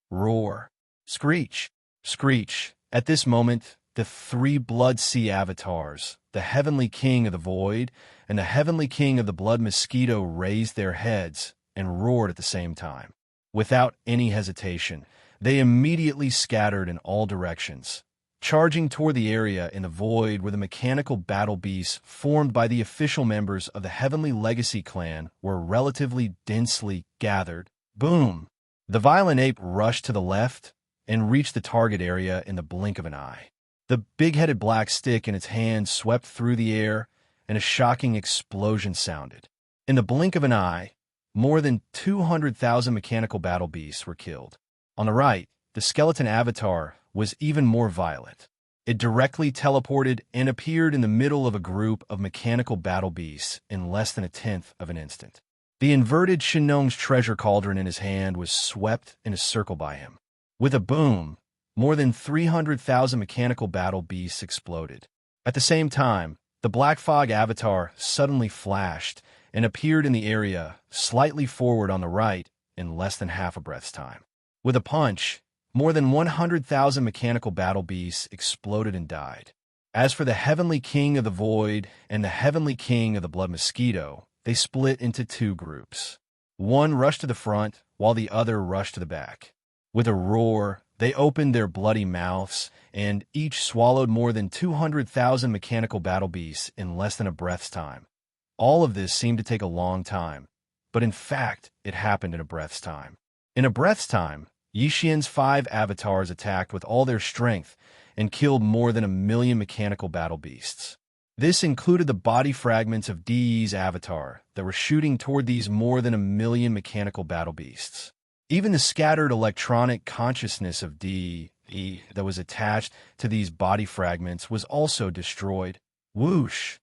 Roar. Screech. Screech. At this moment, the 3 Blood Sea avatars, the Heavenly King of the Void and the Heavenly King of the Blood Mosquito, raised their heads and roared at the same time. Without any hesitation, they immediately scattered in all directions, charging toward the area in the void where the mechanical battle beasts formed by the official members of the Heavenly Legacy clan were relatively densely gathered. Boom! The violent ape rushed to the left and reached the target area in the blink of an eye. The big-headed black stick in its hand swept through the air, and a shocking explosion sounded. In the blink of an eye, more than 200,000 mechanical battle beasts were killed. On the right, the skeleton avatar was even more violent. It directly teleported and appeared in the middle of a group of mechanical battle beasts in less than a tenth of an instant. The inverted Shinong's treasure cauldron in his hand was swept in a circle by him. With a boom, more than 300,000 mechanical battle beasts exploded. At the same time, the Black Fog avatar suddenly flashed and appeared in the area slightly forward on the right in less than half a breath's time. With a punch, more than 100,000 mechanical battle beasts exploded and died. As for the Heavenly King of the Void and the Heavenly King of the Blood Mosquito, they split into 2 groups. One rushed to the front, while the other rushed to the back. With a roar, they opened their bloody mouths, and each swallowed more than 200,000 mechanical battle beasts in less than a breath's time. All of this seemed to take a long time, but in fact, it happened in a breath's time. In a breath's time, Yixian's 5 avatars attacked with all their strength and killed more than 1 million mechanical battle beasts. This included the body fragments of Di's avatar that were shooting toward these more than 1 million mechanical battle beasts. Even the scattered electronic consciousness of Di that was attached to these body fragments was also destroyed. Whoosh!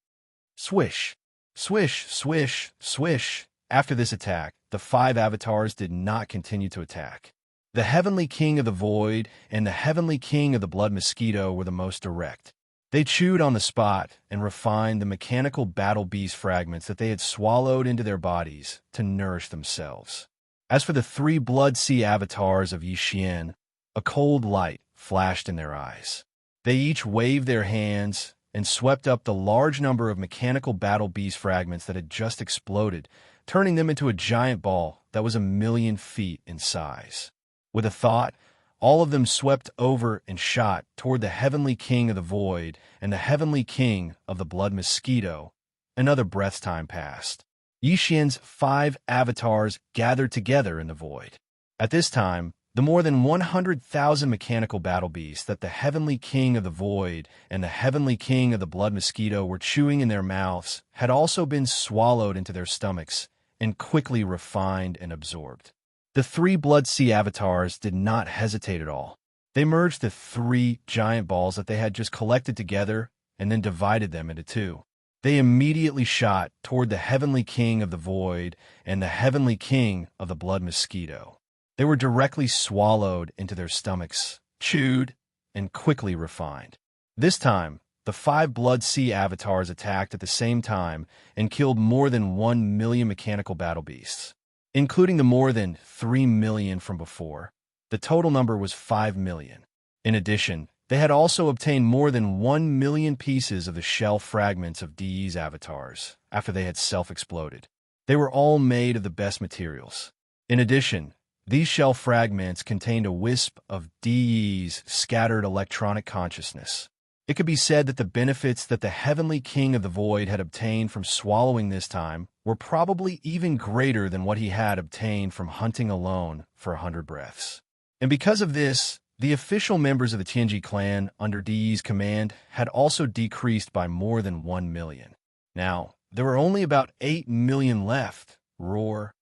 Swish! Swish! Swish! Swish! After this attack, the 5 avatars did not continue to attack. The Heavenly King of the Void and the Heavenly King of the Blood Mosquito were the most direct. They chewed on the spot and refined the mechanical battle beast fragments that they had swallowed into their bodies to nourish themselves. As for the 3 Blood Sea avatars of Yixian, a cold light flashed in their eyes. They each waved their hands and swept up the large number of mechanical battle beast fragments that had just exploded, turning them into a giant ball that was 1 million feet in size. With a thought, all of them swept over and shot toward the Heavenly King of the Void and the Heavenly King of the Blood Mosquito. Another breath's time passed. Yixian's 5 avatars gathered together in the void. At this time, the more than 100,000 mechanical battle beasts that the Heavenly King of the Void and the Heavenly King of the Blood Mosquito were chewing in their mouths had also been swallowed into their stomachs and quickly refined and absorbed. The 3 Blood Sea avatars did not hesitate at all. They merged the 3 giant balls that they had just collected together and then divided them into 2. They immediately shot toward the Heavenly King of the Void and the Heavenly King of the Blood Mosquito. They were directly swallowed into their stomachs, chewed, and quickly refined. This time, the 5 Blood Sea avatars attacked at the same time and killed more than 1 million mechanical battle beasts. Including the more than 3 million from before, the total number was 5 million. In addition, they had also obtained more than 1 million pieces of the shell fragments of Di's avatars after they had self-exploded. They were all made of the best materials. In addition, these shell fragments contained a wisp of Di's scattered electronic consciousness. It could be said that the benefits that the Heavenly King of the Void had obtained from swallowing this time were probably even greater than what he had obtained from hunting alone for 100 breaths. And because of this, the official members of the Tianji clan under Di's command had also decreased by more than 1 million. Now, there were only about 8 million left. Roar,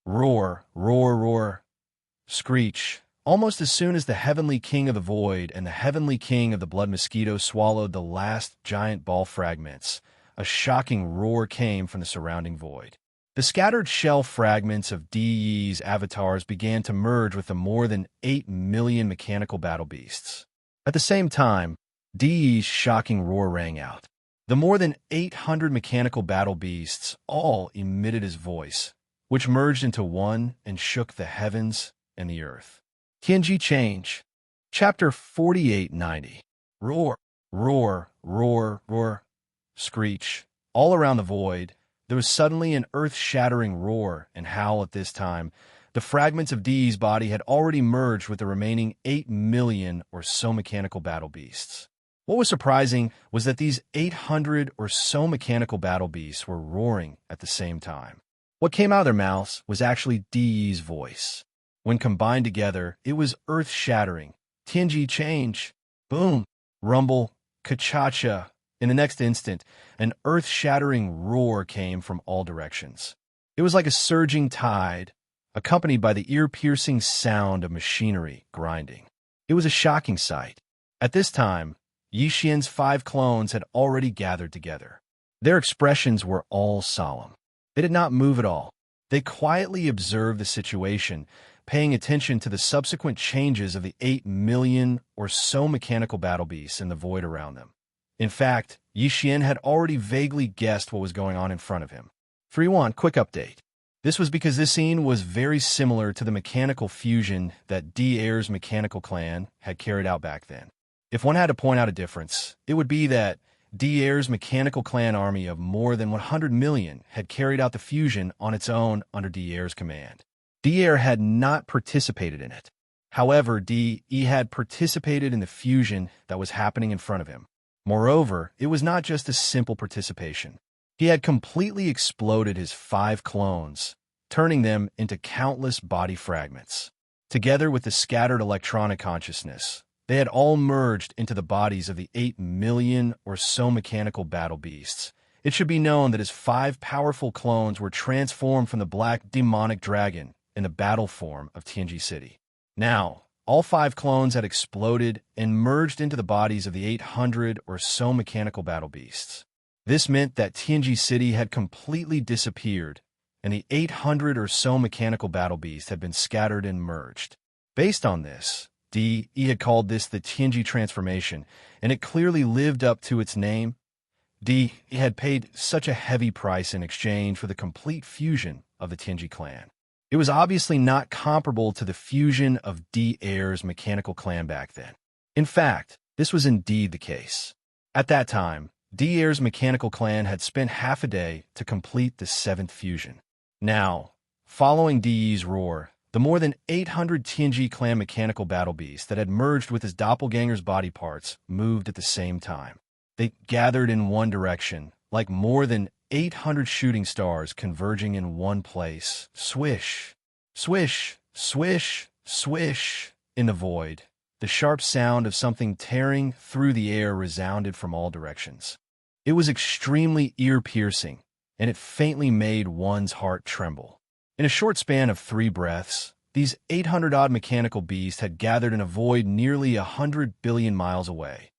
roar, roar, roar, screech. Almost as soon as the heavenly king of the void and the heavenly king of the blood mosquito swallowed the last giant ball fragments, a shocking roar came from the surrounding void. The scattered shell fragments of DE's avatars began to merge with the more than 8 million mechanical battle beasts. At the same time, DE's shocking roar rang out. The more than 800 mechanical battle beasts all emitted his voice, which merged into one and shook the heavens and the earth. Tianji Change, Chapter 4890. Roar, roar, roar, roar, screech. All around the void, there was suddenly an earth-shattering roar and howl. At this time, the fragments of DE's body had already merged with the remaining 8 million or so mechanical battle beasts. What was surprising was that these 800 or so mechanical battle beasts were roaring at the same time. What came out of their mouths was actually DE's voice. When combined together, it was earth-shattering. Tianji Change, boom, rumble, ka-cha-cha. In the next instant, an earth-shattering roar came from all directions. It was like a surging tide, accompanied by the ear-piercing sound of machinery grinding. It was a shocking sight. At this time, Yixian's 5 clones had already gathered together. Their expressions were all solemn. They did not move at all. They quietly observed the situation, paying attention to the subsequent changes of the 8 million or so mechanical battle beasts in the void around them. In fact, Yixian had already vaguely guessed what was going on in front of him. 3-1, quick update. This was because this scene was very similar to the mechanical fusion that Devoureur's mechanical clan had carried out back then. If one had to point out a difference, it would be that Devoureur's mechanical clan army of more than 100 million had carried out the fusion on its own under Devoureur's command. Devourer had not participated in it. However, DE had participated in the fusion that was happening in front of him. Moreover, it was not just a simple participation. He had completely exploded his 5 clones, turning them into countless body fragments. Together with the scattered electronic consciousness, they had all merged into the bodies of the 8 million or so mechanical battle beasts. It should be known that his 5 powerful clones were transformed from the black demonic dragon in the battle form of Tianji City. Now, all 5 clones had exploded and merged into the bodies of the 800 or so mechanical battle beasts. This meant that Tianji City had completely disappeared, and the 800 or so mechanical battle beasts had been scattered and merged. Based on this, DE had called this the Tianji transformation, and it clearly lived up to its name. DE had paid such a heavy price in exchange for the complete fusion of the Tianji clan. It was obviously not comparable to the fusion of Devoureur's mechanical clan back then. In fact, this was indeed the case. At that time, Devoureur's mechanical clan had spent half a day to complete the 7th fusion. Now, following DE's roar, the more than 800 Tianji clan mechanical battle beasts that had merged with his doppelganger's body parts moved at the same time. They gathered in one direction, like more than 800 shooting stars converging in one place. Swish, swish, swish, swish. In the void, the sharp sound of something tearing through the air resounded from all directions. It was extremely ear-piercing, and it faintly made one's heart tremble. In a short span of 3 breaths, these 800-odd mechanical beasts had gathered in a void nearly 100 billion miles away.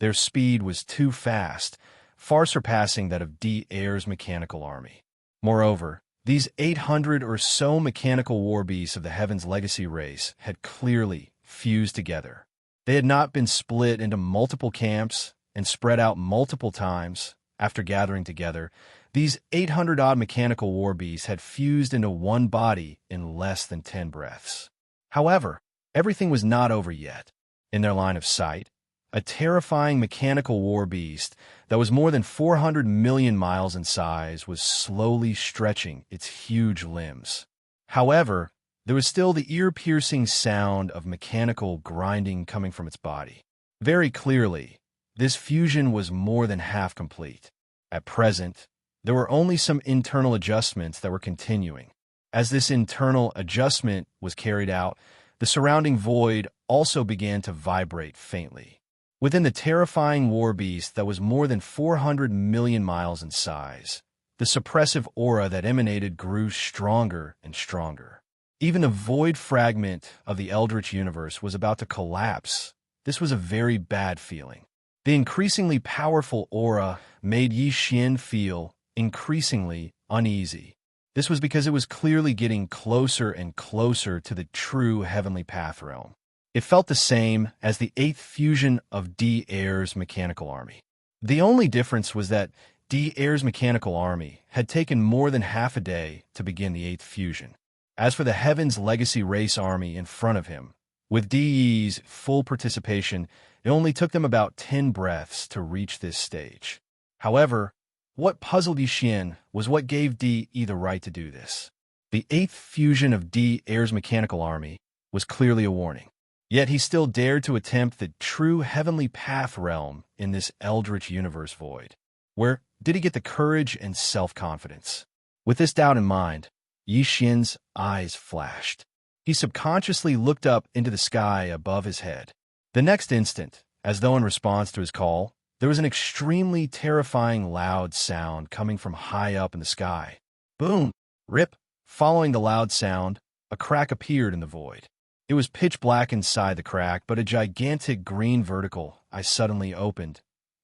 Their speed was too fast, far surpassing that of Devoureur's mechanical army. Moreover, these 800 or so mechanical war beasts of the Heaven's Legacy race had clearly fused together. They had not been split into multiple camps and spread out multiple times. After gathering together, these 800-odd mechanical war beasts had fused into one body in less than 10 breaths. However, everything was not over yet. In their line of sight, a terrifying mechanical war beast that was more than 400 million miles in size was slowly stretching its huge limbs. However, there was still the ear-piercing sound of mechanical grinding coming from its body. Very clearly, this fusion was more than half complete. At present, there were only some internal adjustments that were continuing. As this internal adjustment was carried out, the surrounding void also began to vibrate faintly. Within the terrifying war beast that was more than 400 million miles in size, the suppressive aura that emanated grew stronger and stronger. Even the void fragment of the Eldritch universe was about to collapse. This was a very bad feeling. The increasingly powerful aura made Xian feel increasingly uneasy. This was because it was clearly getting closer and closer to the true heavenly path realm. It felt the same as the 8th fusion of Devoureur's mechanical army. The only difference was that Devoureur's mechanical army had taken more than half a day to begin the 8th fusion. As for the Heaven's legacy race army in front of him, with De's full participation, it only took them about 10 breaths to reach this stage. However, what puzzled Xian was what gave De the right to do this. The 8th fusion of Devoureur's mechanical army was clearly a warning. Yet he still dared to attempt the true heavenly path realm in this eldritch universe void. Where did he get the courage and self-confidence? With this doubt in mind, Xian's eyes flashed. He subconsciously looked up into the sky above his head. The next instant, as though in response to his call, there was an extremely terrifying loud sound coming from high up in the sky. Boom! Rip! Following the loud sound, a crack appeared in the void. It was pitch black inside the crack, but a gigantic green vertical eye suddenly opened.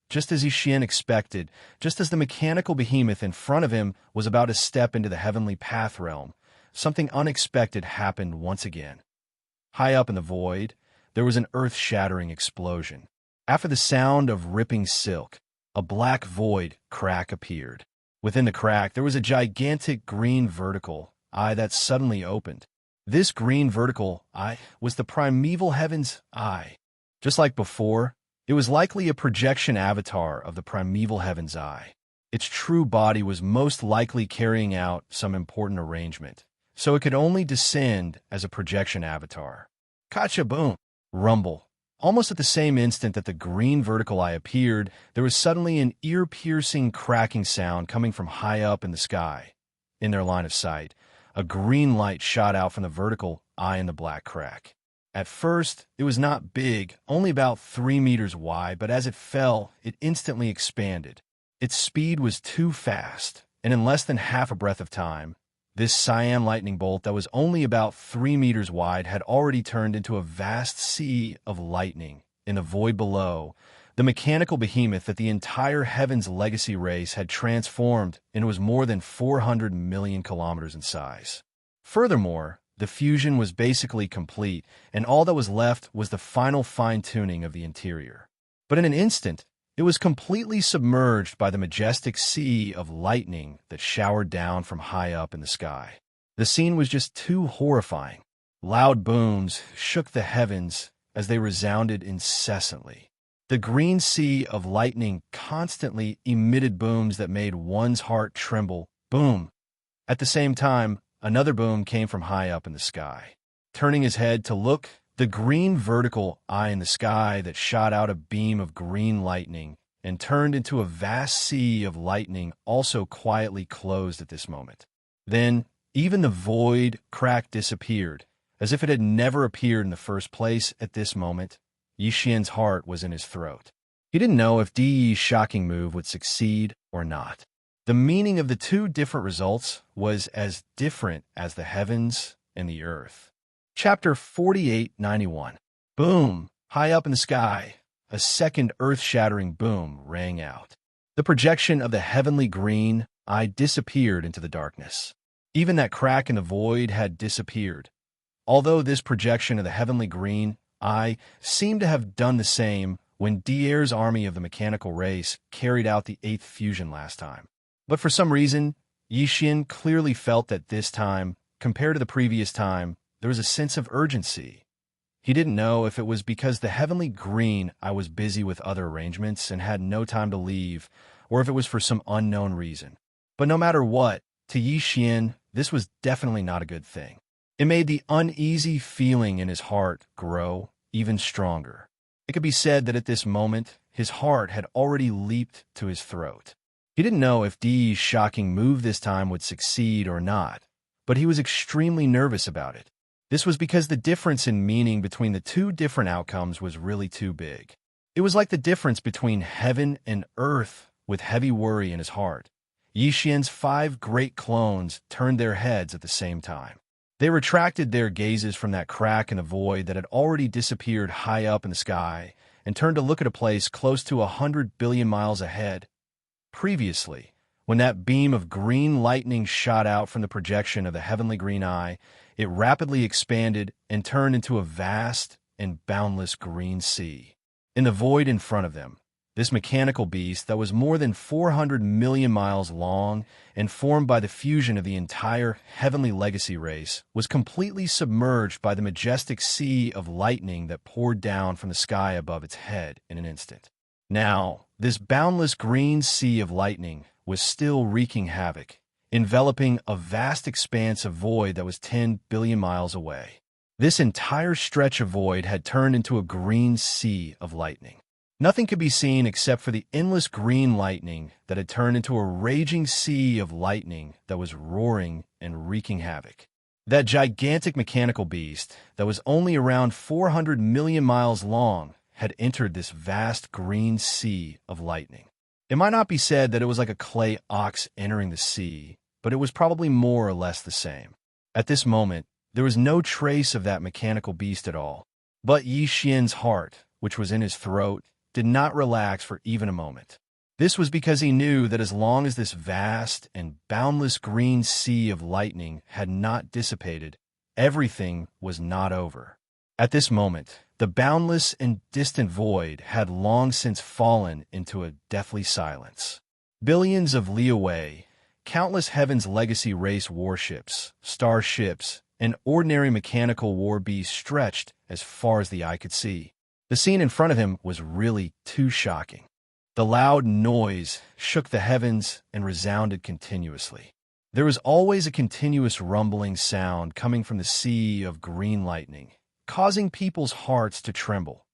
Just as Xian expected, just as the mechanical behemoth in front of him was about to step into the heavenly path realm, something unexpected happened once again. High up in the void, there was an earth-shattering explosion. After the sound of ripping silk, a black void crack appeared. Within the crack, there was a gigantic green vertical eye that suddenly opened. This green vertical eye was the primeval heaven's eye. Just like before, it was likely a projection avatar of the primeval heaven's eye. Its true body was most likely carrying out some important arrangement, so it could only descend as a projection avatar. Kacha-boom! Rumble. Almost at the same instant that the green vertical eye appeared, there was suddenly an ear-piercing cracking sound coming from high up in the sky. In their line of sight, a green light shot out from the vertical eye in the black crack. At first, it was not big, only about 3 meters wide, but as it fell, it instantly expanded. Its speed was too fast, and in less than half a breath of time, this cyan lightning bolt that was only about 3 meters wide had already turned into a vast sea of lightning. In the void below, the mechanical behemoth that the entire Heaven's legacy race had transformed into was more than 400 million kilometers in size. Furthermore, the fusion was basically complete, and all that was left was the final fine-tuning of the interior. But in an instant, it was completely submerged by the majestic sea of lightning that showered down from high up in the sky. The scene was just too horrifying. Loud booms shook the heavens as they resounded incessantly. The green sea of lightning constantly emitted booms that made one's heart tremble. Boom! At the same time, another boom came from high up in the sky. Turning his head to look, the green vertical eye in the sky that shot out a beam of green lightning and turned into a vast sea of lightning also quietly closed at this moment. Then, even the void crack disappeared, as if it had never appeared in the first place at this moment. Xian's heart was in his throat. He didn't know if De's shocking move would succeed or not. The meaning of the two different results was as different as the heavens and the earth. Chapter 4891. Boom! High up in the sky, a second earth-shattering boom rang out. The projection of the heavenly green eye disappeared into the darkness. Even that crack in the void had disappeared. Although this projection of the heavenly green eye seemed to have done the same when Devoureur's army of the mechanical race carried out the 8th fusion last time. But for some reason, Xian clearly felt that this time, compared to the previous time, there was a sense of urgency. He didn't know if it was because the heavenly green eye was busy with other arrangements and had no time to leave, or if it was for some unknown reason. But no matter what, to Xian, this was definitely not a good thing. It made the uneasy feeling in his heart grow even stronger. It could be said that at this moment, his heart had already leaped to his throat. He didn't know if De's shocking move this time would succeed or not, but he was extremely nervous about it. This was because the difference in meaning between the two different outcomes was really too big. It was like the difference between heaven and earth with heavy worry in his heart. Yi Xian's 5 great clones turned their heads at the same time. They retracted their gazes from that crack in the void that had already disappeared high up in the sky and turned to look at a place close to 100 billion miles ahead. Previously, when that beam of green lightning shot out from the projection of the heavenly green eye, it rapidly expanded and turned into a vast and boundless green sea. In the void in front of them, this mechanical beast that was more than 400 million miles long and formed by the fusion of the entire heavenly legacy race was completely submerged by the majestic sea of lightning that poured down from the sky above its head in an instant. Now, this boundless green sea of lightning was still wreaking havoc, enveloping a vast expanse of void that was 10 billion miles away. This entire stretch of void had turned into a green sea of lightning. Nothing could be seen except for the endless green lightning that had turned into a raging sea of lightning that was roaring and wreaking havoc. That gigantic mechanical beast that was only around 400 million miles long had entered this vast green sea of lightning. It might not be said that it was like a clay ox entering the sea, but it was probably more or less the same. At this moment, there was no trace of that mechanical beast at all. But Yi Xian's heart, which was in his throat, did not relax for even a moment. This was because he knew that as long as this vast and boundless green sea of lightning had not dissipated, everything was not over. At this moment, the boundless and distant void had long since fallen into a deathly silence. Billions of li away, countless Heaven's Legacy race warships, starships, and ordinary mechanical war beasts stretched as far as the eye could see. The scene in front of him was really too shocking. The loud noise shook the heavens and resounded continuously. There was always a continuous rumbling sound coming from the sea of green lightning, causing people's hearts to tremble.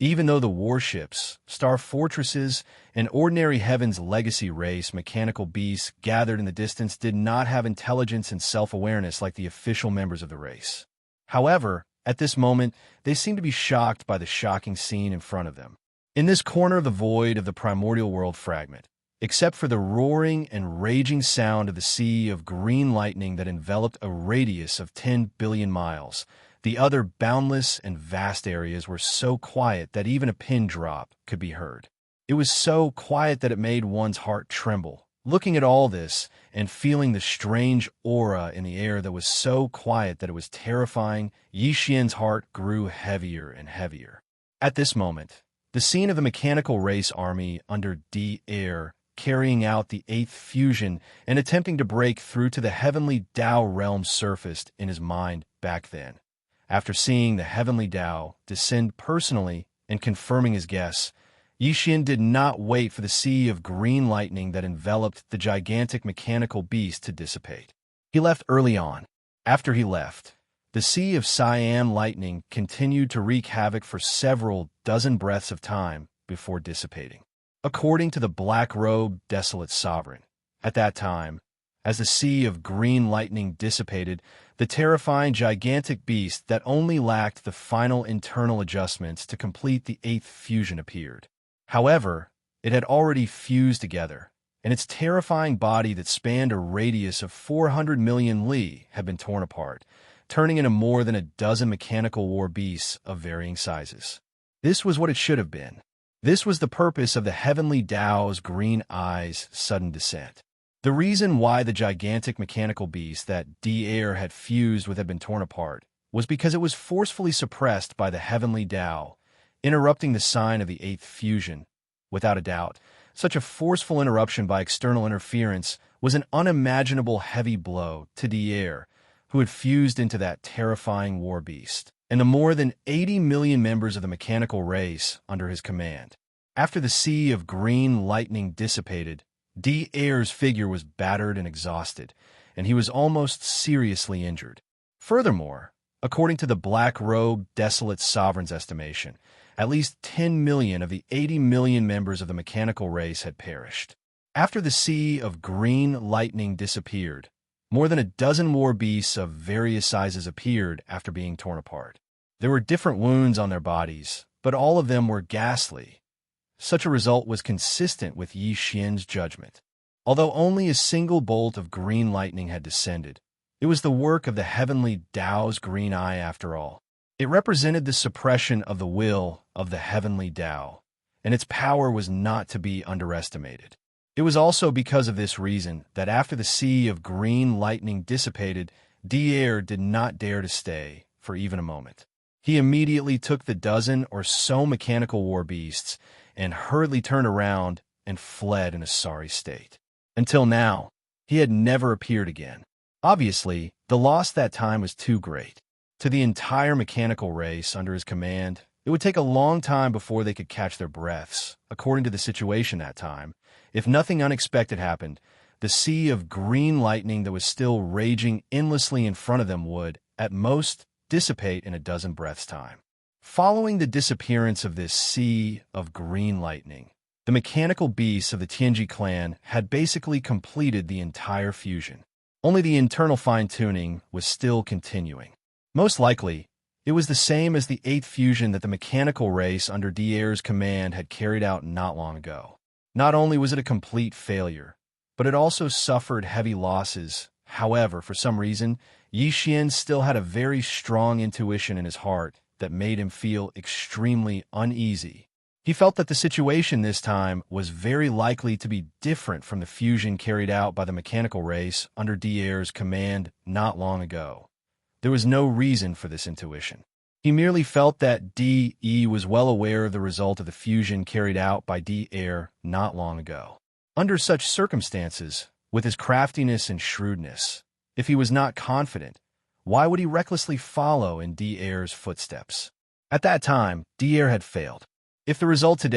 Even though the warships, star fortresses, and ordinary Heaven's Legacy race mechanical beasts gathered in the distance did not have intelligence and self-awareness like the official members of the race. However, at this moment, they seemed to be shocked by the shocking scene in front of them. In this corner of the void of the primordial world fragment, except for the roaring and raging sound of the sea of green lightning that enveloped a radius of 10 billion miles, the other boundless and vast areas were so quiet that even a pin drop could be heard. It was so quiet that it made one's heart tremble. Looking at all this and feeling the strange aura in the air that was so quiet that it was terrifying, Yi Xian's heart grew heavier and heavier. At this moment, the scene of the mechanical race army under Devourer carrying out the 8th fusion and attempting to break through to the heavenly Tao realm surfaced in his mind back then. After seeing the heavenly Tao descend personally and confirming his guess, Yi Xian did not wait for the sea of green lightning that enveloped the gigantic mechanical beast to dissipate. He left early on. After he left, the sea of cyan lightning continued to wreak havoc for several dozen breaths of time before dissipating. According to the black-robed desolate sovereign, at that time, as the sea of green lightning dissipated, the terrifying gigantic beast that only lacked the final internal adjustments to complete the 8th fusion appeared. However, it had already fused together, and its terrifying body that spanned a radius of 400 million li had been torn apart, turning into more than a dozen mechanical war beasts of varying sizes. This was what it should have been. This was the purpose of the heavenly Tao's green eye's sudden descent. The reason why the gigantic mechanical beast that Devourer had fused with had been torn apart was because it was forcefully suppressed by the heavenly Tao, interrupting the sign of the 8th fusion. Without a doubt, such a forceful interruption by external interference was an unimaginable heavy blow to Devourer, who had fused into that terrifying war beast, and the more than 80 million members of the mechanical race under his command. After the sea of green lightning dissipated, Devaurer's figure was battered and exhausted, and he was almost seriously injured. Furthermore, according to the black-robed desolate sovereign's estimation, at least 10 million of the 80 million members of the mechanical race had perished. After the sea of green lightning disappeared, more than a dozen war beasts of various sizes appeared after being torn apart. There were different wounds on their bodies, but all of them were ghastly. Such a result was consistent with Yi Xian's judgment. Although only a single bolt of green lightning had descended, it was the work of the heavenly Tao's green eye after all. It represented the suppression of the will of the heavenly Tao, and its power was not to be underestimated. It was also because of this reason that after the sea of green lightning dissipated, Devourer did not dare to stay for even a moment. He immediately took the dozen or so mechanical war beasts and hurriedly turned around and fled in a sorry state. Until now, he had never appeared again. Obviously, the loss that time was too great. To the entire mechanical race under his command, it would take a long time before they could catch their breaths. According to the situation that time, if nothing unexpected happened, the sea of green lightning that was still raging endlessly in front of them would, at most, dissipate in a dozen breaths' time. Following the disappearance of this sea of green lightning, the mechanical beasts of the Tianji clan had basically completed the entire fusion. Only the internal fine-tuning was still continuing. Most likely, it was the same as the 8th fusion that the mechanical race under Devaurer's command had carried out not long ago. Not only was it a complete failure, but it also suffered heavy losses. However, for some reason, Xianxia still had a very strong intuition in his heart that made him feel extremely uneasy. He felt that the situation this time was very likely to be different from the fusion carried out by the mechanical race under Devaurer's command not long ago. There was no reason for this intuition. He merely felt that DE was well aware of the result of the fusion carried out by Devourer not long ago. Under such circumstances, with his craftiness and shrewdness, if he was not confident, why would he recklessly follow in Devaurer's footsteps? At that time, Devourer had failed. If the result today